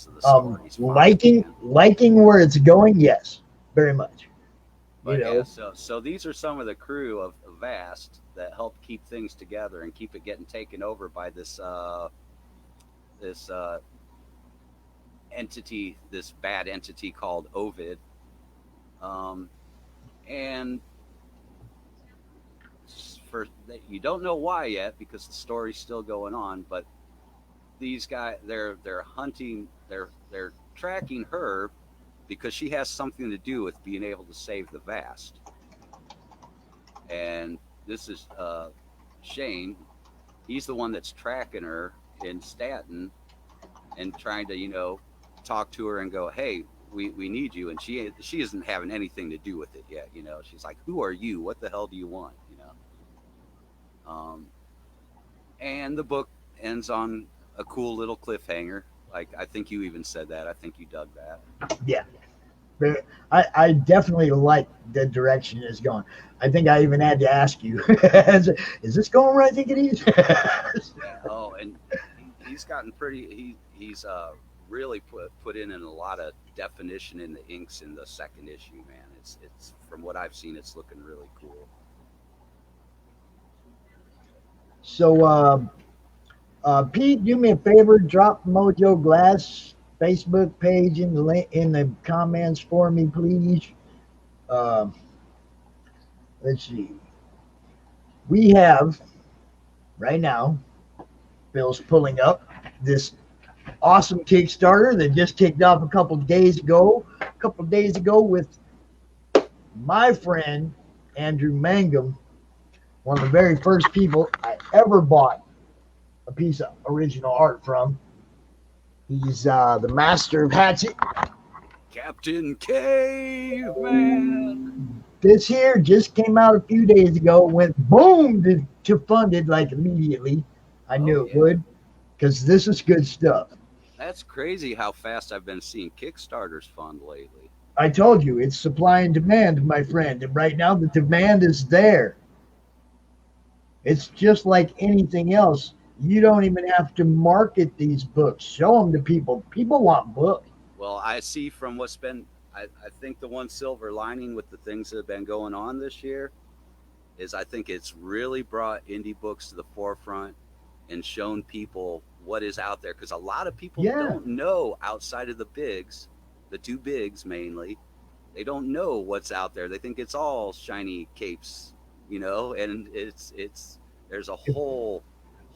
of the story. Liking where it's going, yes, very much. But so these are some of the crew of Vast that help keep things together and keep it getting taken over by this entity, this bad entity called Ovid, and you don't know why yet because the story's still going on, but these guys, they're hunting, they're tracking her because she has something to do with being able to save the Vast. And this is Shane. He's the one that's tracking her in Staten and trying to, talk to her and go, hey, we need you. And she isn't having anything to do with it yet. She's like, who are you? What the hell do you want? And the book ends on a cool little cliffhanger. Like, I think you even said that. I think you dug that. Yeah. I definitely like the direction it's going. I think I even had to ask you, is this going where I think it is? Oh, and he's gotten he's really put in a lot of definition in the inks in the second issue, man. It's from what I've seen, it's looking really cool. So, Pete, do me a favor, drop Mojo Glass Facebook page in the comments for me, please. Let's see. We have right now, Bill's pulling up this awesome Kickstarter that just kicked off a couple days ago with my friend Andrew Mangum, one of the very first people I ever bought a piece of original art from. He's the master of hatchet. Captain Caveman. This here just came out a few days ago. Went boom to funded like immediately. I knew it would, because this is good stuff. That's crazy how fast I've been seeing Kickstarters fund lately. I told you, it's supply and demand, my friend. And right now the demand is there. It's just like anything else. You don't even have to market these books. Show them to people. People want books. Well, I see from what's been, I think the one silver lining with the things that have been going on this year is I think it's really brought indie books to the forefront and shown people what is out there. Because a lot of people don't know outside of the bigs, the two bigs mainly, they don't know what's out there. They think it's all shiny capes, and there's a whole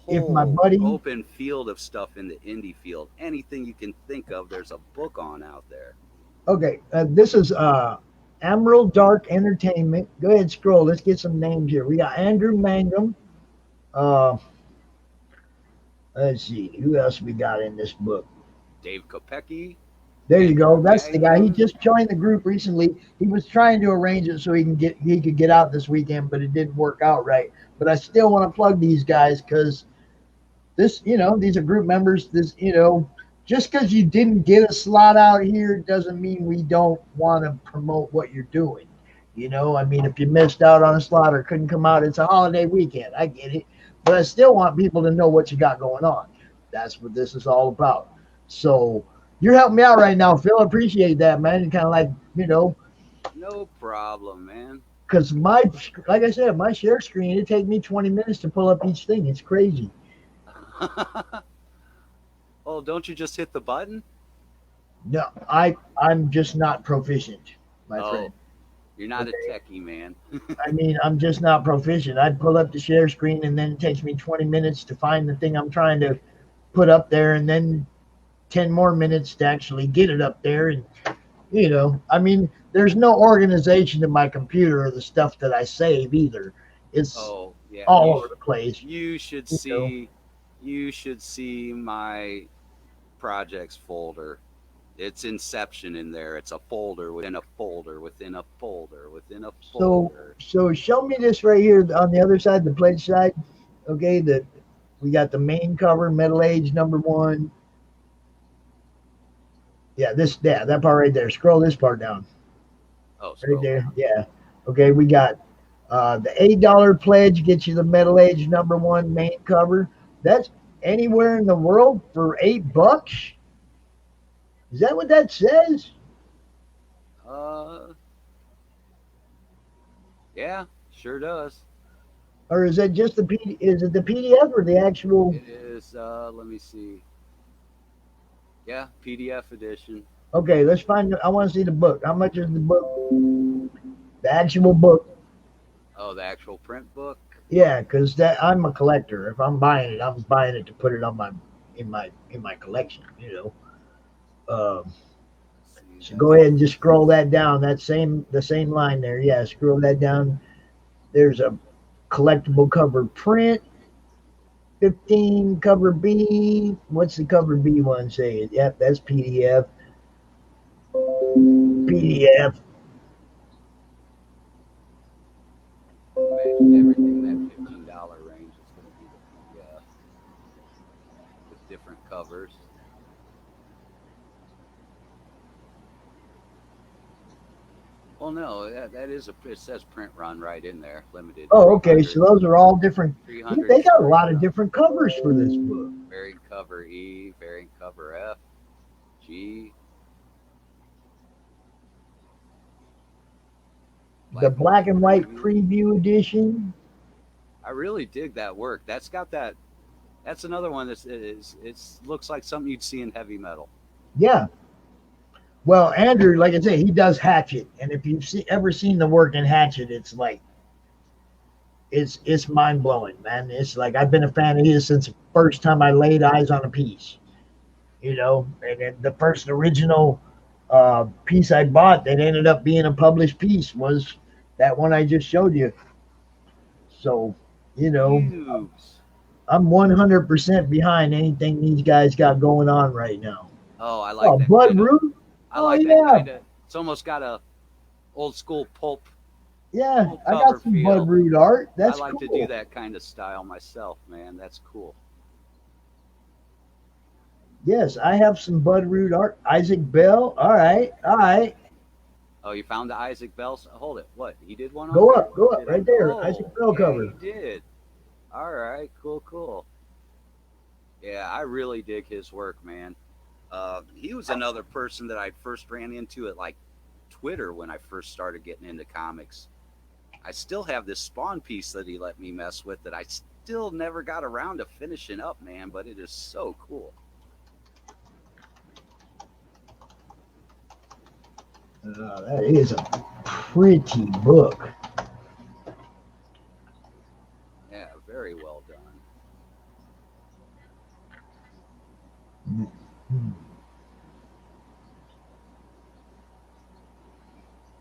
open field of stuff in the indie field. Anything you can think of, there's a book on out there. Okay, this is Emerald Dark Entertainment. Go ahead, scroll. Let's get some names here. We got Andrew Mangum. Let's see, who else we got in this book? Dave Kopecki. There you go. That's the guy. He just joined the group recently. He was trying to arrange it so he could get out this weekend, but it didn't work out right. But I still want to plug these guys because this, these are group members. This, just because you didn't get a slot out here doesn't mean we don't want to promote what you're doing. If you missed out on a slot or couldn't come out, it's a holiday weekend. I get it. But I still want people to know what you got going on. That's what this is all about. So you're helping me out right now, Phil. I appreciate that, man. You're kind of like, No problem, man. Because like I said, my share screen, it takes me 20 minutes to pull up each thing. It's crazy. Well, don't you just hit the button? No, I'm just not proficient, my friend. You're not a techie, man. I'm just not proficient. I'd pull up the share screen, and then it takes me 20 minutes to find the thing I'm trying to put up there, and then 10 more minutes to actually get it up there. And, there's no organization in my computer or the stuff that I save either. It's all over the place. You should see my projects folder. It's Inception in there. It's a folder within a folder within a folder within a folder. So show me this right here on the other side, the pledge side. Okay, that we got the main cover, Metal Age #1. Yeah, that part right there. Scroll this part down. Oh, right there. Yeah. Okay, we got the $8 pledge gets you the Metal Age #1 main cover. That's anywhere in the world for $8. Is that what that says? Yeah, sure does. Or is that just the PDF or the actual? It is. Let me see. Yeah, PDF edition. Okay, let's find. I want to see the book. How much is the book? The actual book. Oh, the actual print book. Yeah, because that I'm a collector. If I'm buying it to put it on my collection. See, So go that's ahead and just scroll that down. The same line there. Yeah, scroll that down. There's a collectible cover print. 15 cover B. What's the cover B one saying? Yep, that's PDF. PDF. imagine everything that $15 range is going to be with different covers. Well, no, that is it says print run right in there, limited. Oh, okay. So those are all different. 300. They got a lot of different covers for this book. Variant cover E, variant cover F, G. The black and white preview edition. I really dig that work. That's got that. That's another one it looks like something you'd see in heavy metal. Yeah. Well, Andrew, like I say, he does Hatchet, and if you've ever seen the work in Hatchet, it's like it's mind blowing, man. It's like I've been a fan of his since the first time I laid eyes on a piece, and then the first original piece I bought that ended up being a published piece was that one I just showed you. So, I'm 100% behind anything these guys got going on right now. Oh, I like that. Blood Root. I like that kind of. It's almost got a old school pulp. Yeah, I got some Blood Root art. That's I like cool. to do that kind of style myself, man. That's cool. Yes, I have some Blood Root art. Isaac Bell. All right. Oh, you found the Isaac Bell? Hold it. What? He did one on Go there? up, right there. Oh, Isaac Bell cover. He did. All right, cool. Yeah, I really dig his work, man. He was another person that I first ran into at like Twitter when I first started getting into comics. I still have this Spawn piece that he let me mess with that I still never got around to finishing up, man, but it is so cool. That is a pretty book. Yeah, very well done. Mm-hmm.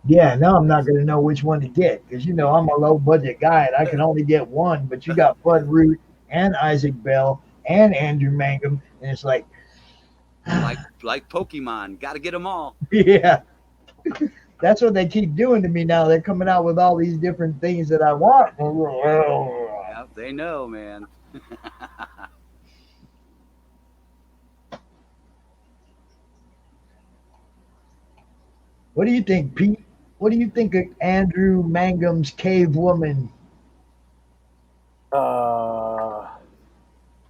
Yeah, now I'm not going to know which one to get because I'm a low budget guy and I can only get one. But you got Blood Root and Isaac Bell and Andrew Mangum, and it's like Pokemon, got to get them all. Yeah, that's what they keep doing to me now. They're coming out with all these different things that I want. Yeah, they know, man. What do you think, Pete? What do you think of Andrew Mangum's Cave Woman? Not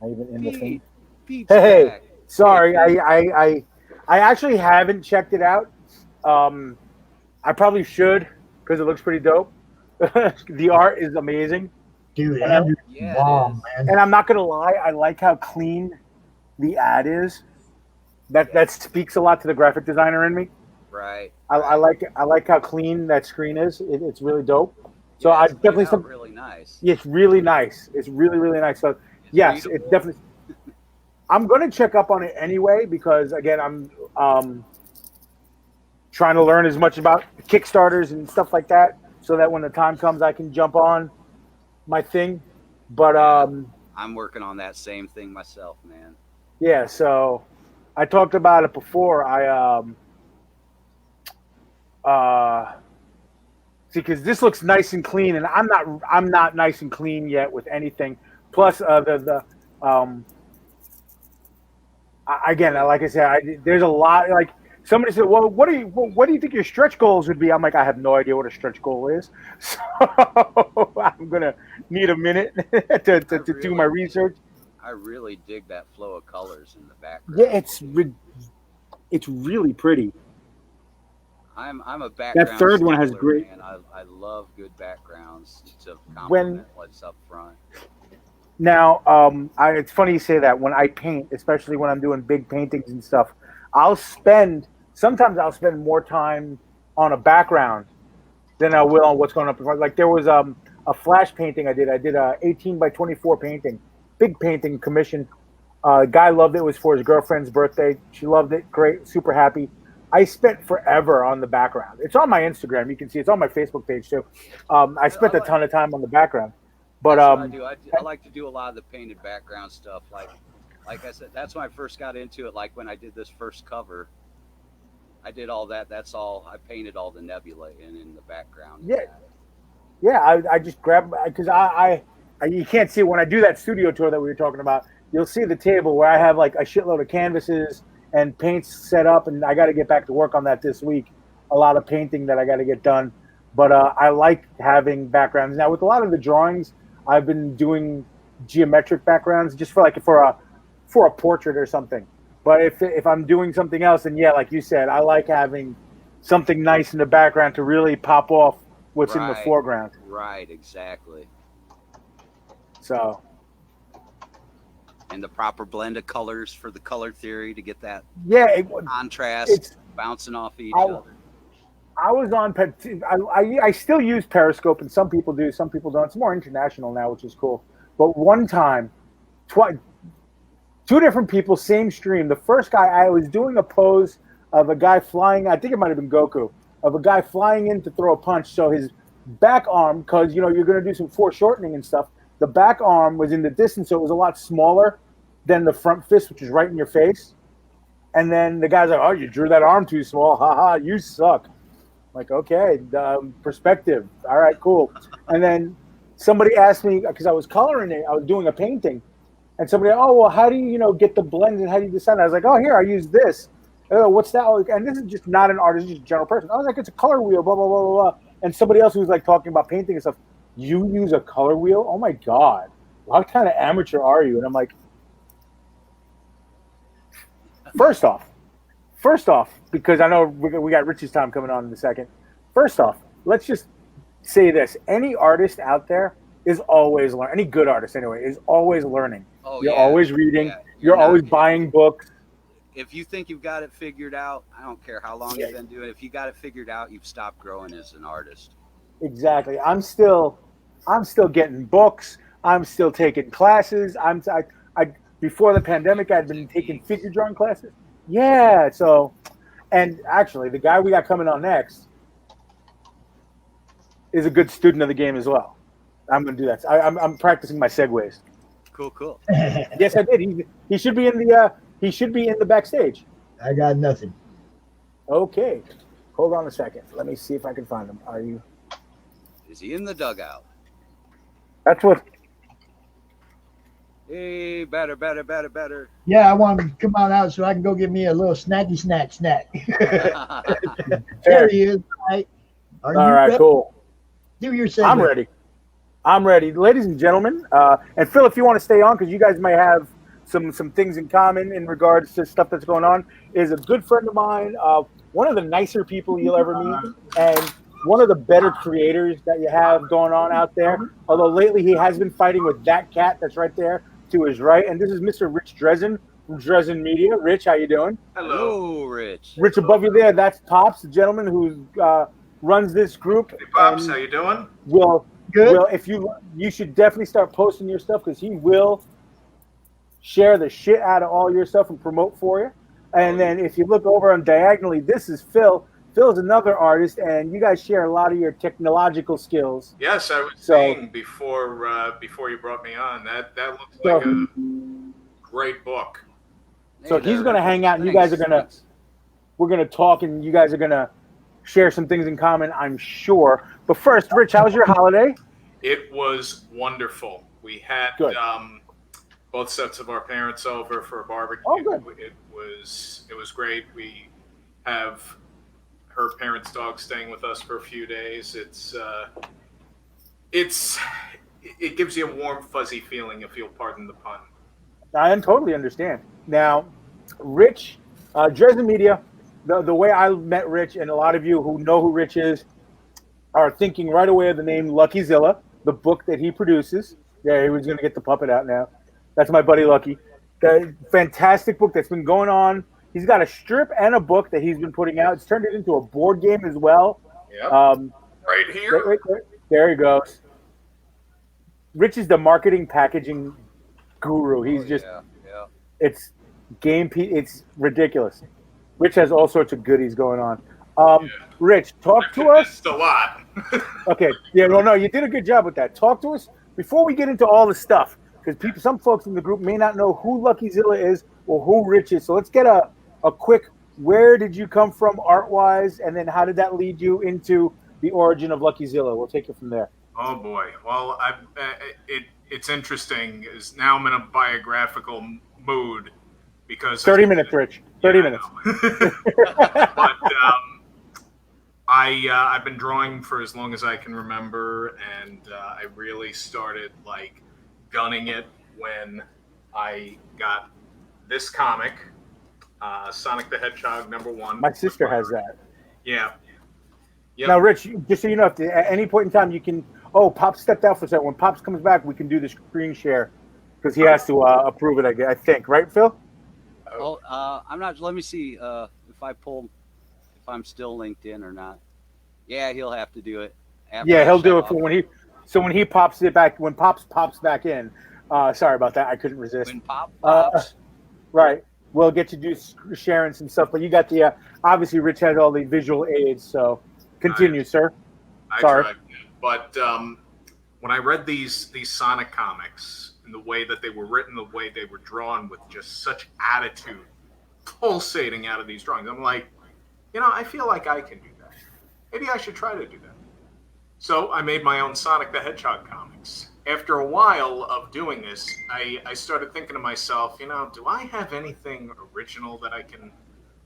even in the thing. Pete's Hey, back. sorry, I actually haven't checked it out. I probably should because it looks pretty dope. The art is amazing, dude. Andrew's bomb, man. And I'm not gonna lie, I like how clean the ad is. That speaks a lot to the graphic designer in me. Right. I like how clean that screen is. It's really dope. So I definitely really nice. Yeah, it's really nice. It's really nice. So yes, it's definitely. I'm gonna check up on it anyway because again I'm trying to learn as much about Kickstarters and stuff like that so that when the time comes I can jump on my thing. But I'm working on that same thing myself, man. Yeah, so I talked about it before. See, because this looks nice and clean, and I'm not nice and clean yet with anything. Plus, again, like I said, there's a lot. Like somebody said, "Well, what do you think your stretch goals would be?" I'm like, I have no idea what a stretch goal is, so I'm gonna need a minute to do my research. I really dig that flow of colors in the background. Yeah, it's really pretty. I'm a background. That third one has great. Man. I love good backgrounds to complement what's up front. Now, it's funny you say that. When I paint, especially when I'm doing big paintings and stuff, sometimes I'll spend more time on a background than I will on what's going up in front. Like there was a flash painting I did. I did a 18 by 24 painting, big painting commission. Guy loved it. It was for his girlfriend's birthday. She loved it. Great, super happy. I spent forever on the background. It's on my Instagram. You can see it's on my Facebook page too. I spent a ton of time on the background. But I do. I like to do a lot of the painted background stuff. Like I said, that's when I first got into it. Like when I did this first cover, I did all that. That's all. I painted all the nebula in the background. Yeah. I just grabbed because I you can't see it when I do that studio tour that we were talking about. You'll see the table where I have like a shitload of canvases and paints set up, and I got to get back to work on that this week. A lot of painting that I got to get done. But I like having backgrounds now. With a lot of the drawings, I've been doing geometric backgrounds just for a portrait or something. But if I'm doing something else, and yeah, like you said, I like having something nice in the background to really pop off what's in the foreground. Right, exactly. So. And the proper blend of colors for the color theory to get that contrast bouncing off each other. I was on. I still use Periscope, and some people do, some people don't. It's more international now, which is cool. But one time, two different people, same stream. The first guy, I was doing a pose of a guy flying. I think it might have been Goku, of a guy flying in to throw a punch. So his back arm, because you're going to do some foreshortening and stuff. The back arm was in the distance, so it was a lot smaller than the front fist, which is right in your face. And then the guy's like, "Oh, you drew that arm too small. Haha, you suck." Like, okay, perspective. All right, cool. And then somebody asked me, because I was coloring it, I was doing a painting, and somebody, "Oh, well, how do you get the blends and how do you decide?" I was like, "Oh, here, I use this." "Oh, what's that?" And this is just not an artist, just a general person. I was like, "It's a color wheel, blah, blah, blah, blah, blah." And somebody else who was like talking about painting and stuff, "You use a color wheel? Oh my God. What kind of amateur are you?" And I'm like, First off, because I know we got Richie's time coming on in a second. First off, let's just say this. Any artist out there is always learning. Any good artist, anyway, is always learning. You're always reading. Yeah. You're always buying books. If you think you've got it figured out, I don't care how long you've been doing it. If you got it figured out, you've stopped growing as an artist. Exactly. I'm still getting books. I'm still taking classes. Before the pandemic, I'd been taking figure drawing classes. Yeah. So, and actually, the guy we got coming on next is a good student of the game as well. I'm going to do that. I'm practicing my segues. Cool. Yes, I did. He should be in the backstage. I got nothing. Okay. Hold on a second. Let me see if I can find him. Are you? Is he in the dugout? That's what. Hey, better. Yeah, I want him to come on out so I can go get me a little snack. There he is. All right, ready? Cool. Do your segue. I'm ready. Ladies and gentlemen, and Phil, if you want to stay on, because you guys might have some things in common in regards to stuff that's going on, is a good friend of mine, one of the nicer people you'll ever meet, and one of the better creators that you have going on out there. Although lately he has been fighting with that cat that's right there to his right. And this is Mr. Rich Drezen from Drezen Media. Rich, how you doing? Hello, Rich. Rich, above you there, that's Pops, the gentleman who runs this group. Hey, Pops, how you doing? Good. Well, if you should definitely start posting your stuff, because he will share the shit out of all your stuff and promote for you. And then if you look over on diagonally, this is Phil. Phil's another artist, and you guys share a lot of your technological skills. Yes, I was saying before you brought me on, that looks like a great book. So he's going to hang out, and you guys are we're going to talk, and you guys are going to share some things in common, I'm sure. But first, Rich, how was your holiday? It was wonderful. We had both sets of our parents over for a barbecue. Oh, good. It was great. We have her parents' dog staying with us for a few days. It gives you a warm, fuzzy feeling, if you'll pardon the pun. I totally understand. Now, Rich, Drezen Media, the way I met Rich, and a lot of you who know who Rich is, are thinking right away of the name Lucky Zilla, the book that he produces. Yeah, he was going to get the puppet out now. That's my buddy Lucky. The fantastic book that's been going on. He's got a strip and a book that he's been putting out. It's turned it into a board game as well. Yep. Right here. There he goes. Rich is the marketing packaging guru. He's it's it's ridiculous. Rich has all sorts of goodies going on. Rich, talk to us. It's a lot. Okay. Yeah, no, you did a good job with that. Talk to us before we get into all the stuff, because some folks in the group may not know who Lucky Zilla is or who Rich is. So let's get a quick, where did you come from art-wise, and then how did that lead you into the origin of Lucky Zilla? We'll take it from there. Oh boy. Well, it's interesting. Is now I'm in a biographical mood because 30 minutes, Rich. 30 minutes. But I've been drawing for as long as I can remember, and I really started like gunning it when I got this comic, Sonic the Hedgehog #1. My sister has that. Yeah. Yep. Now, Rich, just so you know, if at any point in time you can. Oh, Pop stepped out for a second. When Pops comes back, we can do the screen share because he has to approve it. I think, right, Phil? Oh, I'm not. Let me see if I'm still linked in or not. Yeah, he'll have to do it. Yeah, he'll do it for when he. So when he pops it back, when Pops back in. Sorry about that. I couldn't resist. When pops. Right. We'll get to do sharing some stuff, but you got the obviously Rich had all the visual aids. So continue, sir. Sorry. Tried. But when I read these Sonic comics and the way that they were written, the way they were drawn with just such attitude pulsating out of these drawings, I'm like, I feel like I can do that. Maybe I should try to do that. So I made my own Sonic the Hedgehog comics. After a while of doing this, I started thinking to myself, do I have anything original that I can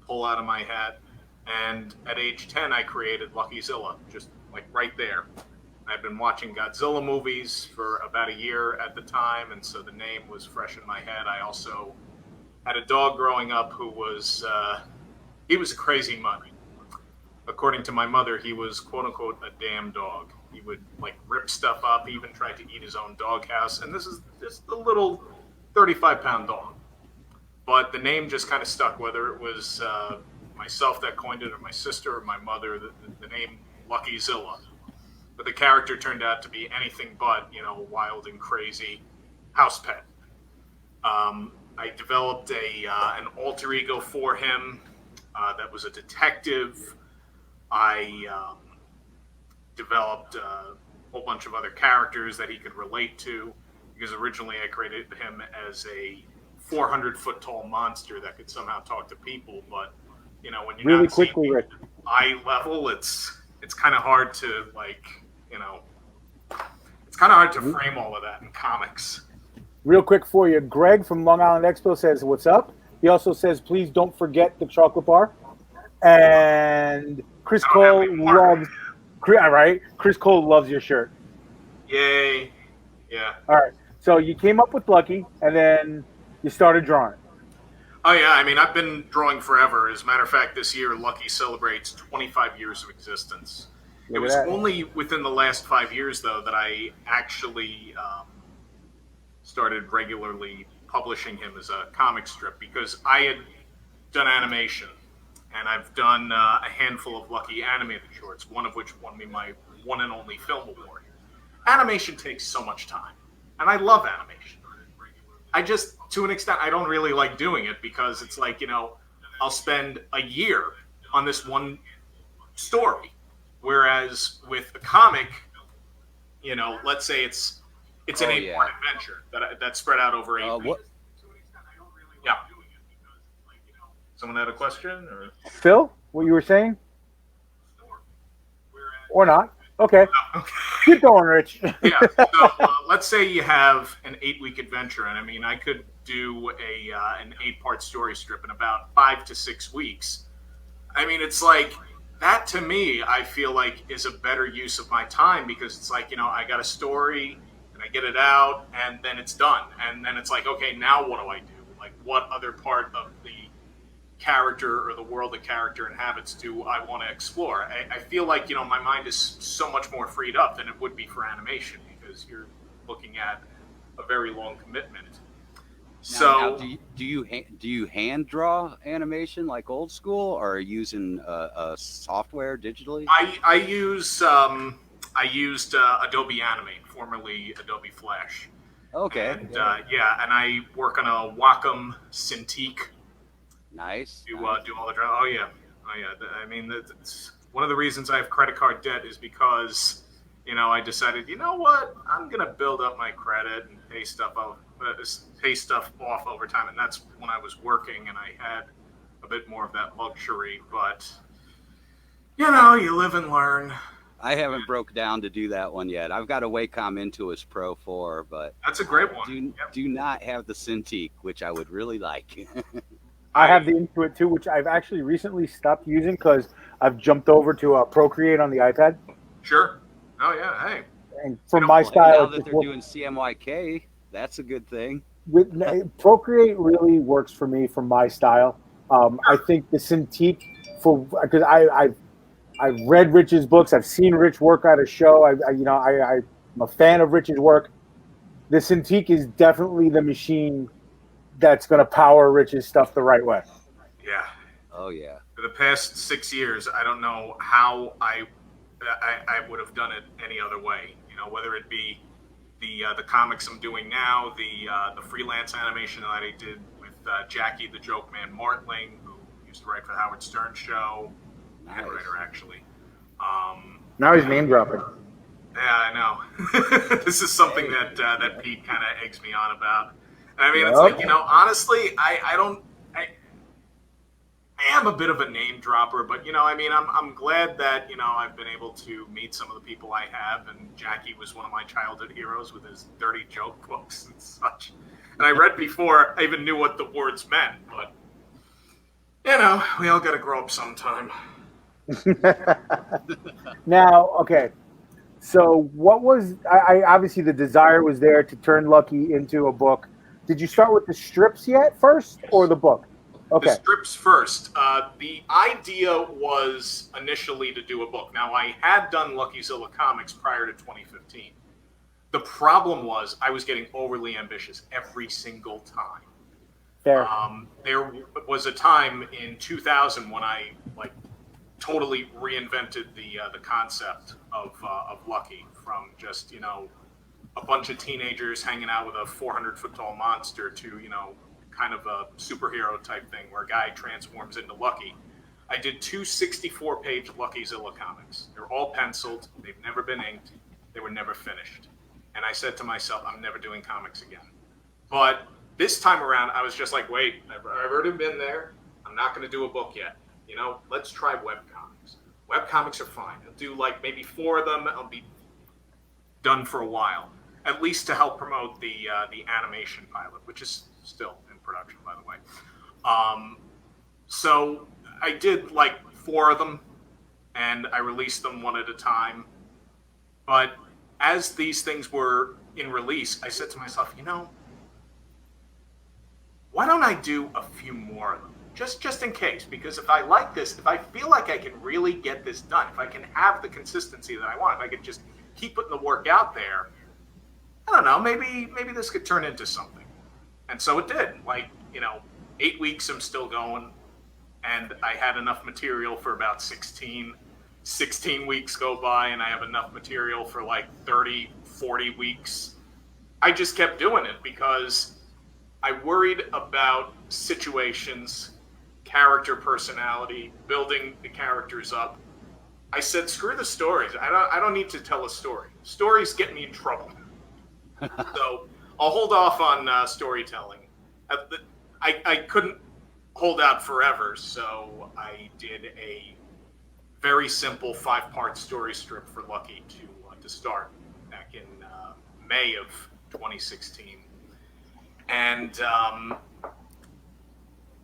pull out of my hat? And at age 10, I created Lucky Zilla, just like right there. I'd been watching Godzilla movies for about a year at the time, and so the name was fresh in my head. I also had a dog growing up who was, he was a crazy mutt. According to my mother, he was quote-unquote a damn dog. He would like rip stuff up, he even tried to eat his own doghouse, and this is just a little 35-pound dog. But the name just kind of stuck, whether it was myself that coined it or my sister or my mother, the name Lucky Zilla. But the character turned out to be anything but, wild and crazy house pet. I developed an alter ego for him that was a detective. I developed a whole bunch of other characters that he could relate to, because originally I created him as a 400-foot tall monster that could somehow talk to people. But when you're really not quickly, seeing Rick. eye level, it's kind of hard to it's kind of hard to frame all of that in comics. Real quick for you, Greg from Long Island Expo says, "What's up?" He also says, "Please don't forget the chocolate bar." And Chris Cole loves. Right, Chris Cole loves your shirt. Yay! Yeah. All right. So you came up with Lucky, and then you started drawing. Oh yeah, I mean I've been drawing forever. As a matter of fact, this year Lucky celebrates 25 years of existence. It was only within the last 5 years, though, that I actually started regularly publishing him as a comic strip, because I had done animation, and I've done a handful of Lucky animated shorts, one of which won me my one and only film award. Animation takes so much time, and I love animation. I just, to an extent, I don't really like doing it, because it's like, I'll spend a year on this one story. Whereas with a comic, let's say it's an 8-part adventure that's spread out over 8 weeks. Yeah. Someone had a question? Or? Phil, what you were saying? Or not? Okay. No, okay. Keep going, Rich. Yeah. So let's say you have an 8-week adventure, and I mean, I could do an 8-part story strip in about 5 to 6 weeks. I mean, it's like, that to me, I feel like is a better use of my time, because it's like, I got a story and I get it out and then it's done. And then it's like, okay, now what do I do? Like, what other part of the character or the world the character inhabits do I want to explore? I feel like, my mind is so much more freed up than it would be for animation, because you're looking at a very long commitment. Now, do you hand draw animation like old school, or are you using software digitally? I I used Adobe Animate, formerly Adobe Flash. Okay. And and I work on a Wacom Cintiq. Nice. Do all the drawing. Oh yeah. I mean, that's one of the reasons I have credit card debt is because, I decided, you know what, I'm gonna build up my credit and pay stuff off over time, and that's when I was working and I had a bit more of that luxury. But you live and learn. I haven't broke down to do that one yet. I've got a Wacom Intuos Pro 4, but that's a great one. Do not have the Cintiq, which I would really like. I have the Intuit too, which I've actually recently stopped using because I've jumped over to Procreate on the iPad. Sure. Oh yeah. Hey. And for my style, now that they're doing CMYK, that's a good thing. Procreate really works for me for my style. I think the Cintiq because I've read Rich's books. I've seen Rich work at a show. I'm a fan of Rich's work. The Cintiq is definitely the machine that's going to power Rich's stuff the right way. Yeah. Oh yeah. For the past 6 years, I don't know how I would have done it any other way. Whether it be the comics I'm doing now, the freelance animation that I did with Jackie the Joke Man Martling, who used to write for the Howard Stern Show. Nice. Writer actually. Now he's name dropping. Yeah, I know. This is something that Peat kind of eggs me on about. I mean, it's like, honestly, I am a bit of a name dropper, but I'm glad that I've been able to meet some of the people I have, and Jackie was one of my childhood heroes with his dirty joke books and such. And I read before I even knew what the words meant, but we all got to grow up sometime. Now, okay. So what was I obviously the desire was there to turn Lucky into a book. Did you start with the strips first, or the book? Okay. The strips first. The idea was initially to do a book. Now, I had done Luckyzilla comics prior to 2015. The problem was I was getting overly ambitious every single time. Fair. There was a time in 2000 when I totally reinvented the concept of Lucky from just a bunch of teenagers hanging out with a 400-foot tall monster to kind of a superhero type thing where a guy transforms into Lucky. I did 2 64-page Luckyzilla comics. They're all penciled. They've never been inked. They were never finished. And I said to myself, I'm never doing comics again. But this time around, I was just like, wait, I've already been there. I'm not going to do a book yet. Let's try webcomics. Webcomics are fine. I'll do maybe 4 of them. I'll be done for a while, at least to help promote the animation pilot, which is still in production, by the way. So I did 4 of them, and I released them one at a time. But as these things were in release, I said to myself, why don't I do a few more of them? Just in case, because if I like this, if I feel like I can really get this done, if I can have the consistency that I want, if I can just keep putting the work out there, I don't know, maybe this could turn into something. And so it did. 8 weeks I'm still going, and I had enough material for about 16 weeks go by, and I have enough material for 30, 40 weeks. I just kept doing it because I worried about situations, character personality, building the characters up. I said, screw the stories. I don't need to tell a story. Stories get me in trouble. So I'll hold off on storytelling. I couldn't hold out forever, so I did a very simple 5-part story strip for Lucky to start back in May of 2016. And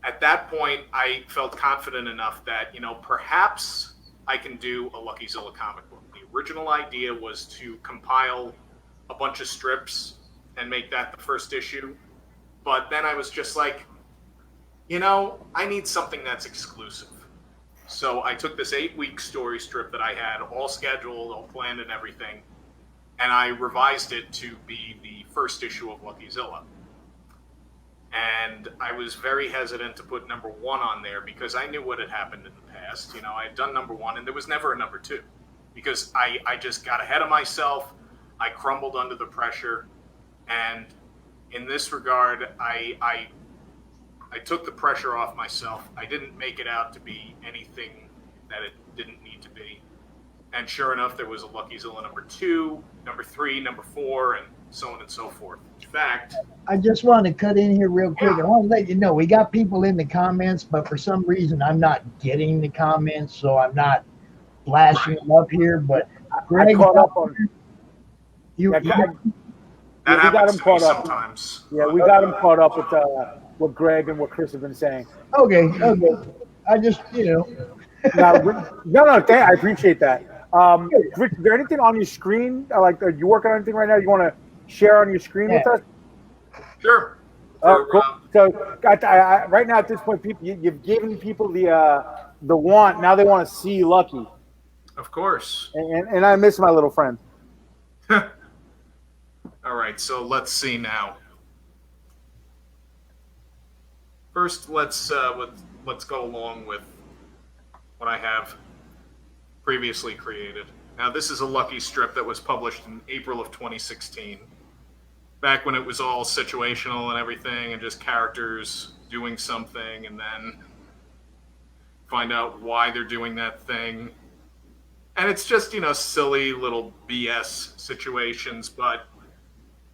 at that point, I felt confident enough that, perhaps I can do a Luckyzilla comic book. The original idea was to compile a bunch of strips and make that the first issue. But then I was just like, I need something that's exclusive. So I took this 8-week story strip that I had all scheduled, all planned and everything, and I revised it to be the first issue of Luckyzilla. And I was very hesitant to put number 1 on there because I knew what had happened in the past. I had done number 1 and there was never a number 2. because I just got ahead of myself. I crumbled under the pressure, and in this regard, I took the pressure off myself. I didn't make it out to be anything that it didn't need to be. And sure enough, there was a Lucky Zilla number 2, number 3, number 4, and so on and so forth. In fact, I just want to cut in here real quick. I want to let you know we got people in the comments, but for some reason I'm not getting the comments, so I'm not flashing them up here. But Greg, I caught up on you. that we got happens him to caught me up. sometimes. Yeah, we got him caught up with what Greg and what Chris have been saying. Okay. I just, No, I appreciate that. Rich, is there anything on your screen? Like, are you working on anything right now you want to share on your screen with us? Sure. Cool. So, right now at this point, people, you've given people the want. Now they want to see Lucky. Of course. And I miss my little friend. All right, so let's see now. First, let's go along with what I have previously created. Now, this is a Lucky strip that was published in April of 2016, back when it was all situational and everything, and just characters doing something, and then find out why they're doing that thing. And it's just, silly little BS situations, but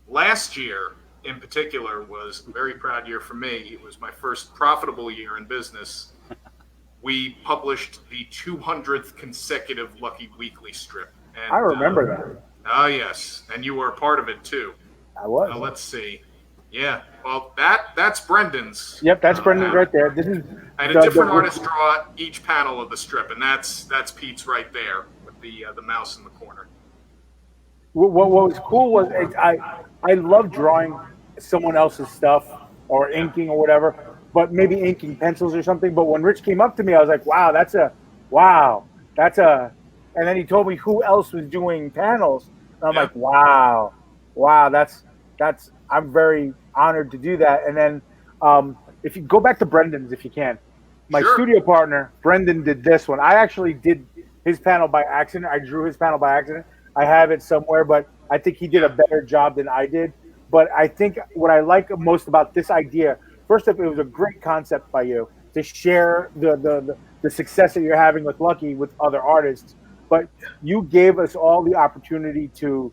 last year, in particular, was a very proud year for me. It was my first profitable year in business. We published the 200th consecutive Lucky Weekly strip. And, I remember that. Oh, yes. And you were a part of it, too. I was. Let's see. Yeah. Well, that's Brendan's. Yep, that's Brendan's right there. This is. And a different artist draw each panel of the strip, and that's Pete's right there with the mouse in the corner. What was cool was I love drawing someone else's stuff or inking or whatever, but maybe inking pencils or something. But when Rich came up to me, I was like, wow, and then he told me who else was doing panels. And I'm like, wow, that's, I'm very honored to do that. And then if you go back to Brendan's, if you can, my studio partner, Brendan, did this one. I actually did his panel by accident. I drew his panel by accident. I have it somewhere, but I think he did a better job than I did. But I think what I like most about this idea, first off, it was a great concept by you to share the success that you're having with Lucky with other artists. But you gave us all the opportunity to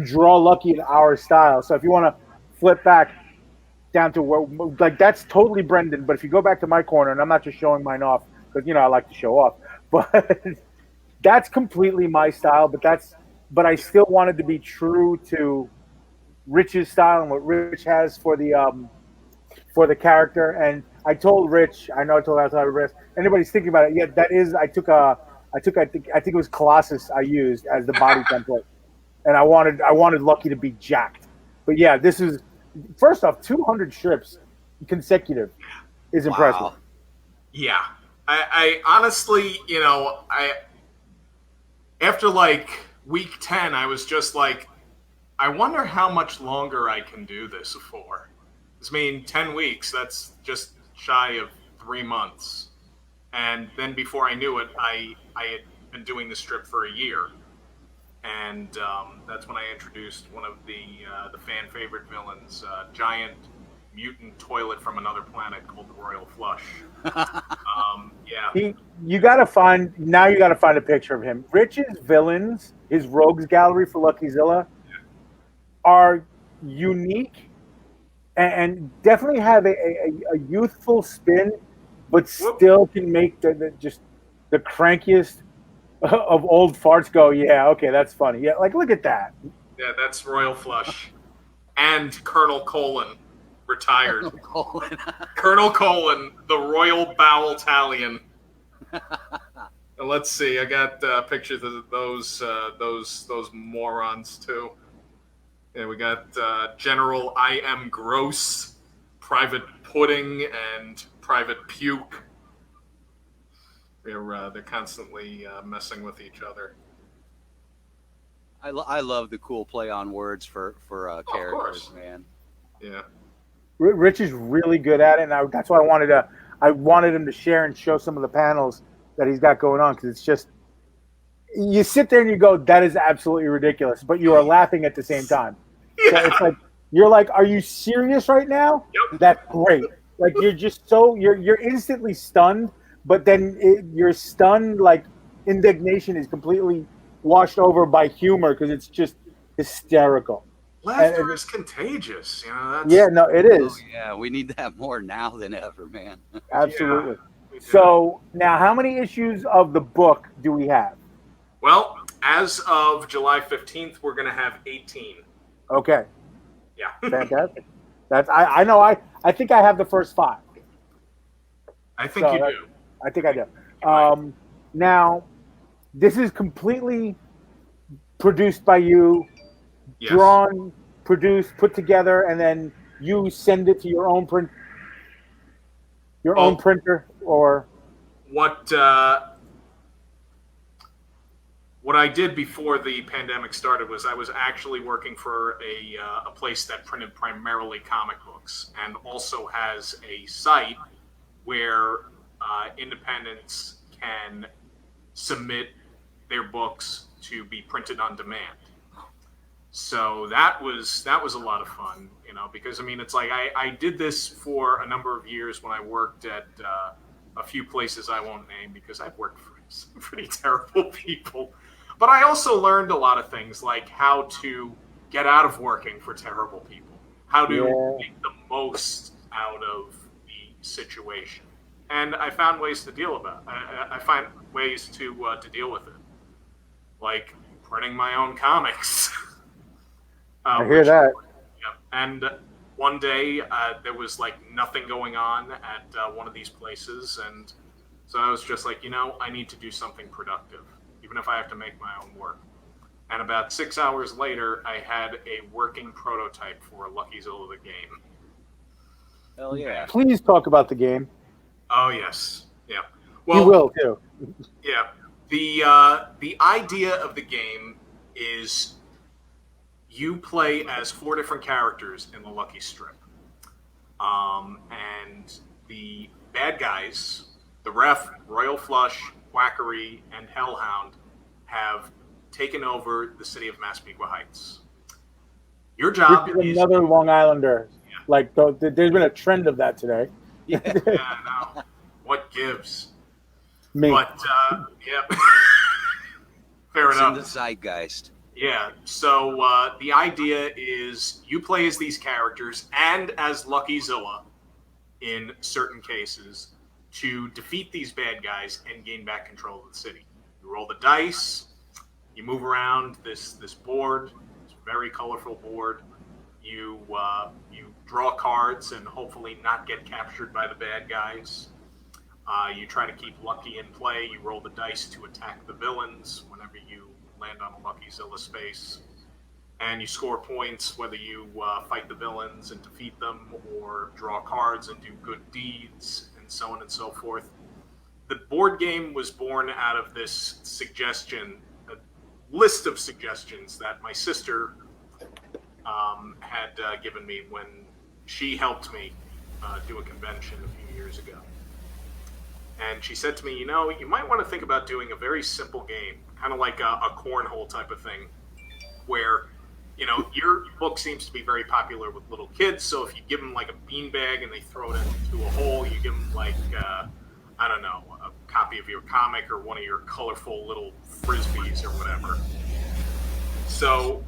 draw Lucky in our style. So if you want to flip back down to where, like, that's totally Brendan. But if you go back to my corner, and I'm not just showing mine off because, I like to show off, but that's completely my style. But I still wanted to be true to Rich's style and what Rich has for the character. And I told Rich, I told Rich, anybody's thinking about it. Yeah, that is, I think it was Colossus I used as the body template. And I wanted Lucky to be jacked. But yeah, this is, first off, 200 strips consecutive is impressive. Wow. Yeah. I honestly, after like week 10, I was just like, I wonder how much longer I can do this for. I mean, 10 weeks, that's just shy of 3 months. And then before I knew it, I had been doing the strip for a year. And that's when I introduced one of the fan favorite villains, giant mutant toilet from another planet called the Royal Flush. Yeah. You gotta find a picture of him. Rich's villains, his rogues gallery for Lucky Zilla, are unique and definitely have a youthful spin, but still can make the crankiest of old farts go, yeah, okay, that's funny. Yeah, like, look at that. Yeah, that's Royal Flush. And Colonel Colon, retired. Colonel Colon, the Royal Bowel Italian. Let's see, I got pictures of those morons too. Yeah, we got General I M Gross, Private Pudding, and Private Puke. They're constantly messing with each other. I love the cool play on words for characters, man. Yeah. Rich is really good at it, and that's why I wanted him to share and show some of the panels that he's got going on, because you sit there and you go, that is absolutely ridiculous, but you are laughing at the same time. So it's like you're like, are you serious right now? Yep. That's great. Like you're just so you're instantly stunned, but then your stunned like indignation is completely washed over by humor because it's just hysterical. Laughter is contagious, you know. That's, yeah, no, it is. Oh, yeah, we need that more now than ever, man. Absolutely. we do. So now, how many issues of the book do we have? Well, as of July 15th, we're going to have 18. Okay, Yeah. fantastic. That's I know. I think I have the first 5. I think you do. I think I do. Now, this is completely produced by you, Yes. drawn, produced, put together, and then you send it to your own own printer, or What I did before the pandemic started was I was actually working for a place that printed primarily comic books and also has a site where independents can submit their books to be printed on demand. So that was a lot of fun, you know, because I mean, it's like I did this for a number of years when I worked at a few places I won't name because I've worked for some pretty terrible people. But I also learned a lot of things like how to get out of working for terrible people, how to make the most out of the situation. And I found ways to deal with it. I find ways to deal with it, like printing my own comics. I hear that. Yeah. And one day there was like nothing going on at one of these places, and so I was just like, you know, I need to do something productive, even if I have to make my own work. And about 6 hours later, I had a working prototype for Lucky Zilla the game. Hell yeah! Please talk about the game. Oh yes, yeah. You will too. Yeah. The idea of the game is you play as 4 different characters in the Lucky Strip. And the bad guys, the Ref, Royal Flush, Quackery, and Hellhound, have taken over the city of Massapequa Heights. Your job is another Long Islander. Yeah. Like there's been a trend of that today. Yeah, no. What gives? Me. But yeah. Fair it's enough. In the zeitgeist. Yeah, so the idea is you play as these characters and as Lucky Zilla in certain cases to defeat these bad guys and gain back control of the city. You roll the dice, you move around this board, this very colorful board. You draw cards and hopefully not get captured by the bad guys. You try to keep Lucky in play. You roll the dice to attack the villains whenever you land on a Lucky Zilla space, and you score points whether you fight the villains and defeat them, or draw cards and do good deeds, and so on and so forth. The board game was born out of this suggestion, a list of suggestions that my sister had given me when she helped me do a convention a few years ago. And she said to me, you know, you might want to think about doing a very simple game, kind of like a cornhole type of thing, where, you know, your book seems to be very popular with little kids, so if you give them like a beanbag and they throw it into a hole, you give them like, I don't know, a copy of your comic or one of your colorful little frisbees or whatever. So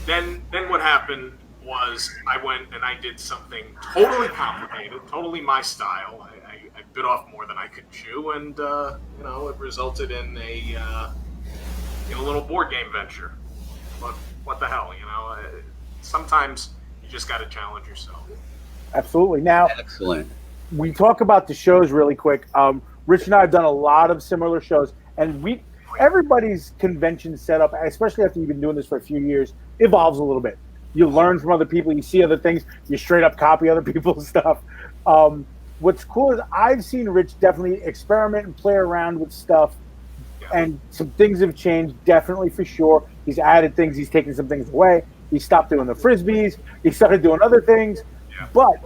then what happened was I went and I did something totally complicated, totally my style. I bit off more than I could chew, and you know, it resulted in a little board game venture. But what the hell, you know? Sometimes you just got to challenge yourself. Absolutely. Now, excellent. We talk about the shows really quick. Rich and I have done a lot of similar shows, and everybody's convention setup, especially after you've been doing this for a few years, evolves a little bit. You learn from other people, you see other things, you straight up copy other people's stuff. What's cool is I've seen Rich definitely experiment and play around with stuff, and some things have changed, definitely for sure. He's added things, he's taken some things away. He stopped doing the frisbees, he started doing other things. Yeah. But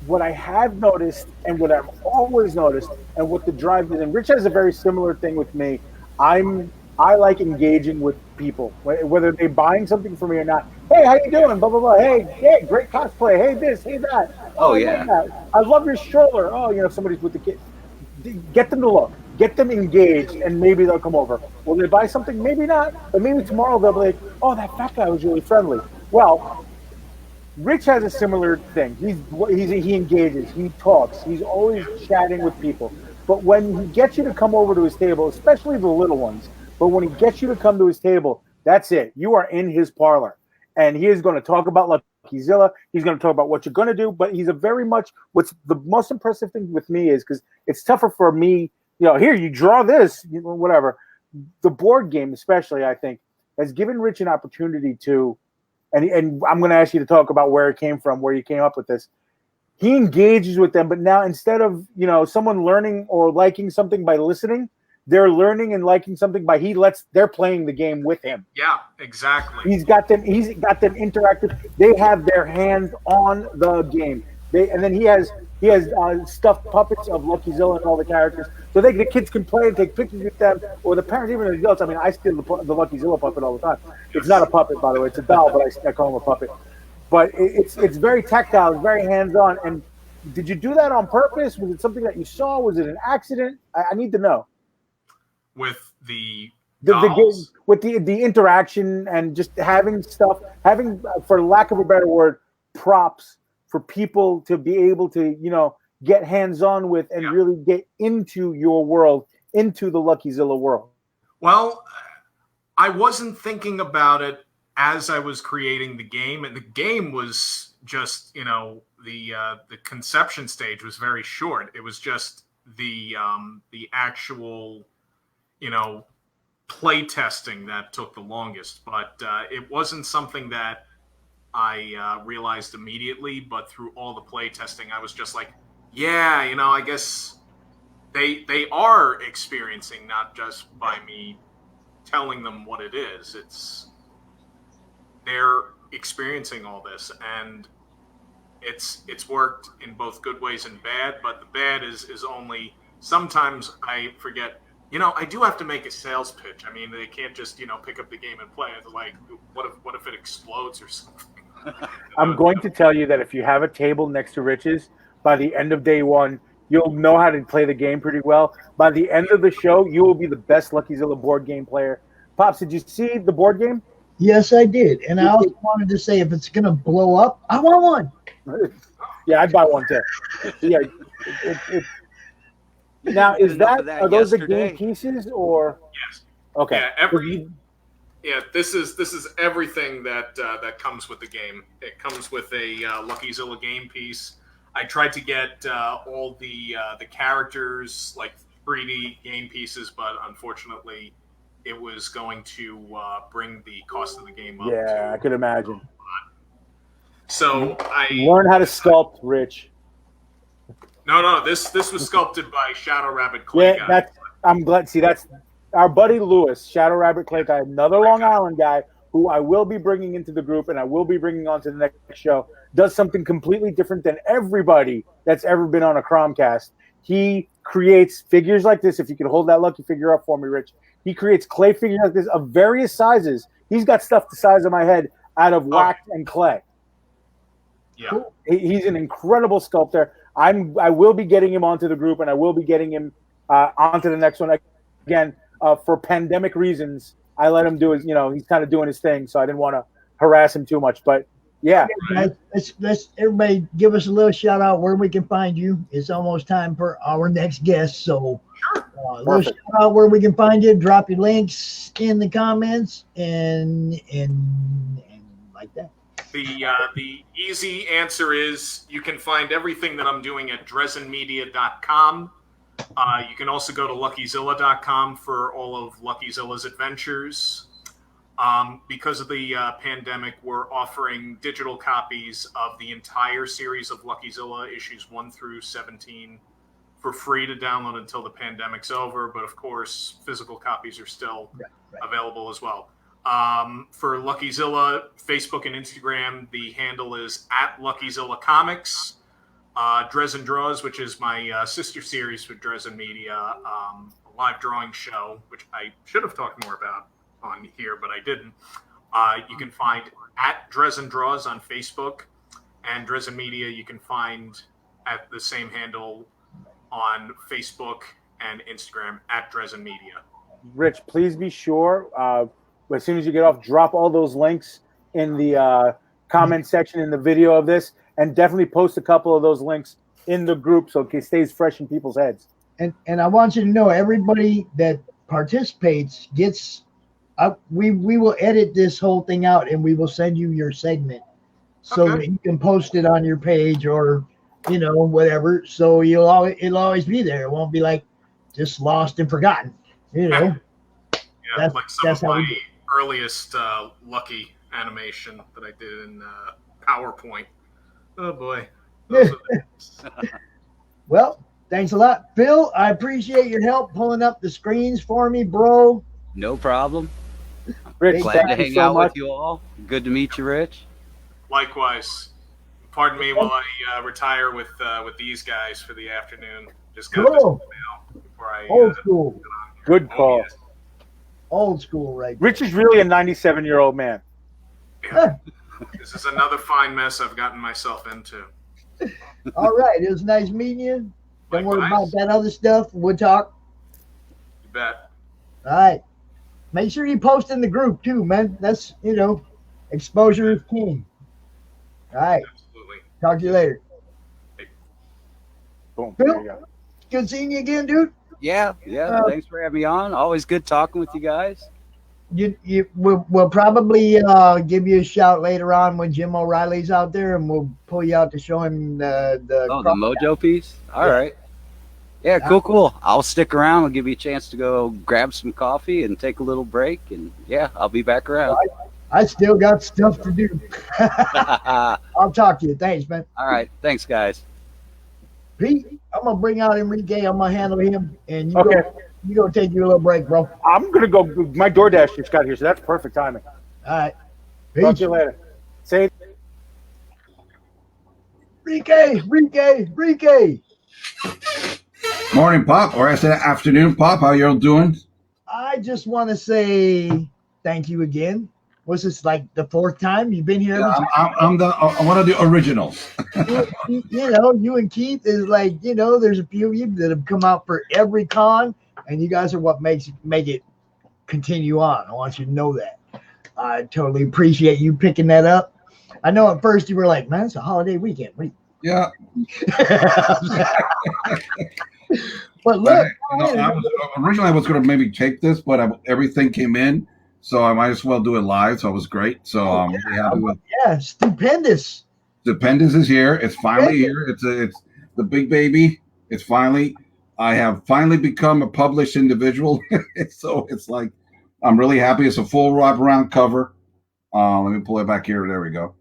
what I have noticed, and what I've always noticed, and what the drive is, and Rich has a very similar thing with me. I'm I like engaging with people, whether they're buying something for me or not. Hey, how you doing? Blah blah blah. Hey, great cosplay. Hey, this, hey that. Oh, I yeah. love that. I love your stroller. Oh, if somebody's with the kid, get them to look, get them engaged, and maybe they'll come over. Will they buy something? Maybe not, but maybe tomorrow they'll be like, oh, that fat guy was really friendly. Well, Rich has a similar thing. He engages, he talks, he's always chatting with people. But when he gets you to come over to his table, especially the little ones, but when he gets you to come to his table, that's it. You are in his parlor, and he is going to talk about Lucky-Zilla. He's going to talk about what you're going to do. But he's a very much. What's the most impressive thing with me is because it's tougher for me. Here you draw this, whatever. The board game, especially, I think, has given Rich an opportunity to. And I'm going to ask you to talk about where it came from, where you came up with this. He engages with them, but now instead of someone learning or liking something by listening, they're learning and liking something by they're playing the game with him. Yeah, exactly. He's got them interactive. They have their hands on the game. And then he has stuffed puppets of Lucky-Zilla and all the characters, so the kids can play and take pictures with them, or the parents, even the adults. I mean, I steal the Lucky-Zilla puppet all the time. It's not a puppet, by the way; it's a doll, but I call him a puppet. But it's very tactile, it's very hands-on. And did you do that on purpose? Was it something that you saw? Was it an accident? I need to know. With the game, with the interaction and just having, for lack of a better word, props for people to be able to, get hands-on with and really get into your world, into the Lucky-Zilla world. Well, I wasn't thinking about it as I was creating the game, and the game was just, the conception stage was very short. It was just the actual, play testing that took the longest, but it wasn't something that I realized immediately, but through all the play testing, I was just like, yeah, I guess they are experiencing, not just by me telling them what it is. They're experiencing all this, and it's worked in both good ways and bad, but the bad is only sometimes I forget, I do have to make a sales pitch. I mean, they can't just, pick up the game and play. It's like, what if it explodes or something? I'm going to tell you that if you have a table next to Rich's, by the end of day one, you'll know how to play the game pretty well. By the end of the show, you will be the best Lucky-Zilla board game player. Pops, did you see the board game? Yes, I did. And I also wanted to say, if it's going to blow up, I want one. Yeah, I'd buy one too. Yeah. Now, are those the game pieces or? Yes. Okay. Yeah, this is everything that comes with the game. It comes with a Lucky-Zilla game piece. I tried to get all the characters, like 3D game pieces, but unfortunately, it was going to bring the cost of the game up. Yeah, I could imagine. So I learn how to sculpt, Rich. No, this was sculpted by Shadow Rabbit Clay Guy. I'm glad. See, that's our buddy Lewis, Shadow Rabbit Clay Guy, another Long Island guy who I will be bringing into the group and I will be bringing on to the next show. Does something completely different than everybody that's ever been on a CRoMcast. He creates figures like this. If you could hold that lucky figure up for me, Rich. He creates clay figures like this of various sizes. He's got stuff the size of my head out of wax and clay. Yeah, he's an incredible sculptor. I will be getting him onto the group, and I will be getting him onto the next one. Again, for pandemic reasons, I let him do his. He's kind of doing his thing, so I didn't want to harass him too much. But yeah, let's everybody give us a little shout out where we can find you. It's almost time for our next guest, so little shout out where we can find you. Drop your links in the comments and like that. The easy answer is you can find everything that I'm doing at DrezenMedia.com. You can also go to LuckyZilla.com for all of Lucky-Zilla's adventures. Because of the pandemic, we're offering digital copies of the entire series of Lucky-Zilla, issues 1 through 17, for free to download until the pandemic's over. But of course, physical copies are still available as well. For Lucky-Zilla, Facebook and Instagram, the handle is @LuckyZilla Comics. Drezen Draws, which is my sister series with Drezen Media, live drawing show, which I should have talked more about on here, but I didn't. You can find at Drezen Draws on Facebook, and Drezen Media you can find at the same handle on Facebook and Instagram at Drezen Media. Rich, please be sure, as soon as you get off, drop all those links in the comment section in the video of this, and definitely post a couple of those links in the group so it stays fresh in people's heads. And I want you to know, everybody that participates gets we will edit this whole thing out, and we will send you your segment so that you can post it on your page or whatever. So it'll always be there. It won't be like just lost and forgotten. Yeah, like some of my earliest Lucky animation that I did in PowerPoint. Oh boy. Well, thanks a lot, Phil. I appreciate your help pulling up the screens for me, bro. No problem. Rich, glad to hang out with you all. Good to meet you, Rich. Likewise. Pardon me while I retire with these guys for the afternoon. Just got this email before I old school. Good call. Yes. Old school, right? Rich is really a 97-year-old man. Yeah. This is another fine mess I've gotten myself into. All right. It was nice meeting you. Don't worry about that other stuff. We'll talk. You bet. All right. Make sure you post in the group too, man. That's, exposure is king. All right. Absolutely. Talk to you later. Boom. Phil, There you go. good seeing you again, dude. Yeah. Thanks for having me on. Always good talking with you guys. We'll probably give you a shout later on when Jim O'Reilly's out there, and we'll pull you out to show him the Mojo piece. All right. Yeah, cool. I'll stick around. I'll give you a chance to go grab some coffee and take a little break, and I'll be back around. I still got stuff to do. I'll talk to you. Thanks, man. All right. Thanks, guys. Pete, I'm gonna bring out Enrique. I'm gonna handle him, and you go take your little break, bro. I'm gonna go. My DoorDash just got here, so that's perfect timing. All right. Talk to you later. Say, Enrique. Morning, Pop, or I said afternoon, Pop. How y'all doing? I just want to say thank you again. Was this like the fourth time you've been here? I'm one of the originals. You and Keith is like, there's a few of you that have come out for every con, and you guys are what make it continue on. I want you to know that. I totally appreciate you picking that up. I know at first you were like, man, it's a holiday weekend. Yeah. But look, originally I was going to maybe take this, but everything came in. So I might as well do it live. So it was great. So really happy with. Yeah, Stupendous. Stupendous is here. It's finally here. It's the big baby. It's finally. I have finally become a published individual. So it's like I'm really happy. It's a full wraparound cover. Let me pull it back here. There we go.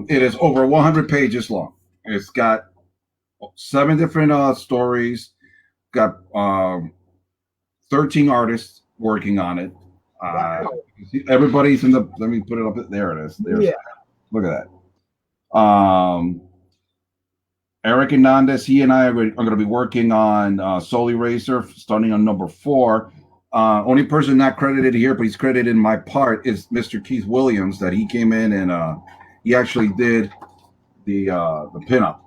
It is over 100 pages long. It's got 7 different stories. Got 13 artists working on it. Everybody's in the. Let me put it up. There it is. Look at that. Erick Hernandez, he and I are going to be working on Soul Eraser, starting on number 4. Only person not credited here, but he's credited in my part, is Mr. Keith Williams. That he came in and he actually did the pinup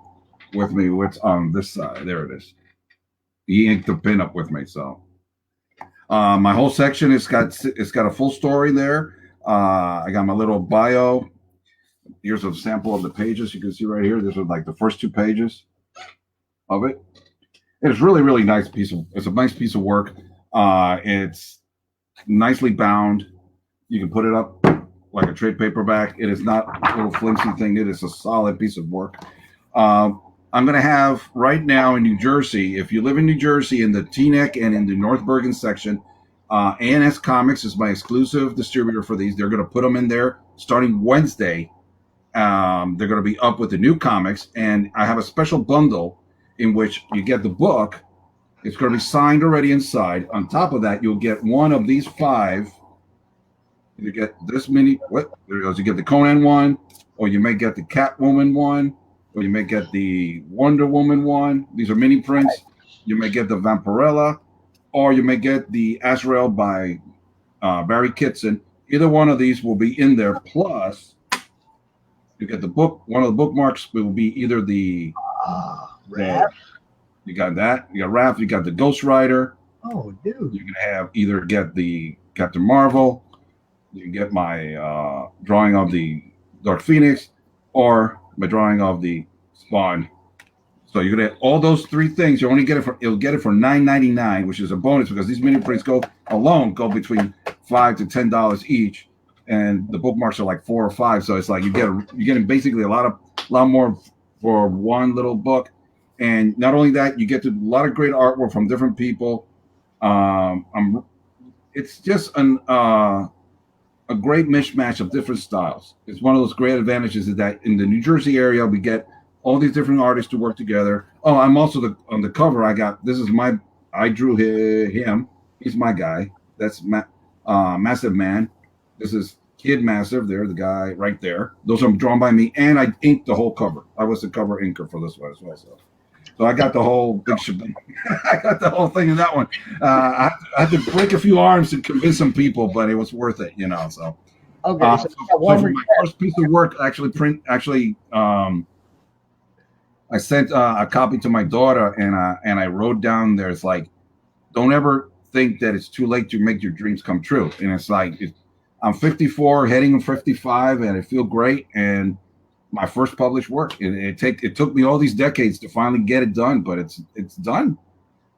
with me. What's on this side? There it is. He inked the pinup with me. So. My whole section it's got a full story there. I got my little bio. Here's a sample of the pages. You can see right here. This is like the first 2 pages of it. It's really, really nice it's a nice piece of work. It's nicely bound. You can put it up like a trade paperback. It is not a little flimsy thing. It is a solid piece of work. I'm going to have right now in New Jersey, if you live in New Jersey in the Teaneck and in the North Bergen section, A&S Comics is my exclusive distributor for these. They're going to put them in there starting Wednesday. They're going to be up with the new comics, and I have a special bundle in which you get the book. It's going to be signed already inside. On top of that, you'll get one of these 5. You get this many. There goes. You get the Conan one, or you may get the Catwoman one. Or you may get the Wonder Woman one. These are mini prints. You may get the Vampirella. or you may get the Azrael by Barry Kitson. Either one of these will be in there. Plus, you get the book. One of the bookmarks will be either the Raph. You got that. You got Raph. You got the Ghost Rider. Oh, dude. You can have either get the Captain Marvel. You can get my drawing of the Dark Phoenix, or my drawing of the Spawn. So you're gonna get all those three things. You only get it for $9.99, which is a bonus because these mini prints go between $5 to $10 each, and the bookmarks are like $4 or $5. So it's like you're getting basically a lot more for one little book. And not only that, you get to a lot of great artwork from different people. It's just a great mishmash of different styles. It's one of those great advantages is that in the New Jersey area, we get all these different artists to work together. Oh, I'm also on the cover. I drew him. He's my guy. That's Massive Man. This is Kid Massive. There, the guy right there. Those are drawn by me, and I inked the whole cover. I was the cover inker for this one as well. So I got the whole big shebang. I got the whole thing in that one. I had to break a few arms to convince some people, but it was worth it, So okay. So for my first piece of work, I sent a copy to my daughter, and I wrote down there. It's like, don't ever think that it's too late to make your dreams come true. And it's like, I'm 54, heading on 55, and I feel great. And my first published work. It took me all these decades to finally get it done, but it's done.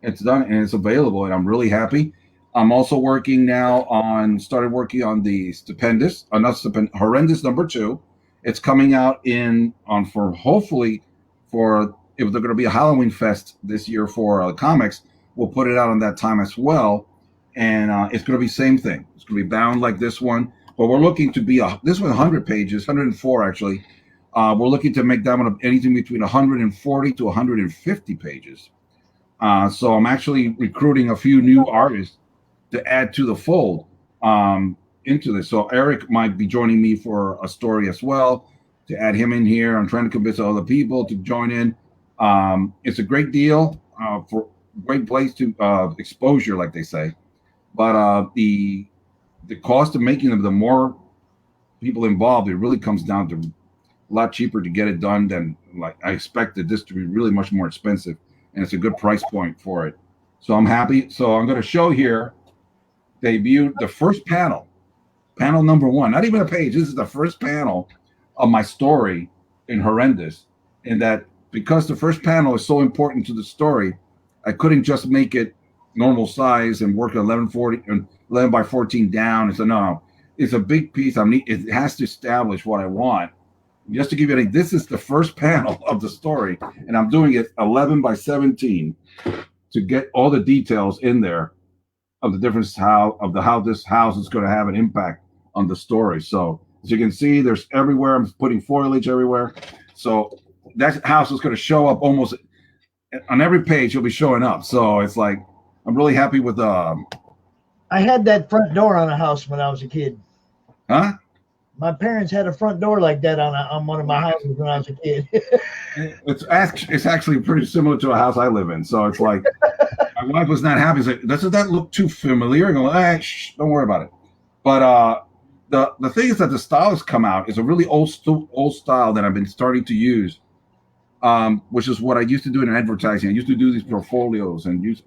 It's done, and it's available, and I'm really happy. I'm also working now started working on the Stupendous, Horrendous #2. It's coming out hopefully if they're going to be a Halloween fest this year for comics, we'll put it out on that time as well. And it's going to be same thing. It's going to be bound like this one, but we're looking to be this one 100 pages, 104 actually. We're looking to make that one anything between 140 to 150 pages. So I'm actually recruiting a few new artists to add to the fold into this. So Erick might be joining me for a story as well, to add him in here. I'm trying to convince other people to join in. It's a great deal for great place to exposure, like they say. But the cost of making them, the more people involved, it really comes down to a lot cheaper to get it done than like I expected this to be really much more expensive, and it's a good price point for it. So I'm happy. So I'm going to show here, debut the first panel number 1, not even a page. This is the first panel of my story in Horrendous, and that because the first panel is so important to the story, I couldn't just make it normal size and work at 11 by 14 down. And so no, it's a big piece. It has to establish what I want. Just to give you this is the first panel of the story, and I'm doing it 11 by 17 to get all the details in there of the difference how this house is going to have an impact on the story. So as you can see, there's everywhere. I'm putting foliage everywhere. So that house is going to show up almost on every page. It'll be showing up. So it's like, I'm really happy with I had that front door on a house when I was a kid. Huh? My parents had a front door like that on one of my houses when I was a kid. It's actually pretty similar to a house I live in. So it's like, my wife was not happy. She's like, doesn't that look too familiar? And I'm like, don't worry about it. But the thing is that the style has come out. It's a really old style that I've been starting to use, which is what I used to do in advertising. I used to do these portfolios and use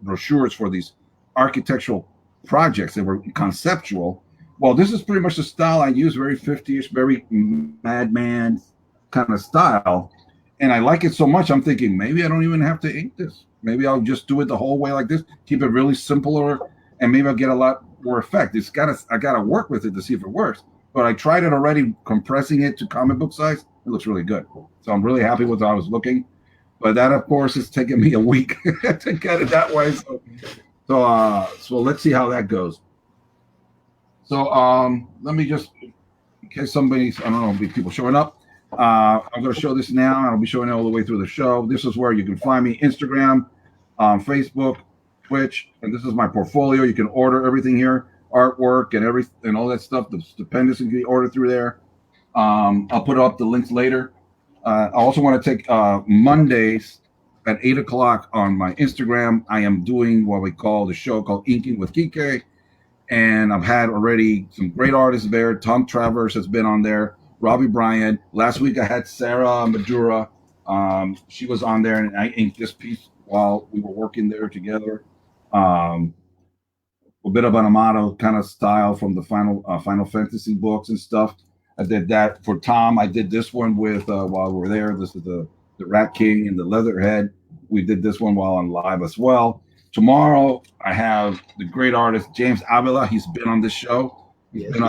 brochures for these architectural projects that were conceptual. Well, this is pretty much the style I use, very 50-ish, very madman kind of style. And I like it so much, I'm thinking, maybe I don't even have to ink this. Maybe I'll just do it the whole way like this, keep it really simpler, and maybe I'll get a lot more effect. I got to work with it to see if it works. But I tried it already, compressing it to comic book size. It looks really good. So I'm really happy with how I was looking. But that, of course, is taking me a week to get it that way. So let's see how that goes. So let me just, in case somebody's, I don't know, people showing up. I'm going to show this now. I'll be showing it all the way through the show. This is where you can find me: Instagram, Facebook, Twitch, and this is my portfolio. You can order everything here, artwork and all that stuff. The Stupendous can be ordered through there. I'll put up the links later. I also want to take Mondays at 8 o'clock on my Instagram. I am doing what we call the show called Inking with Kike. And I've had already some great artists there. Tom Travers has been on there. Robbie Bryant. Last week I had Sarah Madura. She was on there, and I inked this piece while we were working there together. A bit of an Amato kind of style from the Final Fantasy books and stuff. I did that for Tom. I did this one with while we're there. This is the Rat King and the Leatherhead. We did this one while on live as well. Tomorrow, I have the great artist James Avila. He's been on this show. He's been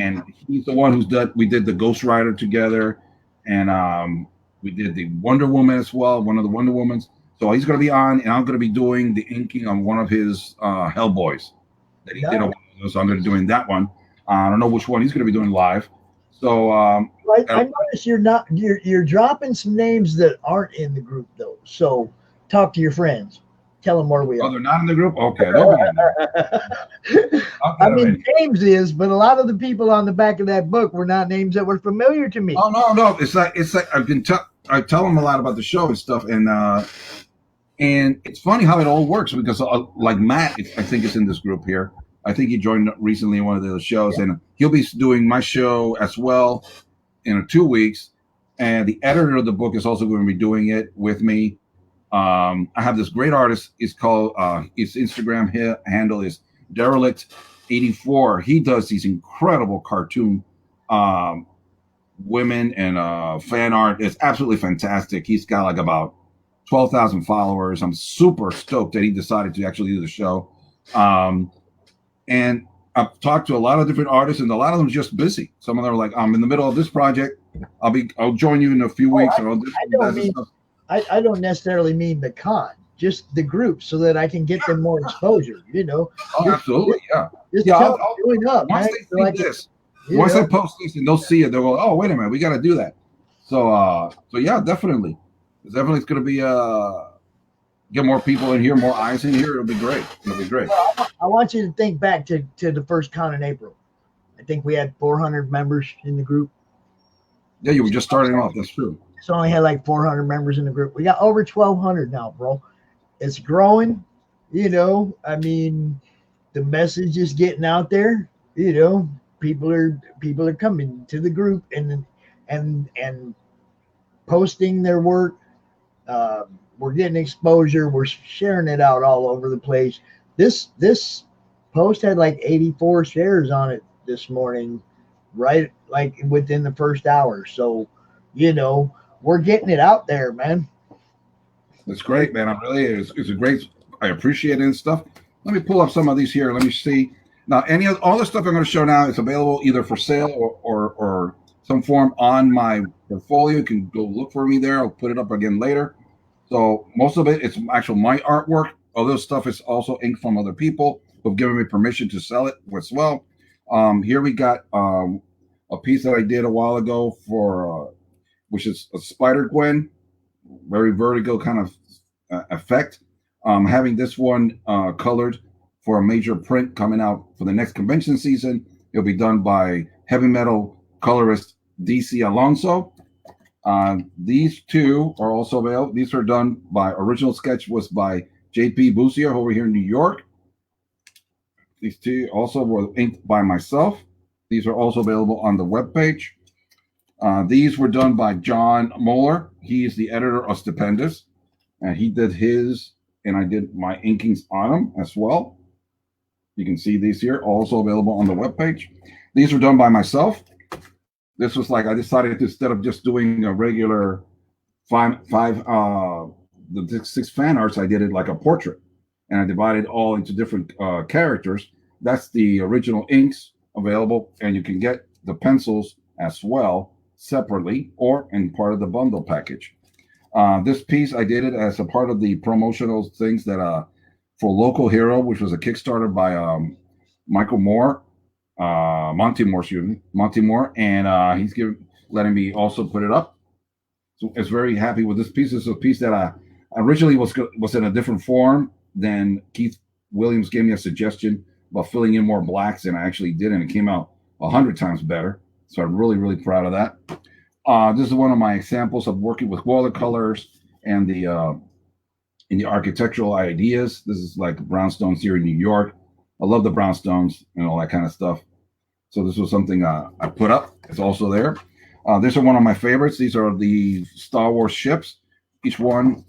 and he's the one we did the Ghost Rider together, and we did the Wonder Woman as well, one of the Wonder Womans. So he's going to be on, and I'm going to be doing the inking on one of his Hellboys that he did. So I'm going to be doing that one. I don't know which one he's going to be doing live. So I notice you're dropping some names that aren't in the group though. So talk to your friends. Tell them where we are. Oh, they're not in the group? Okay. They'll be in there. I mean, James is, but a lot of the people on the back of that book were not names that were familiar to me. Oh, no. It's like I tell them a lot about the show and stuff, and it's funny how it all works because like Matt, I think is in this group here. I think he joined recently in one of the shows, and he'll be doing my show as well in 2 weeks. And the editor of the book is also going to be doing it with me. I have this great artist. It's called his Instagram handle is Derelict84. He does these incredible cartoon women and fan art. It's absolutely fantastic. He's got like about 12,000 followers. I'm super stoked that he decided to actually do the show. And I've talked to a lot of different artists, and a lot of them are just busy. Some of them are like, I'm in the middle of this project. I'll join you in a few weeks. I don't necessarily mean the con, just the group, so that I can get them more exposure. Oh, absolutely, yeah. Once I post this and they'll see it, they'll go, "Oh, wait a minute, we got to do that." So yeah, definitely. It's going to be get more people in here, more eyes in here. It'll be great. Well, I want you to think back to the first con in April. I think we had 400 members in the group. Yeah, you were just starting off. That's true. So only had like 400 members in the group. We got over 1,200 now, bro. It's growing. I mean, the message is getting out there. People are coming to the group and posting their work. We're getting exposure. We're sharing it out all over the place. This post had like 84 shares on it this morning, right? Like within the first hour. So, we're getting it out there, man. That's great, man. It's a great. I appreciate it and stuff. Let me pull up some of these here. Let me see. Now, all the stuff I'm going to show now is available either for sale or some form on my portfolio. You can go look for me there. I'll put it up again later. So most of it's actual my artwork. Other stuff is also ink from other people who've given me permission to sell it as well. Here we got a piece that I did a while ago for which is a Spider Gwen, very vertigo kind of effect. Having this one colored for a major print coming out for the next convention season. It'll be done by heavy metal colorist DC Alonso. These two are also available. These are done by original sketch was by JP Boussier over here in New York. These two also were inked by myself. These are also available on the webpage. These were done by John Moeller. He is the editor of Stupendous, and he did his, and I did my inkings on them as well. You can see these here, also available on the webpage. These were done by myself. This was like I decided to, instead of just doing a regular the 6 fan arts, I did it like a portrait, and I divided all into different characters. That's the original inks available, and you can get the pencils as well separately or in part of the bundle package. This piece I did it as a part of the promotional things that for Local Hero, which was a Kickstarter by Monty Moore, and he's letting me also put it up. So I was very happy with this piece. This is a piece that I originally was in a different form than Keith Williams gave me a suggestion about filling in more blacks, and I actually did, and it came out 100 times better. So I'm really, really proud of that. This is one of my examples of working with watercolors and the architectural ideas. This is like brownstones here in New York. I love the brownstones and all that kind of stuff. So this was something I put up. It's also there. These are one of my favorites. These are the Star Wars ships. Each one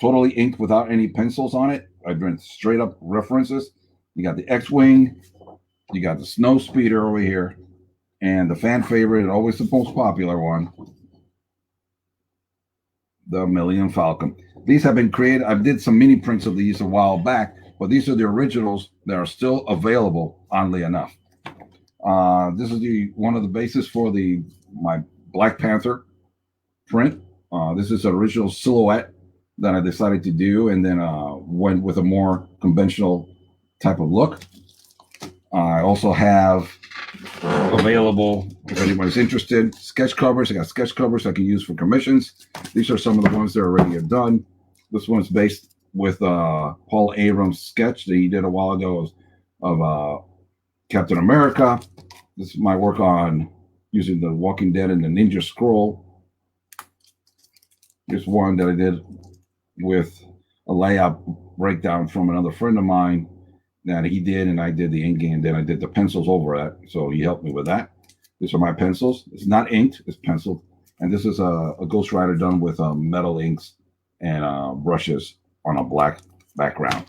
totally inked without any pencils on it. I went straight up references. You got the X-Wing. You got the Snow Speeder over here. And the fan favorite, and always the most popular one, the Millennium Falcon. These have been created. I did some mini prints of these a while back, but these are the originals that are still available, oddly enough. This is one of the bases for my Black Panther print. This is an original silhouette that I decided to do, and then went with a more conventional type of look. I also have available, if anybody's interested, sketch covers. I got sketch covers I can use for commissions. These are some of the ones that already have done. This one's based with Paul Abrams' sketch that he did a while ago of Captain America. This is my work on using the Walking Dead and the Ninja Scroll. Here's one that I did with a layout breakdown from another friend of mine that he did, and I did the inking, and then I did the pencils over that. So he helped me with that. These are my pencils. It's not inked, it's penciled. And this is a Ghost Rider done with metal inks and brushes on a black background.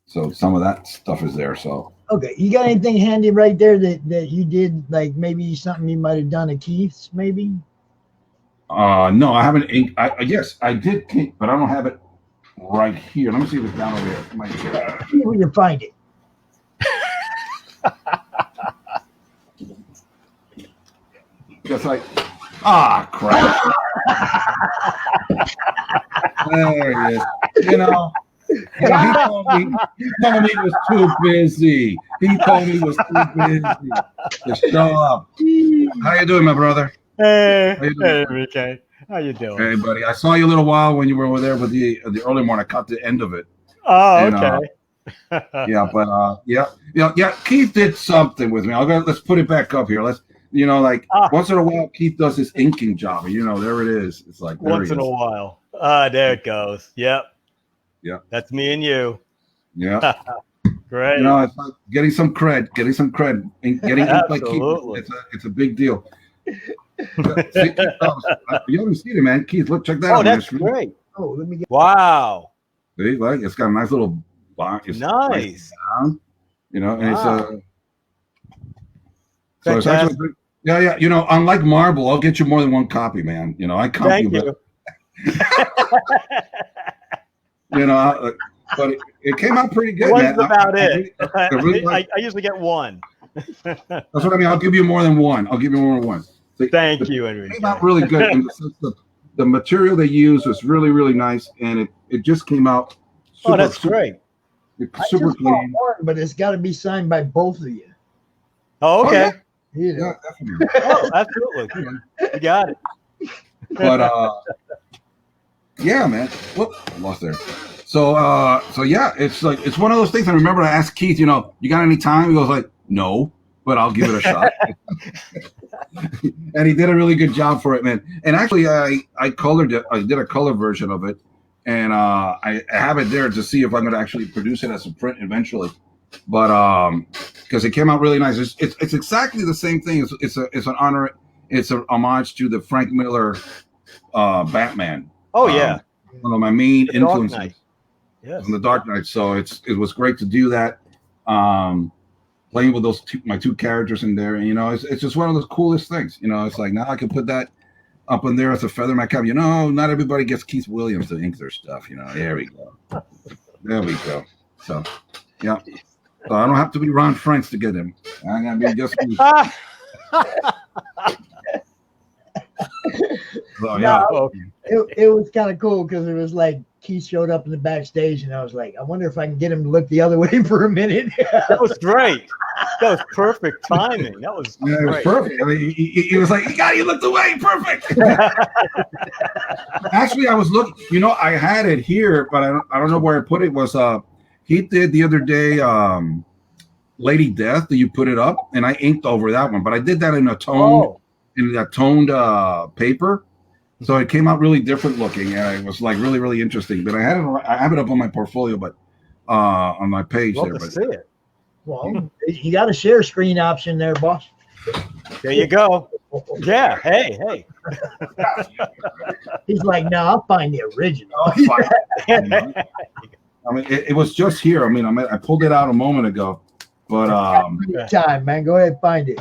So some of that stuff is there. So okay, you got anything handy right there that you did, like maybe something you might have done at Keith's, maybe? No, I haven't inked. Yes, I did ink, but I don't have it right here. Let me see if it's down over here. See if we can find it. Just like, crap. There it is. You know, he told me he was too busy. He told me he was too busy to show up. How you doing, my brother? Hey, Enrique. How you doing? Hey, buddy. I saw you a little while when you were over there with the early morning. I caught the end of it. Oh, and, okay. Yeah. Keith did something with me. Let's put it back up here. Let's, once in a while, Keith does his inking job. There it is. It's like once in a while. There it goes. Yep. Yeah. That's me and you. Yeah. Great. It's like getting some cred, and getting ink like Keith. It's a big deal. See, you haven't seen it, man. Keith, look, check that out. Oh, that's great. Oh, let me get. Wow. See, like it's got a nice little bar. Nice. Down, and wow. So it's actually, yeah. Unlike marble, I'll get you more than one copy, man. I come. Thank you. But it came out pretty good. One's man. about it. I usually get one. That's what I mean. I'll give you more than one. Thank you, Enrique. It came out really good. In the sense that the material they used was really, really nice, and it just came out. Super, that's great. Super clean. One, but it's got to be signed by both of you. Oh, okay. Yeah, definitely. Oh, absolutely. You got it. But yeah, man. Whoop, I lost there. So yeah, it's one of those things. I remember I asked Keith, you got any time? He goes like, no, but I'll give it a shot. And he did a really good job for it, man. And actually, I colored it. I did a color version of it, and I have it there to see if I'm going to actually produce it as a print eventually. But because it came out really nice. It's exactly the same thing. It's an honor. It's an homage to the Frank Miller Batman. Oh yeah, one of my main influences. Yes. On the Dark Knight. So it was great to do that. Playing with those my two characters in there, and it's just one of the coolest things. It's like now I can put that up in there as a feather in my cap. Not everybody gets Keith Williams to ink their stuff. There we go. There we go. So yeah. So I don't have to be Ron Franks to get him. I gotta be just me. So, yeah. It was kind of cool because it was like Keith showed up in the backstage, and I was like, I wonder if I can get him to look the other way for a minute. That was great. That was perfect timing. That was great. It was perfect. I mean, he was like, you looked away. Perfect. Actually, I was looking. I had it here, but I don't know where I put it. Was he did the other day Lady Death? That you put it up, and I inked over that one, but I did that in a tone. In that toned paper, So it came out really different looking, and it was like really, really interesting. But I have it up on my portfolio, but on my page Love there. to But see it. Well, you got a share screen option there, boss. There you go. Yeah. Hey. He's like, no, I'll find the original. I mean, it was just here. I mean, I pulled it out a moment ago, but time, man. Go ahead and find it.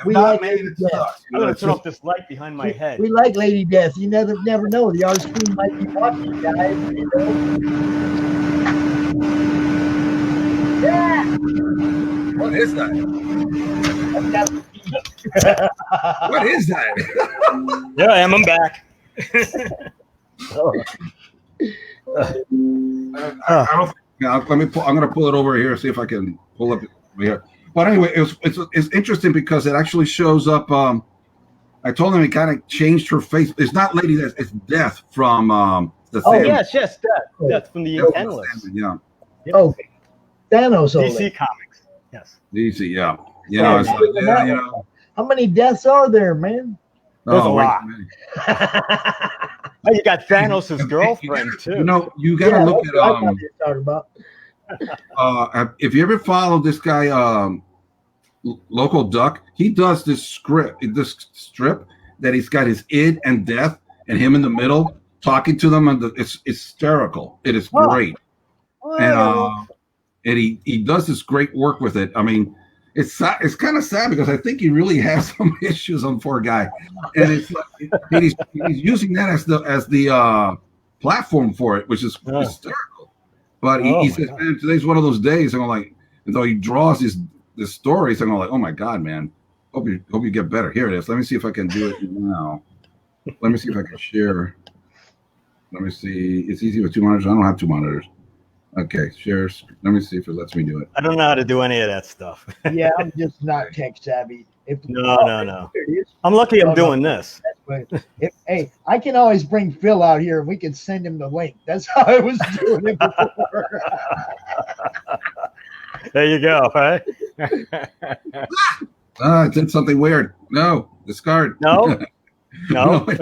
We like Lady Death. I'm gonna turn off this light behind my head. We like Lady Death. You never know. The artist screen might be watching, guys. You know? Yeah. what is that? What is that? Yeah, I am. I'm back. I don't. Yeah, let me. I'm gonna pull it over here. See if I can pull up here. But anyway, it's interesting because it actually shows up. I told him it kind of changed her face. It's not Lady Death. It's Death from the. Oh yes, Death from the Endless. Yeah. Oh, Thanos. DC Comics. Yes. DC. Yeah. You know. It's like, yeah, you know. How many deaths are there, man? There's a lot. Oh, you got Thanos' girlfriend too. You know, you gotta look at if you ever follow this guy, Local Duck, he does this strip that he's got his id and death and him in the middle talking to them, and it's hysterical. It is great, and he does this great work with it. I mean, it's kind of sad because I think he really has some issues on poor guy, and it's like, he's using that as the platform for it, which is hysterical. But he says, man, today's one of those days. And I'm like, and though he draws this stories, and I'm like, oh my god, man, hope you get better. Here it is. Let me see if I can do it now. Let me see if I can share. Let me see. It's easy with 2 monitors. I don't have 2 monitors. Okay, shares. Let me see if it lets me do it. I don't know how to do any of that stuff. Yeah, I'm just not tech savvy. No. I'm lucky I'm doing this. Hey, I can always bring Phil out here and we can send him the link. That's how I was doing it before. There you go, right? I did something weird. No, discard. No. No, it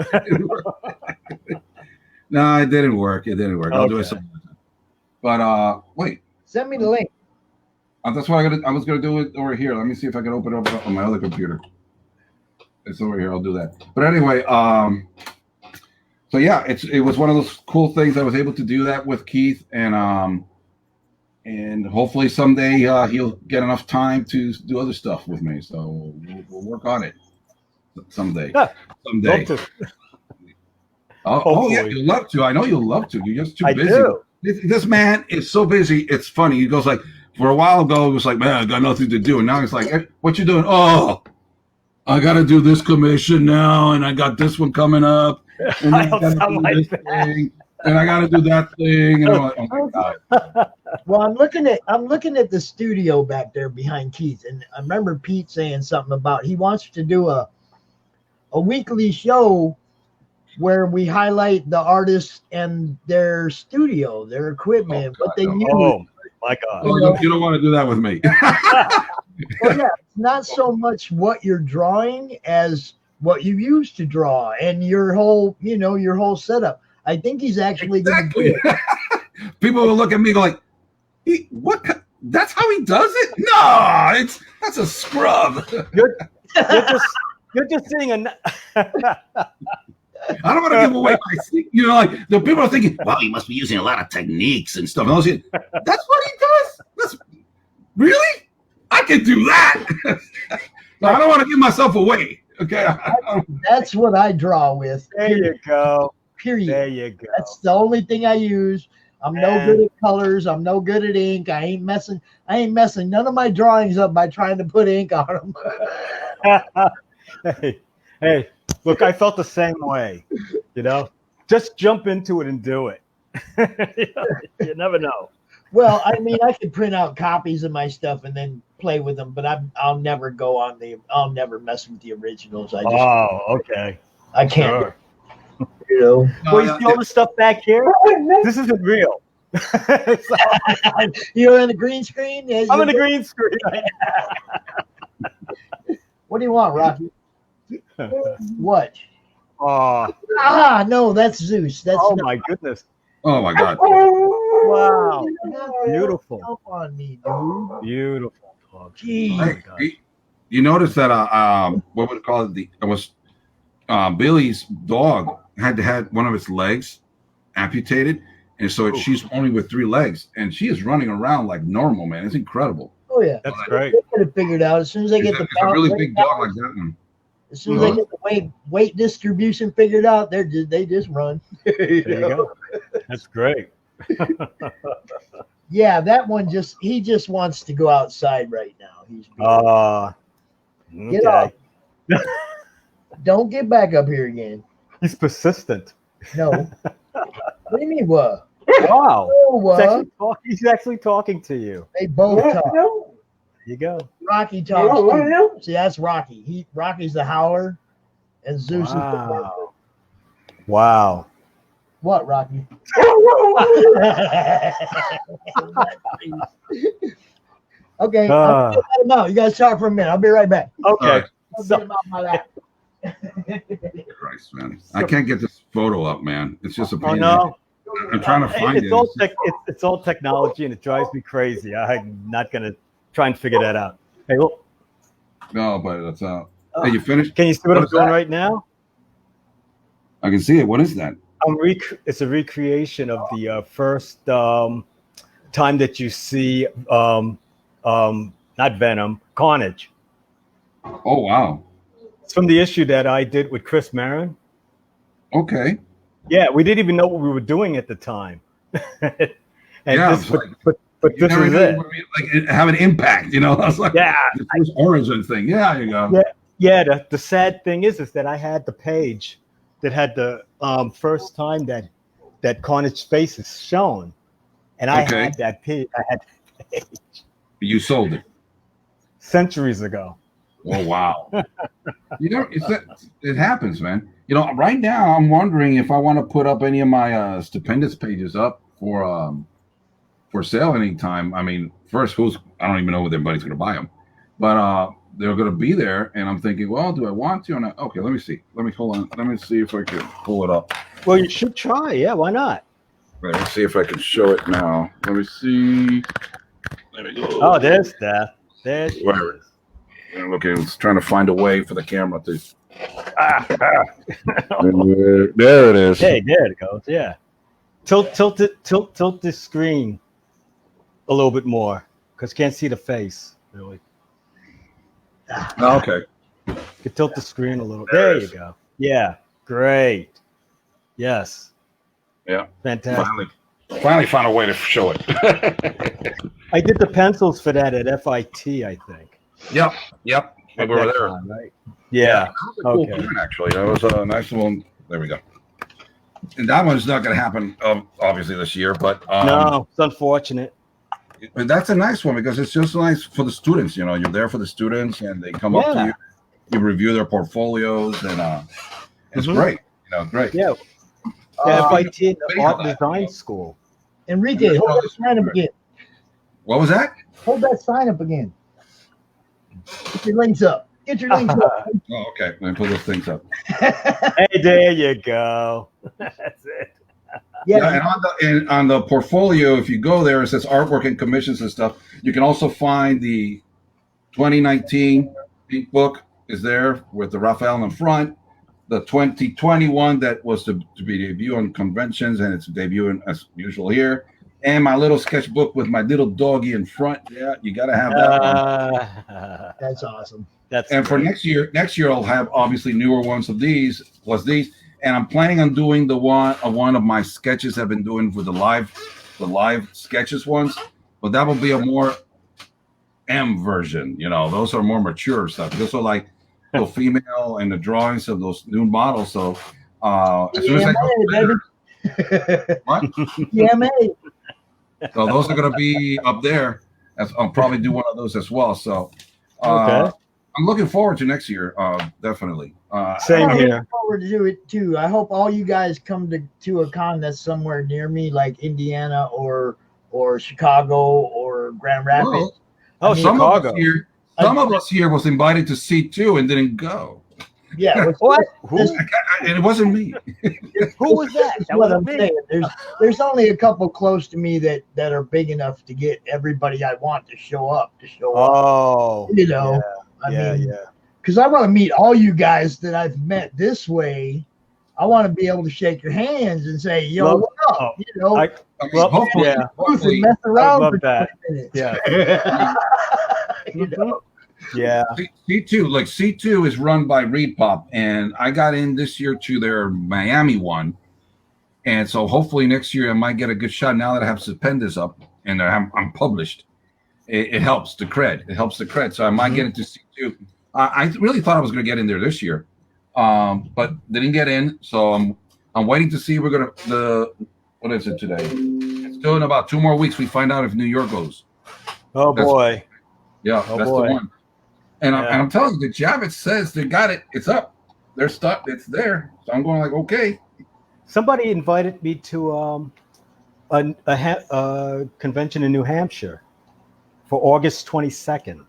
didn't work. I'll do it some. But wait. Send me the link. That's why I was gonna do it over here. Let me see if I can open it up on my other computer. It's over here. I'll do that. But anyway, so yeah, it was one of those cool things. I was able to do that with Keith, and hopefully someday he'll get enough time to do other stuff with me. So we'll work on it someday. Someday. Oh yeah, you'll love to. I know you'll love to. You're just too busy. Do. This man is so busy. It's funny. He goes like, for a while ago, it was like, man, I got nothing to do. And now he's like, hey, what you doing? Oh, I got to do this commission now. And I got this one coming up. And I got to do this thing. And I got to do that thing. And I'm like, oh my God. Well, I'm looking at the studio back there behind Keith. And I remember Pete saying something about he wants to do a weekly show where we highlight the artists and their studio, their equipment, what they use. Oh my God! Oh, you don't want to do that with me. Well, yeah, it's not so much what you're drawing as what you use to draw and your whole setup. I think he's actually going to do it. People will look at me like, "What? That's how he does it? No, that's a scrub." You're just seeing I don't want to give away my secret. You know, like the people are thinking, "Wow, he must be using a lot of techniques and stuff." And I was saying, that's what he does. Really, I can do that. No, I don't want to give myself away. Okay, that's what I draw with. There you go. Period. There you go. That's the only thing I use. I'm no good at colors. I'm no good at ink. I ain't messing none of my drawings up by trying to put ink on them. Hey, look, I felt the same way. You know, just jump into it and do it. You never know. Well, I mean, I could print out copies of my stuff and then play with them, but I'll never mess with the originals. Okay. I can't. Sure. You know. Well, you see all the stuff back here? This isn't real. You're in the green screen? I'm in the green screen right now. What do you want, Rocky? What? Oh, No, that's Zeus. That's my goodness. Oh my God. Wow. Beautiful. Help on me, dude. Beautiful dog. Jeez. Oh my God. You notice that what would call it? It was Billy's dog had one of its legs amputated, and so she's only with 3 legs, and she is running around like normal, man. It's incredible. Oh yeah, that's great. They could have figured out as soon as they get the a really big dog like that one. As soon as they get the weight distribution figured out, they just run. There you go. That's great. Yeah, that one he just wants to go outside right now. He's get off. Don't get back up here again. He's persistent. No. What do you mean what? Wow. Oh, what? He's actually talking to you. They both talk. There you go. Rocky talks too. See, that's Rocky. Rocky's the howler, and Zeus is the barker. Wow. What, Rocky? Okay, I'll get him out. You guys talk for a minute. I'll be right back. Okay. I'll get him out my lap. Christ, man. I can't get this photo up, man. It's just a pain. No. I'm trying to find it. It's all technology, and it drives me crazy. I'm not going to try and figure that out. Hey, look. No, but it's hey, you finished? Can you see what I'm doing right now? I can see it. What is that? It's a recreation of the first time that you see not Venom, Carnage. Oh wow! It's from the issue that I did with Chris Marin. Okay. Yeah, we didn't even know what we were doing at the time. But this is it. Like have an impact, you know? I was like, this origin thing. Yeah, there you go. Yeah. The sad thing is that I had the page that had the first time that Carnage face is shown, and I had that page. You sold it centuries ago. Oh wow! You know, it happens, man. You know, right now I'm wondering if I want to put up any of my stupendous pages up for sale anytime. I mean, first, I don't even know whether anybody's going to buy them, but they're going to be there, and I'm thinking, well, do I want to or not? Okay, let me see. Hold on. Let me see if I can pull it up. Well, you should try. Yeah, why not? Let me see if I can show it now. Let me see. There we go. Oh, there's that. There's. I'm looking. Trying to find a way for the camera to. There it is. Hey, there it goes. Yeah. Tilt the screen a little bit more because can't see the face really. Okay. You tilt the screen a little. There you go. Yeah. Great. Yes. Yeah. Fantastic. Finally found a way to show it. I did the pencils for that at FIT, I think. Yep. We were there. Time, right? Yeah. That was a cool print, actually. That was a nice one. There we go. And that one's not going to happen, obviously, this year. But no, it's unfortunate. But that's a nice one because it's just nice for the students. You know, you're there for the students, and they come up to you. You review their portfolios, and it's great. You know, great. Yeah. FIT, the art design school. Enrique, hold that sign up again. What was that? Hold that sign up again. Get your links up. Oh, okay. Let me pull those things up. Hey, there you go. That's it. Yeah, and on the portfolio, if you go there, it says artwork and commissions and stuff. You can also find the 2019 Peat book is there with the Raphael in front. The 2021 that was to be debuted on conventions, and it's debuting as usual here. And my little sketchbook with my little doggy in front. Yeah, you got to have that one. That's awesome. And for next year I'll have obviously newer ones of these plus these. And I'm planning on doing the one of my sketches I've been doing for the live sketches ones. But that will be a more M version. You know, those are more mature stuff. Those are like the female and the drawings of those new models. So as soon as I go what? PMA. So those are going to be up there. I'll probably do one of those as well. So okay. I'm looking forward to next year. Definitely. Same here. Looking forward to do it too. I hope all you guys come to a con that's somewhere near me, like Indiana or Chicago or Grand Rapids. Some Chicago. Some of us here was invited to see too and didn't go. Yeah. What? And it wasn't me. Who was that? That's That what wasn't I'm me. saying. There's only a couple close to me that are big enough to get everybody I want to show up. Oh, You know, I mean, because I want to meet all you guys that I've met this way. I want to be able to shake your hands and say, "Yo, Love- what up?" oh, You know, Hopefully, and mess around love for that. 20 minutes. Yeah. You know? Yeah. C2, like C2 is run by Reed Pop, and I got in this year to their Miami one, and so hopefully next year I might get a good shot. Now that I have Stupendous up and I'm published, it helps the cred. It helps the cred, so I might get into C2. I really thought I was going to get in there this year, but didn't get in. So I'm waiting to see. We're gonna what is it today? It's still in about 2 more weeks. We find out if New York goes. Oh boy. Yeah, Oh, that's boy. the one. And I'm telling you, the Javits says they got it. It's up. They're stuck. It's there. So I'm going like, okay. Somebody invited me to a convention in New Hampshire for August 22nd.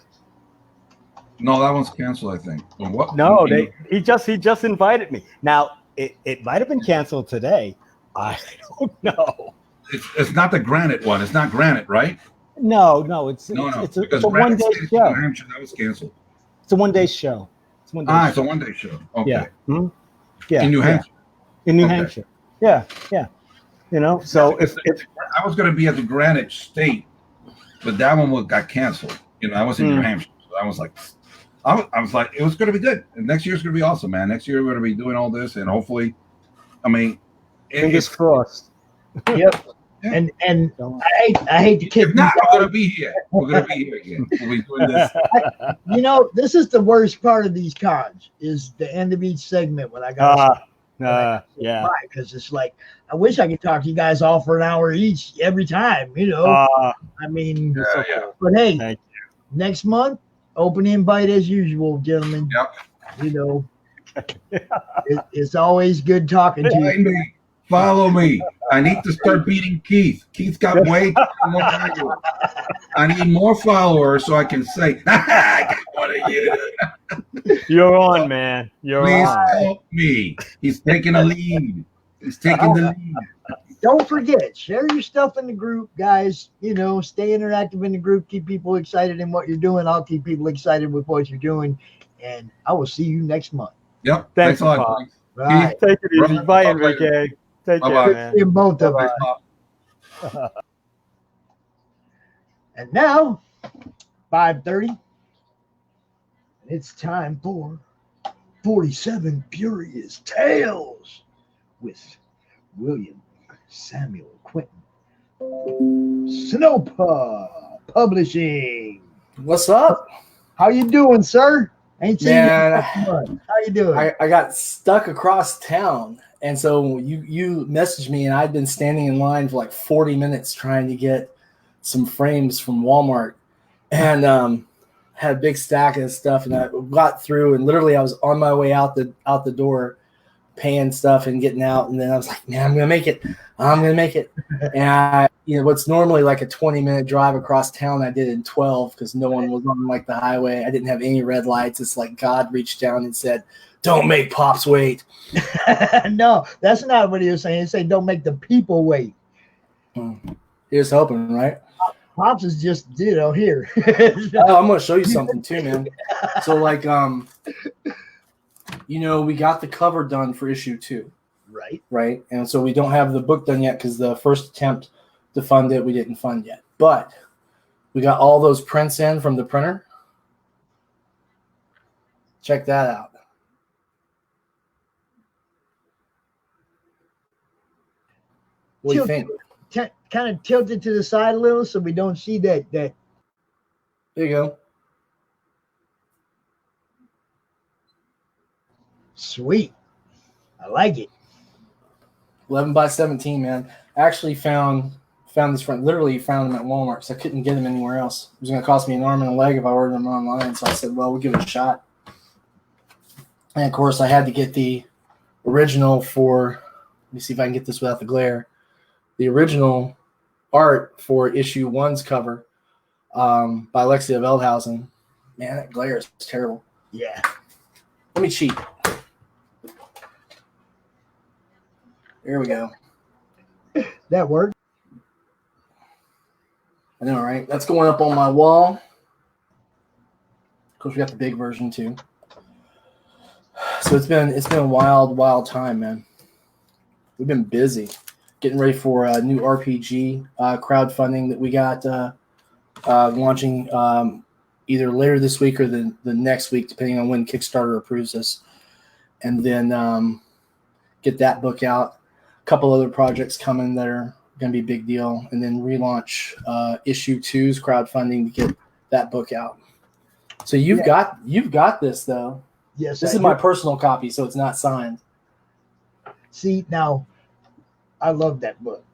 No, that one's canceled, I think. What? No, he just invited me. Now it might have been canceled today. I don't know. It's not the Granite one. It's not Granite, right? No, it's because a Granite 1-day State show. New Hampshire, that was canceled. It's a 1-day show. It's a 1-day show. It's a 1-day show. Okay. Yeah. Mhm. Yeah. In New Hampshire. In New Okay. Hampshire. Yeah. You know, so if I was going to be at the Granite State, but that one got canceled. You know, I was in New Hampshire, so I was like, it was going to be good. And next year's going to be awesome, man. Next year we're going to be doing all this, and hopefully, I mean, fingers crossed. Yep. And I hate to kick. If not, we're going to be here. We're going to be here again. We'll be doing this. You know, this is the worst part of these cons is the end of each segment when I got. Yeah. Because it's like I wish I could talk to you guys all for an hour each every time. You know, I mean, but hey, next month, open invite as usual, gentlemen. Yep. You know, it's always good talking to you. Follow me. I need to start beating Keith. Keith got way too much. I need more followers so I can say, I got one of you. You're on, man. Please help me. He's taking a lead. He's taking the lead. Don't forget, share your stuff in the group, guys. You know, stay interactive in the group. Keep people excited in what you're doing. I'll keep people excited with what you're doing. And I will see you next month. Yep. Thanks a lot. Pop. Right. Take it easy. Bye, Enrique. Take care, man. See you both of us. And now, 5:30. It's time for 47 Furious Tales with William Samuel Quinton. Sinopa Publishing. What's up? How you doing, sir? Ain't seen you in Man, a couple months. How you doing? I got stuck across town, and so you messaged me, and I'd been standing in line for like 40 minutes trying to get some frames from Walmart, and had a big stack of stuff, and I got through, and literally I was on my way out the door, paying stuff and getting out, and then I was like, man, I'm gonna make it. And what's normally like a 20-minute drive across town, I did in 12 because no one was on like the highway. I didn't have any red lights. It's like God reached down and said, "Don't make Pops wait." No, that's not what he was saying. He said, "Don't make the people wait." He was hoping, right? Pops is just, here. Oh, I'm gonna show you something too, man. So like, we got the cover done for issue 2. Right. And so we don't have the book done yet because the first attempt to fund it, we didn't fund yet. But we got all those prints in from the printer. Check that out. What do you think? Kind of tilt it to the side a little so we don't see that. There you go. Sweet. I like it. 11 by 17, man. I actually found this friend. Literally found them at Walmart, so I couldn't get them anywhere else. It was going to cost me an arm and a leg if I ordered them online. So I said, well, we'll give it a shot. And of course, I had to get the original for. Let me see if I can get this without the glare. The original art for issue 1's cover by Alexia Veldhausen. Man, that glare is terrible. Yeah. Let me cheat. Here we go. That worked. I know, right? That's going up on my wall. Of course, we got the big version too. So it's been a wild time, man. We've been busy getting ready for a new RPG crowdfunding that we got launching either later this week or the next week, depending on when Kickstarter approves us. And then get that book out. A couple other projects coming that are going to be a big deal, and then relaunch issue 2's crowdfunding to get that book out. So you've got this though. Yes, this is my personal copy, so it's not signed. See, now I love that book.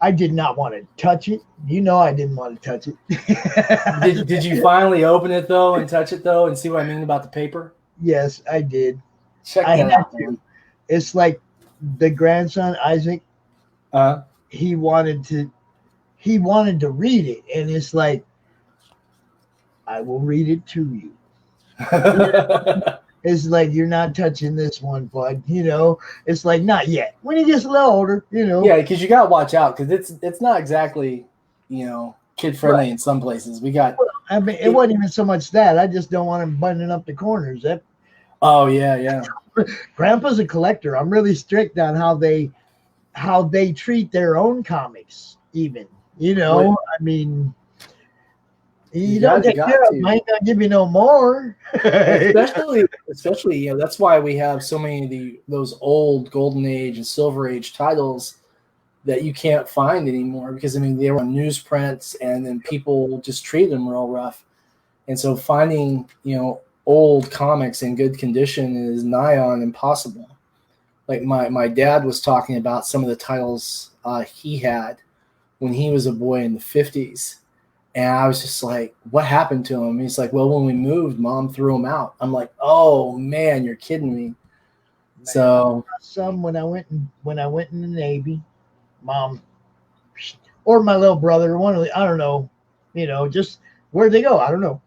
I did not want to touch it. You know, I didn't want to touch it. Did you finally open it though and touch it though and see what I mean about the paper? Yes, I did. Check I that had out, to. man. It's like the grandson Isaac. He wanted to read it, and it's like, I will read it to you. It's like, you're not touching this one, bud. You know, it's like, not yet. When he gets a little older, you know. Yeah, because you got to watch out, because it's not exactly, you know, kid friendly in some places. We got. I mean, it wasn't even so much that. I just don't want him buttoning up the corners. Oh yeah. Grandpa's a collector. I'm really strict on how they treat their own comics, even. You know, I mean, you don't take care of them, might not give you no more. especially, you know, that's why we have so many of those old Golden Age and Silver Age titles that you can't find anymore, because I mean they were on newsprints, and then people just treated them real rough, and so finding, you know, old comics in good condition is nigh on impossible. Like my dad was talking about some of the titles he had when he was a boy in the 50s. And I was just like, what happened to him? He's like, well, when we moved, Mom threw him out. I'm like, oh man, you're kidding me. Man, so some when I went in the Navy, Mom or my little brother, one of the, I don't know, you know, just where'd they go? I don't know.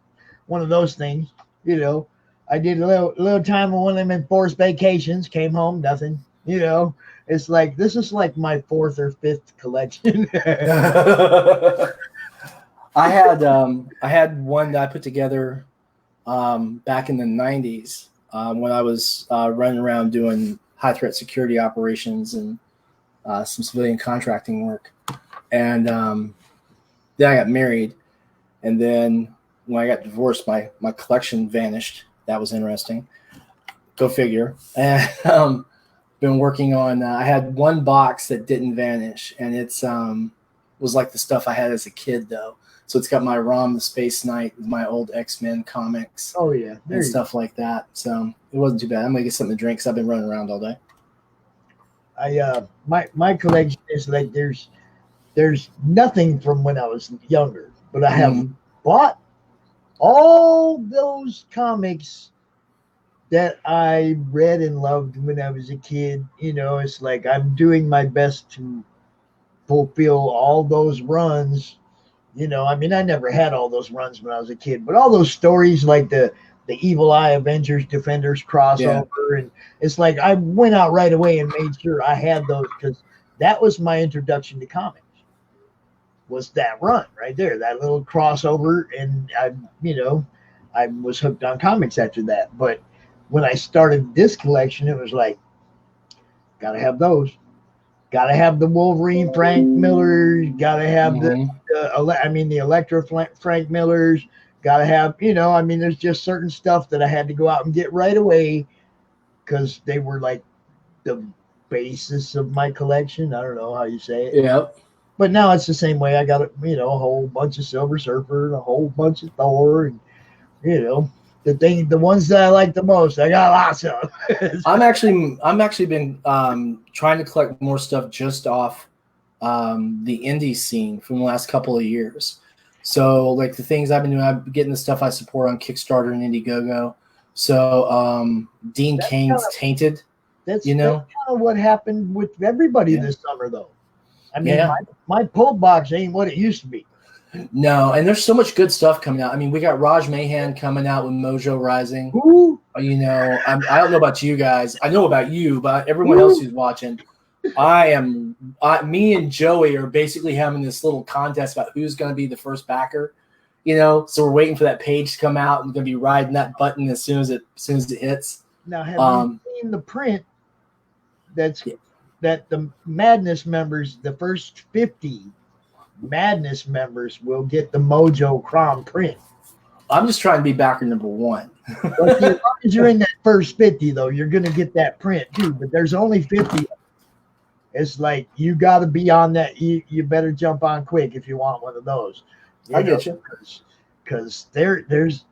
One of those things, you know. I did a little time on one of them enforced vacations, came home, nothing, you know. It's like, this is like my 4th or 5th collection. I had one that I put together back in the 90s when I was running around doing high threat security operations and some civilian contracting work. And then I got married, and then when I got divorced, my collection vanished. That was interesting. Go figure. And been working on. I had one box that didn't vanish, and it's was like the stuff I had as a kid though. So it's got my ROM, the Space Knight, my old X-Men comics. Oh yeah, and stuff like that. So it wasn't too bad. I'm gonna get something to drink because I've been running around all day. My collection is like there's nothing from when I was younger, but I have bought all those comics that I read and loved when I was a kid. You know, it's like I'm doing my best to fulfill all those runs. You know, I mean, I never had all those runs when I was a kid, but all those stories like the Evil Eye Avengers Defenders crossover, and it's like I went out right away and made sure I had those, because that was my introduction to comics. Was that run right there, that little crossover, and I was hooked on comics after that. But when I started this collection, it was like, gotta have those, gotta have the Wolverine Frank Millers, gotta have the Electro Frank Millers, gotta have, there's just certain stuff that I had to go out and get right away because they were like the basis of my collection. I don't know how you say it. Yeah. But now it's the same way. I got a whole bunch of Silver Surfer and a whole bunch of Thor, and the ones that I like the most, I got lots of. I'm actually been trying to collect more stuff just off the indie scene from the last couple of years. So like the things I've been doing, I'm getting the stuff I support on Kickstarter and Indiegogo. So Dean Cain's Tainted. That's kind of what happened with everybody this summer, though. I mean, my pull box ain't what it used to be. No, and there's so much good stuff coming out. I mean, we got Raj Mahan coming out with Mojo Rising. Ooh. I don't know about you guys. I know about you, but everyone else who's watching. Me and Joey are basically having this little contest about who's going to be the first backer. So we're waiting for that page to come out and going to be riding that button as soon as it hits. Now, have you seen the print that the Madness members, the first 50 Madness members will get the Mojo CRoM print? I'm just trying to be backer number 1. But as long as you're in that first 50, though, you're going to get that print too. But there's only 50. It's like you got to be on that. You better jump on quick if you want one of those. I get you. Because there's.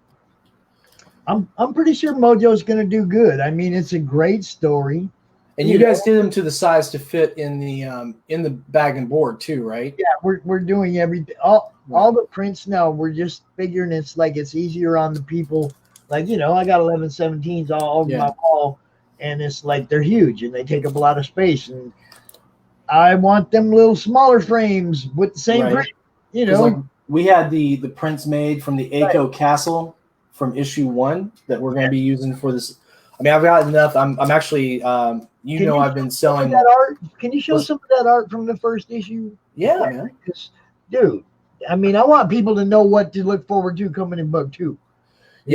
I'm pretty sure Mojo's going to do good. I mean, it's a great story. And you guys did them to the size to fit in the bag and board too, right? Yeah, we're doing everything. All the prints now. We're just figuring it's easier on the people. Like, I got 1117s all over my wall, and it's like they're huge and they take up a lot of space. And I want them little smaller frames with the same print. Like we had the prints made from the Aiko Castle from issue 1 that we're going to be using for this. I mean, I've got enough. I'm actually, I've been selling that art. Can you show some of that art from the first issue? Yeah, man. Dude, I mean, I want people to know what to look forward to coming in book 2.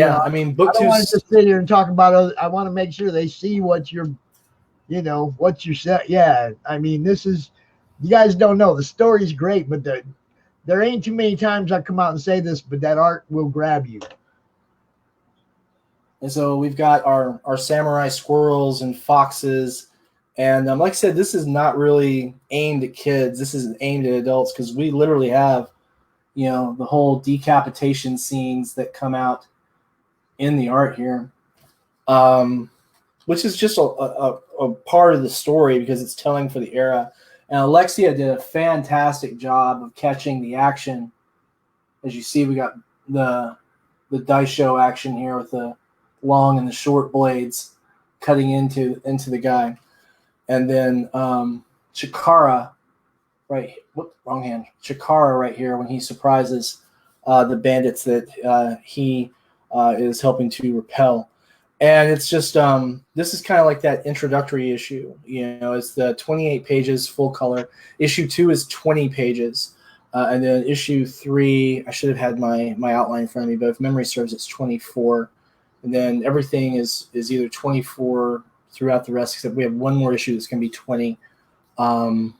I mean, book 2. I don't want to just sit here and talk about. I want to make sure they see what you're, what you said. Yeah, I mean, this is. You guys don't know the story's great, but there ain't too many times I come out and say this, but that art will grab you. And so we've got our samurai squirrels and foxes. And like I said, this is not really aimed at kids. This is aimed at adults because we literally have, the whole decapitation scenes that come out in the art here, which is just a part of the story because it's telling for the era. And Alexia did a fantastic job of catching the action. As you see, we got the dice show action here with the long and the short blades cutting into the guy. And then Chikara, Chikara right here when he surprises the bandits that he is helping to repel. And it's just this is kind of like that introductory issue. It's the 28 pages full color. Issue 2 is 20 pages. And then issue 3, I should have had my outline in front of me, but if memory serves, it's 24. And then everything is either 24 throughout the rest, except we have one more issue that's going to be 20. And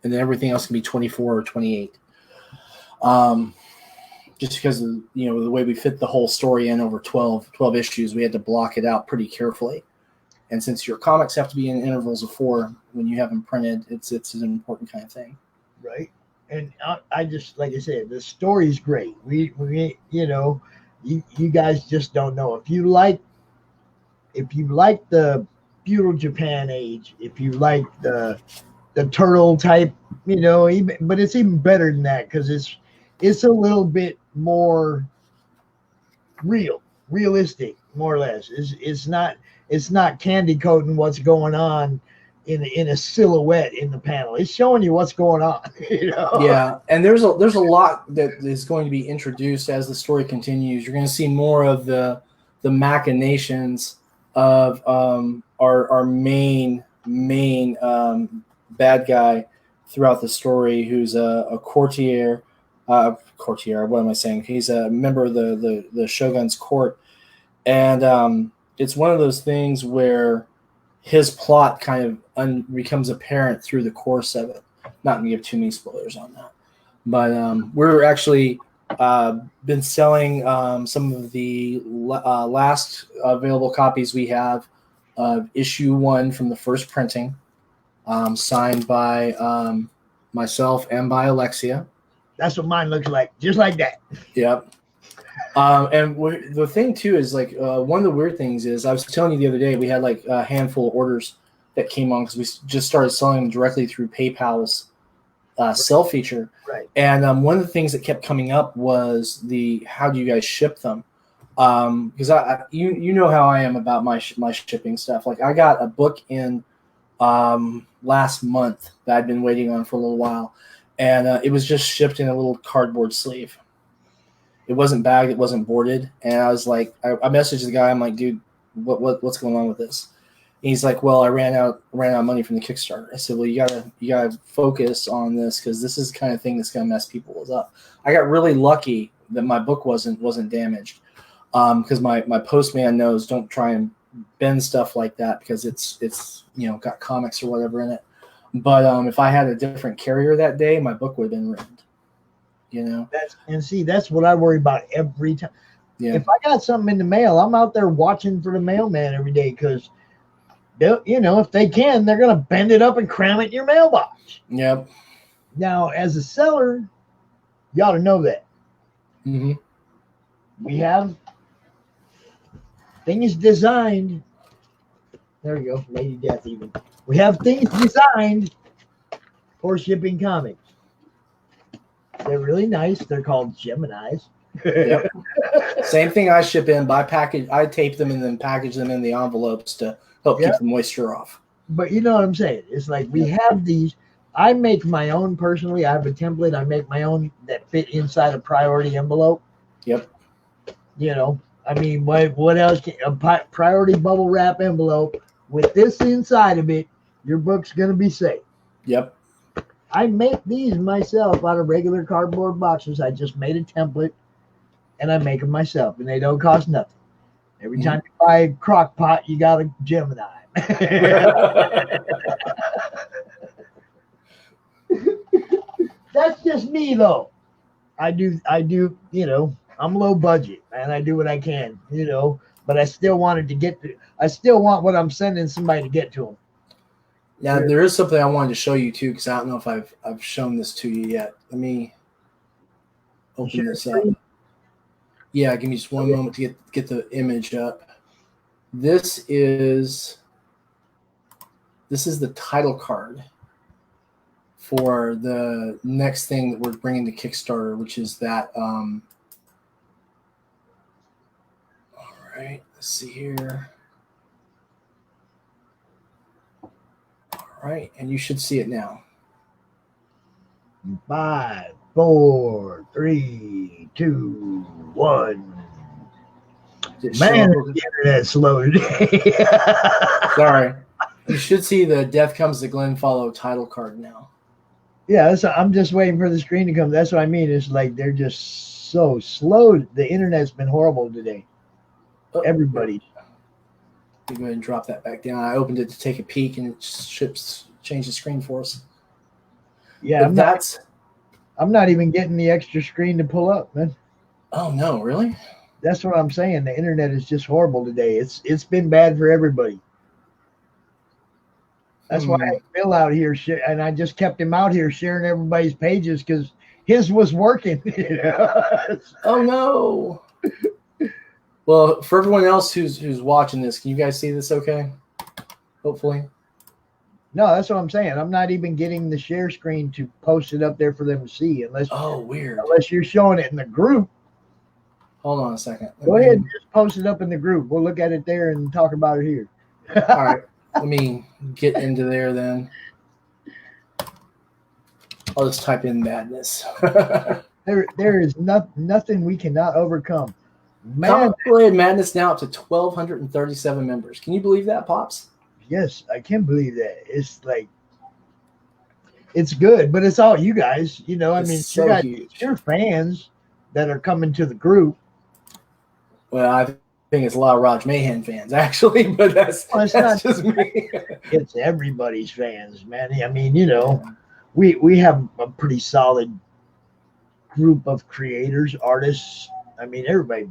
then everything else can be 24 or 28. Just because of the way we fit the whole story in over 12 issues, we had to block it out pretty carefully. And since your comics have to be in intervals of 4 when you have them printed, it's an important kind of thing. Right. And I just, like I said, the story's great. We you guys just don't know. If you like the feudal Japan age, if you like the turtle type, but it's even better than that because it's a little bit more realistic, more or less. It's not candy coating what's going on in a silhouette in the panel. It's showing you what's going on. Yeah, and there's a lot that is going to be introduced as the story continues. You're going to see more of the machinations of our main bad guy throughout the story, who's a courtier. What am I saying? He's a member of the Shogun's court, and it's one of those things where his plot kind of becomes apparent through the course of it. Not going to give too many spoilers on that, but we're actually been selling some of the last available copies we have of issue 1 from the first printing, signed by myself and by Alexia. That's what mine looks like, just like that. Yep. And the thing too is one of the weird things is I was telling you the other day we had a handful of orders that came on because we just started selling them directly through PayPal's sell feature. Right. And one of the things that kept coming up was how do you guys ship them? Because you know how I am about my shipping stuff. I got a book in last month that I'd been waiting on for a little while, and it was just shipped in a little cardboard sleeve. It wasn't bagged, it wasn't boarded, and I was like, I messaged the guy. I'm like, dude, what's going on with this? He's like, well, I ran out of money from the Kickstarter. I said, well, you gotta focus on this because this is the kind of thing that's gonna mess people up. I got really lucky that my book wasn't damaged because my postman knows don't try and bend stuff like that because it's got comics or whatever in it. But if I had a different carrier that day, my book would have been ruined. That's what I worry about every time. Yeah. If I got something in the mail, I'm out there watching for the mailman every day because, if they can, they're going to bend it up and cram it in your mailbox. Yep. Now, as a seller, you ought to know that. Mm-hmm. We have things designed. There we go, Lady Death even. We have things designed for shipping comics. They're really nice. They're called Geminis. Yep. Same thing I ship in by package. I tape them and then package them in the envelopes to help keep the moisture off. But you know what I'm saying? It's like we have these. I make my own personally. I have a template. I make my own that fit inside a priority envelope. Yep. I mean, what else? A priority bubble wrap envelope with this inside of it. Your book's gonna be safe. Yep. I make these myself out of regular cardboard boxes. I just made a template, and I make them myself, and they don't cost nothing. Every time you buy a crock pot, you got a Gemini. That's just me, though. I do. I'm low budget, and I do what I can. But I still wanted to get to. I still want what I'm sending somebody to get to them. Yeah, there is something I wanted to show you too, because I don't know if I've shown this to you yet. Let me open this up. Yeah, give me just one moment to get the image up. This is the title card for the next thing that we're bringing to Kickstarter, which is that. All right, let's see here. All right, and you should see it now. 5, 4, 3, 2, 1. Man, the internet's slow today. Sorry. You should see the Death Comes to Glenfollow title card now. Yeah, I'm just waiting for the screen to come. That's what I mean. It's like they're just so slow. The internet's been horrible today. Everybody. Let me go ahead and drop that back down. I opened it to take a peek, and it changed the screen for us. Yeah, but I'm not even getting the extra screen to pull up, man. Oh no, really? That's what I'm saying. The internet is just horrible today. It's been bad for everybody. That's why I had Bill out here, and I just kept him out here sharing everybody's pages because his was working. Oh no. Well, for everyone else who's watching this, can you guys see this okay? Hopefully. No, that's what I'm saying. I'm not even getting the share screen to post it up there for them to see unless weird. Unless you're showing it in the group. Hold on a second. Go ahead and just post it up in the group. We'll look at it there and talk about it here. All right. Let me get into there then. I'll just type in madness. There is nothing we cannot overcome. Madness now up to 1,237 members. Can you believe that, Pops? Yes, I can believe that. It's like, it's good, but it's all you guys. I mean, so you got huge. your fans that are coming to the group. Well, I think it's a lot of Raj Mahan fans, actually, but that's not just me. It's everybody's fans, man. I mean, we have a pretty solid group of creators, artists. I mean, everybody.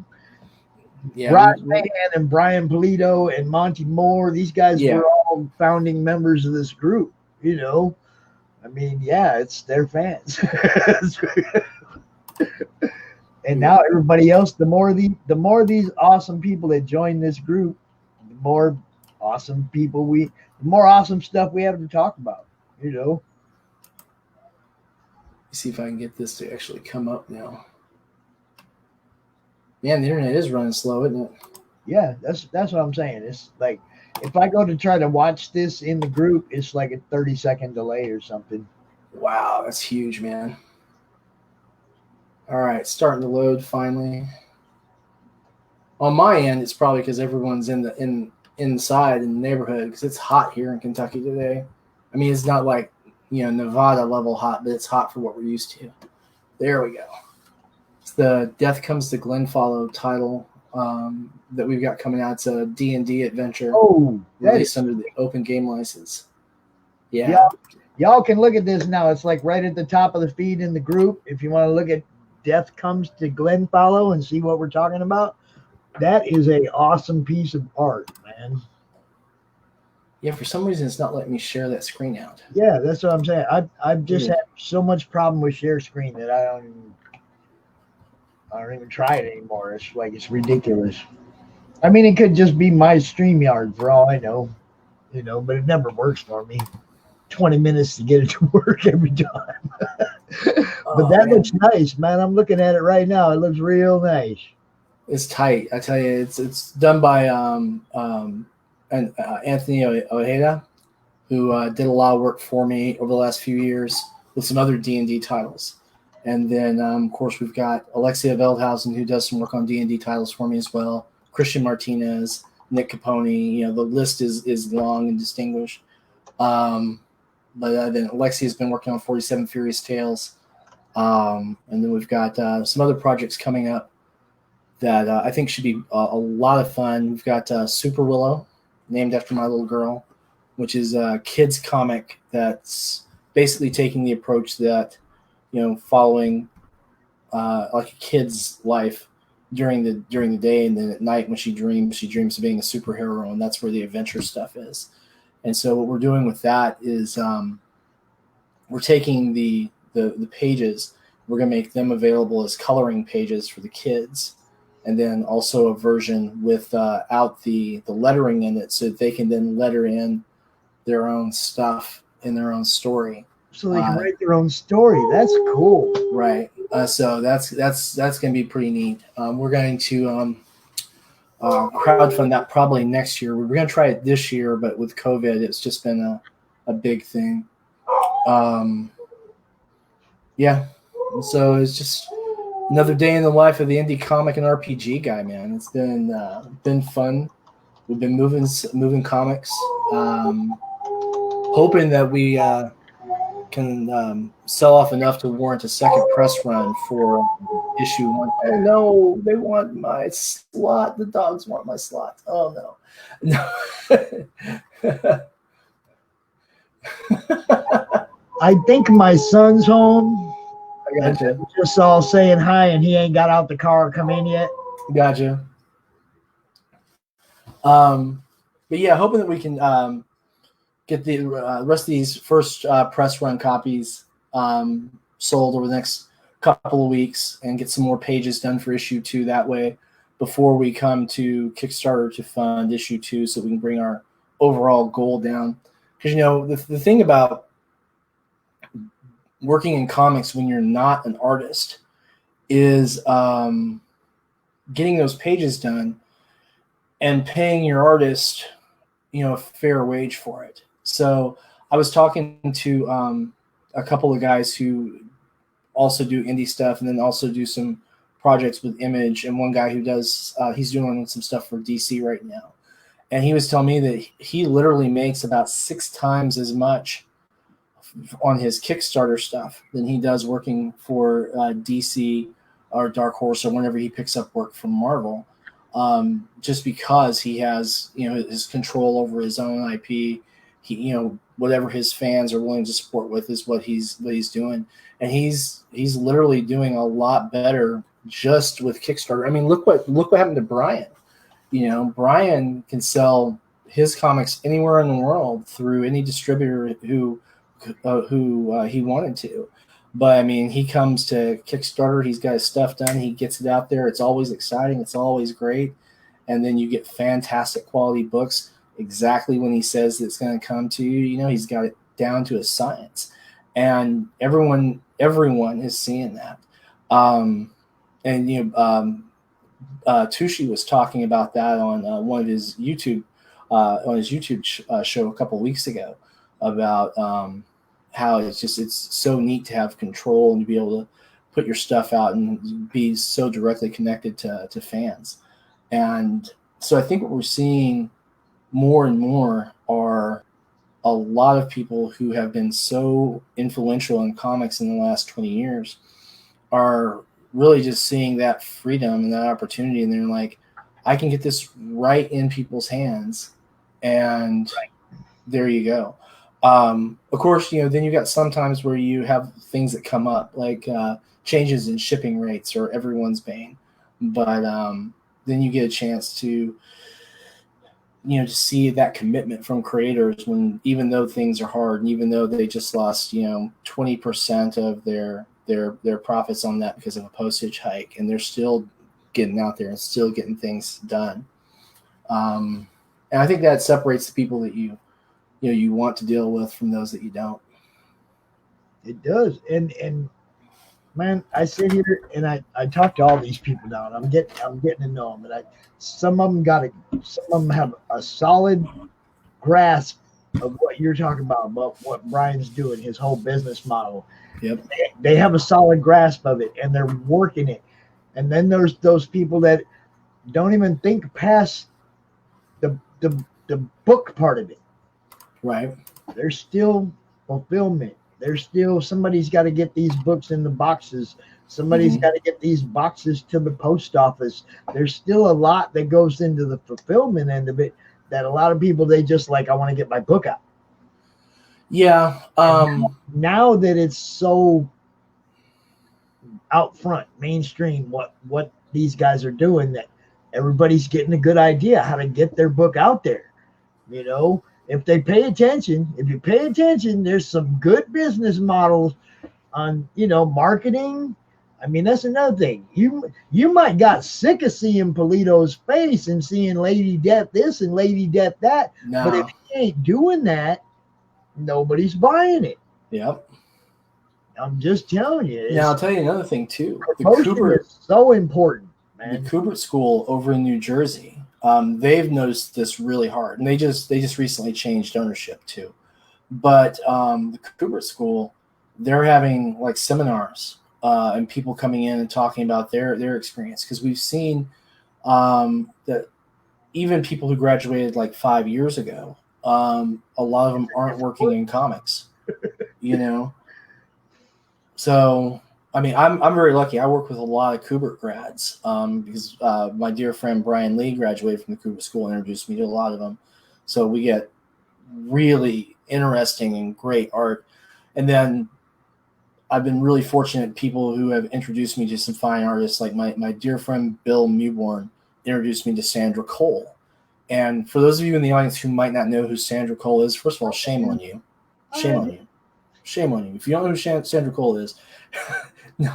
Yeah, Raj Mahan and Brian Polito and Monty Moore, these guys were all founding members of this group, I mean, yeah, it's their fans. And now everybody else, the more these awesome people that join this group, the more awesome stuff we have to talk about, Let's see if I can get this to actually come up now. Man, the internet is running slow, isn't it? Yeah, that's what I'm saying. It's like if I go to try to watch this in the group, it's like a 30-second delay or something. Wow, that's huge, man. All right, starting to load finally. On my end, it's probably because everyone's in inside in the neighborhood because it's hot here in Kentucky today. I mean, it's not like, Nevada level hot, but it's hot for what we're used to. There we go. It's the Death Comes to Glenfollow title that we've got coming out. It's a D&D adventure. Oh, released under the open game license. Yeah. Y'all can look at this now. It's like right at the top of the feed in the group. If you want to look at Death Comes to Glenfollow and see what we're talking about, that is a awesome piece of art, man. Yeah, for some reason it's not letting me share that screen out. Yeah, that's what I'm saying. I've just had so much problem with share screen that I don't even try it anymore. It's like it's ridiculous. I mean, it could just be my StreamYard for all I know, but it never works for me. 20 minutes to get it to work every time. But that looks nice, man. I'm looking at it right now. It looks real nice. It's tight. I tell you, it's done by Anthony Ojeda, who did a lot of work for me over the last few years with some other D&D titles. And then, of course, we've got Alexia Veldhausen, who does some work on D&D titles for me as well. Christian Martinez, Nick Capone. The list is long and distinguished. But then Alexia's been working on 47 Furious Tales. And then we've got some other projects coming up that I think should be a lot of fun. We've got Super Willow, named after my little girl, which is a kids comic that's basically taking the approach that, following like a kid's life during the day, and then at night when she dreams of being a superhero, and that's where the adventure stuff is. And so what we're doing with that is we're taking the pages, we're going to make them available as coloring pages for the kids, and then also a version without the lettering in it, so that they can then letter in their own stuff in their own story. So they can write their own story. That's cool. Right. So that's going to be pretty neat. We're going to crowdfund that probably next year. We're going to try it this year, but with COVID, it's just been a big thing. Yeah. So it's just another day in the life of the indie comic and RPG guy, man. It's been fun. We've been moving comics, hoping that we can sell off enough to warrant a second press run for issue 1. Oh no, they want my slot. The dogs want my slot. Oh no. I think my son's home. I gotcha. Just all saying hi, and he ain't got out the car or come in yet. Gotcha. But yeah, hoping that we can get the rest of these first press run copies sold over the next couple of weeks and get some more pages done for issue 2 that way before we come to Kickstarter to fund issue 2, so we can bring our overall goal down. Because, the thing about working in comics when you're not an artist is getting those pages done and paying your artist, a fair wage for it. So I was talking to a couple of guys who also do indie stuff and then also do some projects with Image, and one guy who does he's doing some stuff for DC right now. And he was telling me that he literally makes about 6 times as much on his Kickstarter stuff than he does working for DC or Dark Horse or whenever he picks up work from Marvel, just because he has his control over his own IP. He whatever his fans are willing to support with is what he's doing, and he's literally doing a lot better just with Kickstarter. I mean, look what happened to Brian. Brian can sell his comics anywhere in the world through any distributor who he wanted to. But I mean, he comes to Kickstarter, he's got his stuff done, he gets it out there. It's always exciting, it's always great, and then you get fantastic quality books exactly when he says it's going to come to you. He's got it down to a science, and everyone is seeing that. Tushi was talking about that on one of his YouTube show a couple weeks ago about how it's so neat to have control and to be able to put your stuff out and be so directly connected to fans. And so I think what we're seeing more and more are a lot of people who have been so influential in comics in the last 20 years are really just seeing that freedom and that opportunity. And they're like, I can get this right in people's hands. And there you go. Of course, then you got sometimes where you have things that come up, like changes in shipping rates or everyone's bane. But then you get a chance to, to see that commitment from creators when, even though things are hard and even though they just lost, 20% of their profits on that because of a postage hike, and they're still getting out there and still getting things done. And I think that separates the people that you want to deal with from those that you don't. It does. And man, I sit here and I talk to all these people now, and I'm getting to know them. And some of them have a solid grasp of what you're talking about what Brian's doing, his whole business model. Yep. They have a solid grasp of it, and they're working it. And then there's those people that don't even think past the book part of it. Right. There's still fulfillment. There's still, somebody's got to get these books in the boxes. Somebody's got to get these boxes to the post office. There's still a lot that goes into the fulfillment end of it that a lot of people, they just like, I want to get my book out. Yeah. Now that it's so out front, mainstream, what these guys are doing, that everybody's getting a good idea how to get their book out there. If they pay attention, there's some good business models on, marketing. I mean, that's another thing. You might got sick of seeing Polito's face and seeing Lady Death this and Lady Death that. No. But if he ain't doing that, nobody's buying it. Yep. I'm just telling you. Now, I'll tell you another thing, too. The Promotion Kubert is so important, man. The Kubert School over in New Jersey, they've noticed this really hard. And they just recently changed ownership, too. But the Kubert School, they're having, like, seminars and people coming in and talking about their experience. Because we've seen that even people who graduated, like, 5 years ago, a lot of them aren't working in comics, So, I mean, I'm very lucky. I work with a lot of Kubert grads because my dear friend Brian Lee graduated from the Kubert School and introduced me to a lot of them. So we get really interesting and great art. And then I've been really fortunate people who have introduced me to some fine artists, like my dear friend Bill Mewborn introduced me to Sandra Cole. And for those of you in the audience who might not know who Sandra Cole is, first of all, shame on you. Shame on you. Shame on you. If you don't know who Sandra Cole is, no,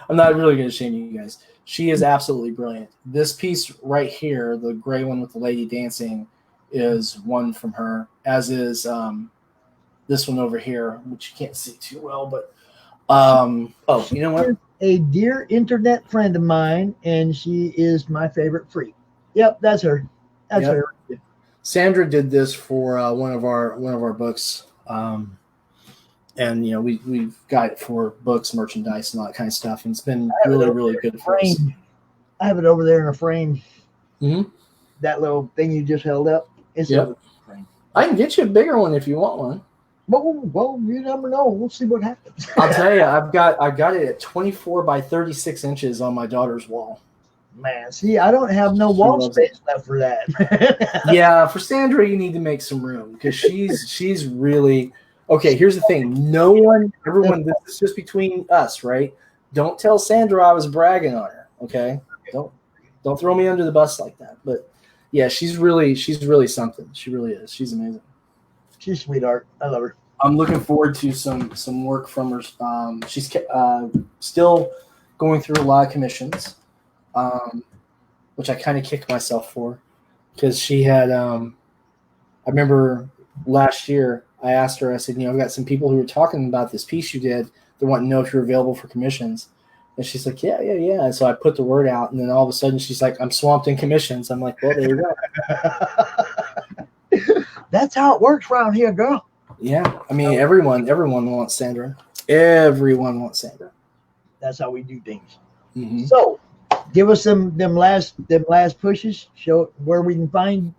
I'm not really going to shame you guys. She is absolutely brilliant. This piece right here, the gray one with the lady dancing, is one from her, as is this one over here, which you can't see too well. But, you know what? A dear internet friend of mine, and she is my favorite freak. Yep, that's her. That's her. Sandra did this for one of our books. And we've got it for books, merchandise, and all that kind of stuff, and it's been really good for us. I have it over there in a frame. Mm-hmm. That little thing you just held up. It's over the frame. I can get you a bigger one if you want one. Well, you never know. We'll see what happens. I'll tell you, I've got it at 24 by 36 inches on my daughter's wall. Man, see, I don't have no wall space left for that. Yeah, for Sandra, you need to make some room because she's really. Okay, here's the thing. Everyone, this is just between us, right? Don't tell Sandra I was bragging on her, okay? Don't throw me under the bus like that. But yeah, she's really something. She really is. She's amazing. She's a sweetheart. I love her. I'm looking forward to some work from her. She's still going through a lot of commissions, which I kind of kicked myself for because she had. I remember last year. I asked her, I said, I've got some people who were talking about this piece you did. They want to know if you're available for commissions. And she's like, yeah. And so I put the word out, and then all of a sudden she's like, I'm swamped in commissions. I'm like, well, there you go. That's how it works around here, girl. Yeah. I mean, everyone wants Sandra. Everyone wants Sandra. That's how we do things. Mm-hmm. So give us them last pushes. Show where we can find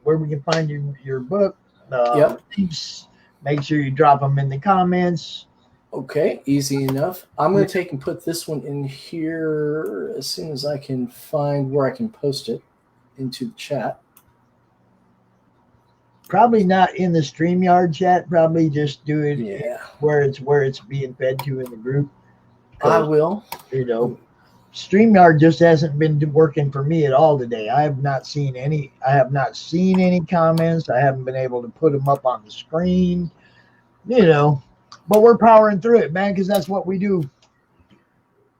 your book. Yep. Links. Make sure you drop them in the comments. Okay, easy enough. I'm going to take and put this one in here as soon as I can find where I can post it into the chat. Probably not in the StreamYard chat. Probably just do it where it's being fed to in the group. I will. You know, StreamYard just hasn't been working for me at all today. I have not seen any comments. I haven't been able to put them up on the screen. You know, but we're powering through it, man, because that's what we do.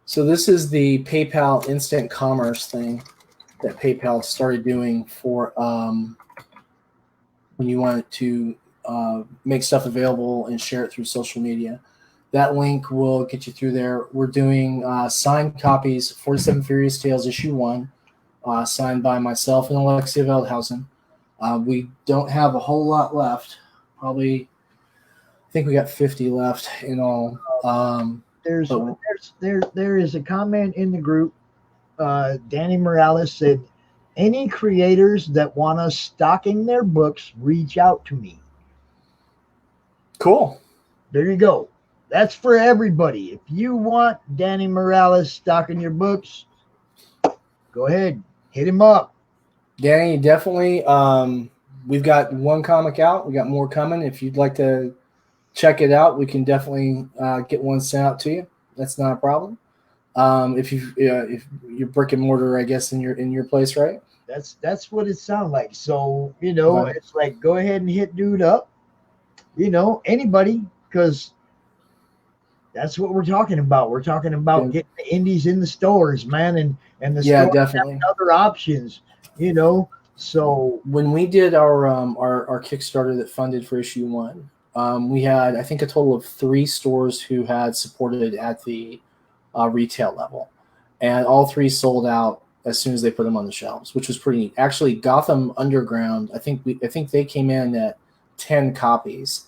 So this is the PayPal instant commerce thing that PayPal started doing for when you want to make stuff available and share it through social media. That link will get you through there. We're doing signed copies, 47 Furious Tales issue 1, signed by myself and Alexia Veldhausen. We don't have a whole lot left. Probably, I think we got 50 left in all. There is a comment in the group. Danny Morales said, any creators that want us stocking their books, reach out to me. Cool. There you go. That's for everybody. If you want Danny Morales stocking your books, go ahead. Hit him up. Danny, definitely. We've got one comic out. We got more coming. If you'd like to check it out, we can definitely get one sent out to you. That's not a problem. If you're brick and mortar, I guess, in your place, right? That's what it sounds like. So, you know, right. It's like, go ahead and hit dude up. You know, anybody, because that's what we're talking about. We're talking about getting the indies in the stores, man, and the stores definitely have other options, you know. So when we did our Kickstarter that funded for issue 1, we had, I think, a total of 3 stores who had supported at the retail level, and all 3 sold out as soon as they put them on the shelves, which was pretty neat. Actually, Gotham Underground, I think they came in at 10 copies.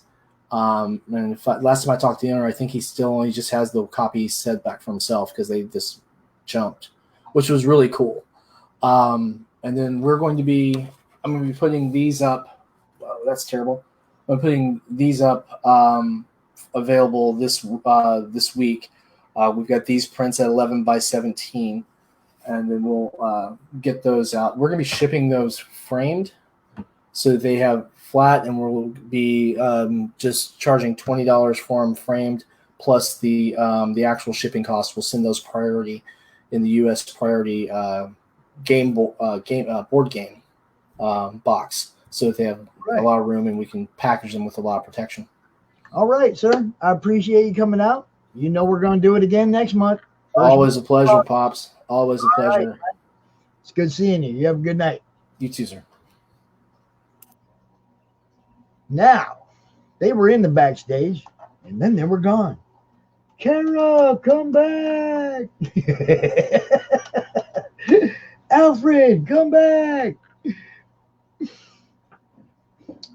And last time I talked to the owner, I think he still only just has the copy set back for himself because they just jumped, which was really cool. And then I'm going to be putting these up. Wow, that's terrible. I'm putting these up available this week. We've got these prints at 11 by 17, and then we'll get those out. We're going to be shipping those framed, so they have flat, and we'll be just charging $20 for them framed, plus the actual shipping cost. We'll send those priority in the U.S. priority board game box, so that they have a lot of room and we can package them with a lot of protection. All right, sir. I appreciate you coming out. You know we're going to do it again next month. Always a pleasure, Pops. Always a pleasure. Right. It's good seeing you. You have a good night. You too, sir. Now, they were in the backstage, and then they were gone. Cara, come back. Alfred, come back.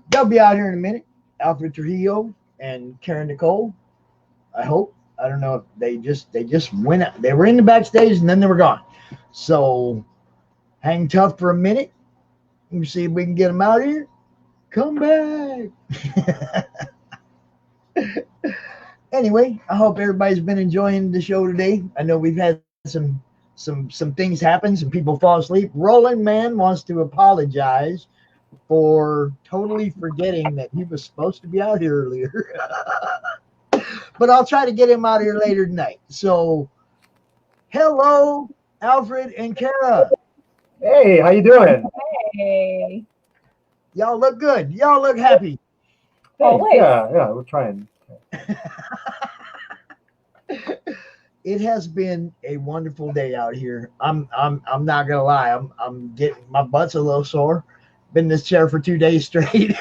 They'll be out here in a minute. Alfred Trujillo and Nicole. I hope. I don't know if they just went out. They were in the backstage and then they were gone. So hang tough for a minute. We'll see if we can get them out here. Come back. Anyway, I hope everybody's been enjoying the show today. I know we've had some things happen, some people fall asleep. Roland Man wants to apologize for totally forgetting that he was supposed to be out here earlier. But I'll try to get him out here later tonight. So, hello, Alfred and Cara. Hey, how you doing? Hey. Y'all look good. Y'all look happy. Hey, yeah, we're trying. It has been a wonderful day out here. I'm not gonna lie. I'm getting, my butt's a little sore. Been in this chair for 2 days straight.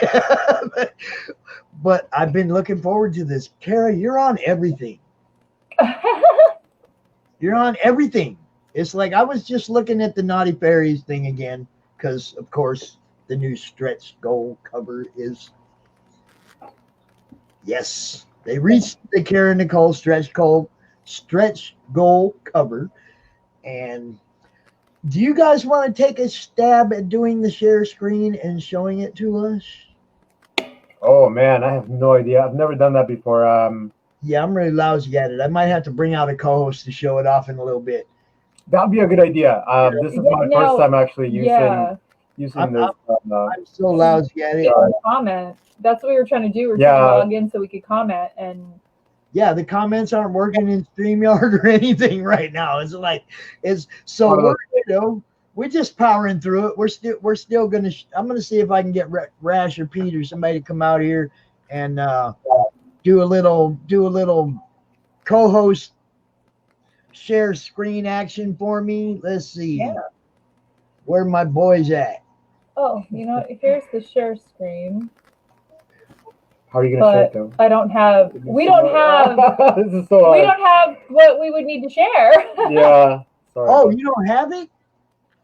But I've been looking forward to this. Cara, you're on everything. You're on everything. It's like I was just looking at the Naughty Fairies thing again, because of course the new stretch goal cover is, yes, they reached the Cara Nicole stretch goal cover, and Do you guys want to take a stab at doing the share screen and showing it to us? Oh man, I have no idea. I've never done that before. Yeah, I'm really lousy at it. I might have to bring out a co-host to show it off in a little bit. That'd be a good idea. This is my first time actually using this. I'm so lousy at it. Comment. That's what we were trying to do. We were trying to log in so we could comment, and yeah, the comments aren't working in StreamYard or anything right now. It's like we're just powering through it. We're still gonna. I'm gonna see if I can get Rash or Peat or somebody to come out here and do a little co-host share screen action for me. Let's see. Yeah. Where my boys at? Oh, you know, here's the share screen. How are you gonna share it though? I don't have. We don't have. This is so we hard. don't have what we would need to share. Yeah. Sorry. Oh, you don't have it?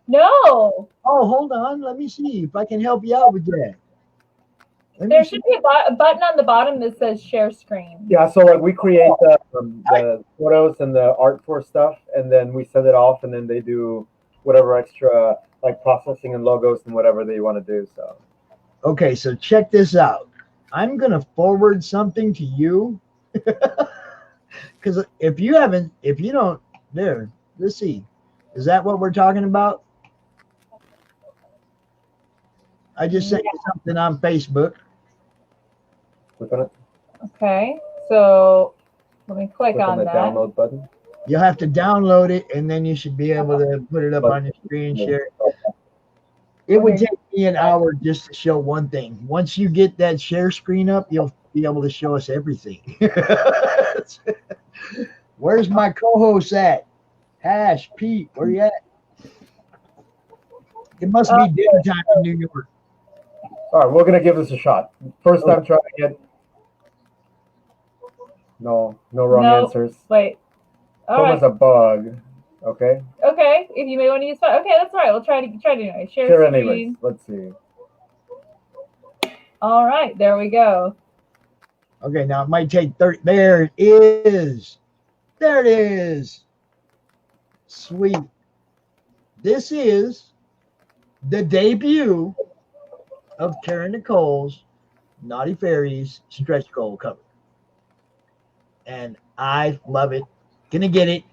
No. Oh, hold on. Let me see if I can help you out with that. There should be a button on the bottom that says share screen. Yeah, so like we create the photos and the art for stuff, and then we send it off, and then they do whatever extra like processing and logos and whatever they want to do. So okay, so check this out. I'm gonna forward something to you because if you don't, there. Let's see. Is that what we're talking about? I just sent you something on Facebook. Click on it. Okay, so let me click on the that. download button. You'll have to download it, and then you should be able to put it up on your screen share. It would take me an hour just to show one thing. Once you get that share screen up, you'll be able to show us everything. Where's my co-host at? Hash, Peat, where you at? It must be dinner time in New York. All right, we're gonna give this a shot. First time trying it. No wrong answers. Wait. All Almost right. a bug. Okay. Okay, if you may want to use file. Okay, that's all right. We'll try to anyway. Share Sure, screen. anyways. Let's see. All right, there we go. Okay, now it might take 30. There it is. There it is. Sweet. This is the debut of Cara Nicole's Naughty Fairies stretch goal cover. And I love it. Gonna get it.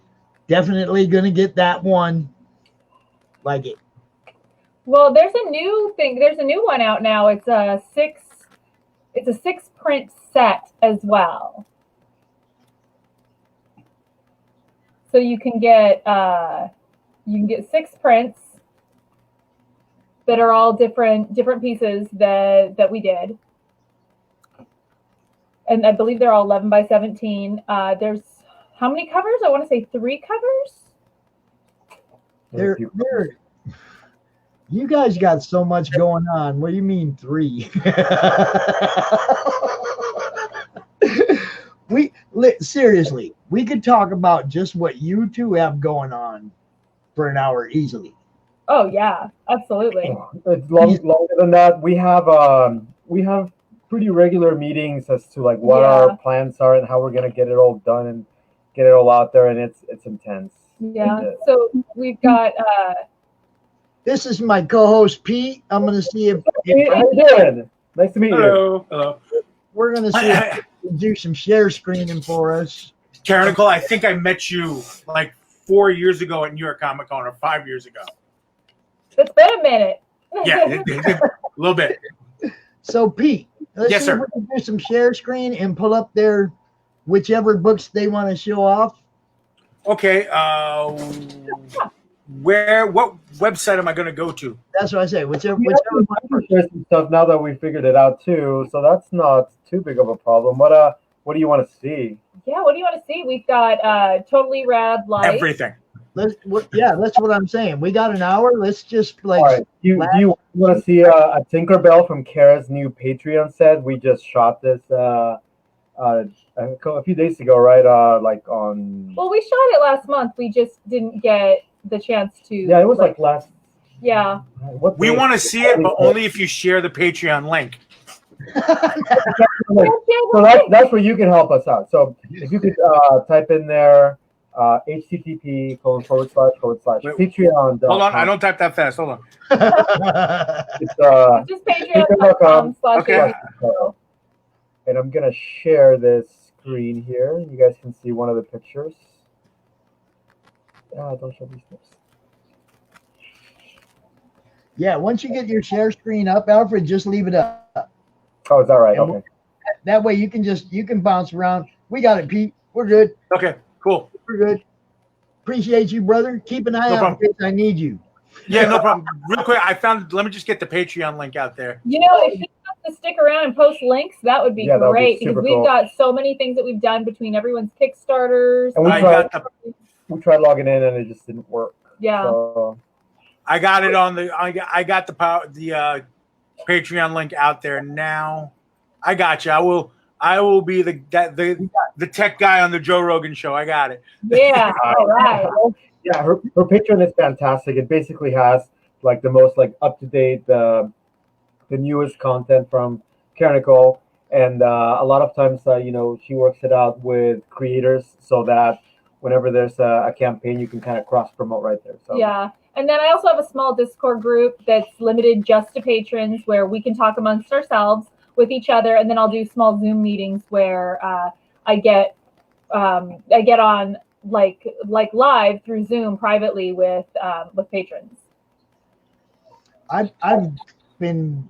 Definitely gonna get that one. Like it. Well, there's a new thing. There's a new one out now. It's a 6-print set as well. So you can get 6 prints that are all different pieces that we did. And I believe they're all 11 by 17. There's how many covers? I want to say 3 covers. You guys got so much going on. What do you mean 3? Seriously, we could talk about just what you two have going on for an hour easily. Oh yeah, absolutely. It's longer than that. We have pretty regular meetings as to like what our plans are and how we're gonna get it all done and get it all out there, and it's intense. Yeah. So we've got. This is my co-host Peat. I'm gonna see if. How you doing? Nice to meet you. Hello. We're gonna see if we can do some share screening for us. Cara Nicole, I think I met you like 4 years ago at New York Comic Con, or 5 years ago. It's been a minute. Yeah, a little bit. So Peat, let's Yes, see sir. if we can do some share screen and pull up their whichever books they want to show off. Okay. What website am I going to go to? That's what I say. Whichever There's some stuff now that we figured it out too, so that's not too big of a problem. What do you want to see? Yeah, what do you want to see? We've got Totally Rad Life. Everything. That's what I'm saying. We got an hour. Let's just like. All right. Do you want to see a Tinkerbell from Cara's new Patreon set? We just shot this a few days ago, right? Like on. Well, we shot it last month. We just didn't get the chance to. Yeah, it was like last. Yeah. We want to see it, but only if you share the Patreon link. So that's where you can help us out. So if you could type in there http://patreon. Hold on, I don't type that fast. Hold on. It's just patreon.com/. Okay. And I'm gonna share this screen here. You guys can see one of the pictures. Don't show these things. Yeah, once you get your share screen up, Alfred, just leave it up. Oh, is that right? Okay. That way you can bounce around. We got it, Pete. We're good. Okay, cool. We're good. Appreciate you, brother. Keep an eye out in case I need you. Yeah, no problem. Real quick, let me just get the Patreon link out there. You know, if you want to stick around and post links, that would be great because we've got so many things that we've done between everyone's Kickstarters. And we tried logging in and it just didn't work. Yeah. So. I got it on the. I got the Patreon link out there now. I got you. I will be the tech guy on the Joe Rogan show. I got it. Yeah. All right. Yeah, her Patreon is fantastic. It basically has like the most like up to date, the newest content from Nicole, and a lot of times she works it out with creators so that whenever there's a campaign, you can kind of cross promote right there. So yeah. And then I also have a small Discord group that's limited just to patrons where we can talk amongst ourselves with each other. And then I'll do small Zoom meetings where I get on like live through Zoom privately with patrons. I've been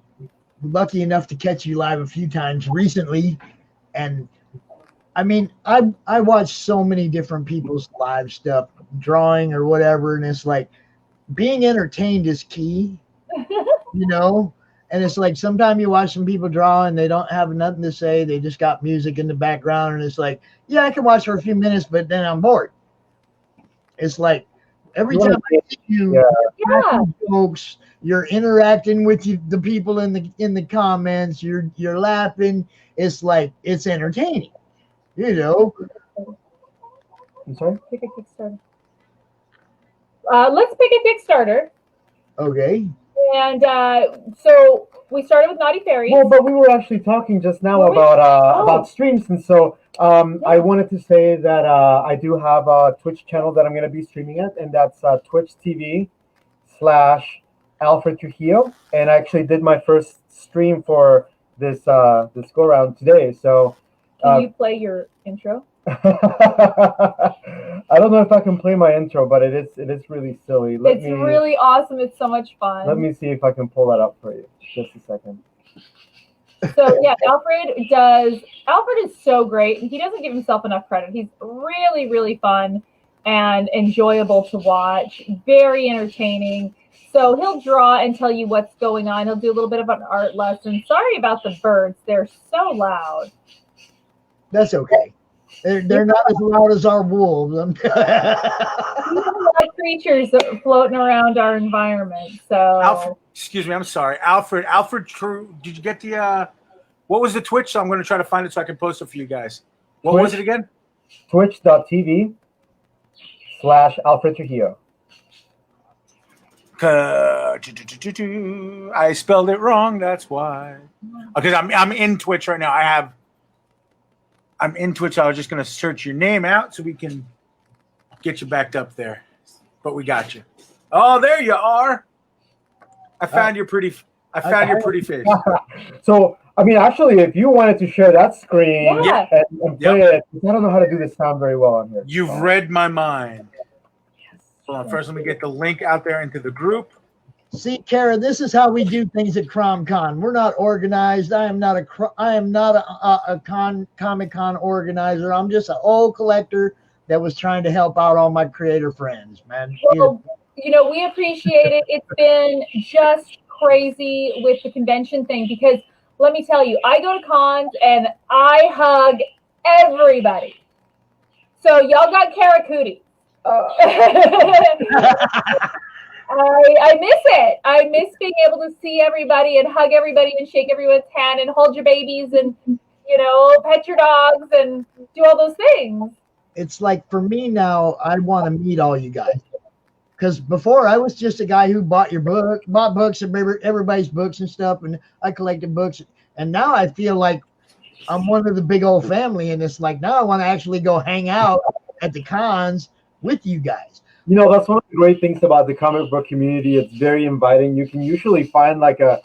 lucky enough to catch you live a few times recently. And I mean, I watch so many different people's live stuff, drawing or whatever. And it's like, being entertained is key, and it's like sometimes you watch some people draw and they don't have nothing to say. They just got music in the background. And it's like, yeah, I can watch for a few minutes, but then I'm bored. It's like every time I see you, jokes, you're interacting with the people in the comments, you're laughing. It's like, it's entertaining, I'm sorry? Pick a Kickstarter. Let's pick a Kickstarter. Okay. And so we started with Naughty Fairies. Well, but we were actually talking just now about streams, and so I wanted to say that I do have a Twitch channel that I'm going to be streaming at, and that's Twitch TV/Alfred Trujillo. And I actually did my first stream for this go around today. So can you play your intro? I don't know if I can play my intro, but it is really silly. It's really awesome. It's so much fun. Let me see if I can pull that up for you. Just a second. So yeah, Alfred is so great. He doesn't give himself enough credit. He's really, really fun and enjoyable to watch. Very entertaining. So he'll draw and tell you what's going on. He'll do a little bit of an art lesson. Sorry about the birds. They're so loud. That's okay. They're not as loud as our wolves. Like creatures floating around our environment. So Alfred, excuse me, I'm sorry. Alfred, did you get the what was the Twitch? So I'm going to try to find it so I can post it for you guys. What was it again? Twitch.tv/Alfred Trujillo. I spelled it wrong, that's why. Because I'm in Twitch right now. I'm in Twitch. I was just going to search your name out so we can get you backed up there. But we got you. Oh, there you are. I found your pretty face. So, I mean, actually, if you wanted to share that screen and play it, I don't know how to do the sound very well on here. You've read my mind. Hold on. First, let me get the link out there into the group. See, Cara, this is how we do things at CRoM Con. We're not organized. I am not a Comic Con organizer. I'm just an old collector that was trying to help out all my creator friends, man. Well, we appreciate it. It's been just crazy with the convention thing because let me tell you, I go to cons and I hug everybody. So y'all got Cara cooties. I miss it. I miss being able to see everybody and hug everybody and shake everyone's hand and hold your babies and, pet your dogs and do all those things. It's like for me now, I want to meet all you guys. Because before I was just a guy who bought books and everybody's books and stuff, and I collected books. And now I feel like I'm one of the big old family, and it's like now I want to actually go hang out at the cons with you guys. You know, that's one of the great things about the comic book community. It's very inviting. You can usually find like a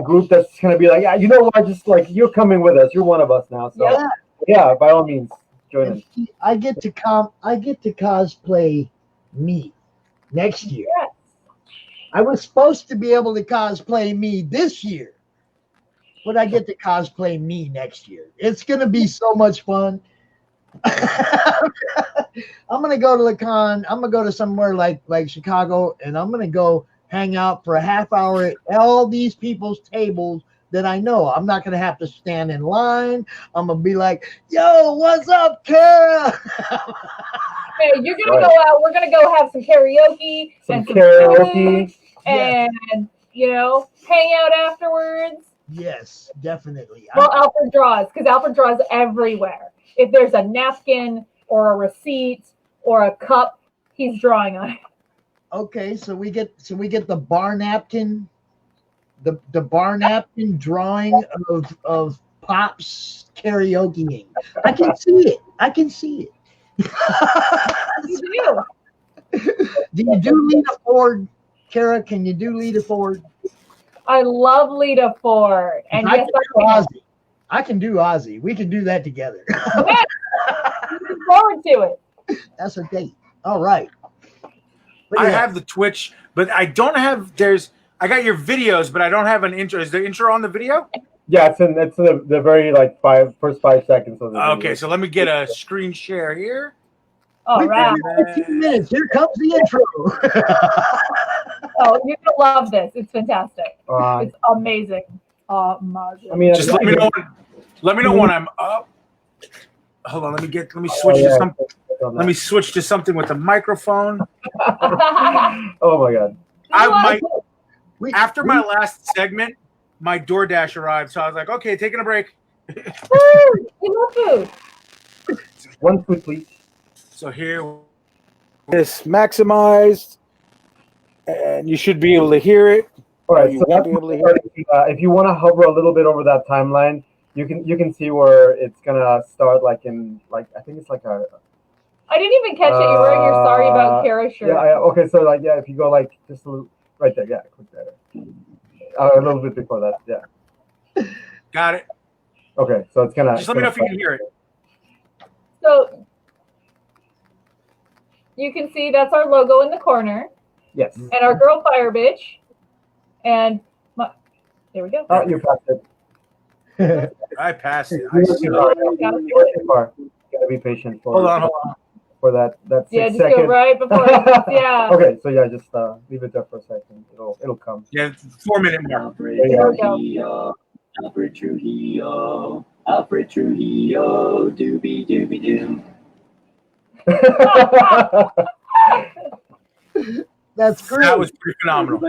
group that's going to be like, yeah, you know what, just like, you're coming with us. You're one of us now. So yeah, by all means, join in. I get to cosplay me next year. Yes. I was supposed to be able to cosplay me this year, but I get to cosplay me next year. It's going to be so much fun. I'm gonna go to the con. I'm gonna go to somewhere like Chicago, and I'm gonna go hang out for a half hour at all these people's tables that I know. I'm not gonna have to stand in line. I'm gonna be like, "Yo, what's up, Cara?" Hey, you're gonna go out. We're gonna go have some karaoke and some karaoke, food, and you know, hang out afterwards. Yes, definitely. Well, Alfred draws because Alfred draws everywhere. If there's a napkin or a receipt or a cup, he's drawing on it. Okay, so we get the bar napkin, the bar napkin drawing of Pop's karaokeing. I can see it. I can see it. You do you do Lita Ford, Cara? Can you do Lita Ford? I love Lita Ford, and I yes, can do Ozzy. I can do Ozzy. We can do that together. Looking forward to it. That's a date. All right. I have the Twitch, but I don't have. I got your videos, but I don't have an intro. Is the intro on the video? Yeah, it's the very like first 5 seconds of the video. Okay, so let me get a screen share here. All right. 15 minutes. Here comes the intro. Oh, you're gonna love this. It's fantastic. It's amazing. I mean, just let me know. Let me know when I'm up. Hold on. Let me switch to something. Let me switch to something with the microphone. Oh my god. After my last segment, my DoorDash arrived, so I was like, okay, taking a break. Food. We love food. One food, please. So here, this maximized, and you should be able to hear it. All right, so that's if you want to hover a little bit over that timeline, you can see where it's gonna start. Like in I think it's like a. I didn't even catch it. You're wearing your sorry about Cara shirt. Yeah. Okay. So if you go just a little, right there. Yeah. Click there. A little bit before that. Yeah. Got it. Okay. So it's gonna. Just let me know if you can hear it. So you can see that's our logo in the corner. Yes. And our girl Fire Bitch. And there we go. Oh, you passed it. I passed it. Gotta be patient for. Hold on. For that 6 just seconds. go right before. Yeah. Okay, so yeah, just leave it there for a second. It'll come. Yeah, 4 minute mark. There we go. Alfred Trujillo, Alfred Trujillo, doobie doobie doo. That's great. That was pretty phenomenal.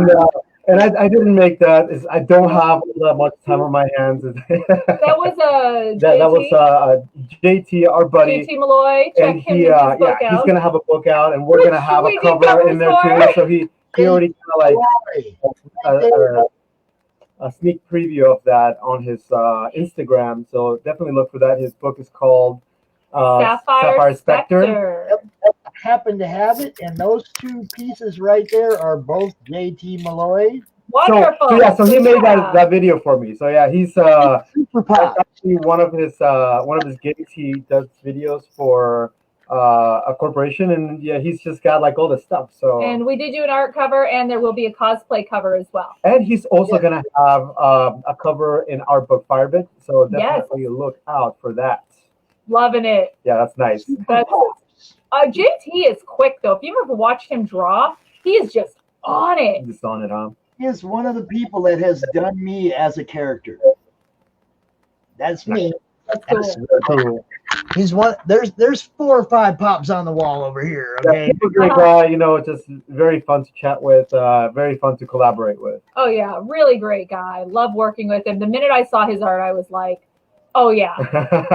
Yeah. And I didn't make that. I don't have that much time on my hands. That was that was JT, our buddy. JT Malloy. Check and him with his book out. He's gonna have a book out, and we're gonna have a cover in there too. So he already kind of a sneak preview of that on his Instagram. So definitely look for that. His book is called Sapphire Spectre. Happen to have it, and those two pieces right there are both JT Malloy. Wonderful. So he made that video for me. So yeah, he's actually one of his gigs. He does videos for a corporation, and yeah, he's just got like all the stuff. So and we did do an art cover, and there will be a cosplay cover as well. And he's also gonna have a cover in our book Firebit. So definitely look out for that. Loving it. Yeah, that's nice. JT is quick though. If you've ever watched him draw, he is just on it. Just on it, huh? He is one of the people that has done me as a character. That's me. That's cool. He's one. There's 4 or 5 Pops on the wall over here. Okay. He's a great guy. You know, just very fun to chat with. Very fun to collaborate with. Oh yeah, really great guy. Love working with him. The minute I saw his art, I was like, oh yeah,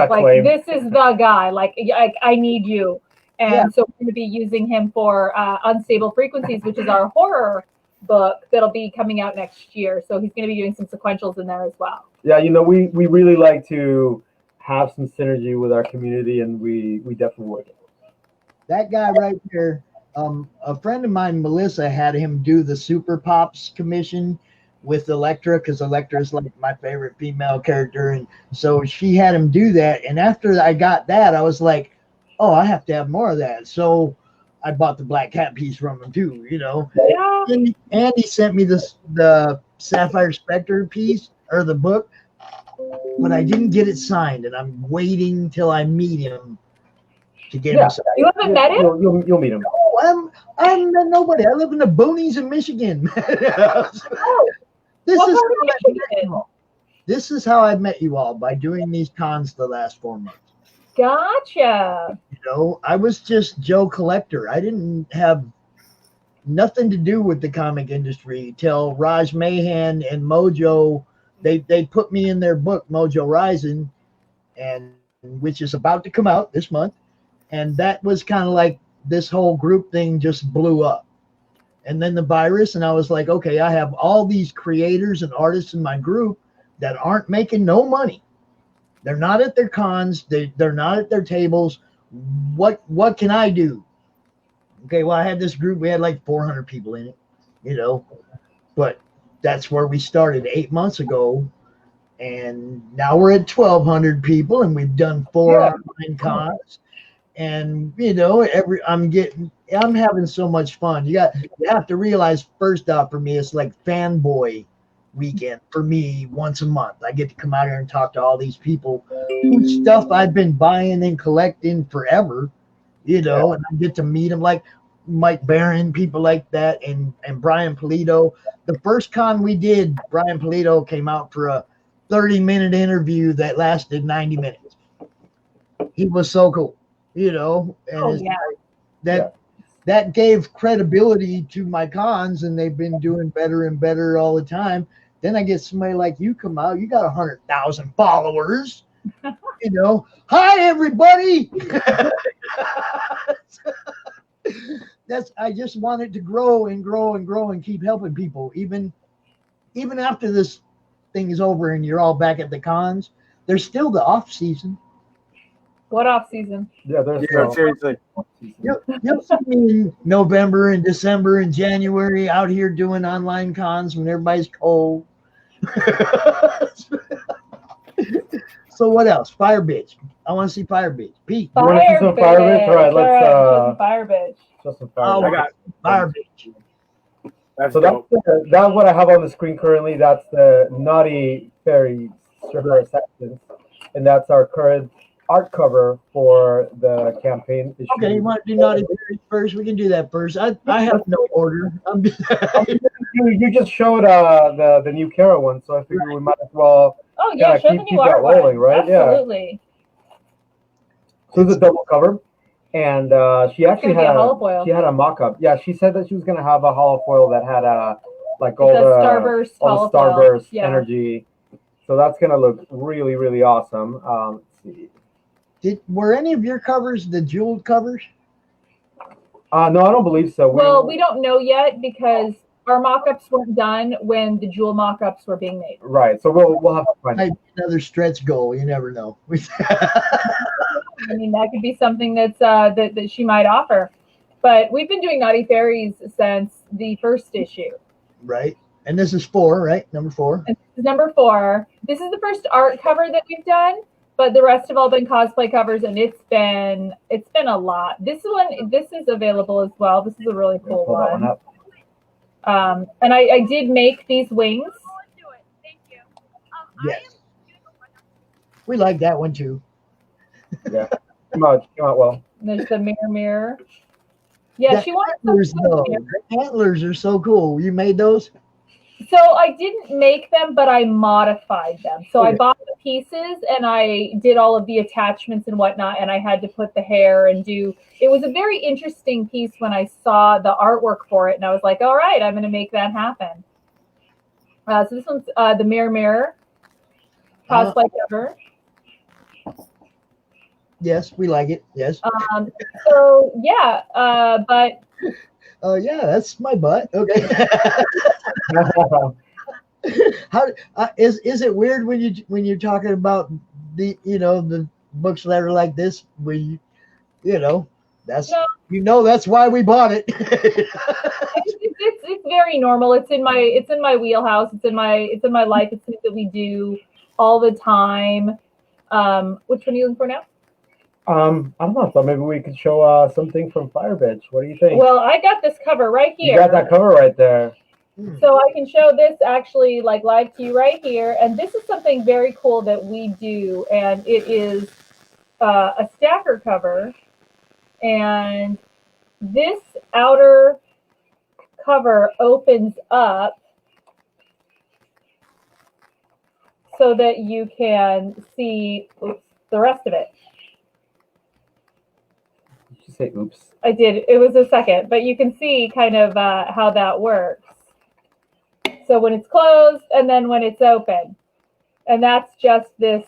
like this is the guy. Like I need you. And so we're going to be using him for Unstable Frequencies, which is our horror book that'll be coming out next year. So he's going to be doing some sequentials in there as well. Yeah, you know, we really like to have some synergy with our community, and we definitely work it. That guy right there, a friend of mine, Melissa, had him do the Super Pops commission with Elektra because Elektra is like my favorite female character, and so she had him do that. And after I got that, I was like, oh, I have to have more of that. So I bought the Black Cat piece from him too. Yeah. And he sent me the Sapphire Spectre piece or the book, but I didn't get it signed, and I'm waiting till I meet him to get him signed. You haven't met him? You'll meet him. No, I'm met nobody. I live in the boonies in Michigan. What part of Michigan? This is how I met you all, by doing these cons the last 4 months. Gotcha. I was just Joe Collector. I didn't have nothing to do with the comic industry till Raj Mahan and Mojo. They put me in their book, Mojo Rising, and which is about to come out this month. And that was kind of like this whole group thing just blew up. And then the virus, and I was like, okay, I have all these creators and artists in my group that aren't making no money. They're not at their cons. They're not at their tables. What can I do? Okay, well, I had this group. We had like 400 people in it, But that's where we started 8 months ago. And now we're at 1,200 people, and we've done 4 online cons. And I'm having so much fun. You have to realize, first off, for me, it's like fanboy weekend for me once a month. I get to come out here and talk to all these people whose stuff I've been buying and collecting forever, and I get to meet them, like Mike Barron, people like that, and Brian Polito. The first con we did, Brian Polito came out for a 30-minute interview that lasted 90 minutes. He was so cool. And that gave credibility to my cons, and they've been doing better and better all the time. Then I get somebody like you come out, you got 100,000 followers. Hi everybody. I just want it to grow and grow and grow and keep helping people. Even after this thing is over and you're all back at the cons, there's still the off season. What off season? Yeah, seriously. You'll see me in November and December and January out here doing online cons when everybody's cold. So what else? Fire Bitch. I want to see Fire Bitch. Pete. You want to see some Fire Bitch? All right, let's Fire Bitch. Show some Fire Bitch. I got Fire Bitch. So that's what I have on the screen currently. That's the Naughty Fairy Sugar Acceptance, and that's our current art cover for the campaign issue. Okay, you want to do Naughty Fairy first? We can do that first. I have no order. You just showed the new Cara one, so I figured we might as well. Oh yeah, show the new art that rolling, right? Absolutely. Yeah. So it's a double cover, and she actually had a mock-up. Yeah, she said that she was gonna have a holofoil that had all the Starburst energy. So that's gonna look really, really awesome. Let's see. Were any of your covers the jeweled covers? No, I don't believe so. Well, we don't know yet because our mock-ups weren't done when the jewel mock-ups were being made. Right. So we'll have to find another stretch goal. You never know. I mean, that could be something that's that she might offer. But we've been doing Naughty Fairies since the first issue. Right. And this is 4, right? Number 4. And this is number 4. This is the first art cover that we've done, but the rest have all been cosplay covers, and it's been a lot. This is available as well. This is a really cool one. And I did make these wings. Yes. We like that one too. Yeah. Come out well. There's the mirror. Yeah, she wants antlers, the antlers are so cool. You made those? So I didn't make them, but I modified them. So I bought the pieces and I did all of the attachments and whatnot, and I had to put the hair and do. It was a very interesting piece when I saw the artwork for it, and I was like, all right, I'm going to make that happen. So this one's the Mirror cosplay cover. Yes, we like it. Yes. So yeah, but. Oh yeah, that's my butt. Okay. How is it weird when you're talking about the the books that are like this, where That's No. That's why we bought it. It's very normal. It's in my wheelhouse. It's in my life. It's something that we do all the time. Which one are you looking for now? I don't know. So maybe we could show something from Fire Bitch. What do you think? Well, I got this cover right here. You got that cover right there. So I can show this actually like live to you right here. And this is something very cool that we do. And it is a stacker cover. And this outer cover opens up so that you can see the rest of it. Did you say oops? I did. It was a second, but you can see kind of how that works. So when it's closed and then when it's open. And that's just this,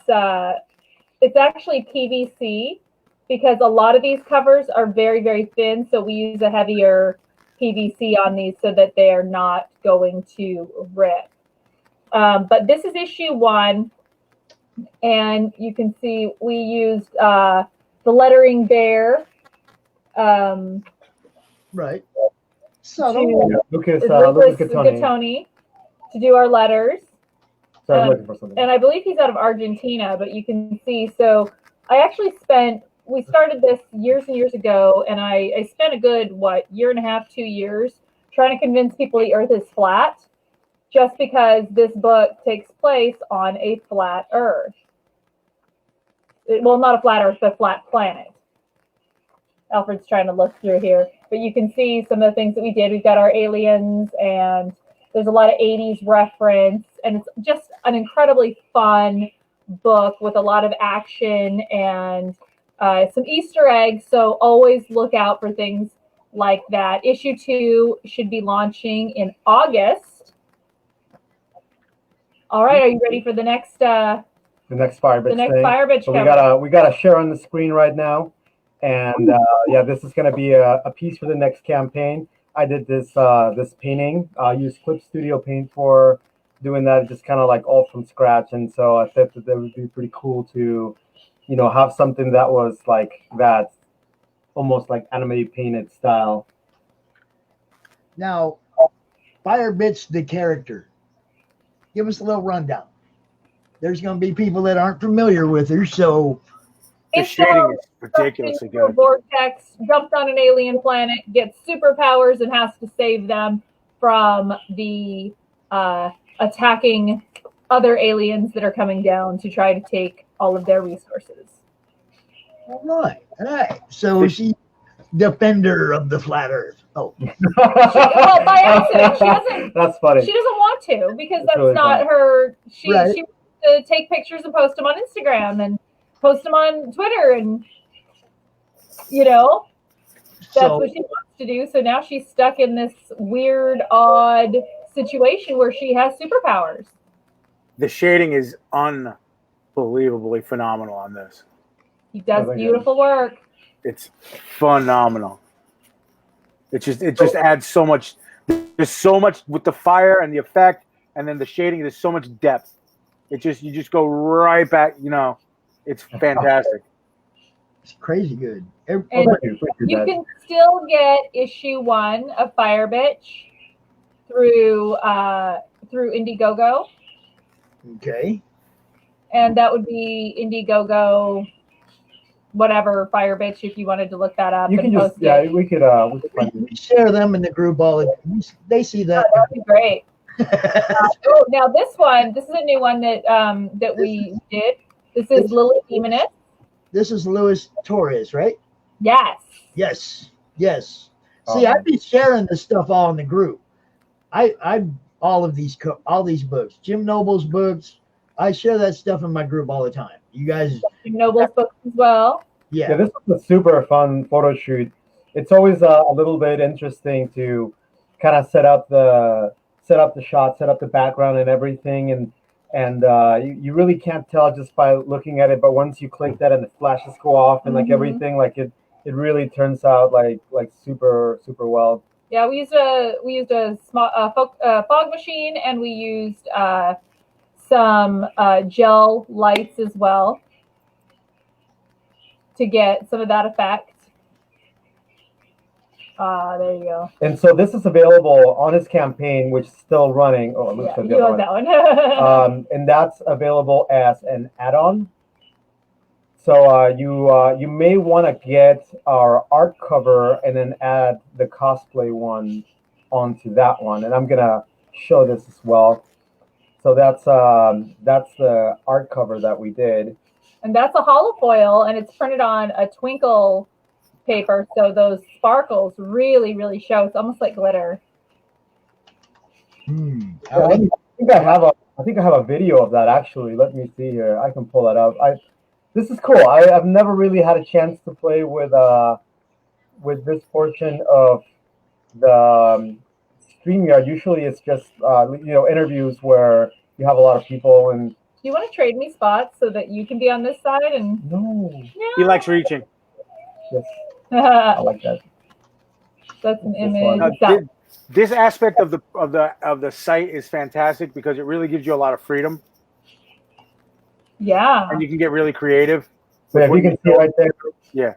it's actually PVC because a lot of these covers are very, very thin. So we use a heavier PVC on these so that they are not going to rip. But this is issue 1. And you can see we used the lettering there. Right. Lucas Gattoni to do our letters. Sorry, I'm looking for something. And I believe he's out of Argentina, but you can see. So I actually we started this years and years ago, and I spent a good, year and a half, 2 years trying to convince people the Earth is flat, just because this book takes place on a flat Earth. Well, not a flat Earth, but a flat planet. Alfred's trying to look through here, but you can see some of the things that we did. We've got our aliens, and there's a lot of 80s reference, and it's just an incredibly fun book with a lot of action and some Easter eggs. So always look out for things like that. Issue 2 should be launching in August. All right, are you ready for the next? The next Fire Bitch. The next thing. Fire Bitch. So we got to share on the screen right now, and yeah, this is going to be a piece for the next campaign. I did this this painting. I used Clip Studio Paint for doing that, just kind of like all from scratch. And so I thought that would be pretty cool to, have something that was like that, almost like anime painted style. Now, Fire Bitch, the character. Give us a little rundown. There's going to be people that aren't familiar with her, so the shading is ridiculously good. Vortex jumped on an alien planet, gets superpowers, and has to save them from the attacking other aliens that are coming down to try to take all of their resources. All right. So she's defender of the flat Earth. Oh, well, by accident, she doesn't. That's funny. She doesn't want to because that's really not funny. her. She Right. wants to take pictures and post them on Instagram and post them on Twitter, and that's what she wants to do. So now she's stuck in this weird, odd situation where she has superpowers. The shading is unbelievably phenomenal on this. He does beautiful work. It's phenomenal. It just adds so much. There's so much with the fire and the effect, and then the shading. There's so much depth. You just go right back. It's fantastic. It's crazy good. And you can still get issue 1 of Fire Bitch through Indiegogo. Okay. And that would be Indiegogo, whatever, Fire Bitch, if you wanted to look that up. You and can just, post yeah, it. we could We share them in the group all the time. They see that. That'd be great. Now this is a new one that we did. This is Lily Demoness. This is Luis Torres, right? Yes. Yes. See, I'd be sharing this stuff all in the group. I all these books, Jim Noble's books. I share that stuff in my group all the time. You guys, Jim Noble's books as well. Yeah, this was a super fun photo shoot. It's always a little bit interesting to kind of set up the shot, set up the background and everything, and you really can't tell just by looking at it. But once you click that and the flashes go off and like everything, like it really turns out like super well. Yeah, we used a small fog machine, and we used some gel lights as well to get some of that effect. There you go. And so this is available on his campaign, which is still running. Oh, it looks like the you other own that one. and that's available as an add-on. So you may want to get our art cover and then add the cosplay one onto that one. And I'm gonna show this as well. So that's the art cover that we did. And that's a holofoil, and it's printed on a twinkle paper, so those sparkles really, really show. It's almost like glitter. I think I have a video of that actually. Let me see here. I can pull that up. This is cool. I've never really had a chance to play with this portion of the StreamYard. Usually it's just interviews where you have a lot of people. And do you want to trade me spots so that you can be on this side? And no. He likes reaching. Yes. I like that. That's an image. This aspect of the site is fantastic because it really gives you a lot of freedom. Yeah. And you can get really creative. So if you can see right there, yeah,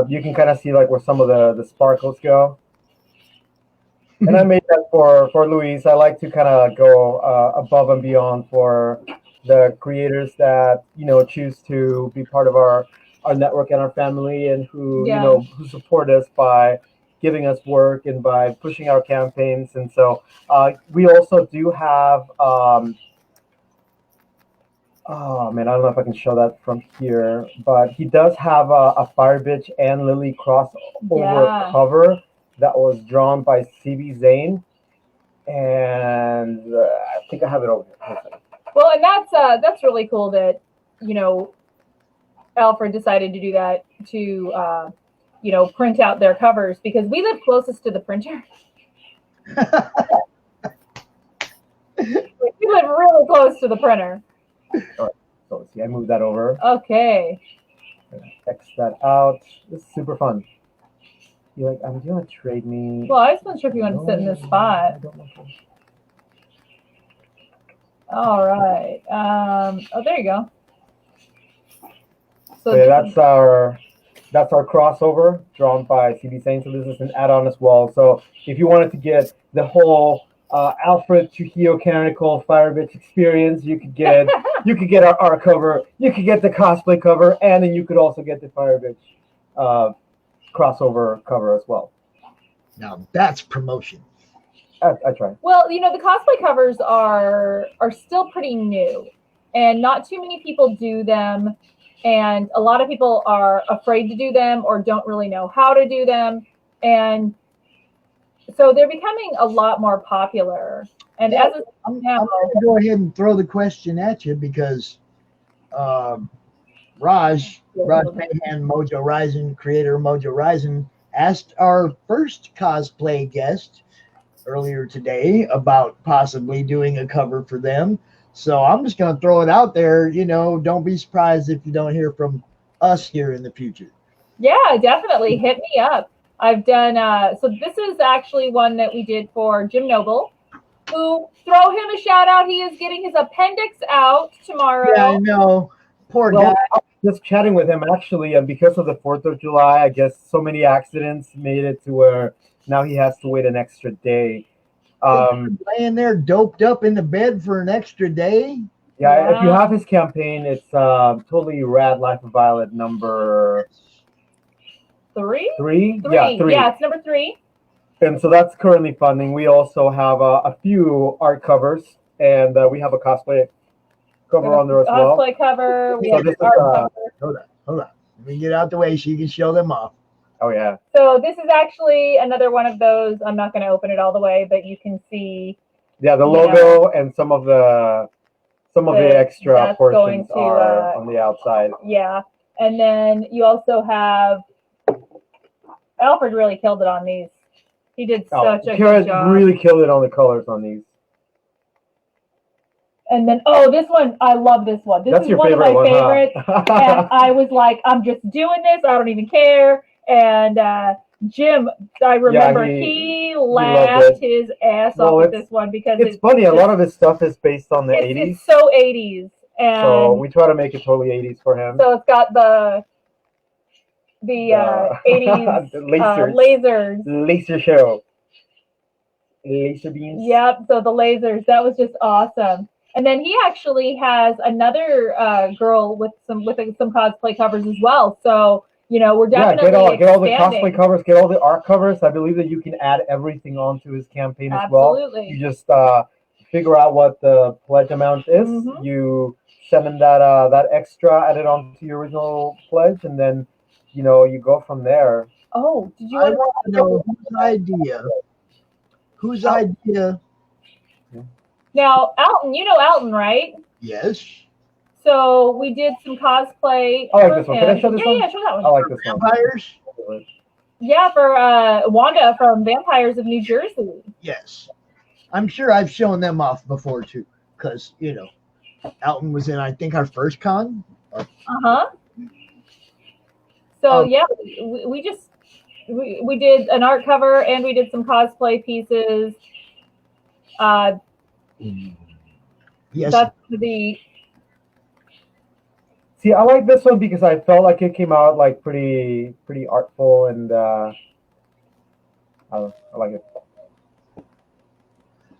you can kind of see like where some of the sparkles go. And I made that for Luis. I like to kind of go above and beyond for the creators that choose to be part of our network and our family, and who who support us by giving us work and by pushing our campaigns. And so we also do have oh man, I don't know if I can show that from here, but he does have a Fire Bitch and Lily crossover cover that was drawn by CB Zane, and I think I have it over here. Well, and that's really cool that Alfred decided to do that to print out their covers, because we live closest to the printer. We live really close to the printer. All right, so let's see. I moved that over. Okay. X that out. This is super fun. You're like, I'm gonna trade me. Well, I just wasn't sure if you want to sit in this spot. All right. Oh, there you go. So yeah, that's our crossover drawn by CB Saint. So this is an add-on as well. So if you wanted to get the whole Alfred Trujillo Canonical Fire Bitch experience, you could get our art cover, you could get the cosplay cover, and then you could also get the Fire Bitch crossover cover as well. Now that's promotion. I try. Well, the cosplay covers are still pretty new, and not too many people do them, and a lot of people are afraid to do them or don't really know how to do them, and so they're becoming a lot more popular. And yeah, as I'm going to go ahead and throw the question at you, because Raj Mahan, Mojo Rising, creator of Mojo Rising, asked our first cosplay guest earlier today about possibly doing a cover for them. So I'm just going to throw it out there. Don't be surprised if you don't hear from us here in the future. Yeah, definitely hit me up. I've done, so this is actually one that we did for Jim Noble, who, throw him a shout out. He is getting his appendix out tomorrow. Yeah, I know. Poor guy. I was just chatting with him actually, and because of the 4th of July, I guess so many accidents made it to where now he has to wait an extra day. Laying there doped up in the bed for an extra day. Yeah, if you have his campaign, it's totally rad. Life of Violet number 3? 3? Yeah, 3. Yeah, it's number 3. And so that's currently funding. We also have a few art covers, and we have a cosplay cover on there as well. Cosplay cover. We So have this art is, cover. Hold on. Let me get out the way so you can show them off. Oh yeah. So this is actually another one of those. I'm not going to open it all the way, but you can see. Yeah, the logo and some of the extra portions are on the outside. Yeah, and then you also have Alfred really killed it on these. He did such a good job. Really killed it on the colors on these. And then, this one, I love this one. This That's is one of my favorites. Huh? And I was like, I'm just doing this. I don't even care. And Jim, I remember he laughed his ass off with this one, because it's funny. A lot of his stuff is based on the 80s. It's so 80s. And so we try to make it totally 80s for him. So it's got the 80s lasers. Laser show. Laser beams. Yep. So the lasers, that was just awesome. And then he actually has another girl with some cosplay covers as well. So we're definitely get all the cosplay covers, get all the art covers. I believe that you can add everything onto his campaign as well. Absolutely. You just figure out what the pledge amount is. Mm-hmm. You send him that extra, add it onto your original pledge, and then you go from there. Oh, did you? I want to know whose idea. Now, Alton, you know Alton, right? Yes. So we did some cosplay. I like this one. Can I show this one? Yeah, show that one. I like this one. Vampires? Yeah, for Wanda from Vampires of New Jersey. Yes. I'm sure I've shown them off before too, because Alton was in, I think, our first con. So yeah, we did an art cover and we did some cosplay pieces. Yes. That's the. See, I like this one because I felt like it came out like pretty artful, and I like it.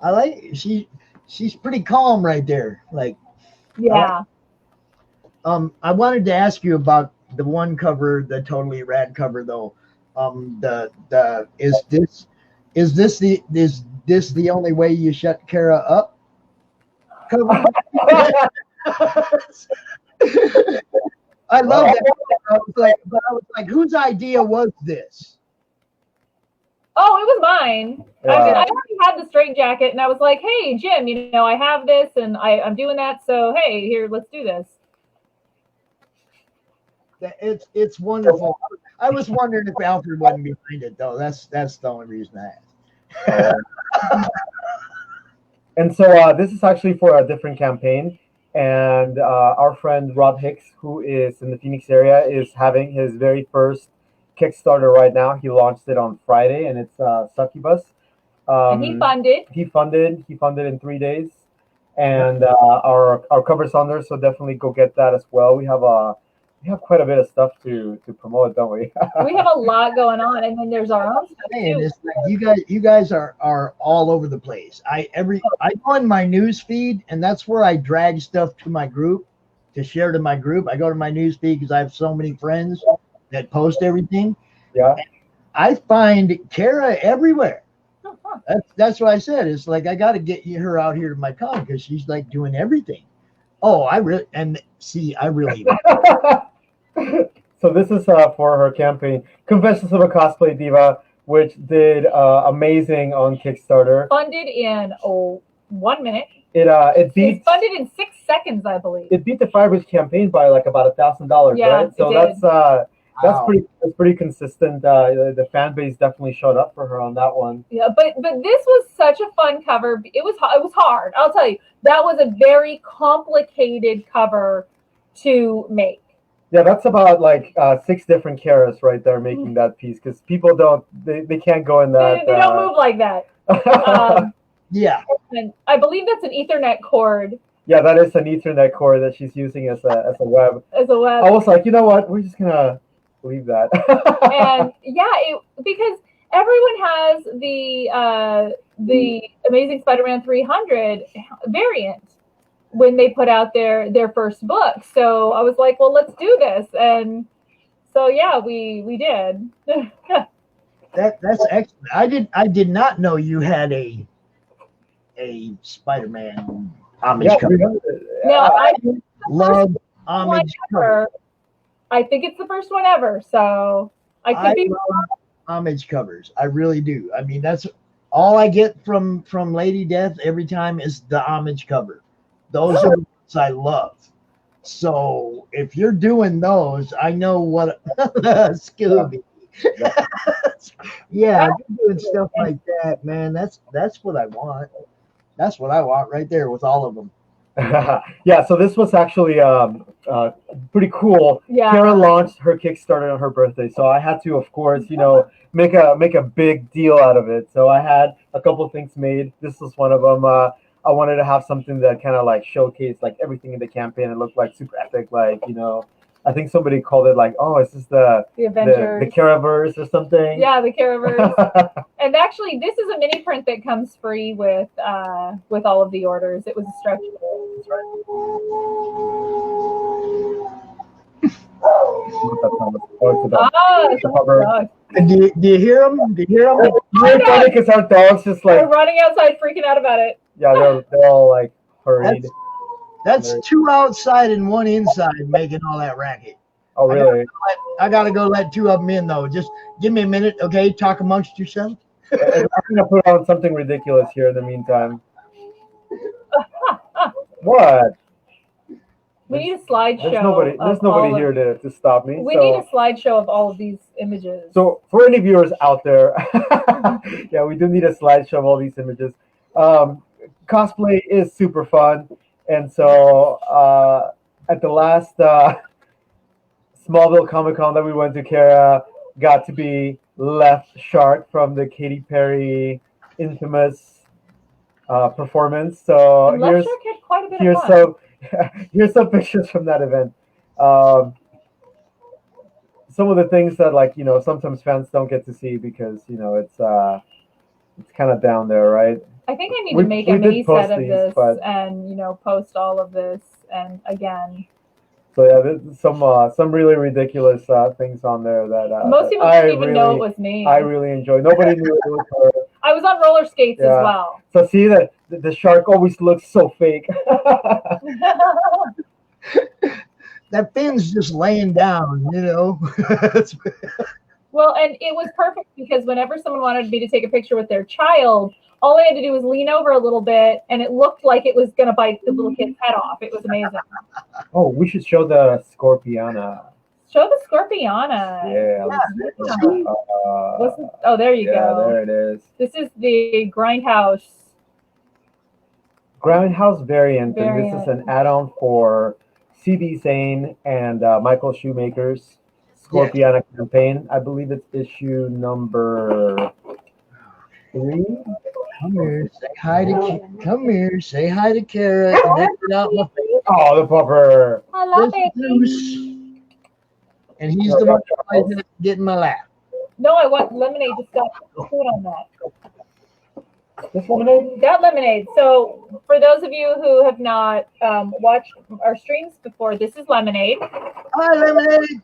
I like she's pretty calm right there. Like, yeah. I wanted to ask you about the one cover, the totally rad cover though. Is this the only way you shut Cara up? Cover? I love that. I was like, whose idea was this? Oh, it was mine. Yeah. I already had the straight jacket, and I was like, "Hey, Jim, I have this, and I'm doing that. So, hey, here, let's do this." It's wonderful. I was wondering if Alfred wasn't behind it, though. That's the only reason I asked. And so this is actually for a different campaign. And our friend Rob Hicks, who is in the Phoenix area, is having his very first Kickstarter right now. He launched it on Friday, and it's Succubus. And he funded. He funded in 3 days, and our cover's on there. So definitely go get that as well. We have quite a bit of stuff to promote, don't we? We have a lot going on, and then there's our own stuff too. It's like you guys are all over the place. I go in my news feed, and that's where I drag stuff to my group to share to my group. I go to my news feed because I have so many friends that post everything. Yeah. I find Cara everywhere. That's what I said. It's like I got to get her out here to my con because she's like doing everything. Oh, I really. So this is for her campaign, Confessions of a Cosplay Diva, which did amazing on Kickstarter. Funded in 1 minute. It beat. It's funded in 6 seconds, I believe. It beat the Firebridge campaign by like about $1,000, Yeah, right? So it did. that's pretty consistent. The fan base definitely showed up for her on that one. Yeah, but this was such a fun cover. It was hard. I'll tell you, that was a very complicated cover to make. Yeah, that's about like 6 different Caras right there making that piece, because people they can't go in that. They don't move like that. Yeah. And I believe that's an Ethernet cord. Yeah, that is an Ethernet cord that she's using as a web. As a web. I was like, you know what? We're just gonna leave that. And yeah, because everyone has the Amazing Spider-Man 300 variant when they put out their first book. So I was like, well, let's do this. And so yeah, we did. That's excellent. I did not know you had a Spider-Man homage cover. No, I love homage cover. I think it's the first one ever. So I could be love homage covers. I really do. I mean, that's all I get from Lady Death every time is the homage cover. Those are the ones I love. So if you're doing those, I know what Scooby. Yeah, if you're doing stuff like that, man. That's what I want. That's what I want right there with all of them. Yeah, so this was actually pretty cool. Yeah. Cara launched her Kickstarter on her birthday, so I had to, of course, make a big deal out of it. So I had a couple of things made. This was one of them. I wanted to have something that kind of like showcased like everything in the campaign. It looked like super epic, like I think somebody called it like, oh, is this the Avengers, the Caraverse or something? Yeah, the Caraverse. And actually, this is a mini print that comes free with all of the orders. It was a stretch goal. Do you hear them? Do you hear them? It's funny because our dogs just They're like, running outside, freaking out about it. yeah, they're all like hurried. That's 2 outside and 1 inside making all that racket. Oh, really? I gotta go let 2 of them in though. Just give me a minute, okay? Talk amongst yourselves. I'm gonna put on something ridiculous here in the meantime. What? We need a slideshow. There's nobody here to stop me. We need a slideshow of all of these images. So for any viewers out there, yeah, we do need a slideshow of all these images. Cosplay is super fun, and so at the last Smallville Comic Con that we went to, Cara got to be Left Shark from the Katy Perry infamous performance. So And Left Shark had quite a bit here's of fun. here's some pictures from that event. Some of the things that, like, you know, sometimes fans don't get to see because, you know, it's kind of down there, right? I think I need to make a we did mini post set of these, this but- and, you know, post all of this. And again, So yeah, there's some really ridiculous things on there that most people didn't even know it was me. I really enjoy. Nobody knew it was her. I was on roller skates as Yeah. well. So see that the shark always looks so fake. That fin's just laying down, you know. Well, and it was perfect because whenever someone wanted me to take a picture with their child, all I had to do was lean over a little bit, and it looked like it was going to bite the little kid's head off. It was amazing. Oh, we should show the Scorpiana. Show the Scorpiana. Yeah. Oh, there you yeah, go. there it is. This is the Grindhouse. Grindhouse variant, and this is Variant. an add-on for C.B. Zane and Michael Shoemaker's Scorpiana campaign. I believe it's issue number 3. Come here, say hi to Cara. And that's it out my face. Oh, the pupper. I love it. And he's the one that getting my lap. No, I want lemonade. Just got food on that. This lemonade? That lemonade. So, for those of you who have not watched our streams before, this is lemonade. Hi, lemonade.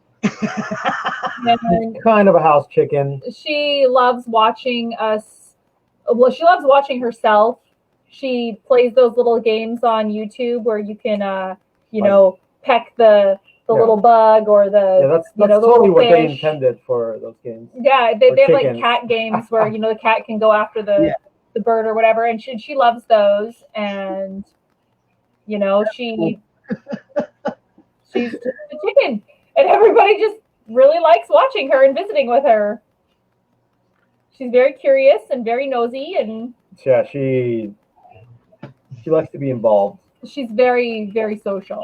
And Kind of a house chicken. she loves watching us. Well, she loves watching herself. She plays those little games on YouTube where you can, you know, peck the little bug or the Yeah, that's you know, the totally little what they fish. intended for those games. Yeah, Or they have like chickens. cat games where, you know, the cat can go after the bird or whatever, and she loves those, and you know, she's just a chicken, and everybody just really likes watching her and visiting with her. She's very curious and very nosy, and Yeah, she likes to be involved. she's very, very social.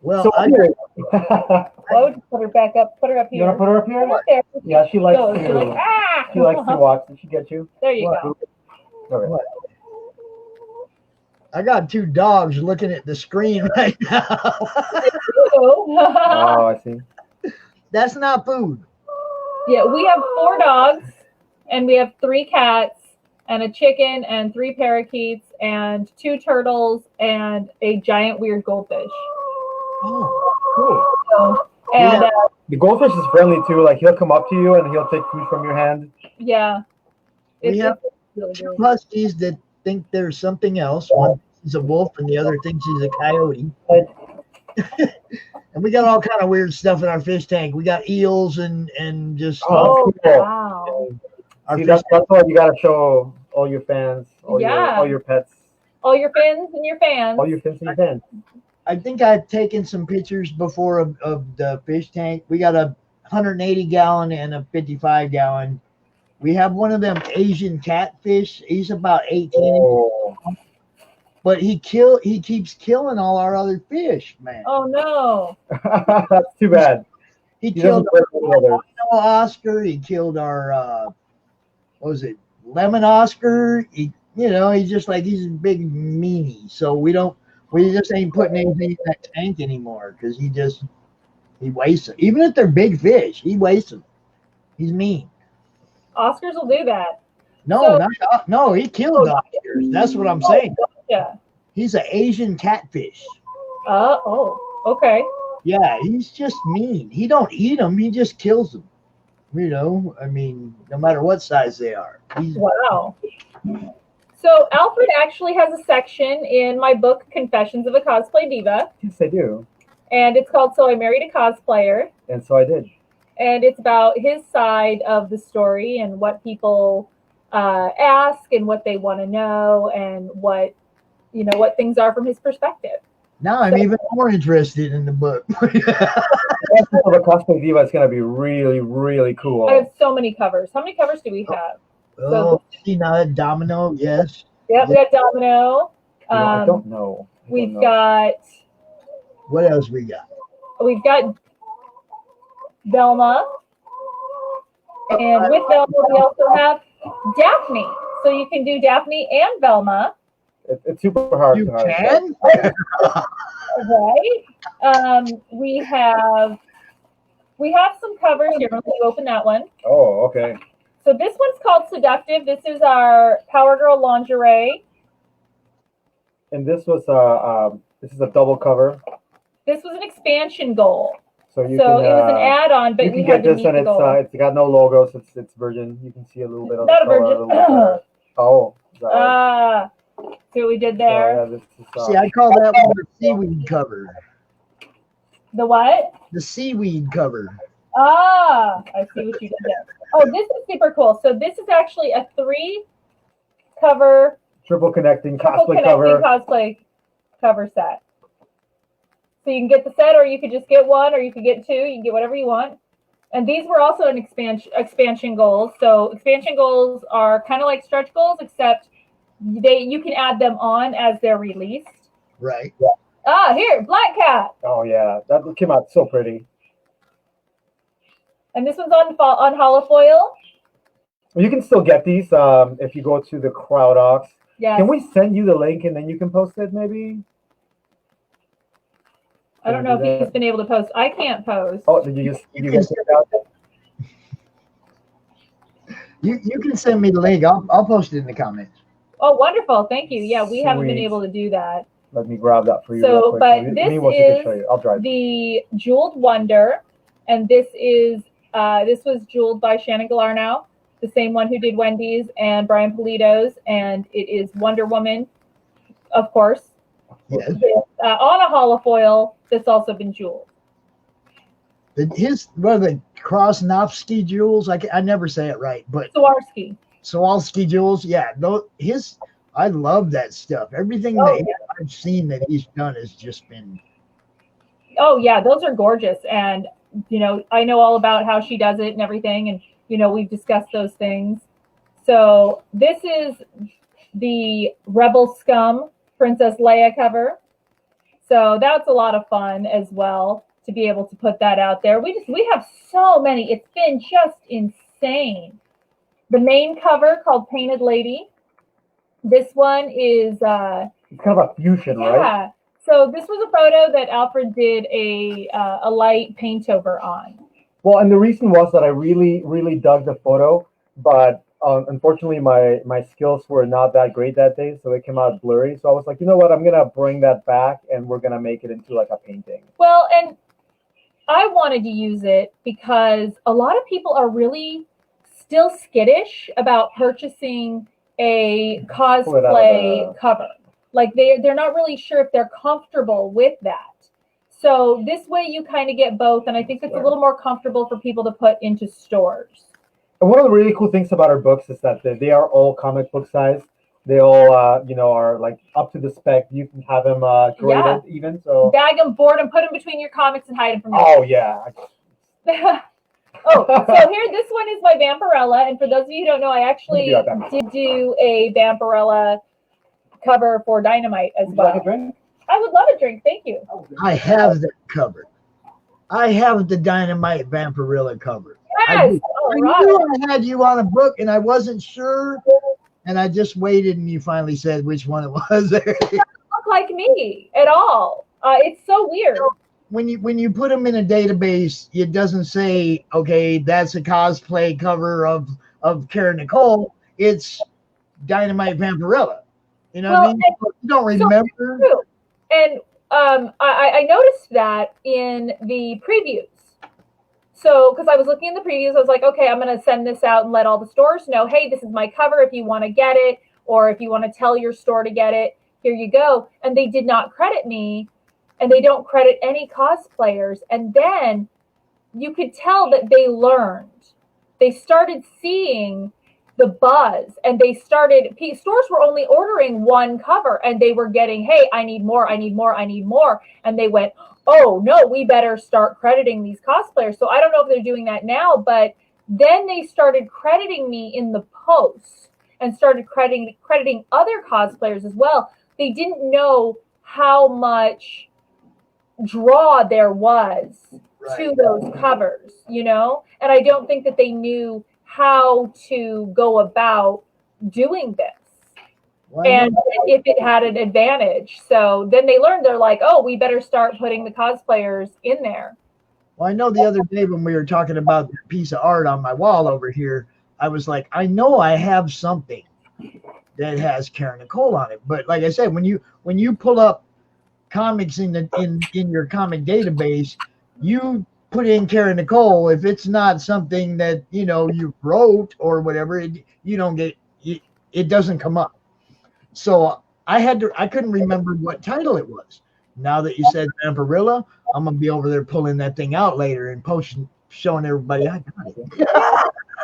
Well, So I here- I would put her back up. Put her up here. You want to put her up here? Put her up there. Yeah, she likes Go. to. She's like, ah! She likes to watch. Did she get you? There you What? go. Okay. I got 2 dogs looking at the screen right now. Oh, I see. That's not food. Yeah, we have 4 dogs, and we have 3 cats, and a chicken, and 3 parakeets, and 2 turtles, and a giant weird goldfish. Oh, cool. So, and The goldfish is friendly too. Like, he'll come up to you and he'll take food from your hand. yeah, We have really 2 huskies that think there's something else. One thinks he's a wolf and the other thinks he's a coyote. And we got all kind of weird stuff in our fish tank. We got eels and just Oh, cool. wow. our See, fish that's why you gotta show all your fans, all your pets, All your fins and your fans. all your fins and your fans. I think I've taken some pictures before of the fish tank. We got a 180 gallon and a 55 gallon. We have one of them Asian catfish. He's about 18 Oh. inches. But he keeps killing all our other fish, man. Oh no. That's too bad. He He killed doesn't work with others. our Oscar. He killed our what was it? Lemon Oscar. He's just like he's a big meanie. So we just ain't putting anything in that tank anymore because he He wastes them. Even if they're big fish, he wastes them. He's mean. Oscars will do that. No, So- no, he killed Oscars. That's what I'm saying. Yeah. He's an Asian catfish. Okay. Yeah, he's just mean. He don't eat them. He just kills them. You know, I mean, no matter what size they are. Wow. So Alfred actually has a section in my book, Confessions of a Cosplay Diva, Yes, I do. and it's called So I Married a Cosplayer. And so I did. And it's about his side of the story and what people ask and what they want to know and what things are from his perspective. Now I'm even more interested in the book. Confessions of a Cosplay Diva is going to be really, really cool. I have so many covers. How many covers do we have? Oh, see now, Domino, yes. Yep, we got Domino. I don't know. We've got. What else we got? We've got Velma. And with Velma, we also have Daphne. So you can do Daphne and Velma. It's super hard. You can? Right. We have some covers here. Let me open that one. Oh, okay. So this one's called Seductive. This is our Power Girl lingerie. And this was a double cover. This was an expansion goal. So it was an add-on, but you we can had get to this meet and the goal. it's got no logo, so it's virgin. You can see a little bit of Not the a color, virgin. little color. Oh, is that right? See what we did there? Yeah, this is, See, I call that one the seaweed cover. The what? The seaweed cover. I see what you did there. Oh, this is super cool. So this is actually a 3-cover triple connecting cosplay cover. cosplay cover set. So you can get the set, or you could just get one, or you could get two. You can get whatever you want. And these were also an expansion goals. So expansion goals are kind of like stretch goals, except you can add them on as they're released. Right. Here, Black Cat. Oh yeah, that came out so pretty. And this one's on holofoil. You can still get these if you go to the CrowdOx. Yes. Can we send you the link and then you can post it maybe? I don't know if he's been able to post. I can't post. Oh, did you get it out? You can send me the link. I'll post it in the comments. Oh, wonderful. Thank you. Yeah, we haven't been Sweet. able to do that. Let me grab that for you. So, real quick. but Me this and Wilson can show is you. I'll drive. the Jeweled Wonder, and this was jeweled by Shannon Galarnow, the same one who did Wendy's and Brian Polito's, and it is Wonder Woman, of course. Yes. On a holofoil that's also been jeweled. What are the Krosnovsky jewels? I never say it right, but Swarovski jewels. Yeah, I love that stuff. Everything I've seen that he's done has just been. Oh yeah, those are gorgeous, and I know all about how she does it and everything, and we've discussed those things. So this is the Rebel Scum Princess Leia cover. So that's a lot of fun as well to be able to put that out there. We have so many. It's been just insane. The main cover called Painted Lady. This one is it's kind of a fusion, right? Yeah. So this was a photo that Alfred did a light paint over on. Well, and the reason was that I really, really dug the photo, but unfortunately my skills were not that great that day, so it came out blurry. So I was like, you know what, I'm gonna bring that back and we're gonna make it into like a painting. Well, and I wanted to use it because a lot of people are really still skittish about purchasing a cosplay cover. Like they're not really sure if they're comfortable with that. So this way you kind of get both, and I think it's a little more comfortable for people to put into stores. And one of the really cool things about our books is that they are all comic book size. They all, are like up to the spec. You can have them graded even. So bag them, board them, put them between your comics, and hide them from you. Oh yeah. So here, this one is my Vampirella, and for those of you who don't know, I actually did do a Vampirella cover for Dynamite as well. Like a drink? I would love a drink, thank you. I have that covered. I have the Dynamite Vampirella cover. Yes, I knew I had you on a book, and I wasn't sure, and I just waited, and you finally said which one it was. It doesn't look like me at all. It's so weird. when you put them in a database, it doesn't say, okay, that's a cosplay cover of Cara Nicole. It's Dynamite Vampirella. You know what I mean? You don't remember. So, and I noticed that in the previews. So, because I was looking in the previews, I was like, okay, I'm going to send this out and let all the stores know, hey, this is my cover. If you want to get it, or if you want to tell your store to get it, here you go. And they did not credit me, and they don't credit any cosplayers. And then you could tell that they learned. They started seeing the buzz, and they started, stores were only ordering one cover, and they were getting, hey, I need more, I need more, I need more. And they went, oh no, we better start crediting these cosplayers. So I don't know if they're doing that now, but then they started crediting me in the posts and started crediting other cosplayers as well. They didn't know how much draw there was to those covers, you know? And I don't think that they knew how to go about doing this. And if it had an advantage. So then they learned, they're like, oh, we better start putting the cosplayers in there. Well, I know the other day when we were talking about the piece of art on my wall over here, I was like, I know I have something that has Cara Nicole on it. But like I said, when you pull up comics in your comic database, you put in Cara Nicole. If it's not something that you wrote or whatever, you don't get it doesn't come up. So I couldn't remember what title it was. Now that you said Vampirella, I'm gonna be over there pulling that thing out later and posting, showing everybody I got it.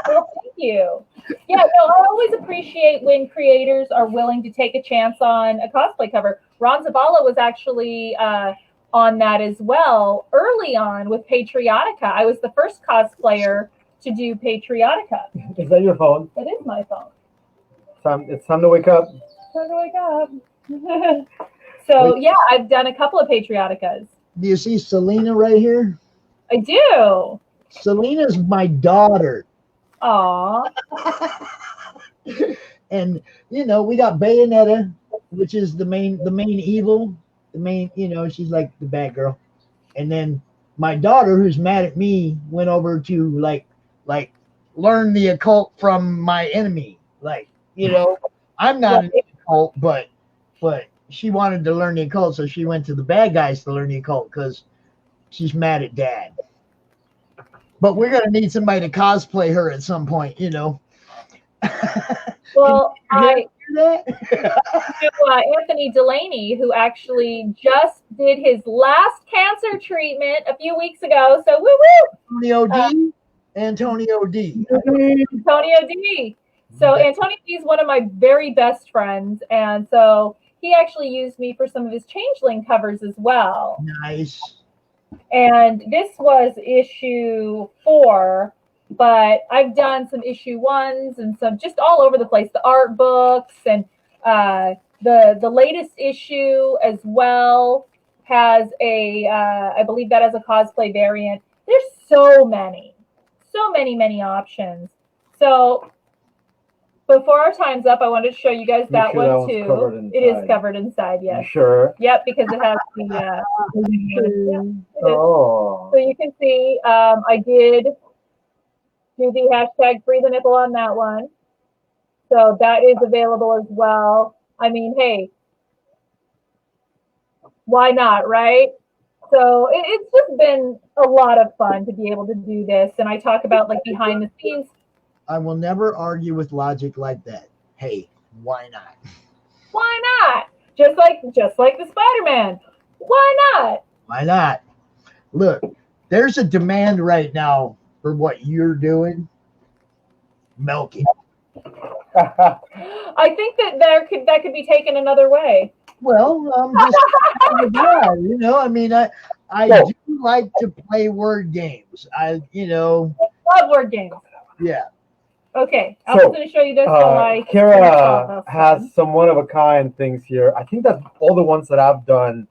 Well, thank you. Yeah, no, I always appreciate when creators are willing to take a chance on a cosplay cover. Ron Zabala was actually on that as well early on with Patriotica. I was the first cosplayer to do Patriotica. Is that your phone? It is my phone. It's time to wake up. Time to wake up. So yeah, I've done a couple of Patrioticas. Do you see Selena right here? I do. Selena's my daughter. Aw. And we got Bayonetta, which is the main evil. She's like the bad girl. And then my daughter, who's mad at me, went over to like learn the occult from my enemy. I'm not an occult, but she wanted to learn the occult, so she went to the bad guys to learn the occult because she's mad at Dad. But we're gonna need somebody to cosplay her at some point, Well, Anthony Delaney, who actually just did his last cancer treatment a few weeks ago. So woo-woo! Antonio D. So Antonio D is one of my very best friends, and so he actually used me for some of his Changeling covers as well. Nice. And this was issue 4, but I've done some issue 1s and some just all over the place. The art books and the latest issue as well has I believe that has a cosplay variant. There's so many options. So before our time's up, I wanted to show you guys that one too. It is covered inside, yes. You sure? Yep, because it has the. Oh. So you can see, I did do the hashtag free the nipple on that one. So that is available as well. I mean, hey, why not, right? So it's just been a lot of fun to be able to do this, and I talk about behind the scenes. I will never argue with logic like that. Hey, why not? Why not? Just like the Spider-Man. Why not? Why not? Look, there's a demand right now for what you're doing. Milking. I think that could be taken another way. Well, I'm just I mean, I do like to play word games. Love word games. Yeah. Okay, I was going to show you this. Cara has some one-of-a-kind things here. I think that all the ones that I've done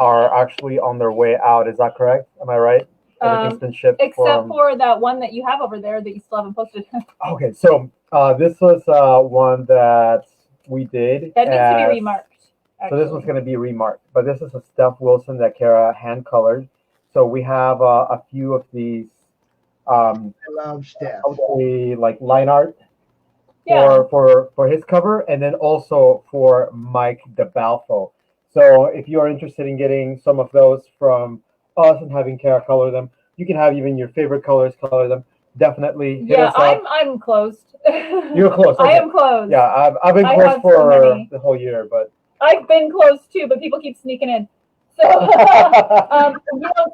are actually on their way out. Is that correct? Am I right? Everything's been shipped. Except for that one that you have over there that you still haven't posted. Okay, so this was one that we did. That needs to be remarked. So this was going to be remarked. But this is a Steph Wilson that Cara hand-colored. So we have a few of these. I love Steph. Like line art Yeah. for his cover, and then also for Mike DeBalfo. So if you are interested in getting some of those from us and having Cara color them, you can have even your favorite colors color them. Definitely hit us up. I'm closed. You're close. I Okay. am closed. Yeah, I've been I close have for so many. the whole year, but I've been closed too, but people keep sneaking in. So, so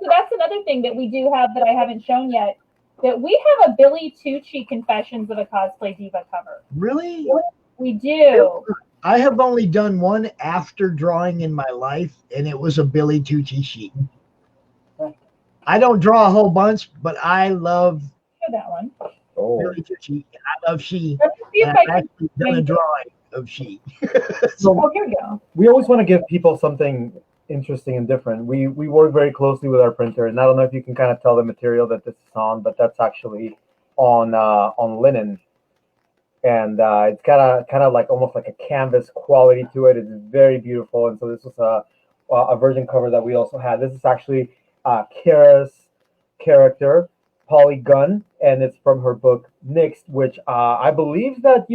that's another thing that we do have that I haven't shown yet. That we have a Billy Tucci Confessions of a Cosplay Diva cover. Really? We do. I have only done one after drawing in my life, and it was a Billy Tucci sheet. I don't draw a whole bunch, but I love that one. Billy Tucci, and I love she. Let's see if And I I've can actually done a make it. drawing of she. Oh, here we go. we always want to give people something interesting and different. We work very closely with our printer, and I don't know if you can kind of tell the material that this is on, but that's actually on linen, and it's kind of like almost like a canvas quality to it. It's very beautiful, and so this was a version cover that we also had. This is actually Cara's character, Polly Gunn, and it's from her book Nixed, which I believe that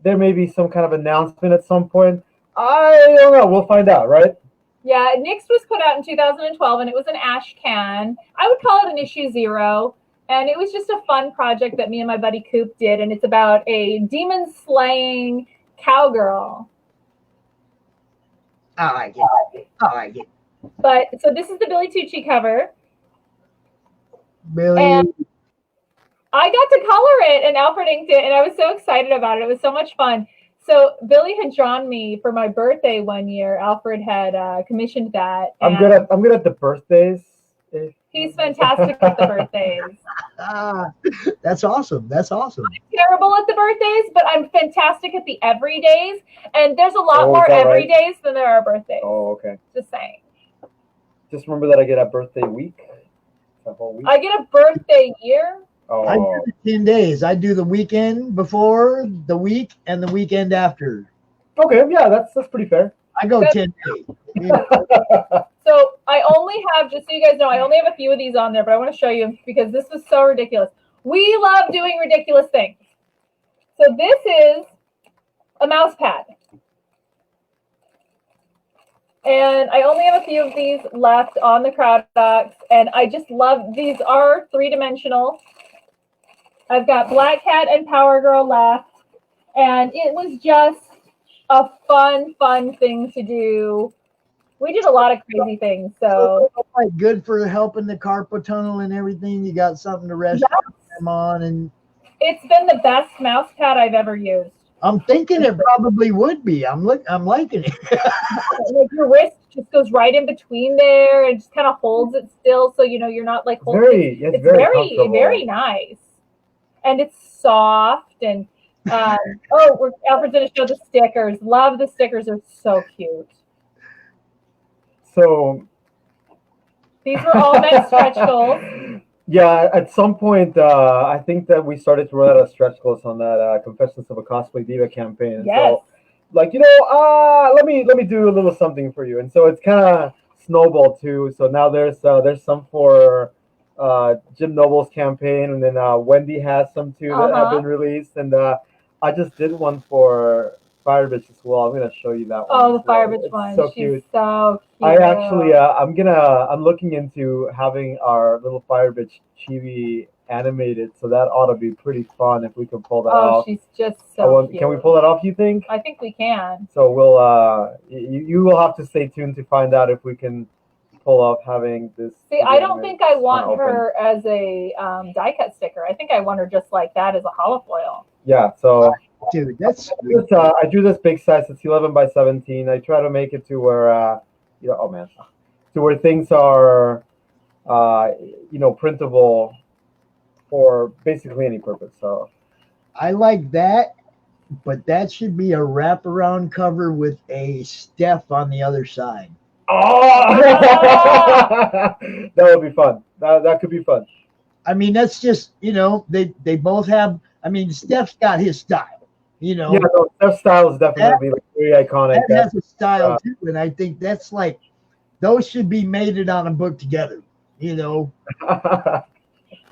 there may be some kind of announcement at some point. I don't know. We'll find out, right? Yeah, Nix was put out in 2012, and it was an ash can. I would call it an issue 0, and it was just a fun project that me and my buddy Coop did, and it's about a demon-slaying cowgirl. I like it. I like it. But so this is the Billy Tucci cover. Billy. And I got to color it, and Alfred inked it, and I was so excited about it. It was so much fun. So Billy had drawn me for my birthday one year. Alfred had commissioned that. I'm good at the birthdays. He's fantastic at the birthdays. That's awesome. That's awesome. I'm terrible at the birthdays, but I'm fantastic at the everydays. And there's a lot Oh, is more that right? everydays than there are birthdays. Oh, okay. Just saying. Just remember that I get a birthday week. A whole week. I get a birthday year. I do the 10 days. I do the weekend before, the week, and the weekend after. Okay, yeah, that's pretty fair. I go 10 days. Yeah. So I only have, just so you guys know, I only have a few of these on there, but I want to show you because this was so ridiculous. We love doing ridiculous things. So this is a mouse pad. And I only have a few of these left on the crowd docs, and I just love, these are 3-dimensional. I've got Black Cat and Power Girl left, and it was just a fun thing to do. We did a lot of crazy things, so Like good for helping the carpal tunnel and everything. You got something to rest them on, and it's been the best mouse pad I've ever used. I'm thinking it probably would be. I'm liking it. Like your wrist just goes right in between there and just kind of holds it still, so you're not like holding it. It's very very nice, and it's soft. And Alfred's gonna show the stickers. Love the stickers; they're so cute. So these were all meant stretch goals. Yeah, at some point, I think that we started to run out of stretch goals on that Confessions of a Cosplay Diva campaign. And Yes. so, like, let me do a little something for you. And so it's kind of snowballed too. So now there's some for Jim Noble's campaign, and then Wendy has some too that have been released. And I just did one for Fire Bitch as well. I'm gonna show you that one. Oh, the as well. Fire Bitch It's one. so She's cute. so cute. I actually, I'm looking into having our little Fire Bitch chibi animated, so that ought to be pretty fun if we can pull that off. She's just so cute. Can we pull that off, you think? I think we can. So we'll, you will have to stay tuned to find out if we can pull off having this. See, I don't think I want open. her as a die cut sticker. I think I want her just like that as a holofoil. Yeah, so dude, that's I drew this big size. It's 11 by 17. I try to make it to where to where things are printable for basically any purpose. So I like that, but that should be a wraparound cover with a Steph on the other side. Oh, that would be fun. That could be fun. I mean, that's just they both have. I mean, Steph's got his style. Yeah, no, Steph's style is definitely like very iconic. That has a style too, and I think that's like those should be mated on a book together. You know, that's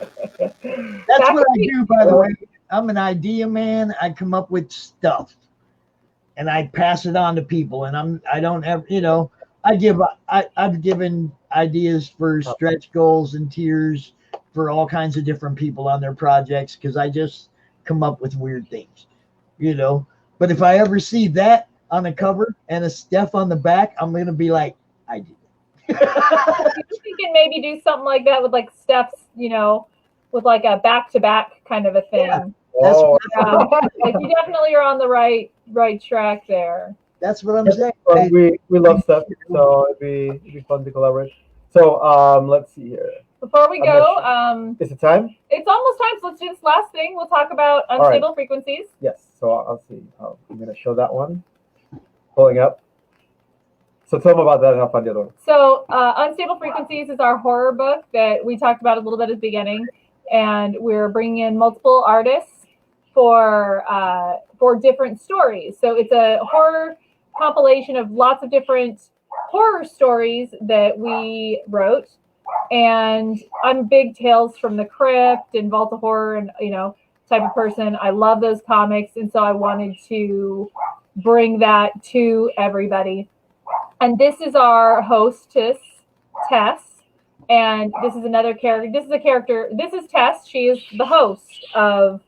what I do. By the way, I'm an idea man. I come up with stuff, and I pass it on to people. And I don't ever, you know, I've given ideas for stretch goals and tiers for all kinds of different people on their projects because I just come up with weird things, you know. But if I ever see that on a cover and a Steph on the back, I'm gonna be like, I did. You can maybe do something like that with like Steph's, you know, with like a back-to-back kind of a thing. Yeah, like you definitely are on the right track there. That's what I'm saying. Well, we love Steph, so it'd be fun to collaborate. So let's see here. Before we go, is it time? It's almost time, so let's do this last thing. We'll talk about unstable frequencies. Yes. So I'll see. I'm gonna show that one. Pulling up. So tell them about that and I'll find the other one. So Unstable Frequencies is our horror book that we talked about a little bit at the beginning, and we're bringing in multiple artists for different stories. So it's a horror compilation of lots of different horror stories that we wrote, and I'm a big Tales from the Crypt and Vault of Horror and type of person. I love those comics, and so I wanted to bring that to everybody. And this is our hostess, Tess. And this is another character. This is a character. This is Tess. She is the host of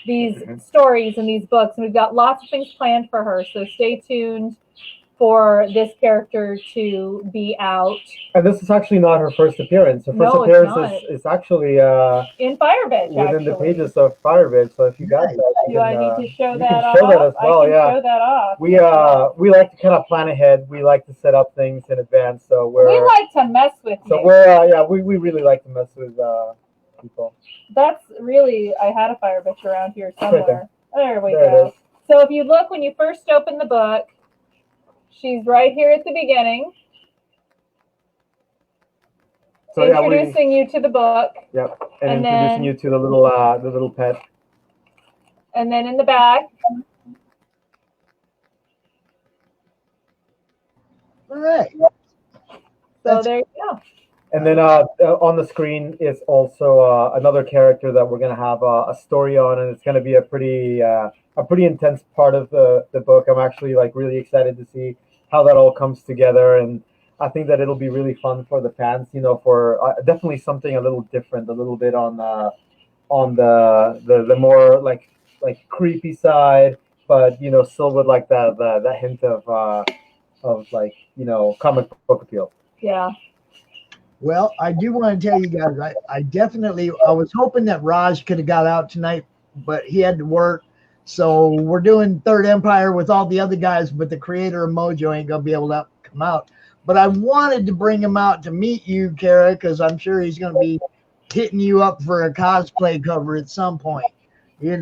these stories and these books. And we've got lots of things planned for her. So stay tuned for this character to be out. And this is actually not her first appearance. Her first appearance is actually in Firebitch, within the pages of Firebitch. So if you got that, do I need to show that off? Show that as well. I can show that off. We like to kind of plan ahead. We like to set up things in advance. So we like to mess with you. So we really like to mess with people. That's really, I had a Firebitch around here somewhere. There we There go. it is. So if you look when you first open the book, she's right here at the beginning. So introducing you to the book. Yep. And And introducing then- you to the little pet. And then in the back. All right. So there you go. And then on the screen is also another character that we're gonna have a story on, and it's gonna be a pretty intense part of the book. I'm actually really excited to see how that all comes together, and I think that it'll be really fun for the fans. For definitely something a little different, a little bit on the more like creepy side, but still with that hint of comic book appeal. Yeah. Well, I do want to tell you guys, I was hoping that Raj could have got out tonight, but he had to work. So we're doing Third Empire with all the other guys, but the creator of Mojo ain't going to be able to come out. But I wanted to bring him out to meet you, Cara, because I'm sure he's going to be hitting you up for a cosplay cover at some point. Yeah,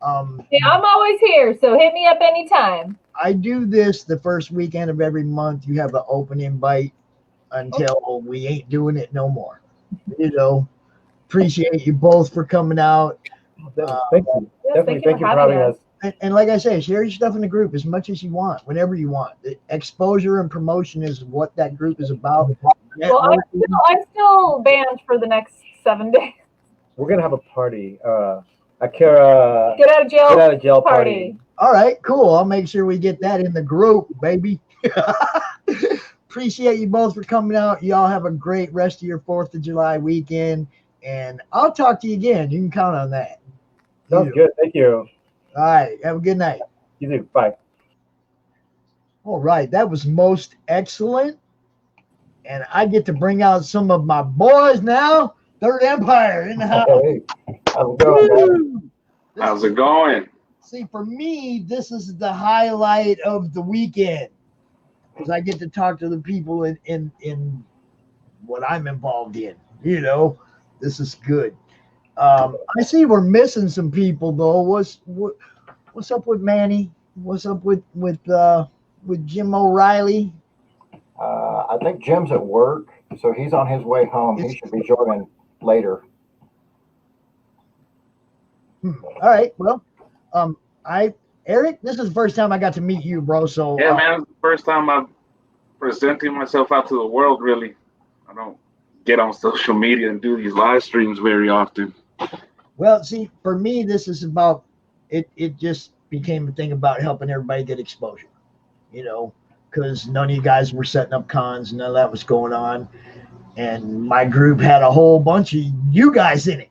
I'm always here, so hit me up anytime. I do this the first weekend of every month. You have an open invite until we ain't doing it no more. Appreciate you both for coming out. Thank you. Definitely thank you for having us. And like I say, share your stuff in the group as much as you want, whenever you want. The exposure and promotion is what that group is about. Well, I'm still banned for the next 7 days. We're gonna have a party. A Cara Get out of jail party. All right, cool. I'll make sure we get that in the group, baby. Appreciate you both for coming out. Y'all have a great rest of your 4th of July weekend, and I'll talk to you again. You can count on that. Sounds good. Thank you. All right. Have a good night. You too. Bye. All right. That was most excellent. And I get to bring out some of my boys now. Third Empire in the house. Hey, how's it going? How's it going? See, for me, this is the highlight of the weekend because I get to talk to the people in what I'm involved in. This is good. I see we're missing some people though. What's up with Manny? What's up with Jim O'Reilly? I think Jim's at work, so he's on his way home. He should be joining later. All right. Well, Erick, this is the first time I got to meet you, bro. So Yeah, man, it's the first time I've presenting myself out to the world, really. I don't get on social media and do these live streams very often. Well, see, for me, this is about it. It just became a thing about helping everybody get exposure, because none of you guys were setting up cons, none of that was going on. And my group had a whole bunch of you guys in it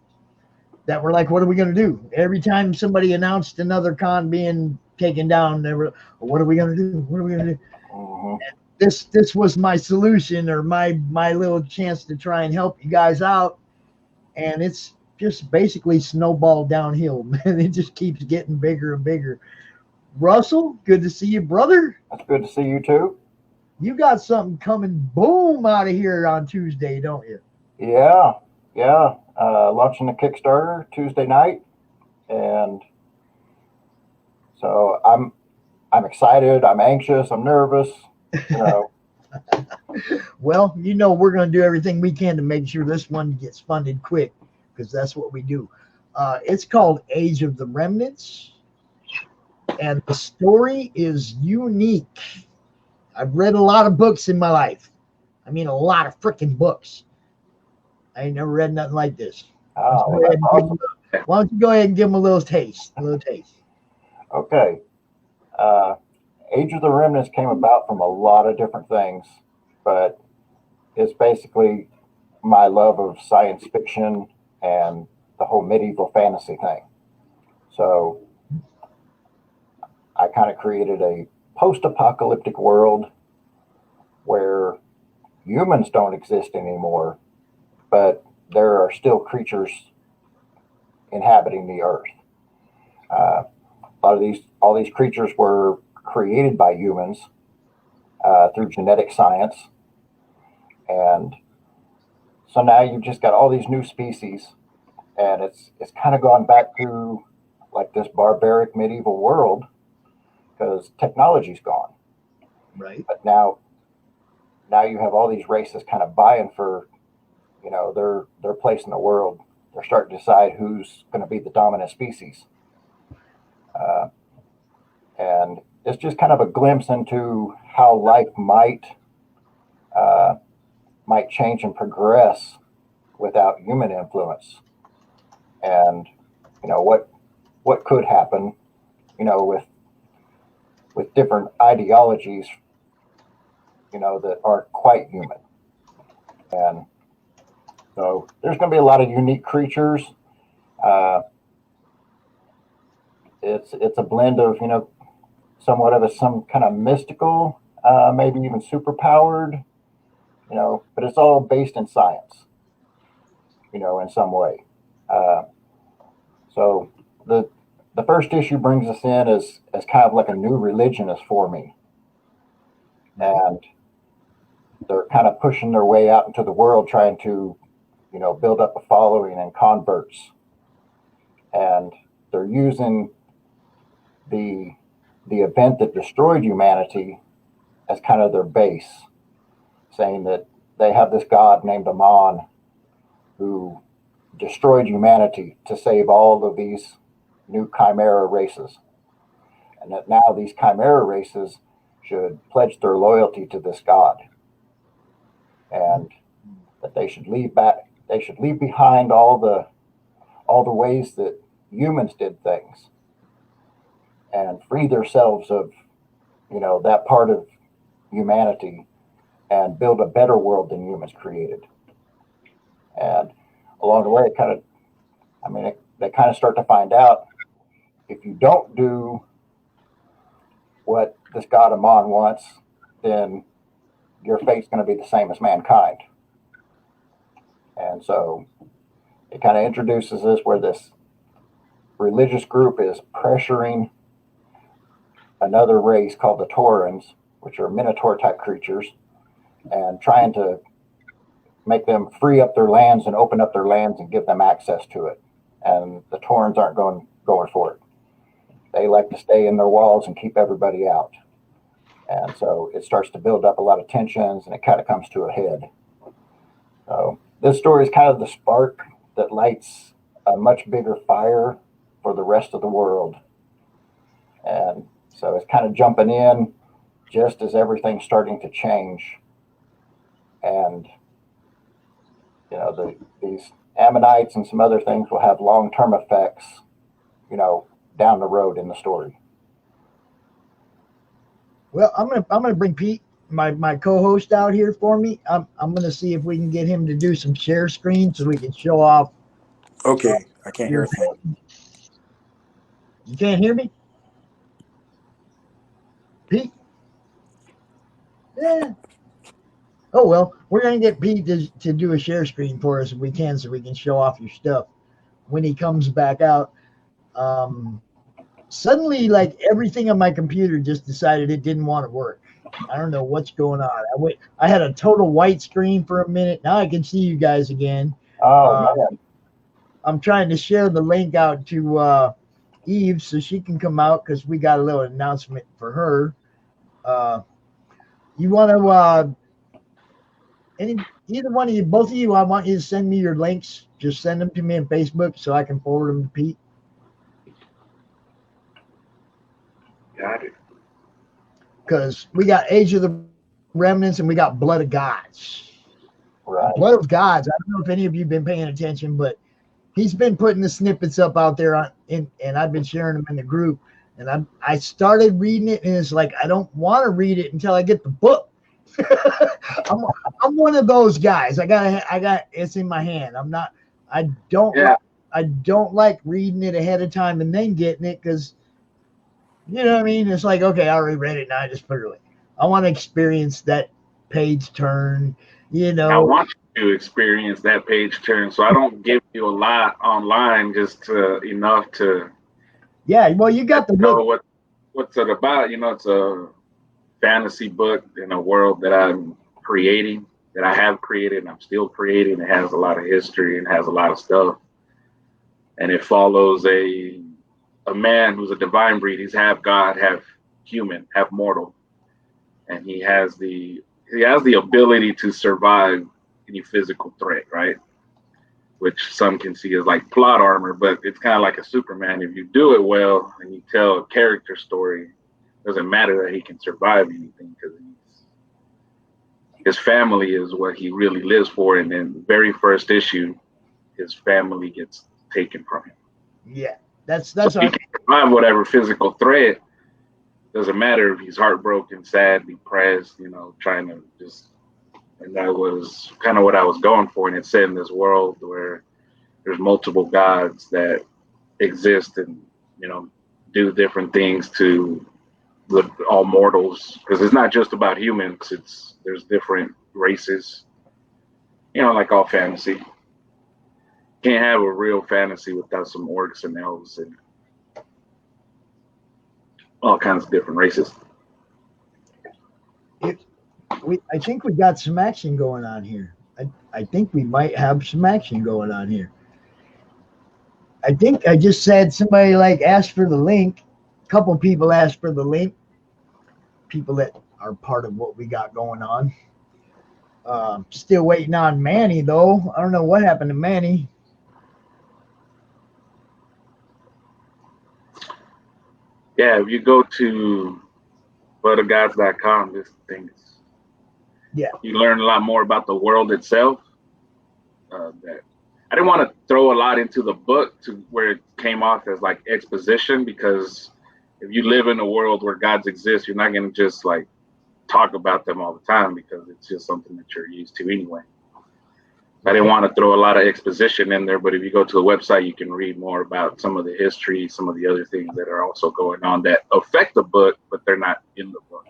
that were like, what are we going to do? Every time somebody announced another con being taken down, they were, what are we going to do? What are we going to do? This was my solution, or my little chance to try and help you guys out. And it's just basically snowballed downhill, man. It just keeps getting bigger and bigger. Russell, good to see you, brother. That's good to see you too. You got something coming boom out of here on Tuesday, don't you? Yeah. Launching the Kickstarter Tuesday night, and so I'm excited. I'm anxious. I'm nervous. Well, we're going to do everything we can to make sure this one gets funded quick, because that's what we do. It's called Age of the Remnants, and the story is unique. I've read a lot of books in my life. I mean, a lot of freaking books. I ain't never read nothing like this. Why don't you go ahead and give them a little taste? Okay. Age of the Remnants came about from a lot of different things, but it's basically my love of science fiction and the whole medieval fantasy thing. So I kind of created a post-apocalyptic world where humans don't exist anymore, but there are still creatures inhabiting the earth. All these creatures were created by humans through genetic science, and so now you've just got all these new species, and it's kind of gone back to like this barbaric medieval world, because technology's gone. Right. But now you have all these races kind of vying for, their place in the world. They're starting to decide who's going to be the dominant species. And it's just kind of a glimpse into how life might change and progress without human influence. And, what could happen, with different ideologies, that aren't quite human. And so there's going to be a lot of unique creatures. It's a blend of, somewhat of some kind of mystical, maybe even super powered, but it's all based in science, in some way. So the first issue brings us in as kind of like a new religionist for me. And they're kind of pushing their way out into the world, trying to, build up a following and converts. And they're using the event that destroyed humanity as kind of their base, saying that they have this god named Mahan who destroyed humanity to save all of these new chimera races, and that now these chimera races should pledge their loyalty to this god, and that they should leave behind all the ways that humans did things, and free themselves of that part of humanity and build a better world than humans created. And along the way, they kind of start to find out, if you don't do what this god Mahan wants, then your fate's going to be the same as mankind. And so it kind of introduces us where this religious group is pressuring another race called the Taurans, which are Minotaur type creatures, and trying to make them free up their lands and open up their lands and give them access to it. And the Taurans aren't going for it. They like to stay in their walls and keep everybody out. And so it starts to build up a lot of tensions, and it kind of comes to a head. So this story is kind of the spark that lights a much bigger fire for the rest of the world. And so it's kind of jumping in just as everything's starting to change. And, you know, these ammonites and some other things will have long-term effects, you know, down the road in the story. Well, I'm gonna bring Pete, my co-host, out here for me. I'm gonna see if we can get him to do some share screen so we can show off. Okay, I can't hear a thing. You can't hear me, Pete? Yeah. Oh well, we're gonna get Pete to do a share screen for us if we can, so we can show off your stuff when he comes back out. Suddenly, like, everything on my computer just decided it didn't want to work. I don't know what's going on. I had a total white screen for a minute. Now I can see you guys again. Oh, man. I'm trying to share the link out to Eve so she can come out because we got a little announcement for her. You want to, either one of you, both of you, I want you to send me your links. Just send them to me on Facebook so I can forward them to Pete. Got it. Because we got Age of the Remnants and we got Blood of Gods. Right. Blood of Gods. I don't know if any of you have been paying attention, but he's been putting the snippets up out there and I've been sharing them in the group. And I started reading it, and it's like I don't want to read it until I get the book. I'm one of those guys. I got it's in my hand. I don't like reading it ahead of time and then getting it because, you know what I mean? It's like, okay, I already read it, now I just put it away. I want to experience that page turn, you know. I want you to experience that page turn, so I don't give you a lot online, just enough to. Yeah, well, you got the book. What's it about? You know, it's a fantasy book in a world that I'm creating, that I have created, and I'm still creating. It has a lot of history and has a lot of stuff, and it follows a man who's a divine breed. He's half god, half human, half mortal, and he has the ability to survive any physical threat, right? Which some can see as like plot armor, but it's kind of like a Superman. If you do it well and you tell a character story, it doesn't matter that he can survive anything because his family is what he really lives for. And then the very first issue, his family gets taken from him. Yeah, that's so he can survive whatever physical threat. Doesn't matter if he's heartbroken, sad, depressed, you know, trying to just. And that was kind of what I was going for. And it's set in this world where there's multiple gods that exist and, you know, do different things to all mortals. Because it's not just about humans. There's different races, you know, like all fantasy. Can't have a real fantasy without some orcs and elves and all kinds of different races. I think we got some action going on here. I think we might have some action going on here. I think I just said somebody like asked for the link. A couple people asked for the link. People that are part of what we got going on. Still waiting on Manny though. I don't know what happened to Manny. Yeah, if you go to bloodofgods.com, this thing is. Yeah, you learn a lot more about the world itself. That I didn't want to throw a lot into the book to where it came off as like exposition, because if you live in a world where gods exist, you're not going to just like talk about them all the time because it's just something that you're used to anyway. I didn't want to throw a lot of exposition in there, but if you go to the website, you can read more about some of the history, some of the other things that are also going on that affect the book, but they're not in the book.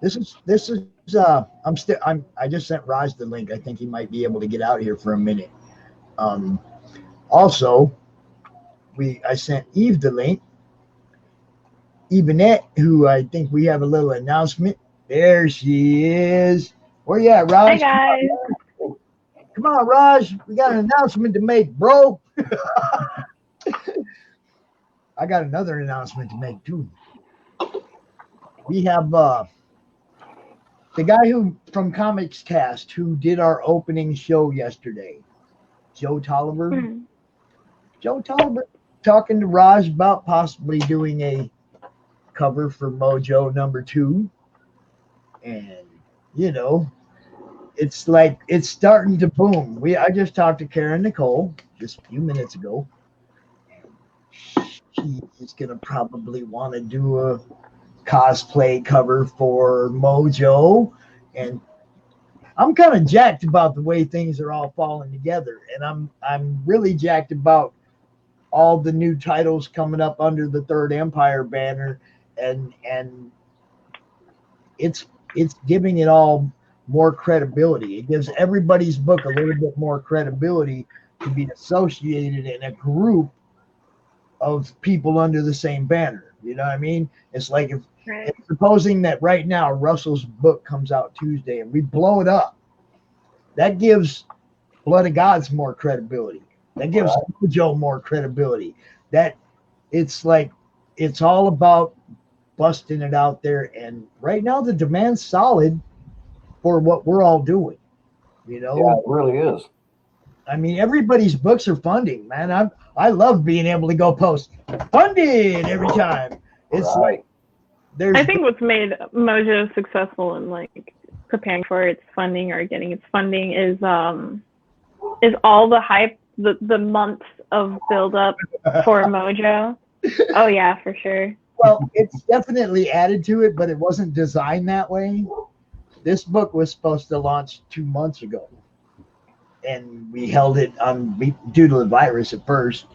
This is I just sent Raj the link. I think he might be able to get out here for a minute. Also, I sent Eve the link. Evanette, who I think we have a little announcement. There she is. Where you at, Raj? Hi, guys. Come on, Raj. We got an announcement to make, bro. I got another announcement to make, too. We have the guy who from Comics Cast who did our opening show yesterday, Joe Tolliver. Joe Tolliver, talking to Raj about possibly doing a cover for Mojo #2, and you know, it's like it's starting to boom. I just talked to Cara Nicole just a few minutes ago. She is gonna probably want to do a cosplay cover for Mojo, and I'm kind of jacked about the way things are all falling together, and I'm really jacked about all the new titles coming up under the Third Empire banner, and it's giving it all more credibility. It gives everybody's book a little bit more credibility to be associated in a group of people under the same banner. You know what I mean? It's like if supposing that right now Russell's book comes out Tuesday and we blow it up, that gives Blood of Gods more credibility. That gives Mojo more credibility. That it's like it's all about busting it out there, and right now the demand's solid for what we're all doing. You know, yeah, it really is. I mean, everybody's books are funding, man. I love being able to go post funded every time. It's like there's. I think what's made Mojo successful in like preparing for its funding or getting its funding is all the hype, the months of build up for Mojo. Oh yeah, for sure. Well, it's definitely added to it, but it wasn't designed that way. This book was supposed to launch 2 months ago, and we held it on due to the virus at first,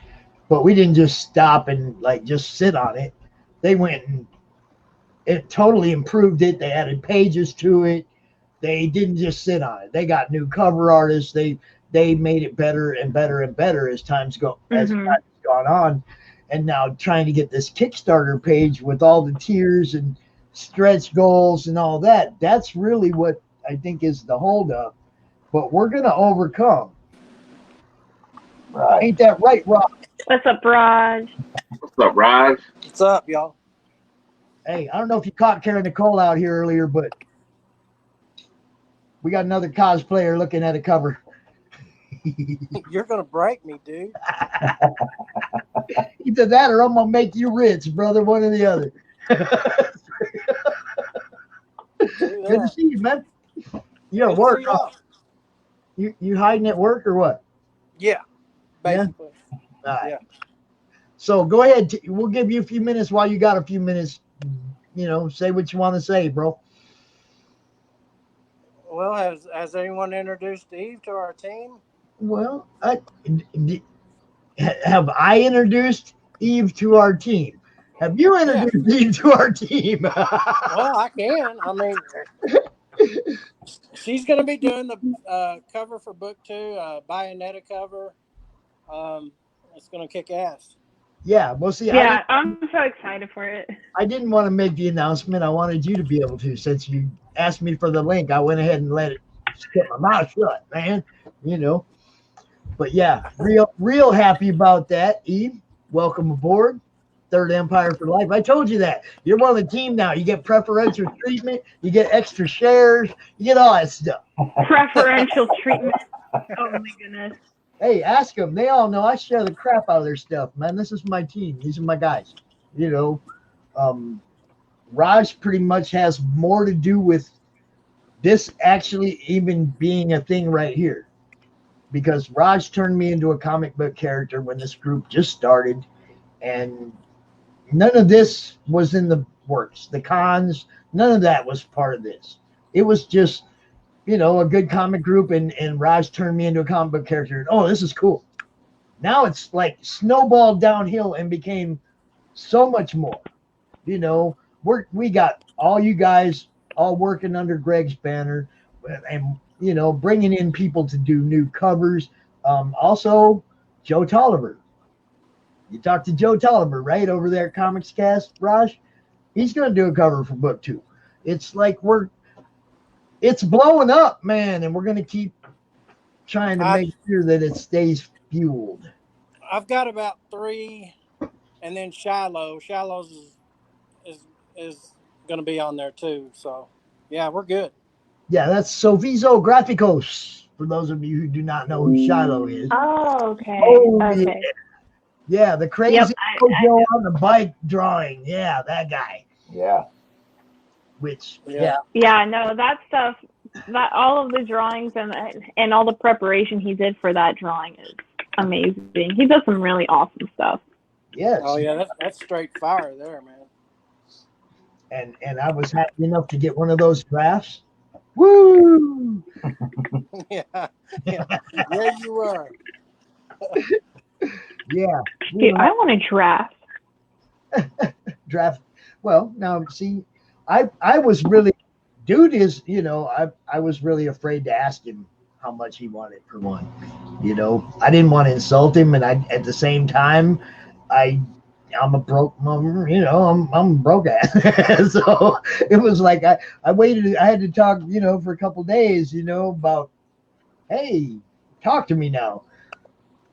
but we didn't just stop and like just sit on it. They went and it totally improved it. They added pages to it. They didn't just sit on it. They got new cover artists. They made it better and better and better as time's gone on. And now trying to get this Kickstarter page with all the tiers and stretch goals and all that, that's really what I think is the holdup. But we're going to overcome. Right. Ain't that right, Rob? What's up, Raj? What's up, Raj? What's up, y'all? Hey, I don't know if you caught Cara Nicole out here earlier, but we got another cosplayer looking at a cover. You're going to break me, dude. Either that or I'm going to make you rich, brother, one or the other. Good to see you, man. You at work? You hiding at work or what? Yeah, basically. Yeah? All right. Yeah. So go ahead. We'll give you a few minutes while you got a few minutes. You know, say what you want to say, bro. Well, has anyone introduced Eve to our team? Well, have I introduced Eve to our team? Have you introduced Eve to our team? Well, I can. I mean, she's going to be doing the cover for book 2, Bayonetta cover. It's going to kick ass. Yeah, well, see, yeah, I'm so excited for it. I didn't want to make the announcement. I wanted you to be able to. Since you asked me for the link, I went ahead and let it keep my mouth shut, man. You know. But yeah, real happy about that, Eve. Welcome aboard. Third Empire for life. I told you that. You're one of the team now. You get preferential treatment. You get extra shares. You get all that stuff. Preferential treatment. Oh my goodness. Hey, ask them. They all know I share the crap out of their stuff, man. This is my team. These are my guys. You know, Raj pretty much has more to do with this actually even being a thing right here. Because Raj turned me into a comic book character when this group just started. And none of this was in the works. The cons, none of that was part of this. It was just, you know, a good comic group, and Raj turned me into a comic book character. Oh, this is cool. Now it's like snowballed downhill and became so much more. You know, we got all you guys all working under Greg's banner, and you know, bringing in people to do new covers. Also, Joe Tolliver. You talked to Joe Tolliver, right, over there at Comics Cast, Raj? He's going to do a cover for book 2. It's like it's blowing up, man, and we're going to keep trying to make sure that it stays fueled. I've got about 3, and then Shiloh. Shiloh's is going to be on there too. So, yeah, we're good. Yeah, that's Sovizo Graficos, for those of you who do not know who Shiloh is. Oh, okay. Oh, okay. Yeah. Yeah, the crazy Joe on the bike drawing. Yeah, that guy. Yeah. Which Yeah, no, that stuff, that all of the drawings and all the preparation he did for that drawing is amazing. He does some really awesome stuff. Yes. Oh yeah, that's straight fire there, man. And I was happy enough to get one of those graphs. Woo! yeah, you were. Yeah. Dude, I want a draft. Draft. Well, now see, I was really, dude is, you know, I was really afraid to ask him how much he wanted for one. You know, I didn't want to insult him, and at the same time, I'm a broke, you know, I'm broke ass. So it was like I waited. I had to talk, you know, for a couple days, you know, about, hey, talk to me now.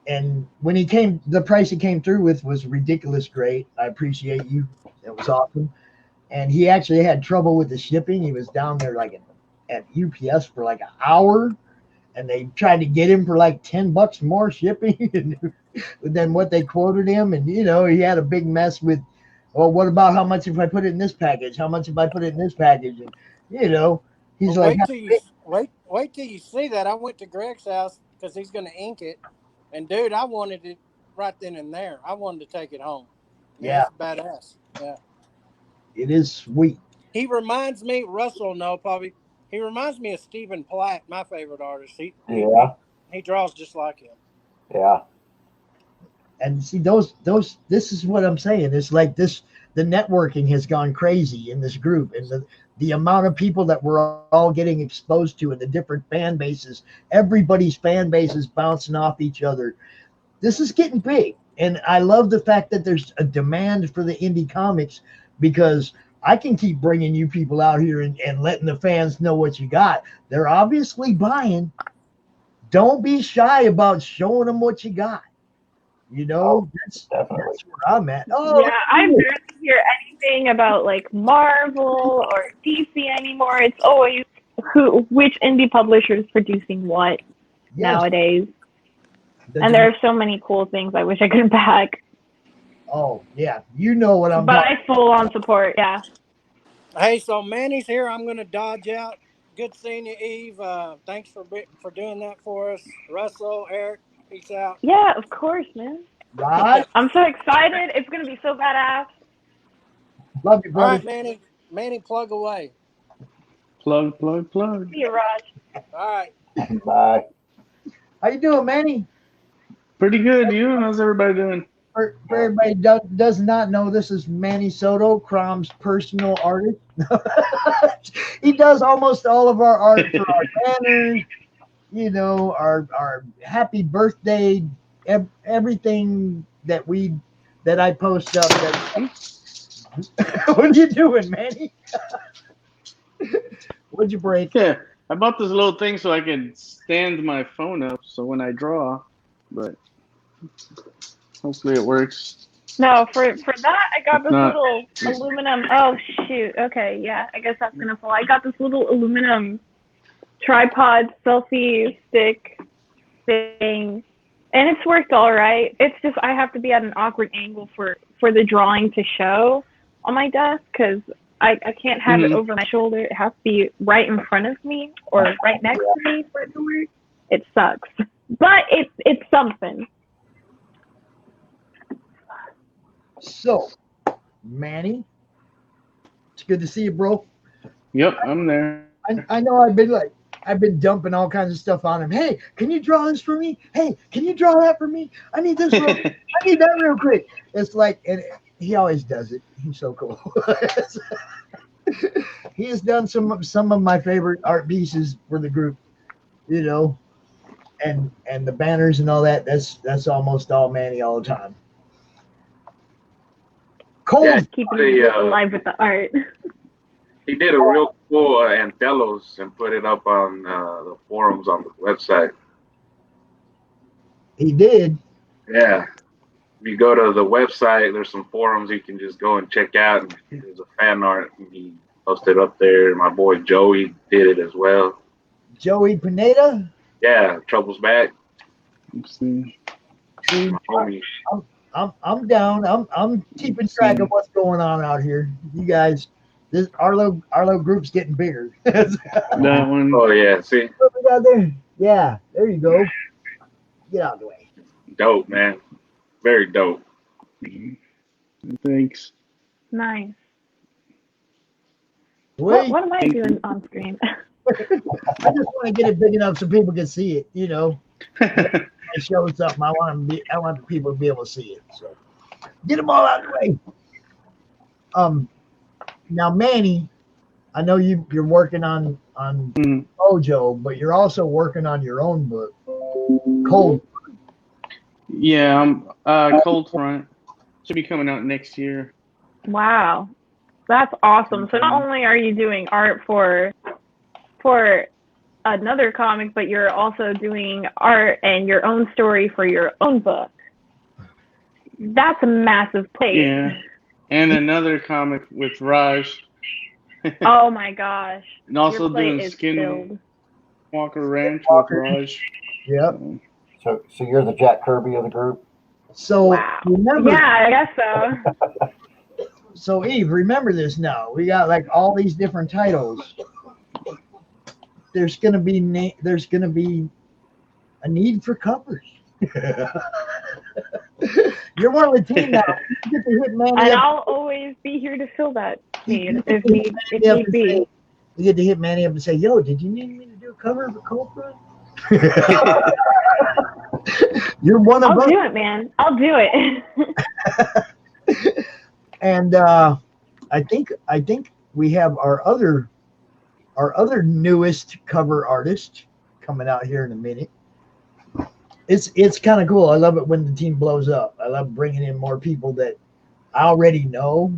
And when he came, the price he came through with was ridiculous great. I appreciate you. It was awesome. And he actually had trouble with the shipping. He was down there like at UPS for like an hour, and they tried to get him for like $10 more shipping than what they quoted him. And, you know, he had a big mess with, well, what about how much if I put it in this package? How much if I put it in this package? And, you know, he's Well, like, wait till you see that. I went to Greg's house because he's going to ink it. And, dude, I wanted it right then and there. I wanted to take it home. Yeah. It's badass. Yeah. It is sweet. He reminds me, Russell, no, probably. He reminds me of Stephen Platt, my favorite artist. He draws just like him. Yeah. And see, this is what I'm saying. It's like the networking has gone crazy in this group, and the amount of people that we're all getting exposed to, and the different fan bases, everybody's fan base is bouncing off each other. This is getting big. And I love the fact that there's a demand for the indie comics, because I can keep bringing you people out here and letting the fans know what you got. They're obviously buying. Don't be shy about showing them what you got. You know, that's where I'm at. Oh, yeah, I barely hear anything about like Marvel or DC anymore. It's always which indie publisher is producing what nowadays. And there are so many cool things I wish I could back. Oh, yeah. You know what I'm But talking I full on support, yeah. Hey, so Manny's here. I'm going to dodge out. Good seeing you, Eve. Thanks for doing that for us. Russell, Eric, peace out. Yeah, of course, man. Right. I'm so excited. It's going to be so badass. Love you, All brother. right, Manny, plug away. Plug. See you, Raj. All right. Bye. How you doing, Manny? Pretty good. You? How's everybody doing? For everybody does not know, this is Manny Soto, CRoM's personal artist. He does almost all of our art for our banners, you know, our happy birthday, everything that I post up. What are you doing, Manny? What'd you break? Yeah, I bought this little thing so I can stand my phone up so when I draw, but hopefully it works. No, for that, I got this little aluminum. Oh, shoot. Okay, yeah, I guess that's going to fall. I got this little aluminum tripod selfie stick thing, and it's worked all right. It's just I have to be at an awkward angle for the drawing to show on my desk, because I can't have it over my shoulder. It has to be right in front of me or right next to me for it to work. It sucks, but it's something. So, Manny, it's good to see you, bro. Yep, I'm there. I know I've been dumping all kinds of stuff on him. Hey, can you draw this for me? Hey, can you draw that for me? I need this real quick. I need that real quick. It's like, and he always does it. He's so cool. He has done some of my favorite art pieces for the group, you know, and the banners and all that. That's almost all Manny all the time. Cole, Yeah, keeping it alive with the art. He did a real cool Antelos and put it up on the forums on the website. He did? Yeah. If you go to the website, there's some forums you can just go and check out. There's a fan art he posted up there. My boy Joey did it as well. Joey Pineda? Yeah, Trouble's back. Let's see. My homie. I'm down. I'm keeping track of what's going on out here. You guys, this Arlo group's getting bigger. That one. Oh yeah, see, What we got there? Yeah, there you go. Get out of the way. dope, man. Very dope. Thanks. Nice. Wait. What am I doing on screen? I just want to get it big enough so people can see it. You know, I show something. I want the people to be able to see it. So get them all out of the way. Now Manny, I know you're working on Mojo, but you're also working on your own book, Cold. Yeah, I'm Cold Front. Should be coming out next year. Wow, that's awesome. So not only are you doing art for another comic, but you're also doing art and your own story for your own book. That's a massive plate. Yeah, and another comic with Raj. Oh my gosh. And also Your plate doing is Skin filled. Walker Ranch with Raj. Yep. So you're the Jack Kirby of the group. So remember, Yeah, I guess so. So Eve, remember this now. We got like all these different titles. There's gonna be a need for covers. You're one of the team now. You get to hit Manny And up. I'll always be here to fill that need if need be. You get to hit Manny up and say, "Yo, did you need me to do a cover of a Cold Front?" You're one of I'll us. do it, man. I'll do it. And I think we have our other newest cover artist coming out here in a minute. It's kind of cool. I love it when the team blows up. I love bringing in more people that I already know,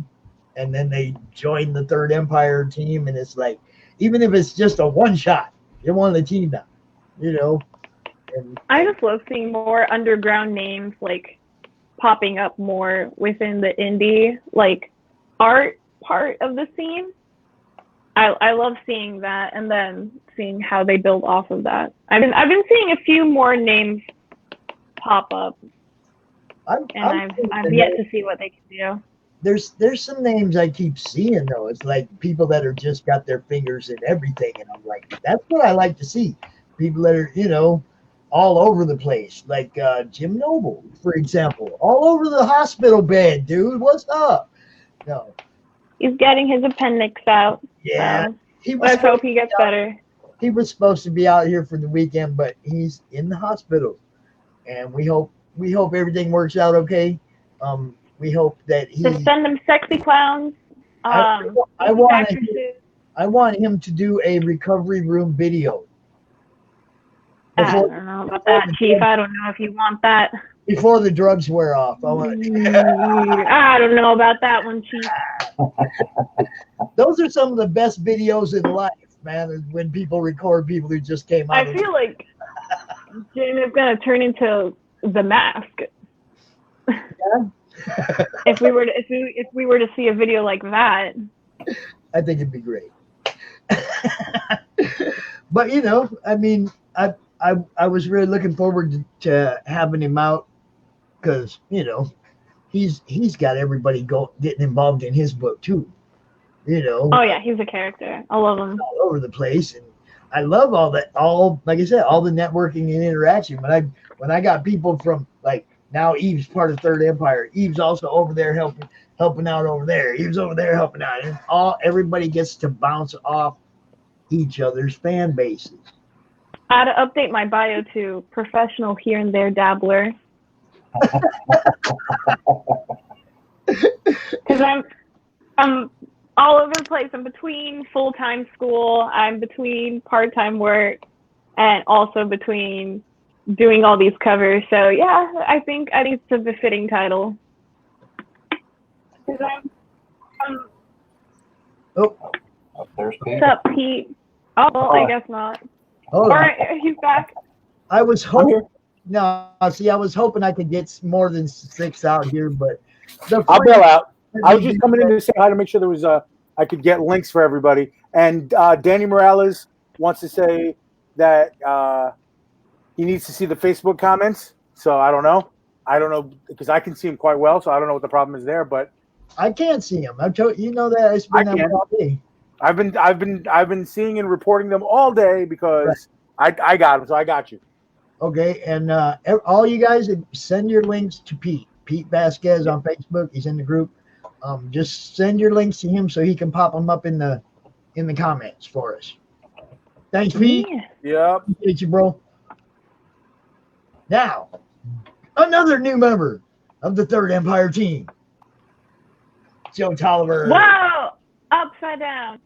and then they join the Third Empire team, and it's like, even if it's just a one shot, you're one of the team now, you know. And I just love seeing more underground names like popping up more within the indie like art part of the scene. I love seeing that, and then seeing how they build off of that. I've been seeing a few more names pop up, I've yet to see what they can do. there's some names I keep seeing though. It's like people that are just got their fingers in everything, and I'm like, that's what I like to see. People that are, you know, all over the place, like Jim Noble, for example, all over the hospital bed, dude. What's up? No. He's getting his appendix out. Yeah, Let's hope he gets better. He was supposed to be out here for the weekend, but he's in the hospital, and we hope everything works out okay. We hope that he. Just send him sexy clowns. I want him to do a recovery room video. I don't know about that, Chief. I don't know if you want that. Before the drugs wear off. I don't know about that one, Chief. Those are some of the best videos in life, man, when people record people who just came out. I feel like Jim is going to turn into The Mask. Yeah. if we were to see a video like that, I think it'd be great. But you know, I mean, I was really looking forward to having him out, because you know he's got everybody getting involved in his book too. You know. Oh yeah, he's a character. I love him. All over the place, and I love all that. Like I said, all the networking and interaction. When I got people from, like, now Eve's part of Third Empire. Eve's also over there helping out over there. Eve's over there helping out, and everybody gets to bounce off each other's fan bases. I had to update my bio to professional here and there dabbler. Because I'm all over the place. I'm between full-time school, I'm between part-time work, and also between doing all these covers. So yeah, I think it's a befitting title. There's Pete. What's up, Pete? Oh, well, I guess not. Hold All on. right, he's back. I was hoping. No, see, I was hoping I could get more than 6 out here, but I'll bail out. I was just coming in to say hi to make sure there was I could get links for everybody. And Danny Morales wants to say that he needs to see the Facebook comments. So I don't know. I don't know because I can see him quite well, so I don't know what the problem is there. But I can't see him. I've told you know that it's been that all day. I've been seeing and reporting them all day because I got them, so I got you. Okay, and all you guys send your links to Peat Vazquez on Facebook. He's in the group. Just send your links to him so he can pop them up in the comments for us. Thanks, Pete. Yep. Appreciate you, bro. Now, another new member of the Third Empire team, Joe Tolliver. Whoa! Upside down.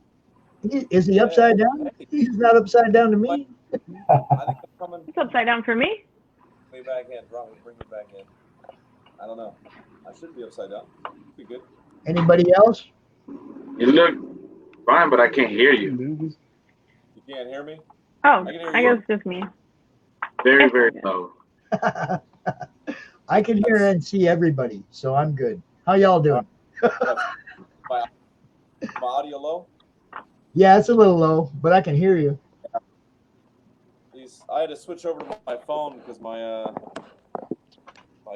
Is he upside down? He's not upside down to me. It's upside down for me. Bring me back in. Bring me back in. I don't know. I should be upside down. Be good. Anybody else? You look fine, but I can't hear you. You can't hear me? Oh, I guess it's just me. Very, very low. I can hear and see everybody, so I'm good. How y'all doing? My audio low? Yeah, it's a little low, but I can hear you. I had to switch over to my phone because my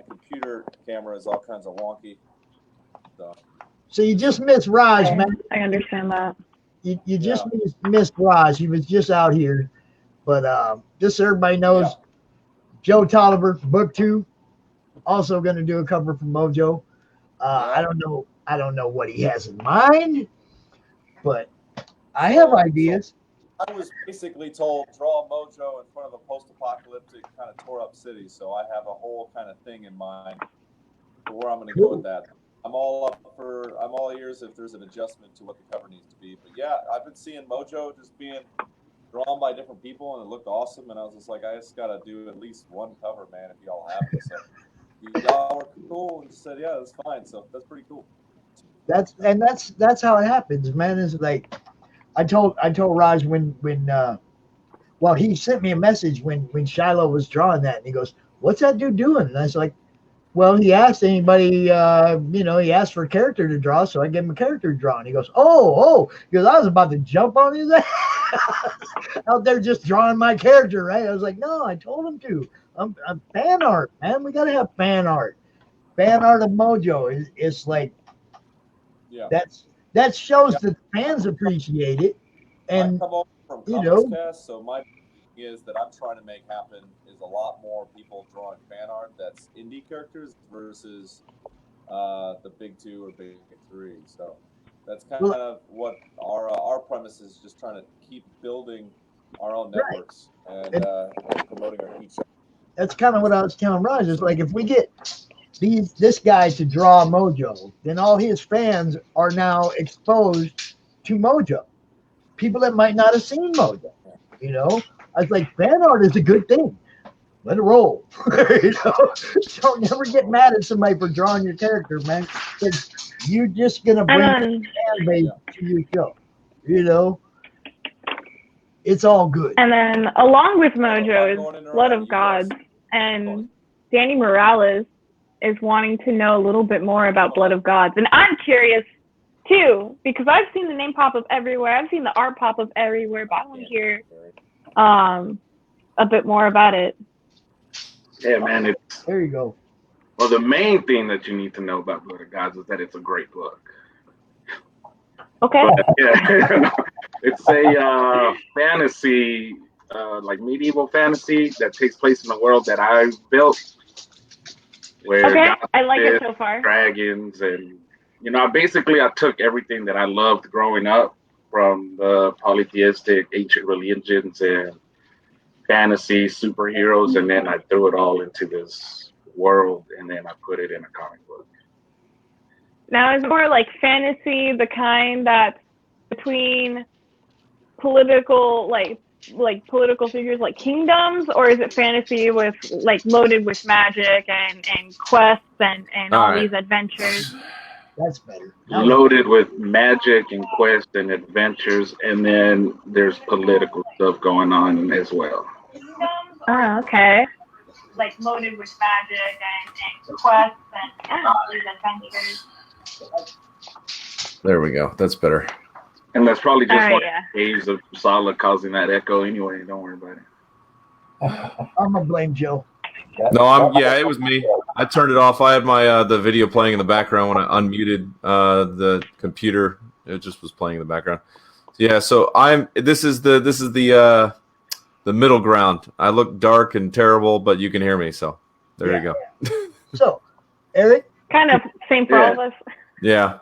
computer camera is all kinds of wonky. So you just missed Raj, man. I understand that. You just missed Raj. He was just out here. But just so everybody knows, Joe Tolliver, book 2, also going to do a cover for Mojo. I don't know what he has in mind, but I have ideas. I was basically told draw Mojo in front of a post-apocalyptic kind of tore-up city, so I have a whole kind of thing in mind for where I'm going to go with that. I'm all ears if there's an adjustment to what the cover needs to be. But yeah, I've been seeing Mojo just being drawn by different people, and it looked awesome. And I was just like, I just got to do at least one cover, man, if y'all have it. So y'all were cool and just said, yeah, that's fine. So that's pretty cool. That's how it happens, man. Is like I told Raj when he sent me a message when Shiloh was drawing that, and he goes, "What's that dude doing?" And I was like, well, he asked anybody, he asked for a character to draw, so I gave him a character to draw. And he goes, oh, because I was about to jump on his ass out there just drawing my character, right? I was like, no, I told him to. I'm fan art, man. We got to have fan art. Fan art of Mojo is like, that shows that fans appreciate it. And, I come over from Cast, so my thing is that I'm trying to make happen is a lot more people drawing fan art that's indie characters versus the big 2 or big 3. So that's kind of what our premise is, just trying to keep building our own networks and promoting our each other. That's kind of what I was telling Raj. It's like if we get this guy to draw Mojo, then all his fans are now exposed to Mojo. People that might not have seen Mojo, I was like, fan art is a good thing. Let it roll. Don't never get mad at somebody for drawing your character, man. Because you're just gonna bring the fan base to your show. It's all good. And then along with Mojo is Blood of Gods, and Danny Morales is wanting to know a little bit more about Blood of Gods, and I'm curious too because I've seen the name pop up everywhere. I've seen the art pop up everywhere, but I want to hear a bit more about it. Yeah, man. There you go. Well, the main thing that you need to know about Blood of Gods is that it's a great book. Okay. But, yeah, it's a fantasy, like medieval fantasy that takes place in the world that I built. Where I like it so far. Dragons and I took everything that I loved growing up from the polytheistic ancient religions and fantasy superheroes, and then I threw it all into this world, and then I put it in a comic book. Now, is it more like fantasy, the kind that's between political, like political figures like kingdoms, or is it fantasy with loaded with magic and quests and all these adventures? That's better. Loaded with magic and quests and adventures, and then there's political stuff going on as well. Oh, okay. Like loaded with magic and quests and all these adventures. There we go. That's better. And that's probably just waves of Sala causing that echo anyway. Don't worry about it. I'm gonna blame Joe. No, it was me. I turned it off. I had my the video playing in the background when I unmuted the computer. It just was playing in the background. Yeah, so this is the middle ground. I look dark and terrible, but you can hear me, so there you go. So, Erick? Kind of same for all of us. Yeah.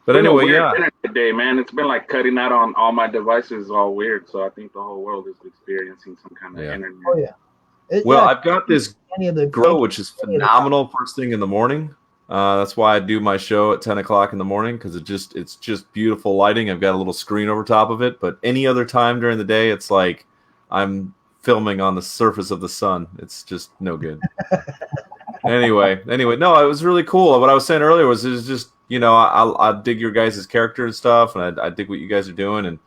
But It's been a anyway, weird yeah. internet today, man. It's been like cutting out on all my devices is all weird. So I think the whole world is experiencing some kind of internet. Oh yeah. Well, I've got this grow, which is phenomenal first thing in the morning. That's why I do my show at 10 o'clock in the morning, because it's just beautiful lighting. I've got a little screen over top of it, but any other time during the day, it's like I'm filming on the surface of the sun. It's just no good. Anyway, no, it was really cool. What I was saying earlier was it was just, I dig your guys' character and stuff, and I dig what you guys are doing, and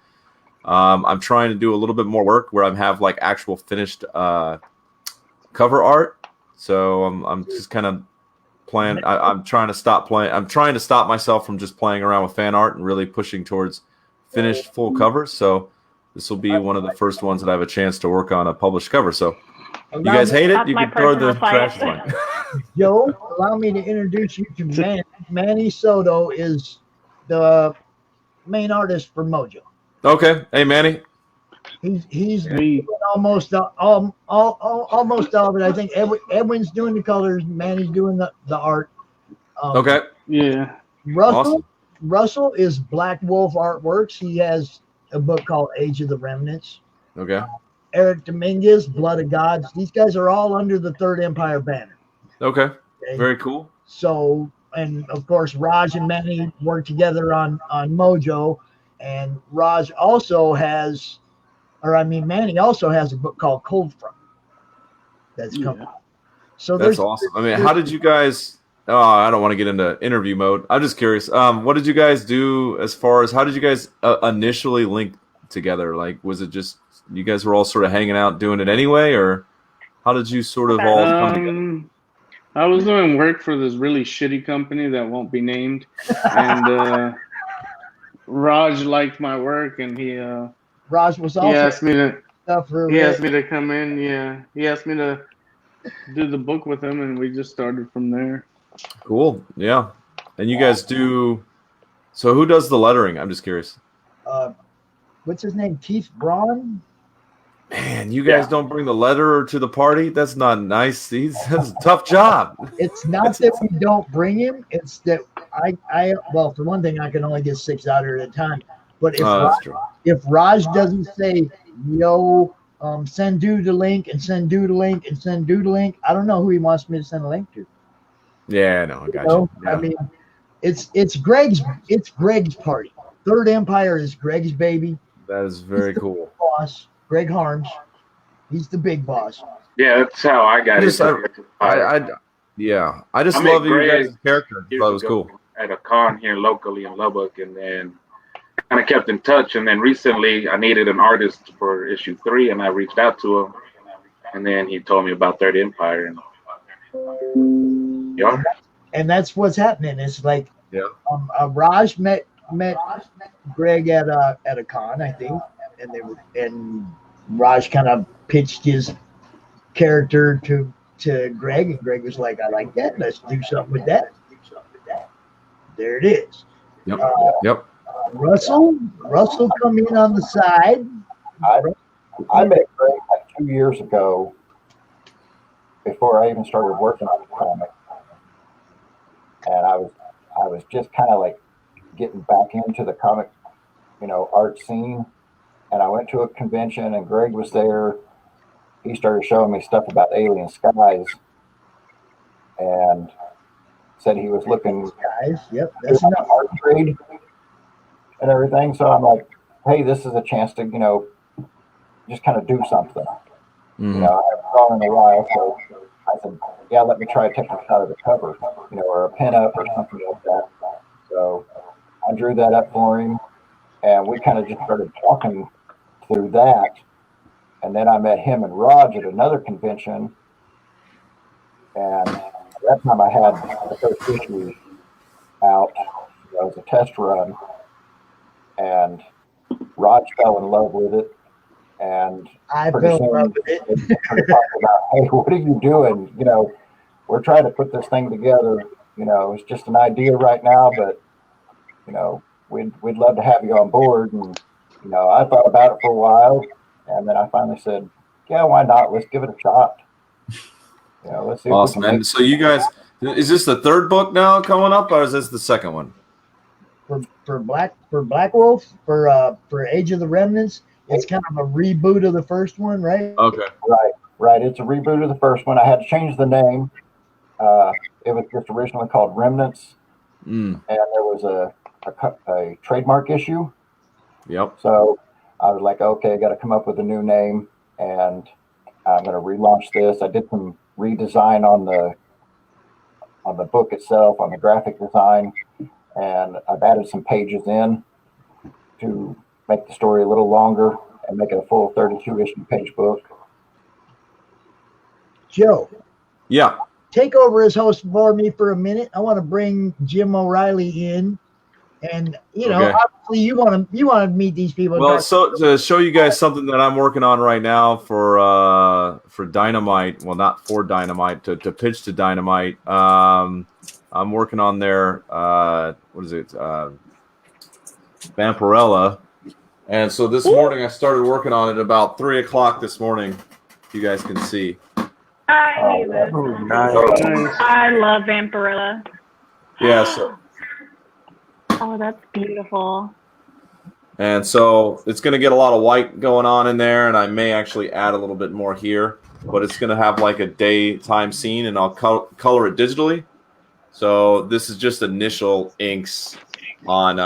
I'm trying to do a little bit more work where I have like actual finished cover art. So I'm just kind of playing. I'm trying to stop playing. I'm trying to stop myself from just playing around with fan art and really pushing towards finished full covers. So this will be one of the first ones that I have a chance to work on a published cover. So you guys hate it, you can throw the trash line. Joe, allow me to introduce you to Manny. Manny Soto is the main artist for Mojo. Okay. Hey, Manny. He's doing almost all of it. I think Edwin's doing the colors. Manny's doing the art. Okay. Yeah. Russell is Black Wolf Artworks. He has a book called Age of the Remnants. Okay. Erick Dominguez, Blood of Gods. These guys are all under the Third Empire banner. Okay. Very cool. So, and of course, Raj and Manny work together on Mojo, and Manny also has a book called Cold Front that's coming out. So that's awesome. I mean, how did you guys? Oh, I don't want to get into interview mode. I'm just curious. What did you guys do as far as how did you guys initially link together? Like, was it just you guys were all sort of hanging out doing it anyway, or how did you sort of all come together? I was doing work for this really shitty company that won't be named, and Raj liked my work, and Raj was also he asked me to come come in. Yeah, he asked me to do the book with him, and we just started from there. Cool. Yeah. And you guys do. So who does the lettering? I'm just curious. What's his name? Keith Braun. Man, you guys don't bring the letterer to the party? That's not nice. That's a tough job. It's not that we don't bring him. It's that well, for one thing, I can only get 6 out at a time. But if Raj doesn't say, yo, send dude the link and send dude the link and send dude the link, I don't know who he wants me to send a link to. Yeah, no, I got you. Yeah. I mean, it's Greg's party. Third Empire is Greg's baby. That is very cool. Boss, Greg Harms. He's the big boss. Yeah, that's how I got it. I just love your guys' character. I thought it was cool. At a con here locally in Lubbock, and then kind of kept in touch. And then recently, I needed an artist for issue 3, and I reached out to him. And then he told me about Third Empire. And that's what's happening. It's like Raj met Greg at a con, I think, and Raj kind of pitched his character to Greg, and Greg was like, "I like that. Let's do something with that." There it is. Yep. Russell come in on the side. I met Greg like 2 years ago, before I even started working on the comic, and I was just kind of like getting back into the comic, art scene. And I went to a convention, and Greg was there. He started showing me stuff about Alien Skies, and said he was looking Skies. Yep, that's enough art trade and everything. So I'm like, hey, this is a chance to, just kind of do something. Mm-hmm. I haven't drawn in a while, so I said, yeah, let me try to take a shot of the cover, or a pin up or something like that. So I drew that up for him, and we kind of just started talking through that. And then I met him and Raj at another convention, and at that time I had the first issue out. It was a test run, and Raj fell in love with it. And I fell in love with it. About, hey, what are you doing? we're trying to put this thing together. You know, it's just an idea right now, but you know, we'd love to have you on board. And you know, I thought about it for a while, and then I finally said, yeah, why not? Let's give it a shot. You know, let's see. Awesome. And so you guys, is this the third book now coming up, or is this the second one? For Black Wolf, for Age of the Remnants, it's kind of a reboot of the first one, right? Okay. Right. It's a reboot of the first one. I had to change the name. It was just originally called Remnants, and there was a trademark issue. Yep. So I was like, okay, I got to come up with a new name, and I'm going to relaunch this. I did some redesign on the book itself, on the graphic design, and I've added some pages in to make the story a little longer and make it a full 32-issue page book. Joe. Yeah. Take over as host for me for a minute. I want to bring Jim O'Reilly in, and you know, Okay. obviously you want to meet these people. Well, so to show you guys something that I'm working on right now for Dynamite, well, not for Dynamite, to pitch to Dynamite. I'm working on their what is it, Vampirella, and so this morning I started working on it about 3 o'clock this morning. You guys can see. I love Vampirella. Yeah. So. Oh, that's beautiful. And so it's going to get a lot of white going on in there, and I may actually add a little bit more here. But it's going to have like a daytime scene, and I'll color it digitally. So this is just initial inks on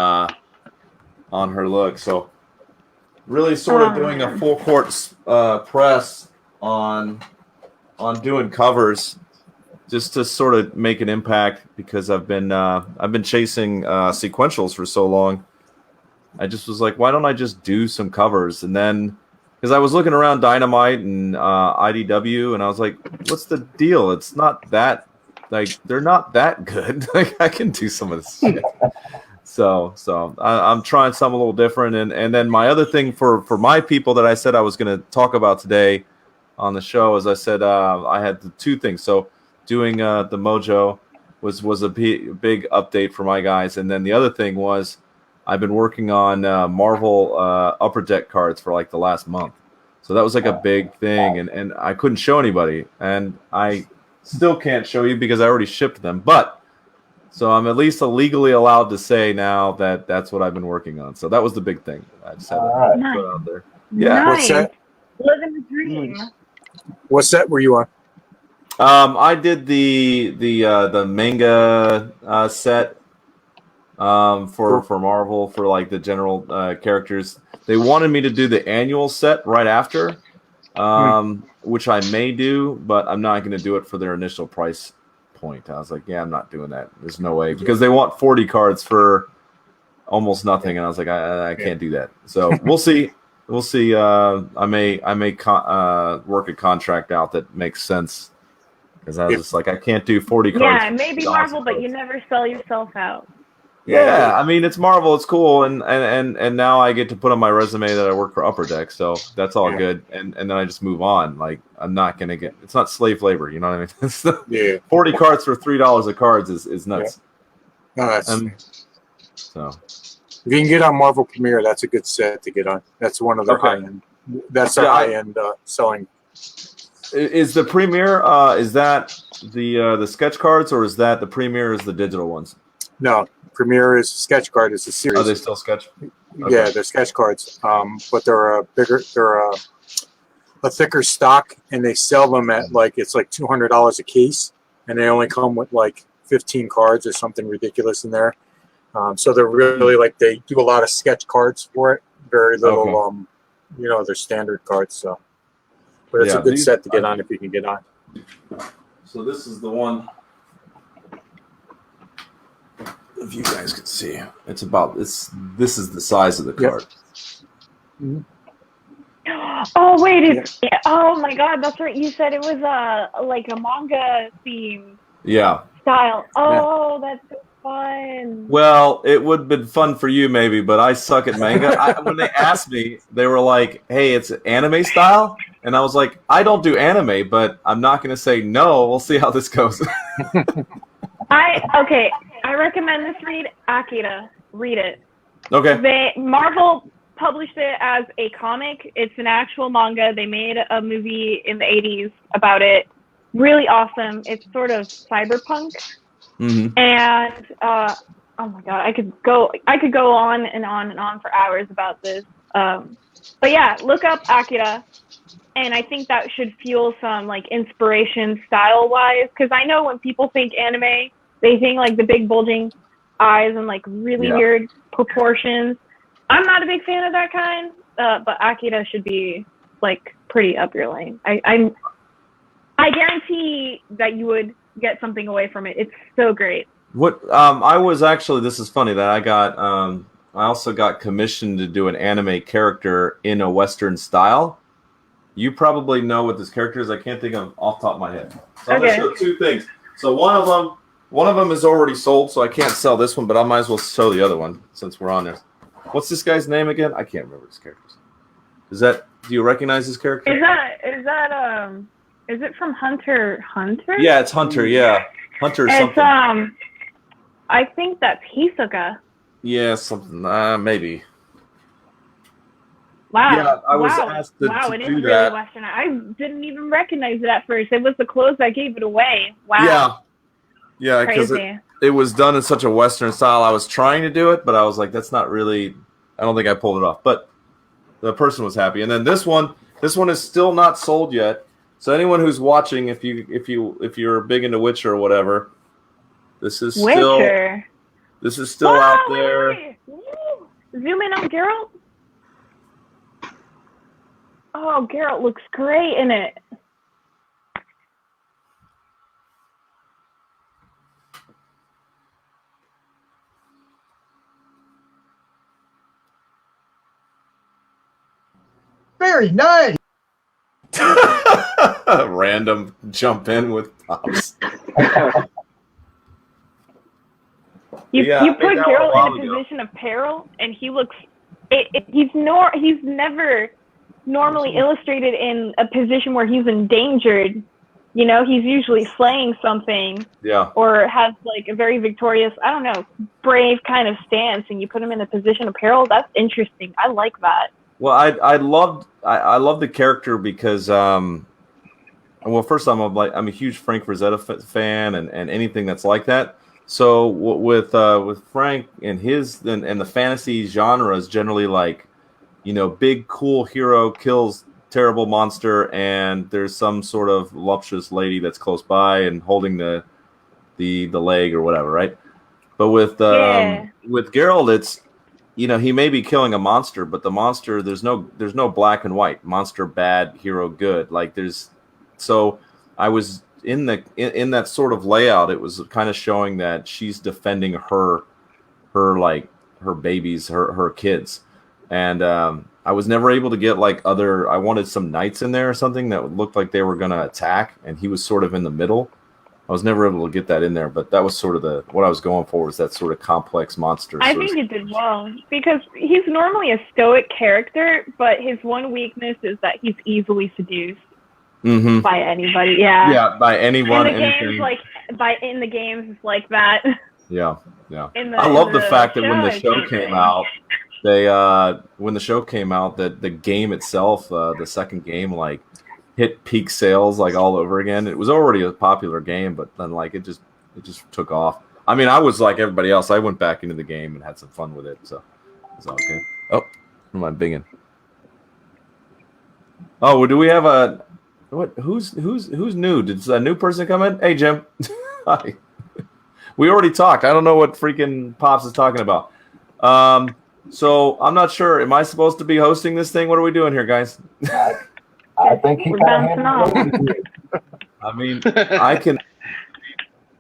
her look. So really sort of doing a full court press on doing covers, just to sort of make an impact, because I've been chasing sequentials for so long. I just was like, why don't I just do some covers? And then, because I was looking around Dynamite and IDW, and I was like, what's the deal? It's not that, like, they're not that good. Like, I can do some of this shit. So I'm trying something a little different. And then my other thing for my people that I said I was going to talk about today on the show, as I said, I had the two things. So doing the Mojo was a big update for my guys, and then the other thing was I've been working on Marvel Upper Deck cards for like the last month. So that was like a big thing, and I couldn't show anybody, and I still can't show you because I already shipped them. But so I'm at least legally allowed to say now that that's what I've been working on. So that was the big thing. I just had to put out there. Yeah. Nice. What's that? Living the dream. What set were you on? I did the manga set for Marvel, for like the general characters. They wanted me to do the annual set right after, which I may do, but I'm not going to do it for their initial price point. I was like, yeah, I'm not doing that. There's no way, because they want 40 cards for almost nothing, and I was like, I can't do that. So we'll see. We'll see. I may work a contract out that makes sense, because I was just like, I can't do 40 cards. Yeah, maybe Marvel, but you never sell yourself out. Yeah, I mean, it's Marvel, it's cool, and now I get to put on my resume that I work for Upper Deck, so that's all good, and then I just move on. Like, I'm not gonna get, it's not slave labor, you know what I mean? 40 cards for $3 a cards is nuts. Yeah. No, that's so. If you can get on Marvel Premiere, that's a good set to get on. That's one of the high end. That's a high end selling. Is the Premiere? Is that the sketch cards, or is that the Premiere is the digital ones? No, Premiere is sketch card. It's a series. Are they still sketch? Okay. Yeah, they're sketch cards. But they're a thicker stock, and they sell them at it's like $200 a case, and they only come with like 15 cards or something ridiculous in there. So they're really they do a lot of sketch cards for it. Very little, they're standard cards. So, but it's a good set to get on if you can get on. So this is the one. If you guys can see, it's about this. This is the size of the card. Mm-hmm. Oh wait, oh my God, that's right. You said it was like a manga theme. Yeah. Style. Oh, that's so fun. Well, it would have been fun for you maybe, but I suck at manga. When they asked me, they were like, "Hey, it's anime style," and I was like, "I don't do anime, but I'm not going to say no. We'll see how this goes." I recommend this read, Akira. Read it. Okay. Marvel published it as a comic. It's an actual manga. They made a movie in the 80s about it. Really awesome. It's sort of cyberpunk. Mm-hmm. And oh my god, I could go on and on and on for hours about this. But yeah, look up Akira, and I think that should fuel some like inspiration style wise, because I know when people think anime, they think like the big bulging eyes and like really weird proportions. I'm not a big fan of that kind, but Akira should be like pretty up your lane. I guarantee that you would get something away from it. It's so great. What I was actually, this is funny that I got I also got commissioned to do an anime character in a Western style. You probably know what this character is. I can't think of off the top of my head. So I'm gonna show two things. So one of them is already sold, so I can't sell this one, but I might as well show the other one since we're on there. What's this guy's name again? I can't remember his character's. Do you recognize his character? Is it from Hunter? Yeah, it's Hunter. Yeah, Hunter. It's something. I think that's Hisoka. Yeah, something. Maybe. Wow. Yeah, I was asked to it is do really that. Western. I didn't even recognize it at first. It was the clothes that gave it away. Wow. Yeah, because it was done in such a Western style. I was trying to do it, but I was like, that's not really. I don't think I pulled it off. But the person was happy. And then this one is still not sold yet. So anyone who's watching, if you're big into Witcher or whatever, this is still out there. Wait. Zoom in on Geralt. Oh, Geralt looks great in it. Very nice. Random jump in with pops. You put Geralt in a position of peril, and he looks. He's never normally illustrated in a position where he's endangered. You know, he's usually slaying something. Yeah. Or has like a very victorious, I don't know, brave kind of stance, and you put him in a position of peril. That's interesting. I like that. Well, I love the character because well, first I'm a huge Frank Frazetta fan and anything that's like that. So with Frank and and the fantasy genre is generally like, big cool hero kills terrible monster and there's some sort of voluptuous lady that's close by and holding the leg or whatever, right? But with Geralt, it's he may be killing a monster, but the monster there's no black and white. Monster bad, hero good. So I was in that sort of layout. It was kind of showing that she's defending her babies, her kids, and I was never able to get I wanted some knights in there or something that looked like they were going to attack, and he was sort of in the middle. I was never able to get that in there, but that was sort of what I was going for, was that sort of complex monster. I think it did well because he's normally a stoic character, but his one weakness is that he's easily seduced by anybody. Yeah. Yeah, by anyone. In the games, it's like that. Yeah. I love the fact that when the show came out, that the game itself, the second game, hit peak sales all over again. It was already a popular game, but then it just took off. I mean, I was like everybody else. I went back into the game and had some fun with it, so it's all good. Oh, who am I binging? Oh, do we have a what? Who's new? Did a new person come in? Hey, Jim. Hi. We already talked. I don't know what freaking Pops is talking about. So I'm not sure. Am I supposed to be hosting this thing? What are we doing here, guys? I think he bouncing off. I mean, I can.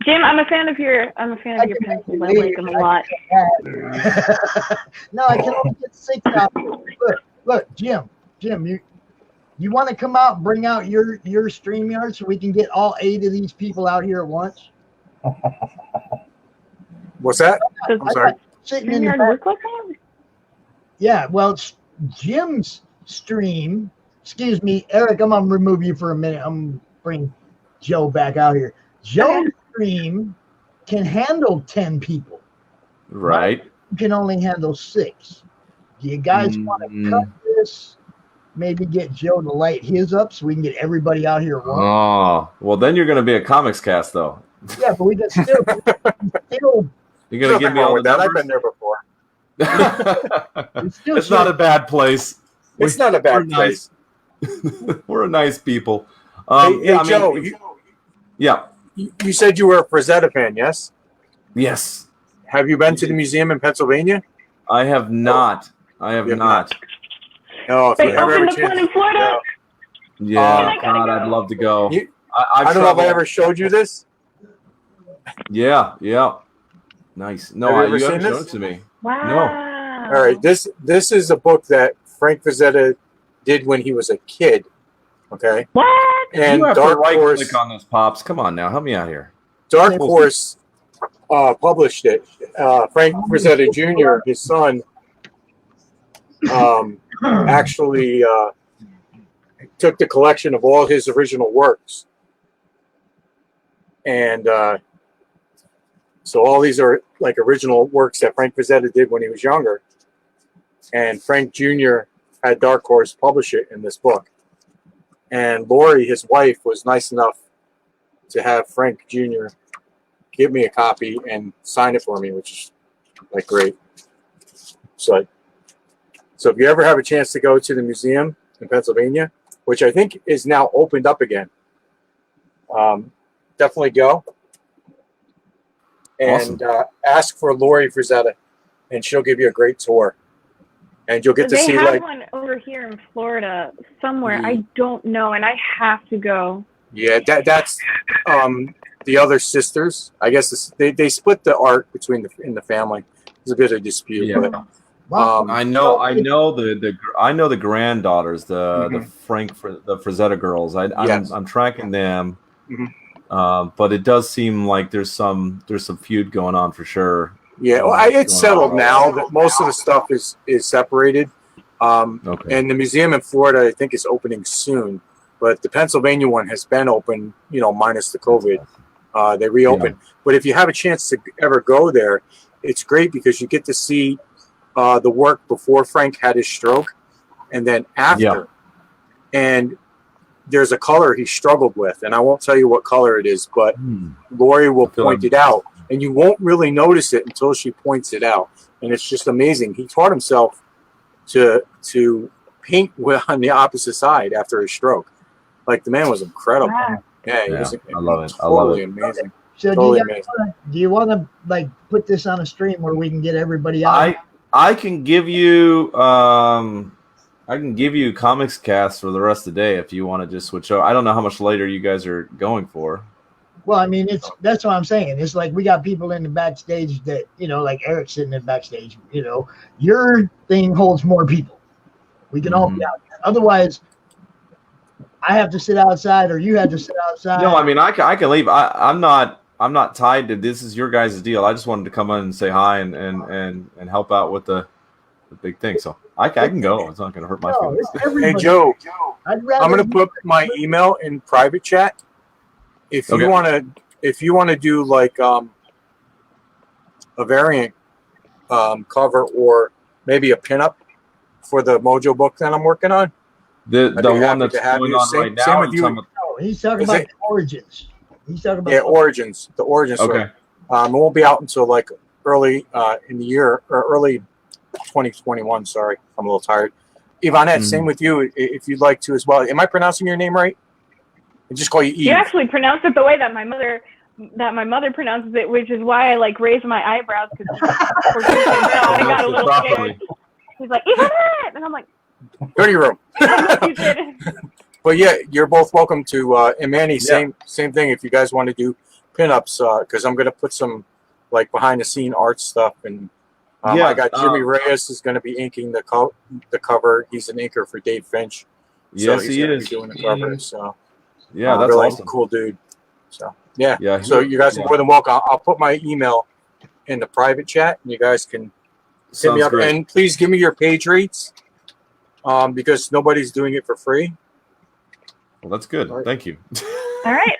Jim, I'm a fan of your pencils. I like them a lot. No, I can only get 6 out. Look, Jim, you want to come out and bring out your StreamYard so we can get all 8 of these people out here at once? What's that? Does I'm sorry. StreamYard work like that? Yeah, well, it's Jim's stream. Excuse me, Eric, I'm going to remove you for a minute. I'm going to bring Joe back out here. Joe's stream can handle 10 people. Right. You can only handle 6. Do you guys want to cut this? Maybe get Joe to light his up so we can get everybody out here at once? Oh, well, then you're going to be a comics cast, though. Yeah, but we can still You're going to give me all the that. I've numbers? been there before. It's not a bad place. It's not a bad place. We're nice people. Hey, Joe, yeah. You said you were a Frazetta fan, yes? Yes. Have you been to the museum in Pennsylvania? I have not. I have not. No, if They you ever opened have a up one chance. in Florida. Yeah, God, I'd love to go. I don't know if I ever showed you this. Yeah. Nice. No, Have you ever you seen haven't shown this? it to me. Wow. All right, this is a book that Frank Frazetta did when he was a kid. Okay. What? And you have Dark to right Horse. click on those pops. Come on now, help me out here. Dark Horse published it. Frank Frazetta Jr., his son, actually took the collection of all his original works. And so all these are like original works that Frank Frazetta did when he was younger. And Frank Jr. had Dark Horse publish it in this book. And Lori, his wife, was nice enough to have Frank Jr. give me a copy and sign it for me, which is like great. So if you ever have a chance to go to the museum in Pennsylvania, which I think is now opened up again, definitely go. And ask for Lori Frazetta, and she'll give you a great tour. And you'll get to They see have like one over here in Florida somewhere. I don't know, and I have to go. yeah, that's the other sisters. I guess they split the art between the family. There's a bit of dispute, Yeah. but I know the granddaughters, the Frazetta girls. I'm tracking them, but it does seem like there's some feud going on for sure. yeah, well, it's settled now that most of the stuff is separated. And the museum in Florida, I think, is opening soon. But the Pennsylvania one has been open, minus the COVID. They reopened. Yeah. But if you have a chance to ever go there, it's great because you get to see the work before Frank had his stroke and then after. Yeah. And there's a color he struggled with. And I won't tell you what color it is, but Lori will point it out. And you won't really notice it until she points it out. And it's just amazing. He taught himself to paint on the opposite side after his stroke. Like, the man was incredible. Wow. Yeah, he was I love it. I love it. Amazing. So totally do you want to like put this on a stream where we can get everybody out? I can give you comics cast for the rest of the day if you want to just switch over. I don't know how much later you guys are going for. Well, I mean, that's what I'm saying. It's like we got people in the backstage that, like Eric sitting in the backstage, your thing holds more people. We can all be out there. Otherwise, I have to sit outside or you have to sit outside. No, I mean, I can leave. I'm not tied to this. Is your guys' deal. I just wanted to come in and say hi and help out with the big thing. So I can go. It's not going to hurt my feelings. Hey, Joe, I'm going to put my email in private chat. If you want to do like a variant cover or maybe a pinup for the Mojo book that I'm working on. The one that's going on right now. With you. He's talking about the origins. He's talking about origins. The origins. Okay. It won't be out until like early in the year or early 2021. Sorry, I'm a little tired. Yvonette, same with you. If you'd like to as well. Am I pronouncing your name right? I just call you Eve. You actually pronounced it the way that my mother pronounces it, which is why I like raised my eyebrows because I got a little scared. He's like, Yvonette, and I'm like, go to your room. But yeah, you're both welcome to. And Manny, same thing. If you guys want to do pinups, because I'm going to put some like behind the scene art stuff, and I got Jimmy Reyes is going to be inking the cover. He's an inker for Dave Finch. Yes, so he's he gonna is be doing the cover. So yeah, that's really awesome. Cool dude. So yeah. Yeah. So you guys are more than welcome. I'll put my email in the private chat, and you guys can hit Sounds me up. great. And please give me your page rates, because nobody's doing it for free. Well, that's good. Thank you. All right.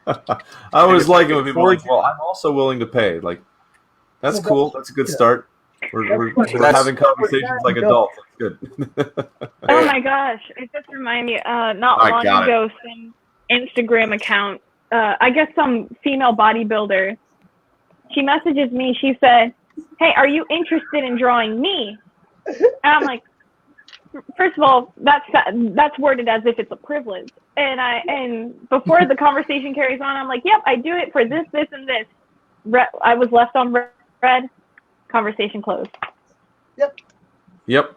I always like it when people are like, well, I'm also willing to pay. Like, that's cool. That's a good start. We're having conversations like adults. That's good. Oh my gosh! It just reminded me. Not I long got ago, some Instagram account. I guess some female bodybuilder. She messages me. She said, "Hey, are you interested in drawing me?" And I'm like, first of all, that's worded as if it's a privilege. And before the conversation carries on, I'm like, yep, I do it for this, this, and this. I was left on red. Conversation closed. Yep.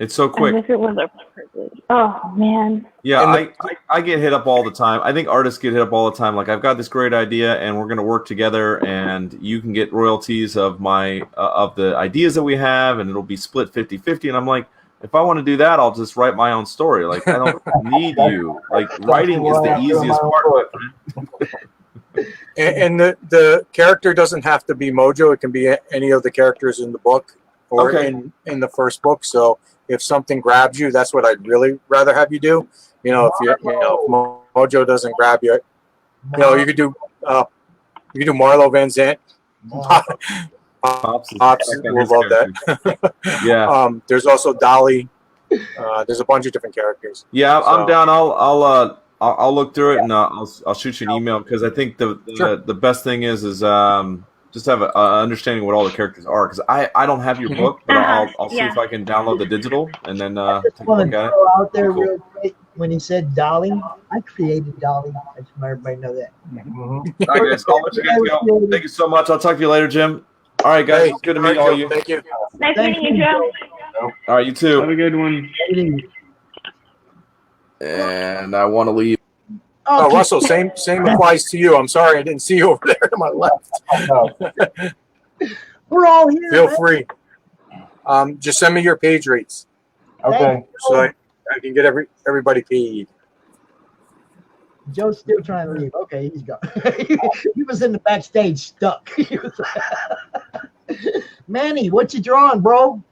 It's so quick. As if it was a privilege. Oh man. Yeah, I get hit up all the time. I think artists get hit up all the time. Like, I've got this great idea, and we're going to work together, and you can get royalties of my of the ideas that we have, and it'll be split 50-50. And I'm like, if I want to do that, I'll just write my own story. Like, I don't need you. Like, writing is the easiest part. And the character doesn't have to be Mojo. It can be any of the characters in the book or in the first book. So if something grabs you, that's what I'd really rather have you do. You know, if Mojo doesn't grab you, you could do Marlo Van Zant. Pops will love that. Yeah. There's also Dolly. There's a bunch of different characters. Yeah, I'm down. I'll look through it, and I'll shoot you an email, because I think the best thing is just have an understanding what all the characters are, because I don't have your book, but I'll see if I can download the digital and then take a look at it. Out there real quick, when he said Dolly, I created Dolly. I just want everybody to know that. All right, guys, I'll let you guys go. Thank you so much. I'll talk to you later, Jim. All right, guys. Good to meet all you. Thank you. Nice meeting you, Joe. All right, you too. Have a good one. And I want to leave. Oh, Russell, same applies to you. I'm sorry I didn't see you over there to my left. We're all here. Feel free. Just send me your page rates. Okay. So I can get everybody paid. Joe's still trying to leave. Okay, he's gone. He was in the backstage stuck. Manny, what you drawing, bro?